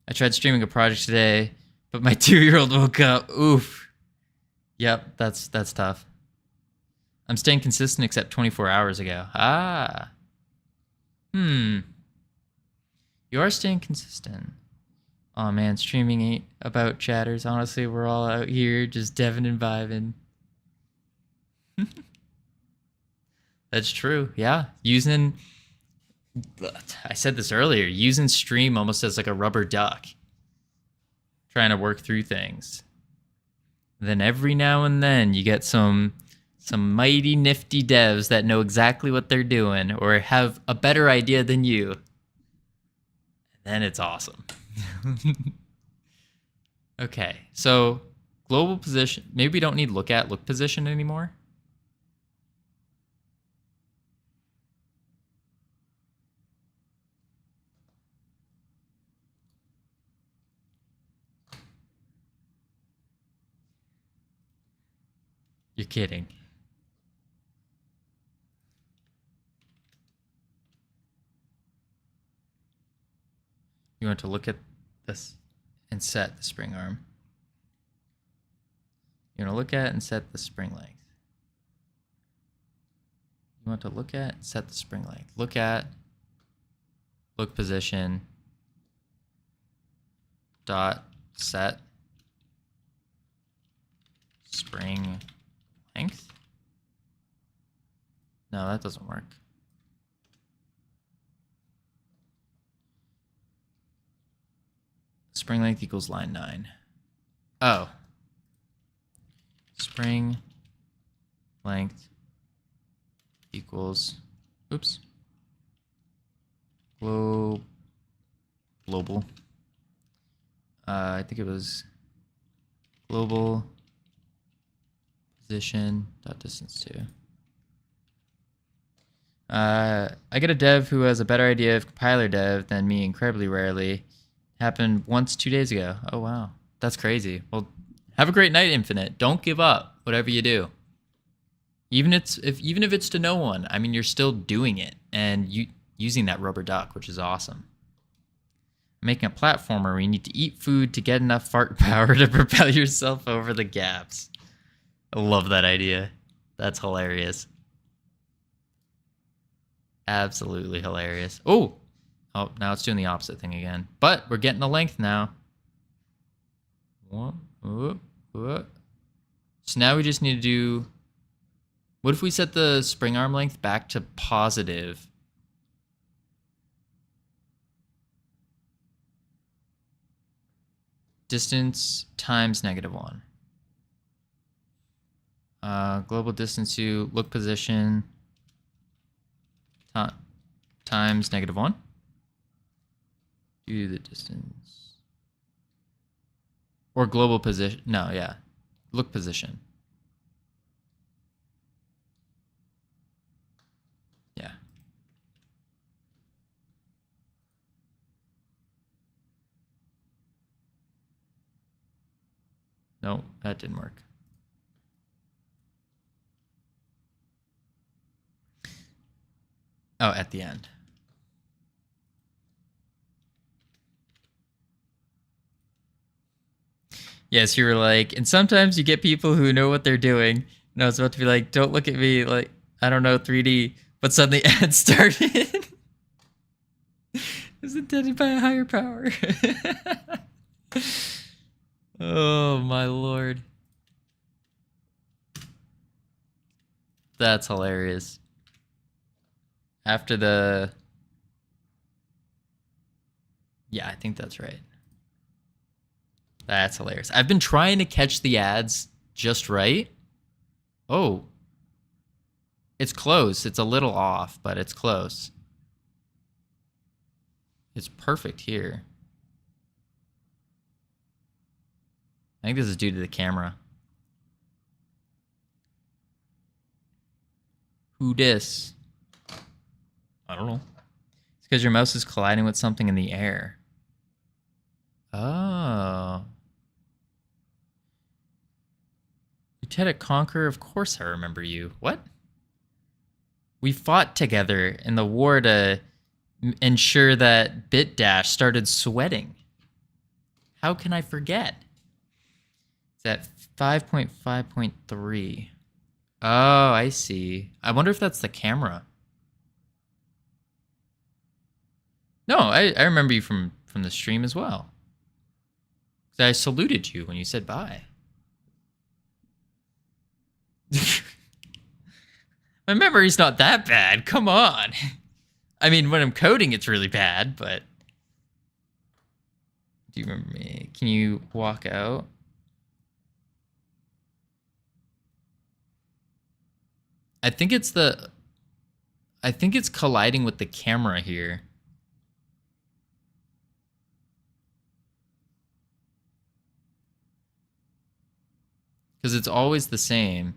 Speaker 2: I tried streaming a project today, but my 2-year-old woke up. Oof. Yep, that's tough. I'm staying consistent except 24 hours ago. Ah. You are staying consistent. Oh man, streaming ain't about chatters. Honestly, we're all out here just deving and vibing. That's true. Yeah. I said this earlier, using stream almost as like a rubber duck. Trying to work through things. Then every now and then you get some mighty nifty devs that know exactly what they're doing or have a better idea than you. Then it's awesome. Okay, so global position. Maybe we don't need look position anymore. You're kidding. You want to look at this and set the spring arm. You want to look at and set the spring length. You want to look at and set the spring length. Look at, look position, dot, set, spring length. No, that doesn't work. Spring length equals line 9. Oh. Spring length equals, oops. Global. I think it was global position dot distance to. I get a dev who has a better idea of compiler dev than me incredibly rarely. Happened once 2 days ago. Oh wow, that's crazy. Well, have a great night, Infinite. Don't give up, whatever you do. Even if it's to no one, I mean, you're still doing it and using that rubber duck, which is awesome. Making a platformer where you need to eat food to get enough fart power to propel yourself over the gaps. I love that idea. That's hilarious. Absolutely hilarious. Oh, now it's doing the opposite thing again. But we're getting the length now. So now we just need to do... What if we set the spring arm length back to positive? Distance times -1. Global distance to look position times -1. Do the distance. Or global position. No, yeah. Look position. Yeah. No, that didn't work. Oh, at the end. Yes, you were like, and sometimes you get people who know what they're doing. And I was about to be like, don't look at me like, I don't know, 3D. But suddenly ads started. It was intended by a higher power. Oh, my lord. That's hilarious. After the... Yeah, I think that's right. That's hilarious. I've been trying to catch the ads just right. Oh. It's close. It's a little off, but it's close. It's perfect here. I think this is due to the camera. Who dis? I don't know. It's because your mouse is colliding with something in the air. Oh. Lieutenant Conqueror, of course I remember you. What? We fought together in the war to ensure that BitDash started sweating. How can I forget? It's at 5.5.3. Oh, I see. I wonder if that's the camera. No, I remember you from the stream as well. I saluted you when you said bye. My memory's not that bad. Come on. I mean, when I'm coding, it's really bad, but... Do you remember me? Can you walk out? I think it's colliding with the camera here. Because it's always the same.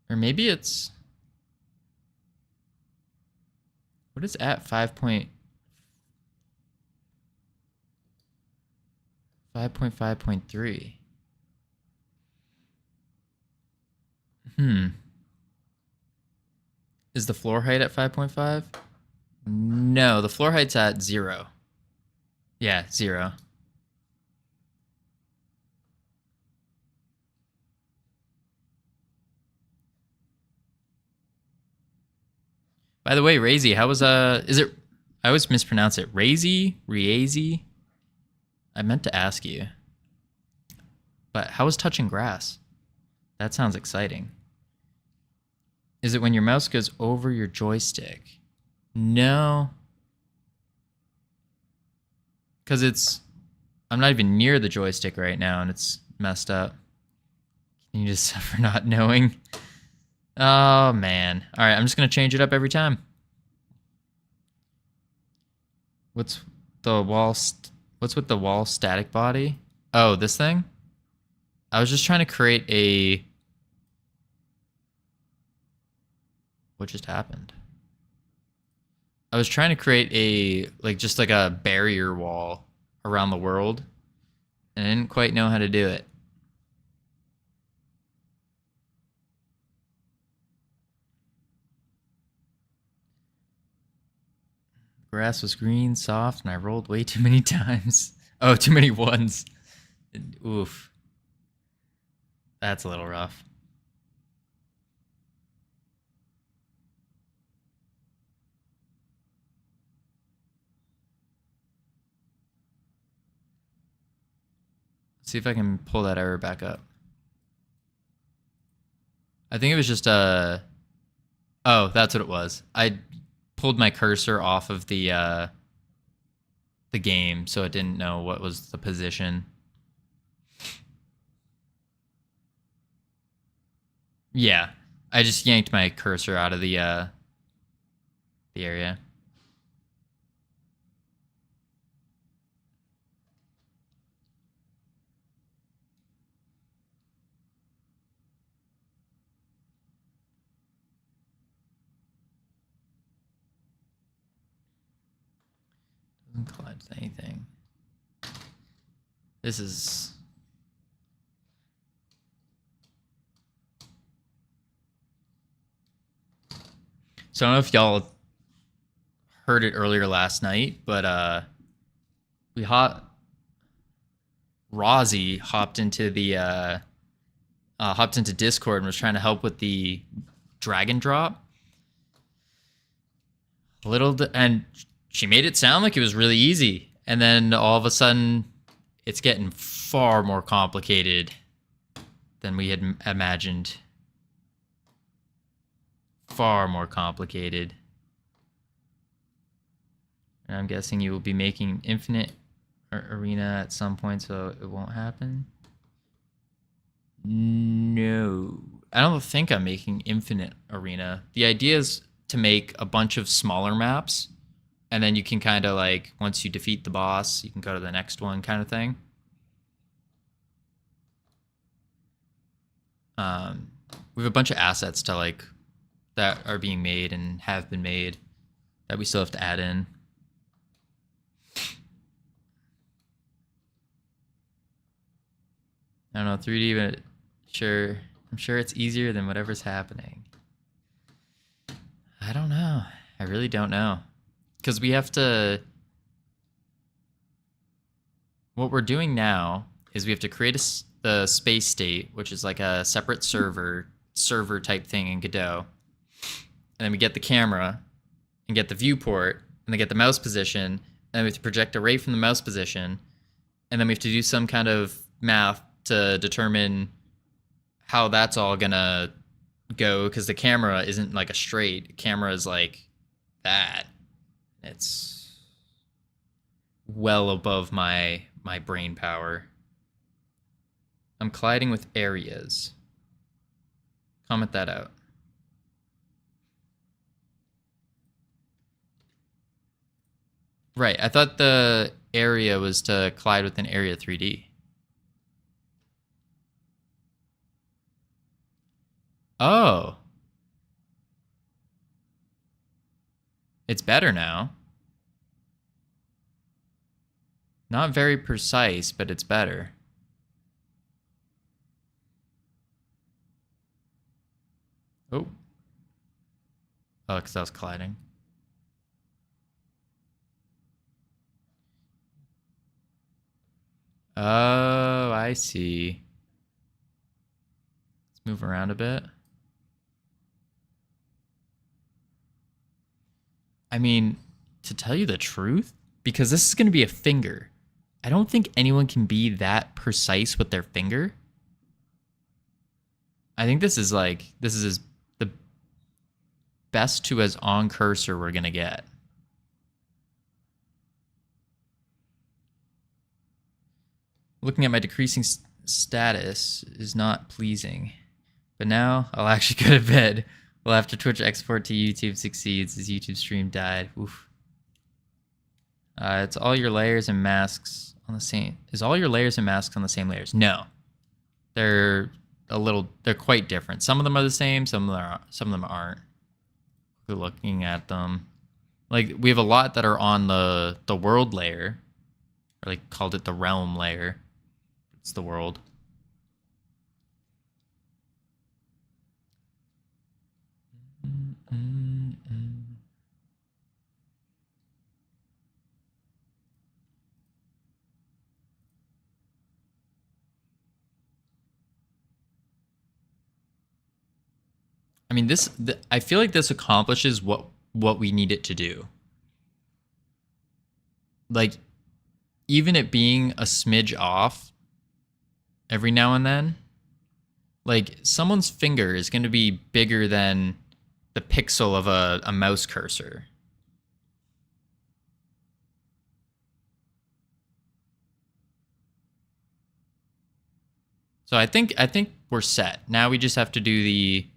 Speaker 2: Or maybe it's... What is at 5.5.3? Is the floor height at 5.5? No, the floor height's at 0. Yeah, 0. By the way, Razy, how was is it, I always mispronounce it. Razy? Riazy? I meant to ask you. But how was touching grass? That sounds exciting. Is it when your mouse goes over your joystick? No. Because I'm not even near the joystick right now and it's messed up. Can you just suffer not knowing? Oh, man. All right, I'm just going to change it up every time. What's with the wall static body? Oh, this thing? I was just trying to create a... What just happened? I was trying to create just like a barrier wall around the world, and I didn't quite know how to do it. Grass was green, soft, and I rolled way too many times. Oh, too many ones. Oof. That's a little rough. Let's see if I can pull that error back up. I think it was just oh, that's what it was. I pulled my cursor off of the game, so it didn't know what was the position. Yeah, I just yanked my cursor out of the area. times anything. This is... So I don't know if y'all heard it earlier last night, but Rozzy hopped into the hopped into Discord and was trying to help with the drag and drop. And she made it sound like it was really easy, and then all of a sudden, it's getting far more complicated than we had imagined. Far more complicated. And I'm guessing you will be making Infinite Arena at some point, so it won't happen. No, I don't think I'm making Infinite Arena. The idea is to make a bunch of smaller maps, and then you can kind of like, once you defeat the boss, you can go to the next one kind of thing. We have a bunch of assets to like that are being made and have been made that we still have to add in. I don't know, 3D, but I'm sure it's easier than whatever's happening. I don't know. I really don't know. Because we have to... What we're doing now is we have to create the space state, which is like a separate server type thing in Godot. And then we get the camera and get the viewport and then get the mouse position. And then we have to project a ray from the mouse position. And then we have to do some kind of math to determine how that's all gonna go, because the camera isn't like a straight camera, is like that. It's well above my brain power. I'm colliding with areas. Comment that out. Right, I thought the area was to collide with an area 3D. Oh. It's better now. Not very precise, but it's better. Oh. Oh, because I was colliding. Oh, I see. Let's move around a bit. I mean, to tell you the truth, because this is going to be a finger, I don't think anyone can be that precise with their finger. I think this is the best to as on cursor we're going to get. Looking at my decreasing status is not pleasing. But now I'll actually go to bed. Well, after Twitch export to YouTube succeeds, his YouTube stream died. Oof. It's all your layers and masks on the same... Is all your layers and masks on the same layers? No. They're quite different. Some of them are the same, some of them aren't. We're looking at them. Like, we have a lot that are on the world layer. Or like called it the realm layer. It's the world. I mean, I feel like this accomplishes what we need it to do. Like, even it being a smidge off every now and then, like, someone's finger is going to be bigger than the pixel of a mouse cursor. So I think we're set. Now we just have to do the...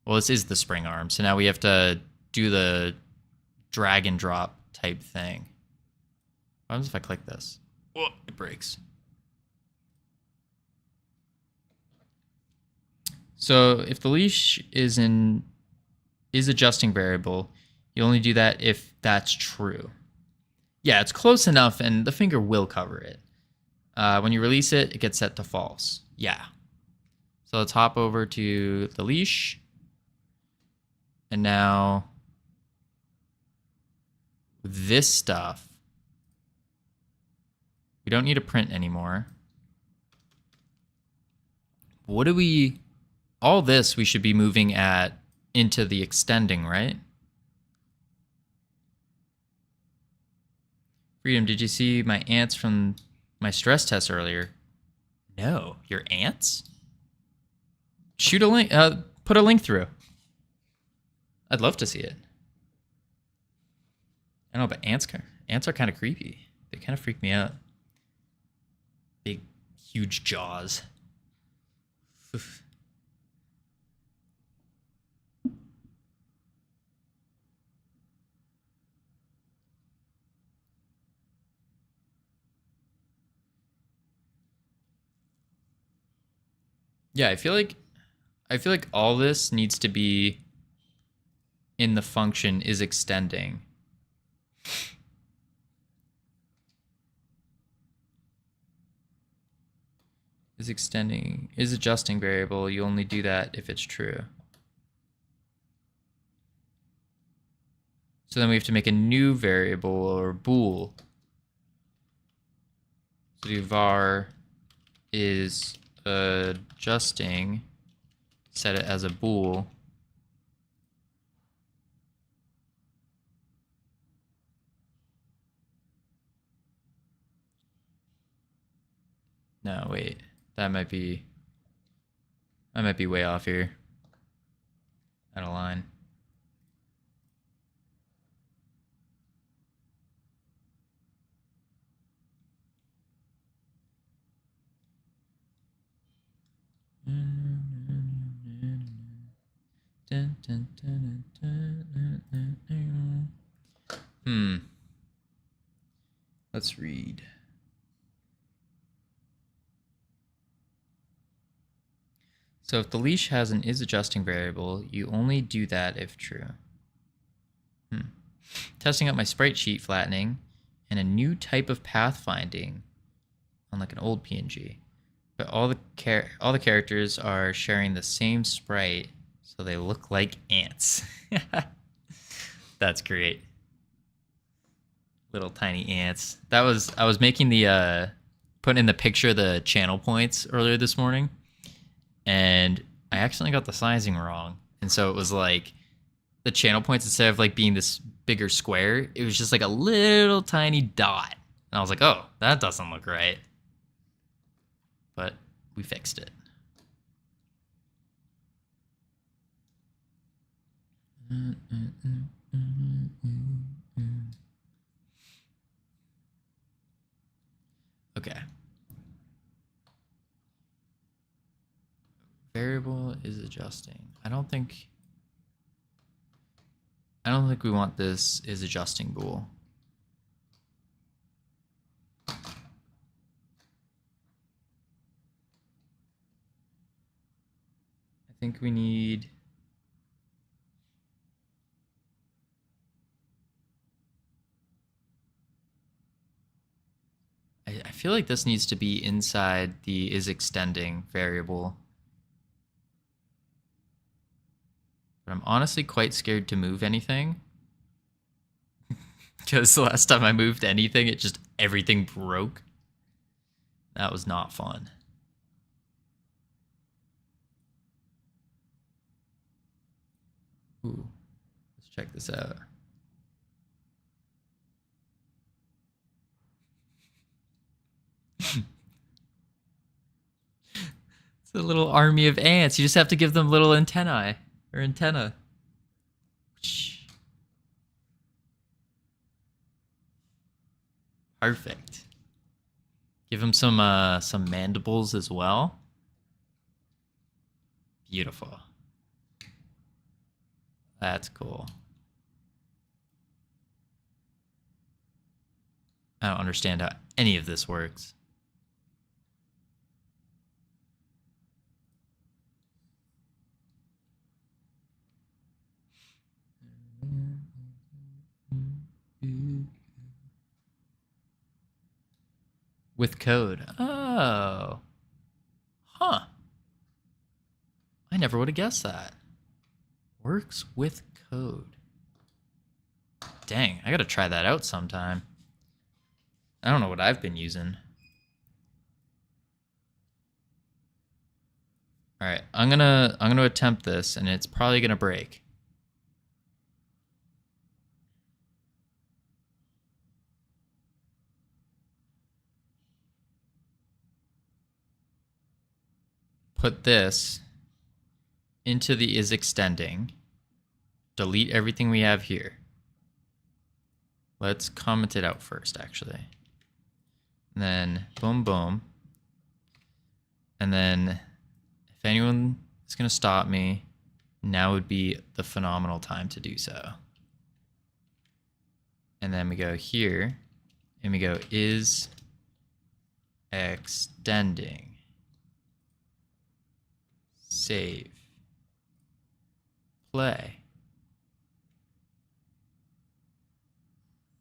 Speaker 2: Well, this is the spring arm, so now we have to do the drag and drop type thing. What happens if I click this? Oh, it breaks. So if the leash is adjusting variable, you only do that if that's true. Yeah, it's close enough, and the finger will cover it. When you release it, it gets set to false. Yeah. So let's hop over to the leash. And now this stuff, we don't need a print anymore. What do we... All this we should be moving at into the extending, right? Freedom, did you see my ants from my stress test earlier? No, your ants? Shoot a link, put a link through. I'd love to see it. I know, but ants are kind of creepy. They kind of freak me out. Big, huge jaws. Oof. Yeah, I feel like all this needs to be in the function is extending. Is extending, is adjusting variable. You only do that if it's true. So then we have to make a new variable or bool. So do var is adjusting, set it as a bool. No, wait. That might be way off here. Out of line. Let's read. So if the leash has an is adjusting variable, you only do that if true. Testing out my sprite sheet flattening and a new type of pathfinding on like an old PNG. But all the characters are sharing the same sprite, so they look like ants. That's great. Little tiny ants. I was making the putting in the picture the channel points earlier this morning, and I accidentally got the sizing wrong. And so it was like the channel points, instead of like being this bigger square, it was just like a little tiny dot. And I was like, oh, that doesn't look right. But we fixed it. Okay. Variable is adjusting. I don't think we want this is adjusting bool. I think we need I feel like this needs to be inside the is extending variable. But I'm honestly quite scared to move anything. Because the last time I moved anything, everything broke. That was not fun. Ooh, let's check this out. It's a little army of ants. You just have to give them little antennae or antenna. Perfect. Give them some mandibles as well. Beautiful. That's cool. I don't understand how any of this works. with code. Oh. Huh. I never would have guessed that. Works with code. Dang, I gotta try that out sometime. I don't know what I've been using. All right, I'm gonna attempt this, and it's probably gonna break. Put this into the is extending. Delete everything we have here. Let's comment it out first, actually. And then boom, boom. And then if anyone is going to stop me, now would be the phenomenal time to do so. And then we go here and we go is extending. Save. Play.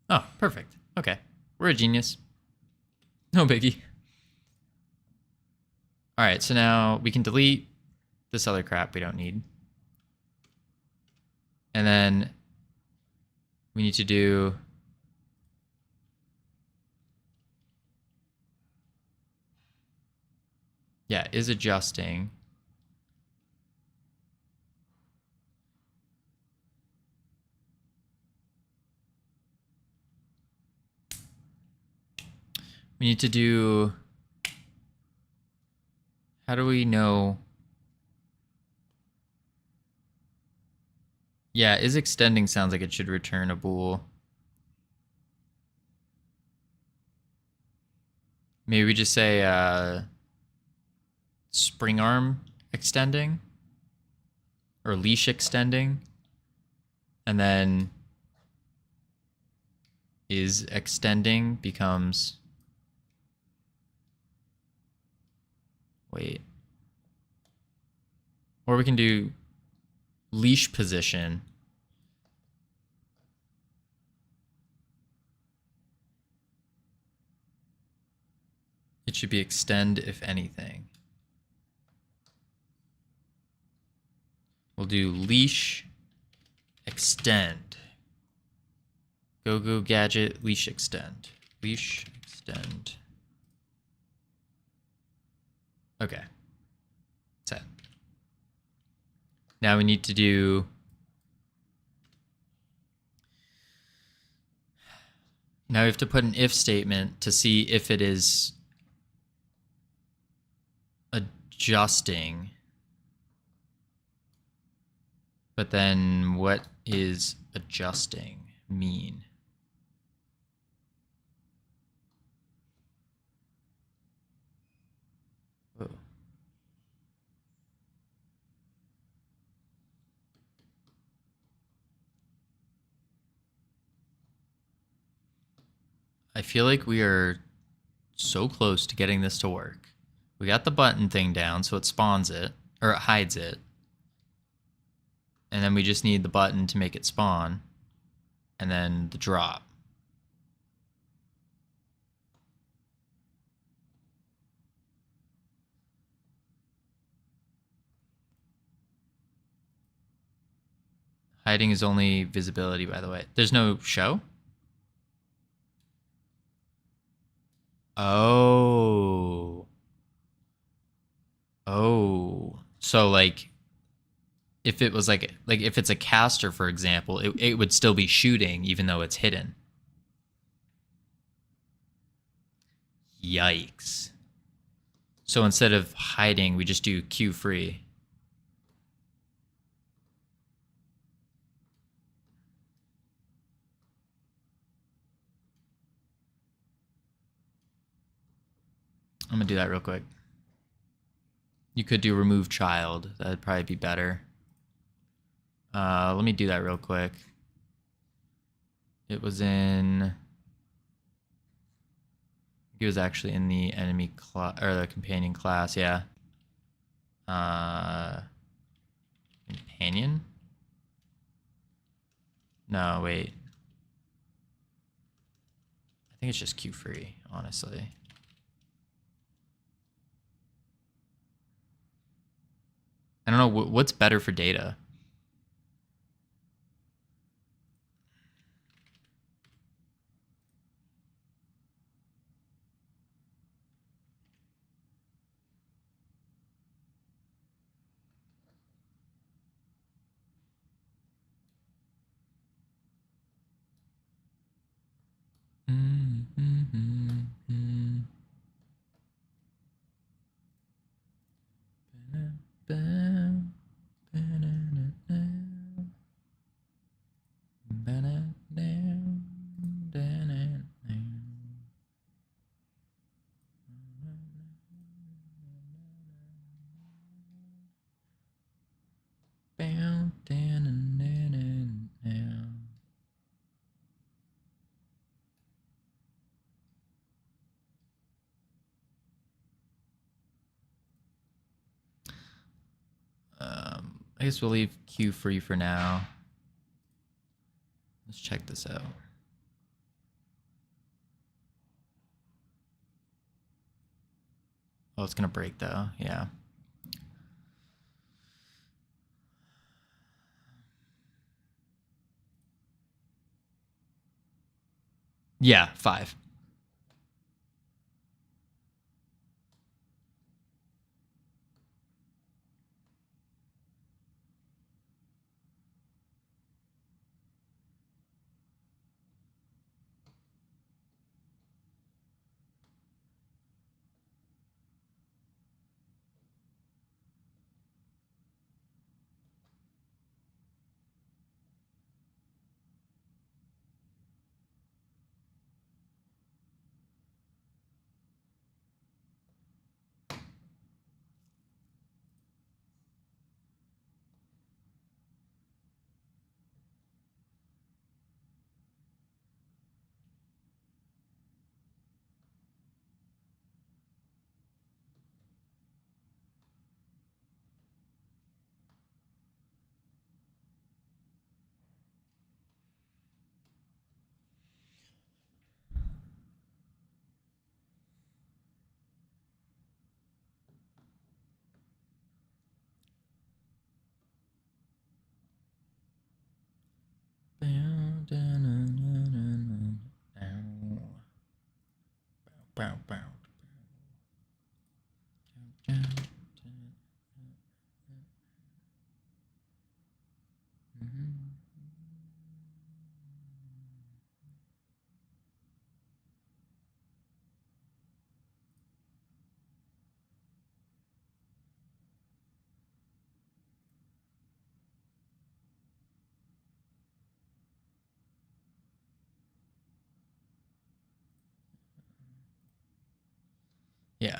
Speaker 2: Oh, perfect. Okay. We're a genius. No biggie. All right, so now we can delete this other crap we don't need. And then we need to do is adjusting. We need to do, how do we know? Yeah, is extending sounds like it should return a bool. Maybe we just say spring arm extending or leash extending, and then is extending becomes, wait, or we can do leash position. It should be extend if anything. We'll do leash extend. Go gadget leash extend. Leash extend. Okay. Set. Now we need to do now we have to put an if statement to see if it is adjusting. But then what is adjusting mean? Oh. I feel like we are so close to getting this to work. We got the button thing down so it spawns it, or it hides it. And then we just need the button to make it spawn. And then the drop. Hiding is only visibility, by the way. There's no show? Oh. Oh. So like if it was like if it's a caster, for example, it would still be shooting even though it's hidden. Yikes. So instead of hiding, we just do Q free. I'm gonna do that real quick. You could do remove child. That'd probably be better. Let me do that real quick. It was in... It was actually in the enemy class, or the companion class, yeah. Companion? No, wait. I think it's just Q free, honestly. I don't know what's better for data. I guess we'll leave Q free for now. Let's check this out. Oh, it's gonna break though. Yeah. Yeah, 5. Yeah.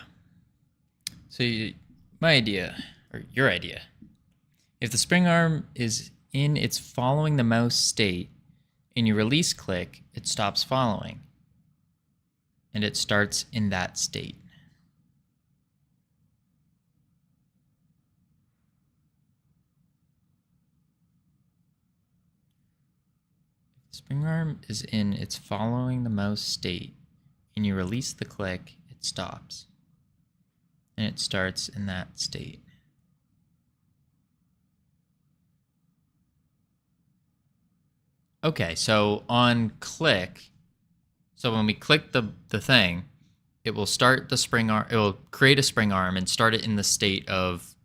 Speaker 2: So my idea, or your idea, if the spring arm is in its following the mouse state, and you release click, it stops following, and it starts in that state. If the spring arm is in its following the mouse state, and you release the click, it stops, and it starts in that state. Okay, so on click, so when we click the thing, it will start the spring arm, it will create a spring arm and start it in the state of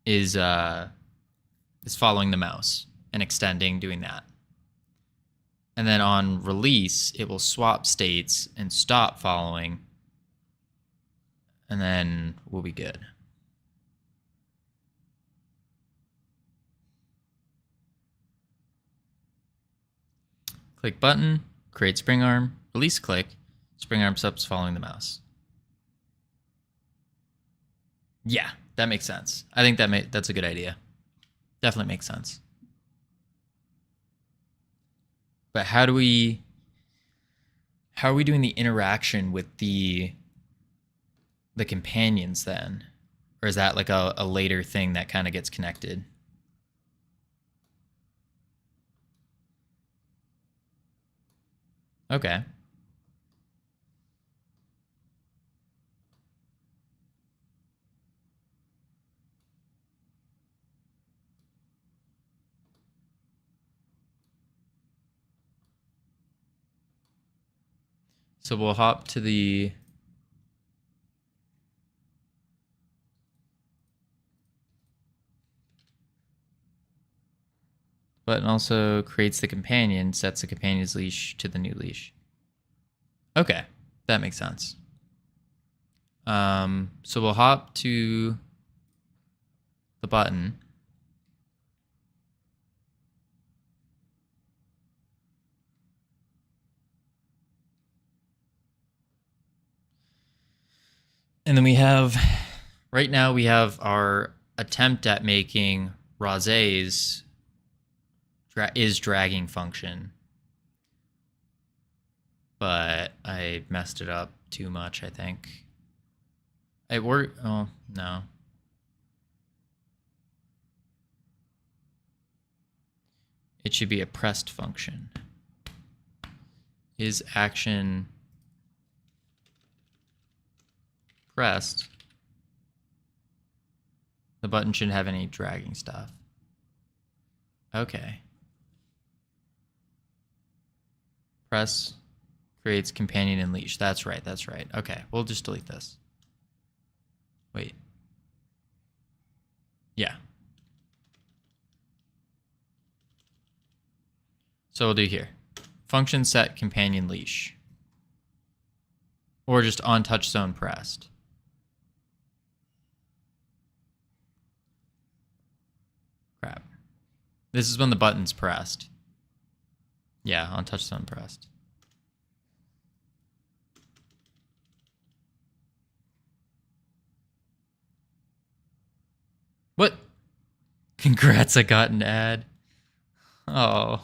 Speaker 2: is following the mouse and extending, doing that. And then on release, it will swap states and stop following, and then we'll be good. Click button, create spring arm, release click, spring arm stops following the mouse. Yeah, that makes sense. I think that's a good idea. Definitely makes sense. But how are we doing the interaction with the companions then? Or is that like a later thing that kind of gets connected? Okay. So we'll hop to the button also creates the companion, sets the companion's leash to the new leash. Okay, that makes sense. So we'll hop to the button. And then we have, right now we have our attempt at making Raze's is dragging function. But I messed it up too much, I think. It worked, oh, no. It should be a pressed function. Is action pressed? The button shouldn't have any dragging stuff. Okay. Press creates companion and leash. That's right, that's right. Okay, we'll just delete this. Wait. Yeah. So we'll do here. Function set companion leash. Or just on touch zone pressed. Crap. This is when the button's pressed. Yeah, on touch zone pressed. What? Congrats, I got an ad. Oh.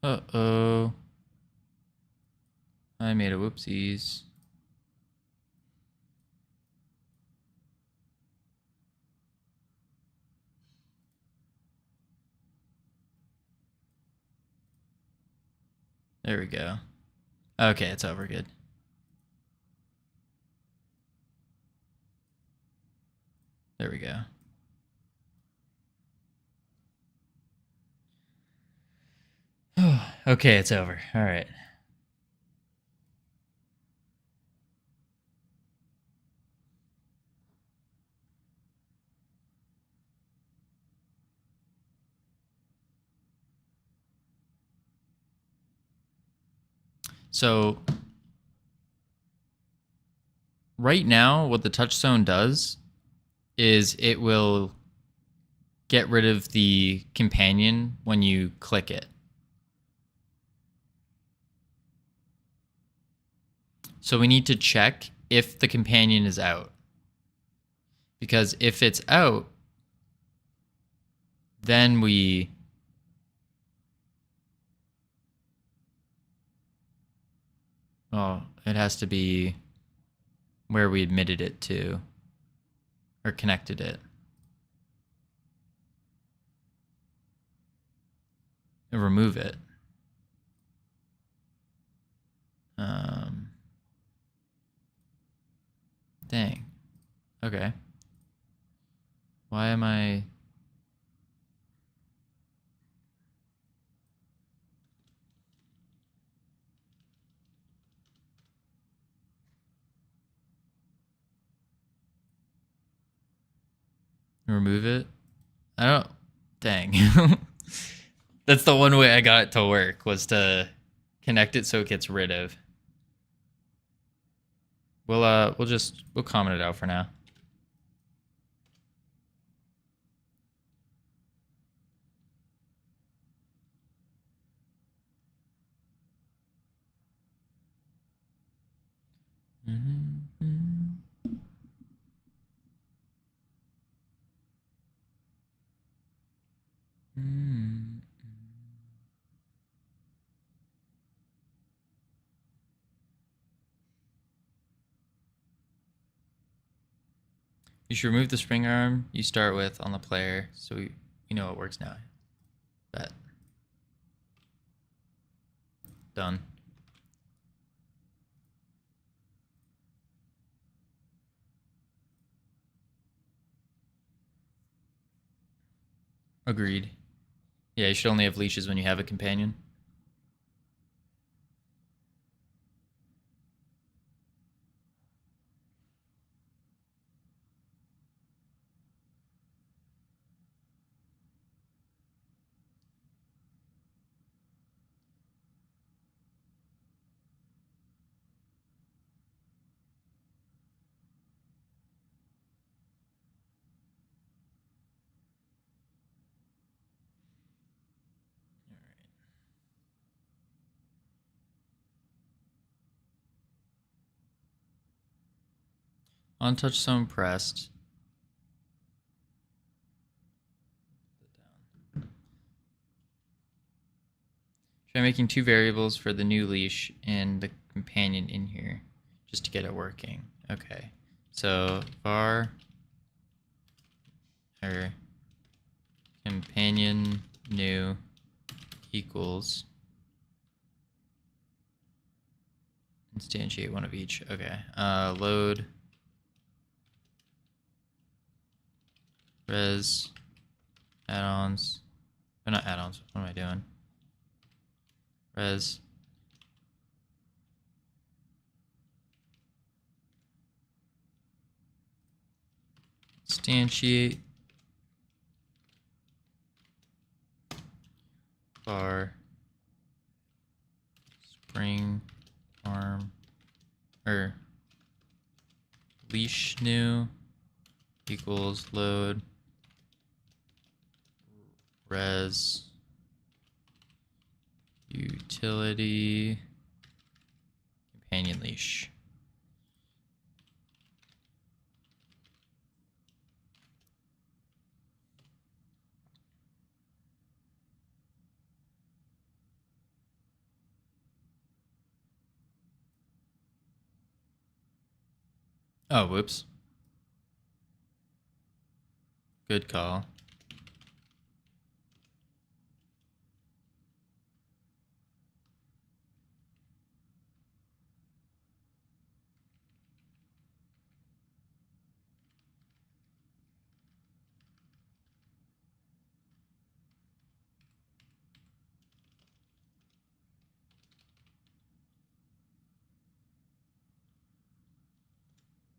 Speaker 2: Uh-oh. I made a whoopsies. There we go. Okay, it's over. Good. There we go. Okay, it's over. All right. So right now, what the touch zone does is it will get rid of the companion when you click it. So we need to check if the companion is out. Because if it's out, then we it has to be where we admitted it to or connected it. And remove it. Dang. Okay. Why am I... remove it. I don't. Dang. That's the one way I got it to work, was to connect it so it gets rid of. We'll comment it out for now. You should remove the spring arm you start with on the player, so you know it works now. Bet. Done. Agreed. Yeah, you should only have leashes when you have a companion. Untouched zone pressed. Try making 2 variables for the new leash and the companion in here, just to get it working. Okay, so var or companion new equals instantiate one of each. Okay, load res add-ons. They're not add-ons. What am I doing? Res instantiate var spring arm or leash new equals load res utility companion leash. Oh, whoops. Good call.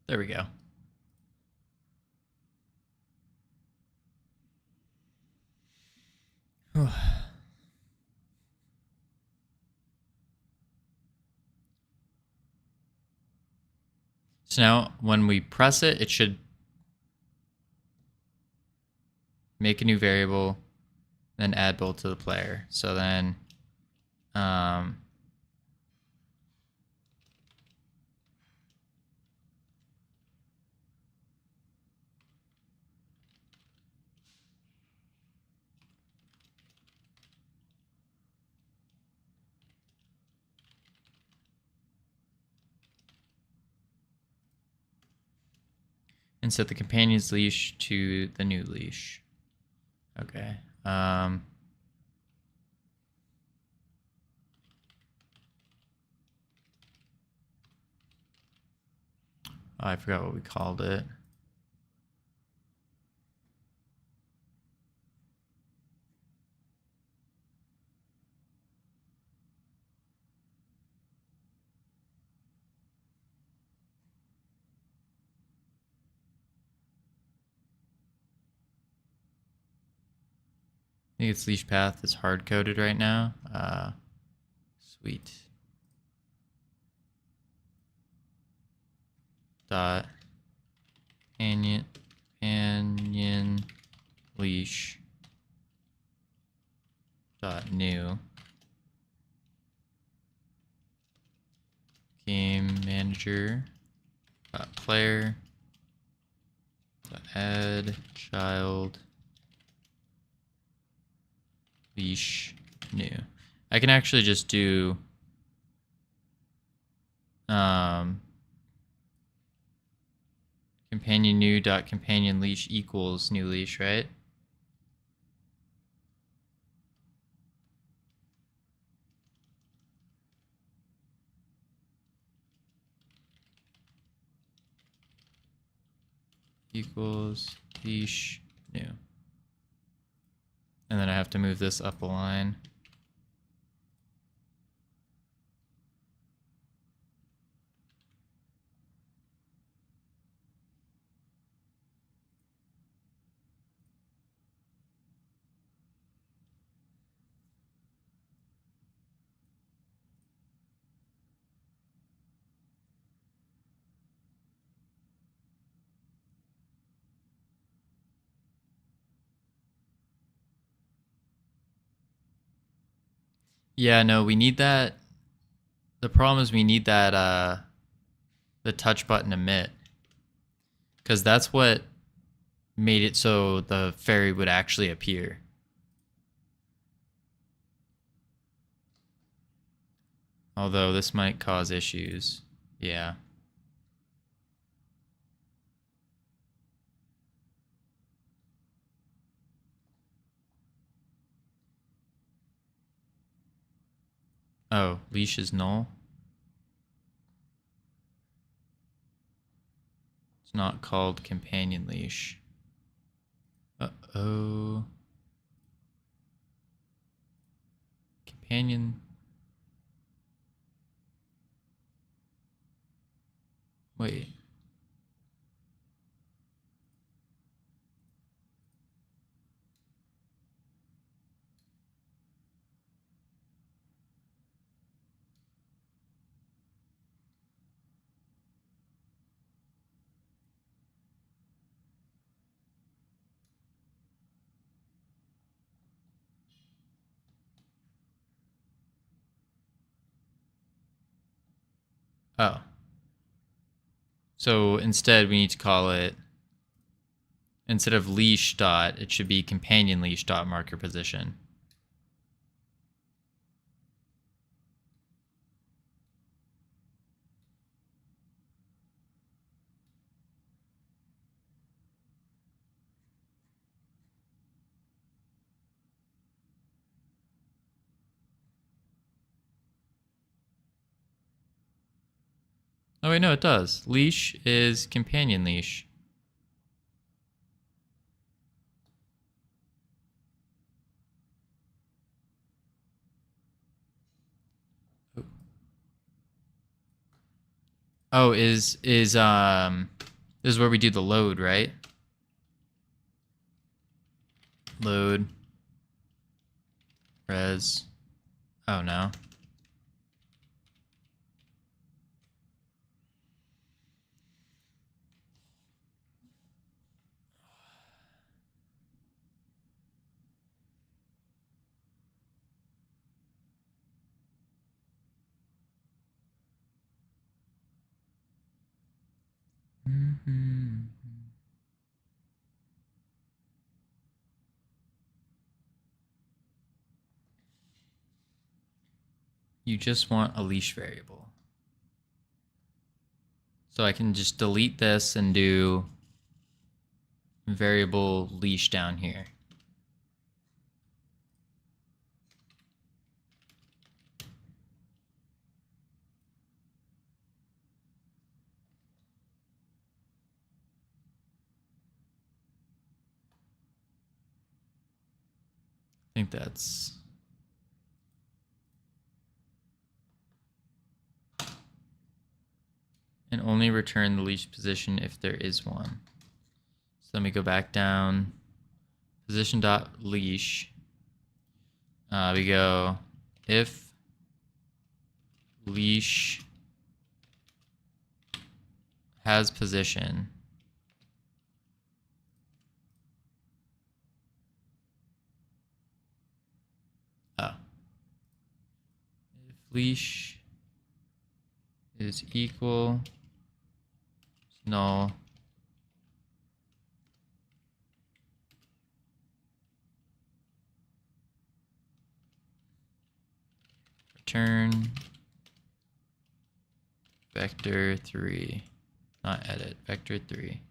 Speaker 2: There we go. So now when we press it, it should make a new variable, then add both to the player. So then and set the companion's leash to the new leash. Okay. I forgot what we called it. think it's leash path is hard coded right now. Sweet. Dot companion leash dot new game manager dot player dot add child leash new. I can actually just do companion new dot companion leash equals new leash, right? Equals leash new. And then I have to move this up a line. Yeah, no, we need that. The problem is we need that the touch button emit, because that's what made it so the fairy would actually appear. Although this might cause issues. Yeah. Oh, leash is null. It's not called companion leash. Uh-oh. Companion. Wait. Oh. So instead we need to call it, instead of leash dot, it should be companion leash dot marker position. Oh wait, no, it does. Leash is companion leash. Oh, this is where we do the load, right? Load. Res. Oh no. You just want a leash variable. So I can just delete this and do variable leash down here. I think that's... And only return the leash position if there is one. So let me go back down. Position dot leash We go if leash has position. Oh. If leash is equal to null, return vector 3, not edit, vector 3.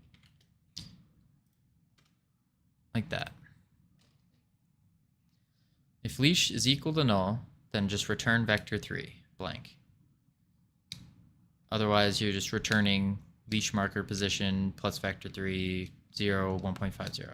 Speaker 2: Like that. If leash is equal to null, then just return vector 3, blank. Otherwise, you're just returning leash marker position plus vector 3, 0, 1.50.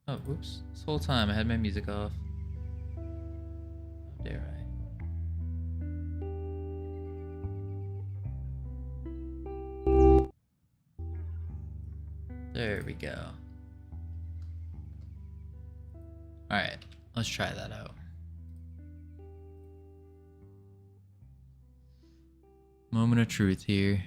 Speaker 2: Oh, whoops. This whole time I had my music off. How dare I? There we go. Alright, let's try that out. Moment of truth here.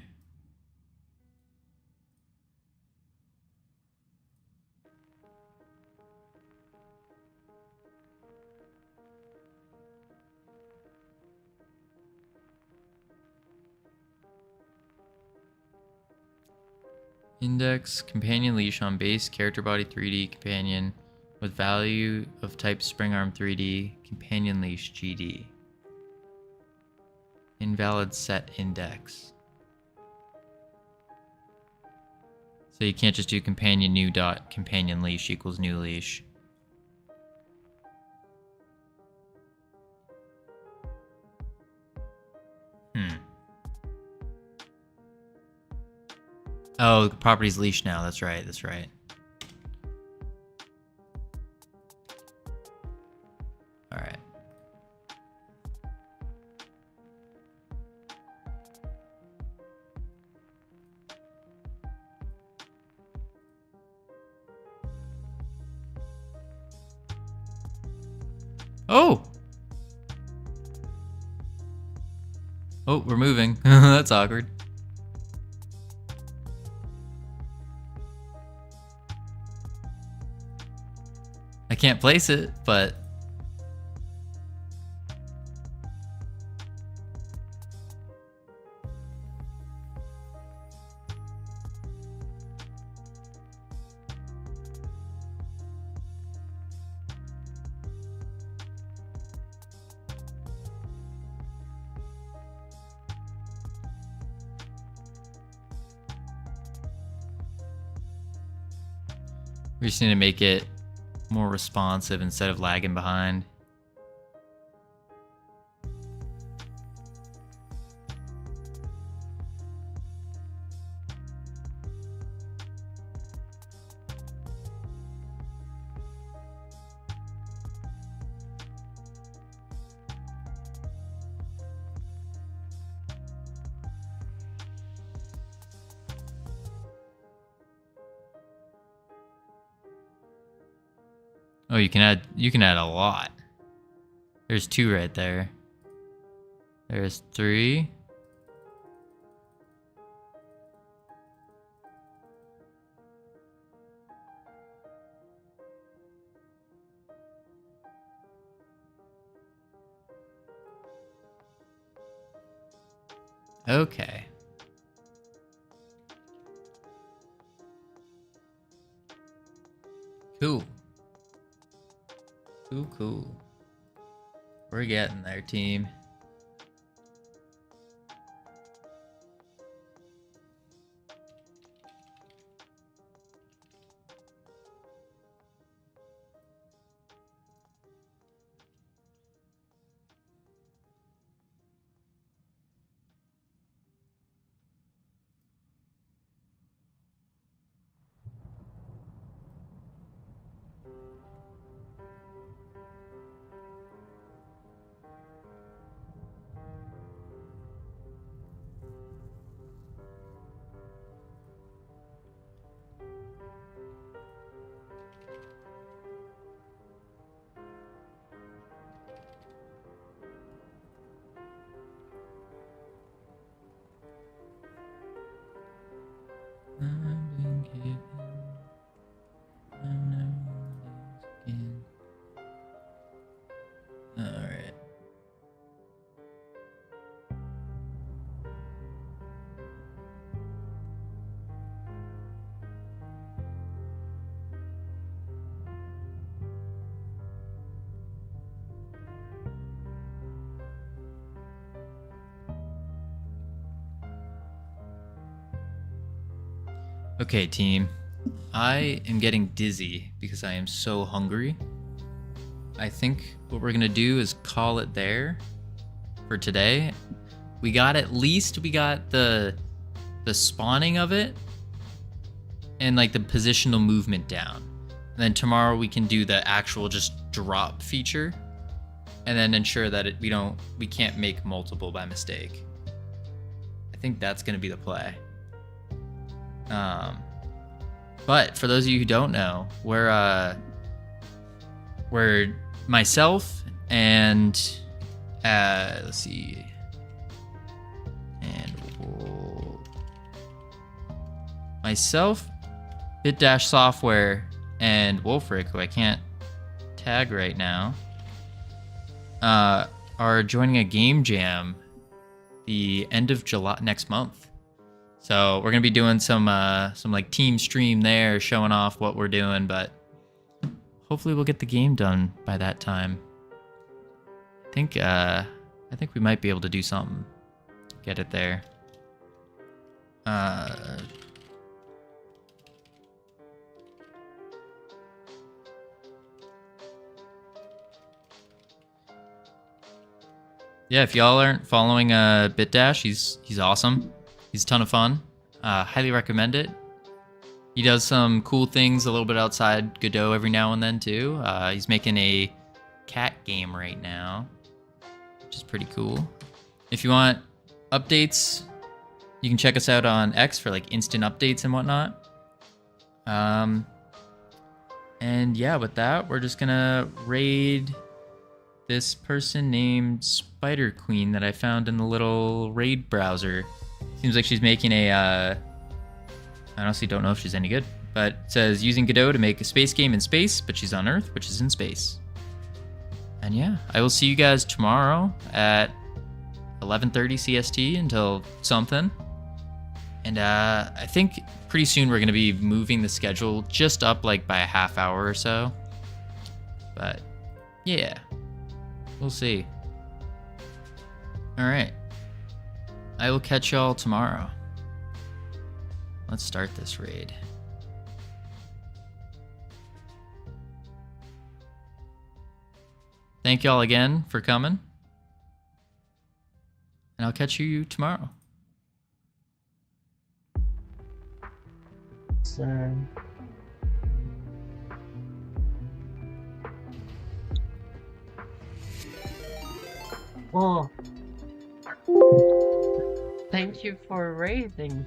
Speaker 2: Index companion leash on base character body 3D companion with value of type spring arm 3D companion leash GD. Invalid set index. So you can't just do companion new dot companion leash equals new leash. Oh, the property's leash now. That's right. That's right. All right. Oh! Oh, we're moving. That's awkward. I can't place it, but... we just need to make it more responsive instead of lagging behind. Oh, you can add a lot. There's 2 right there. There's 3. Okay. Cool. Cool. We're getting there, team. Alright. Okay, team. I am getting dizzy because I am so hungry. I think what we're gonna do is call it there for today. We got the spawning of it and like the positional movement down. And then tomorrow we can do the actual just drop feature and then ensure that we can't make multiple by mistake. I think that's gonna be the play. But for those of you who don't know, we're myself and let's see, and myself, Bit Software, and Wolfric, who I can't tag right now, are joining a game jam the end of July next month. So we're gonna be doing some like team stream there, showing off what we're doing, but hopefully we'll get the game done by that time. I think we might be able to do something. Get it there. Yeah, if y'all aren't following BitDash, he's awesome. He's a ton of fun. Highly recommend it. He does some cool things a little bit outside Godot every now and then too. He's making a cat game right now, which is pretty cool. If you want updates, you can check us out on X for like instant updates and whatnot. And yeah, with that, we're just gonna raid this person named Spider Queen that I found in the little raid browser. Seems like she's making I honestly don't know if she's any good, but it says using Godot to make a space game in space, but she's on Earth, which is in space. And yeah, I will see you guys tomorrow at 11:30 CST until something. And I think pretty soon we're gonna be moving the schedule just up like by a half hour or so. But yeah, we'll see. All right. I will catch y'all tomorrow. Let's start this raid. Thank y'all again for coming. And I'll catch you tomorrow.
Speaker 7: Oh. Thank you for raising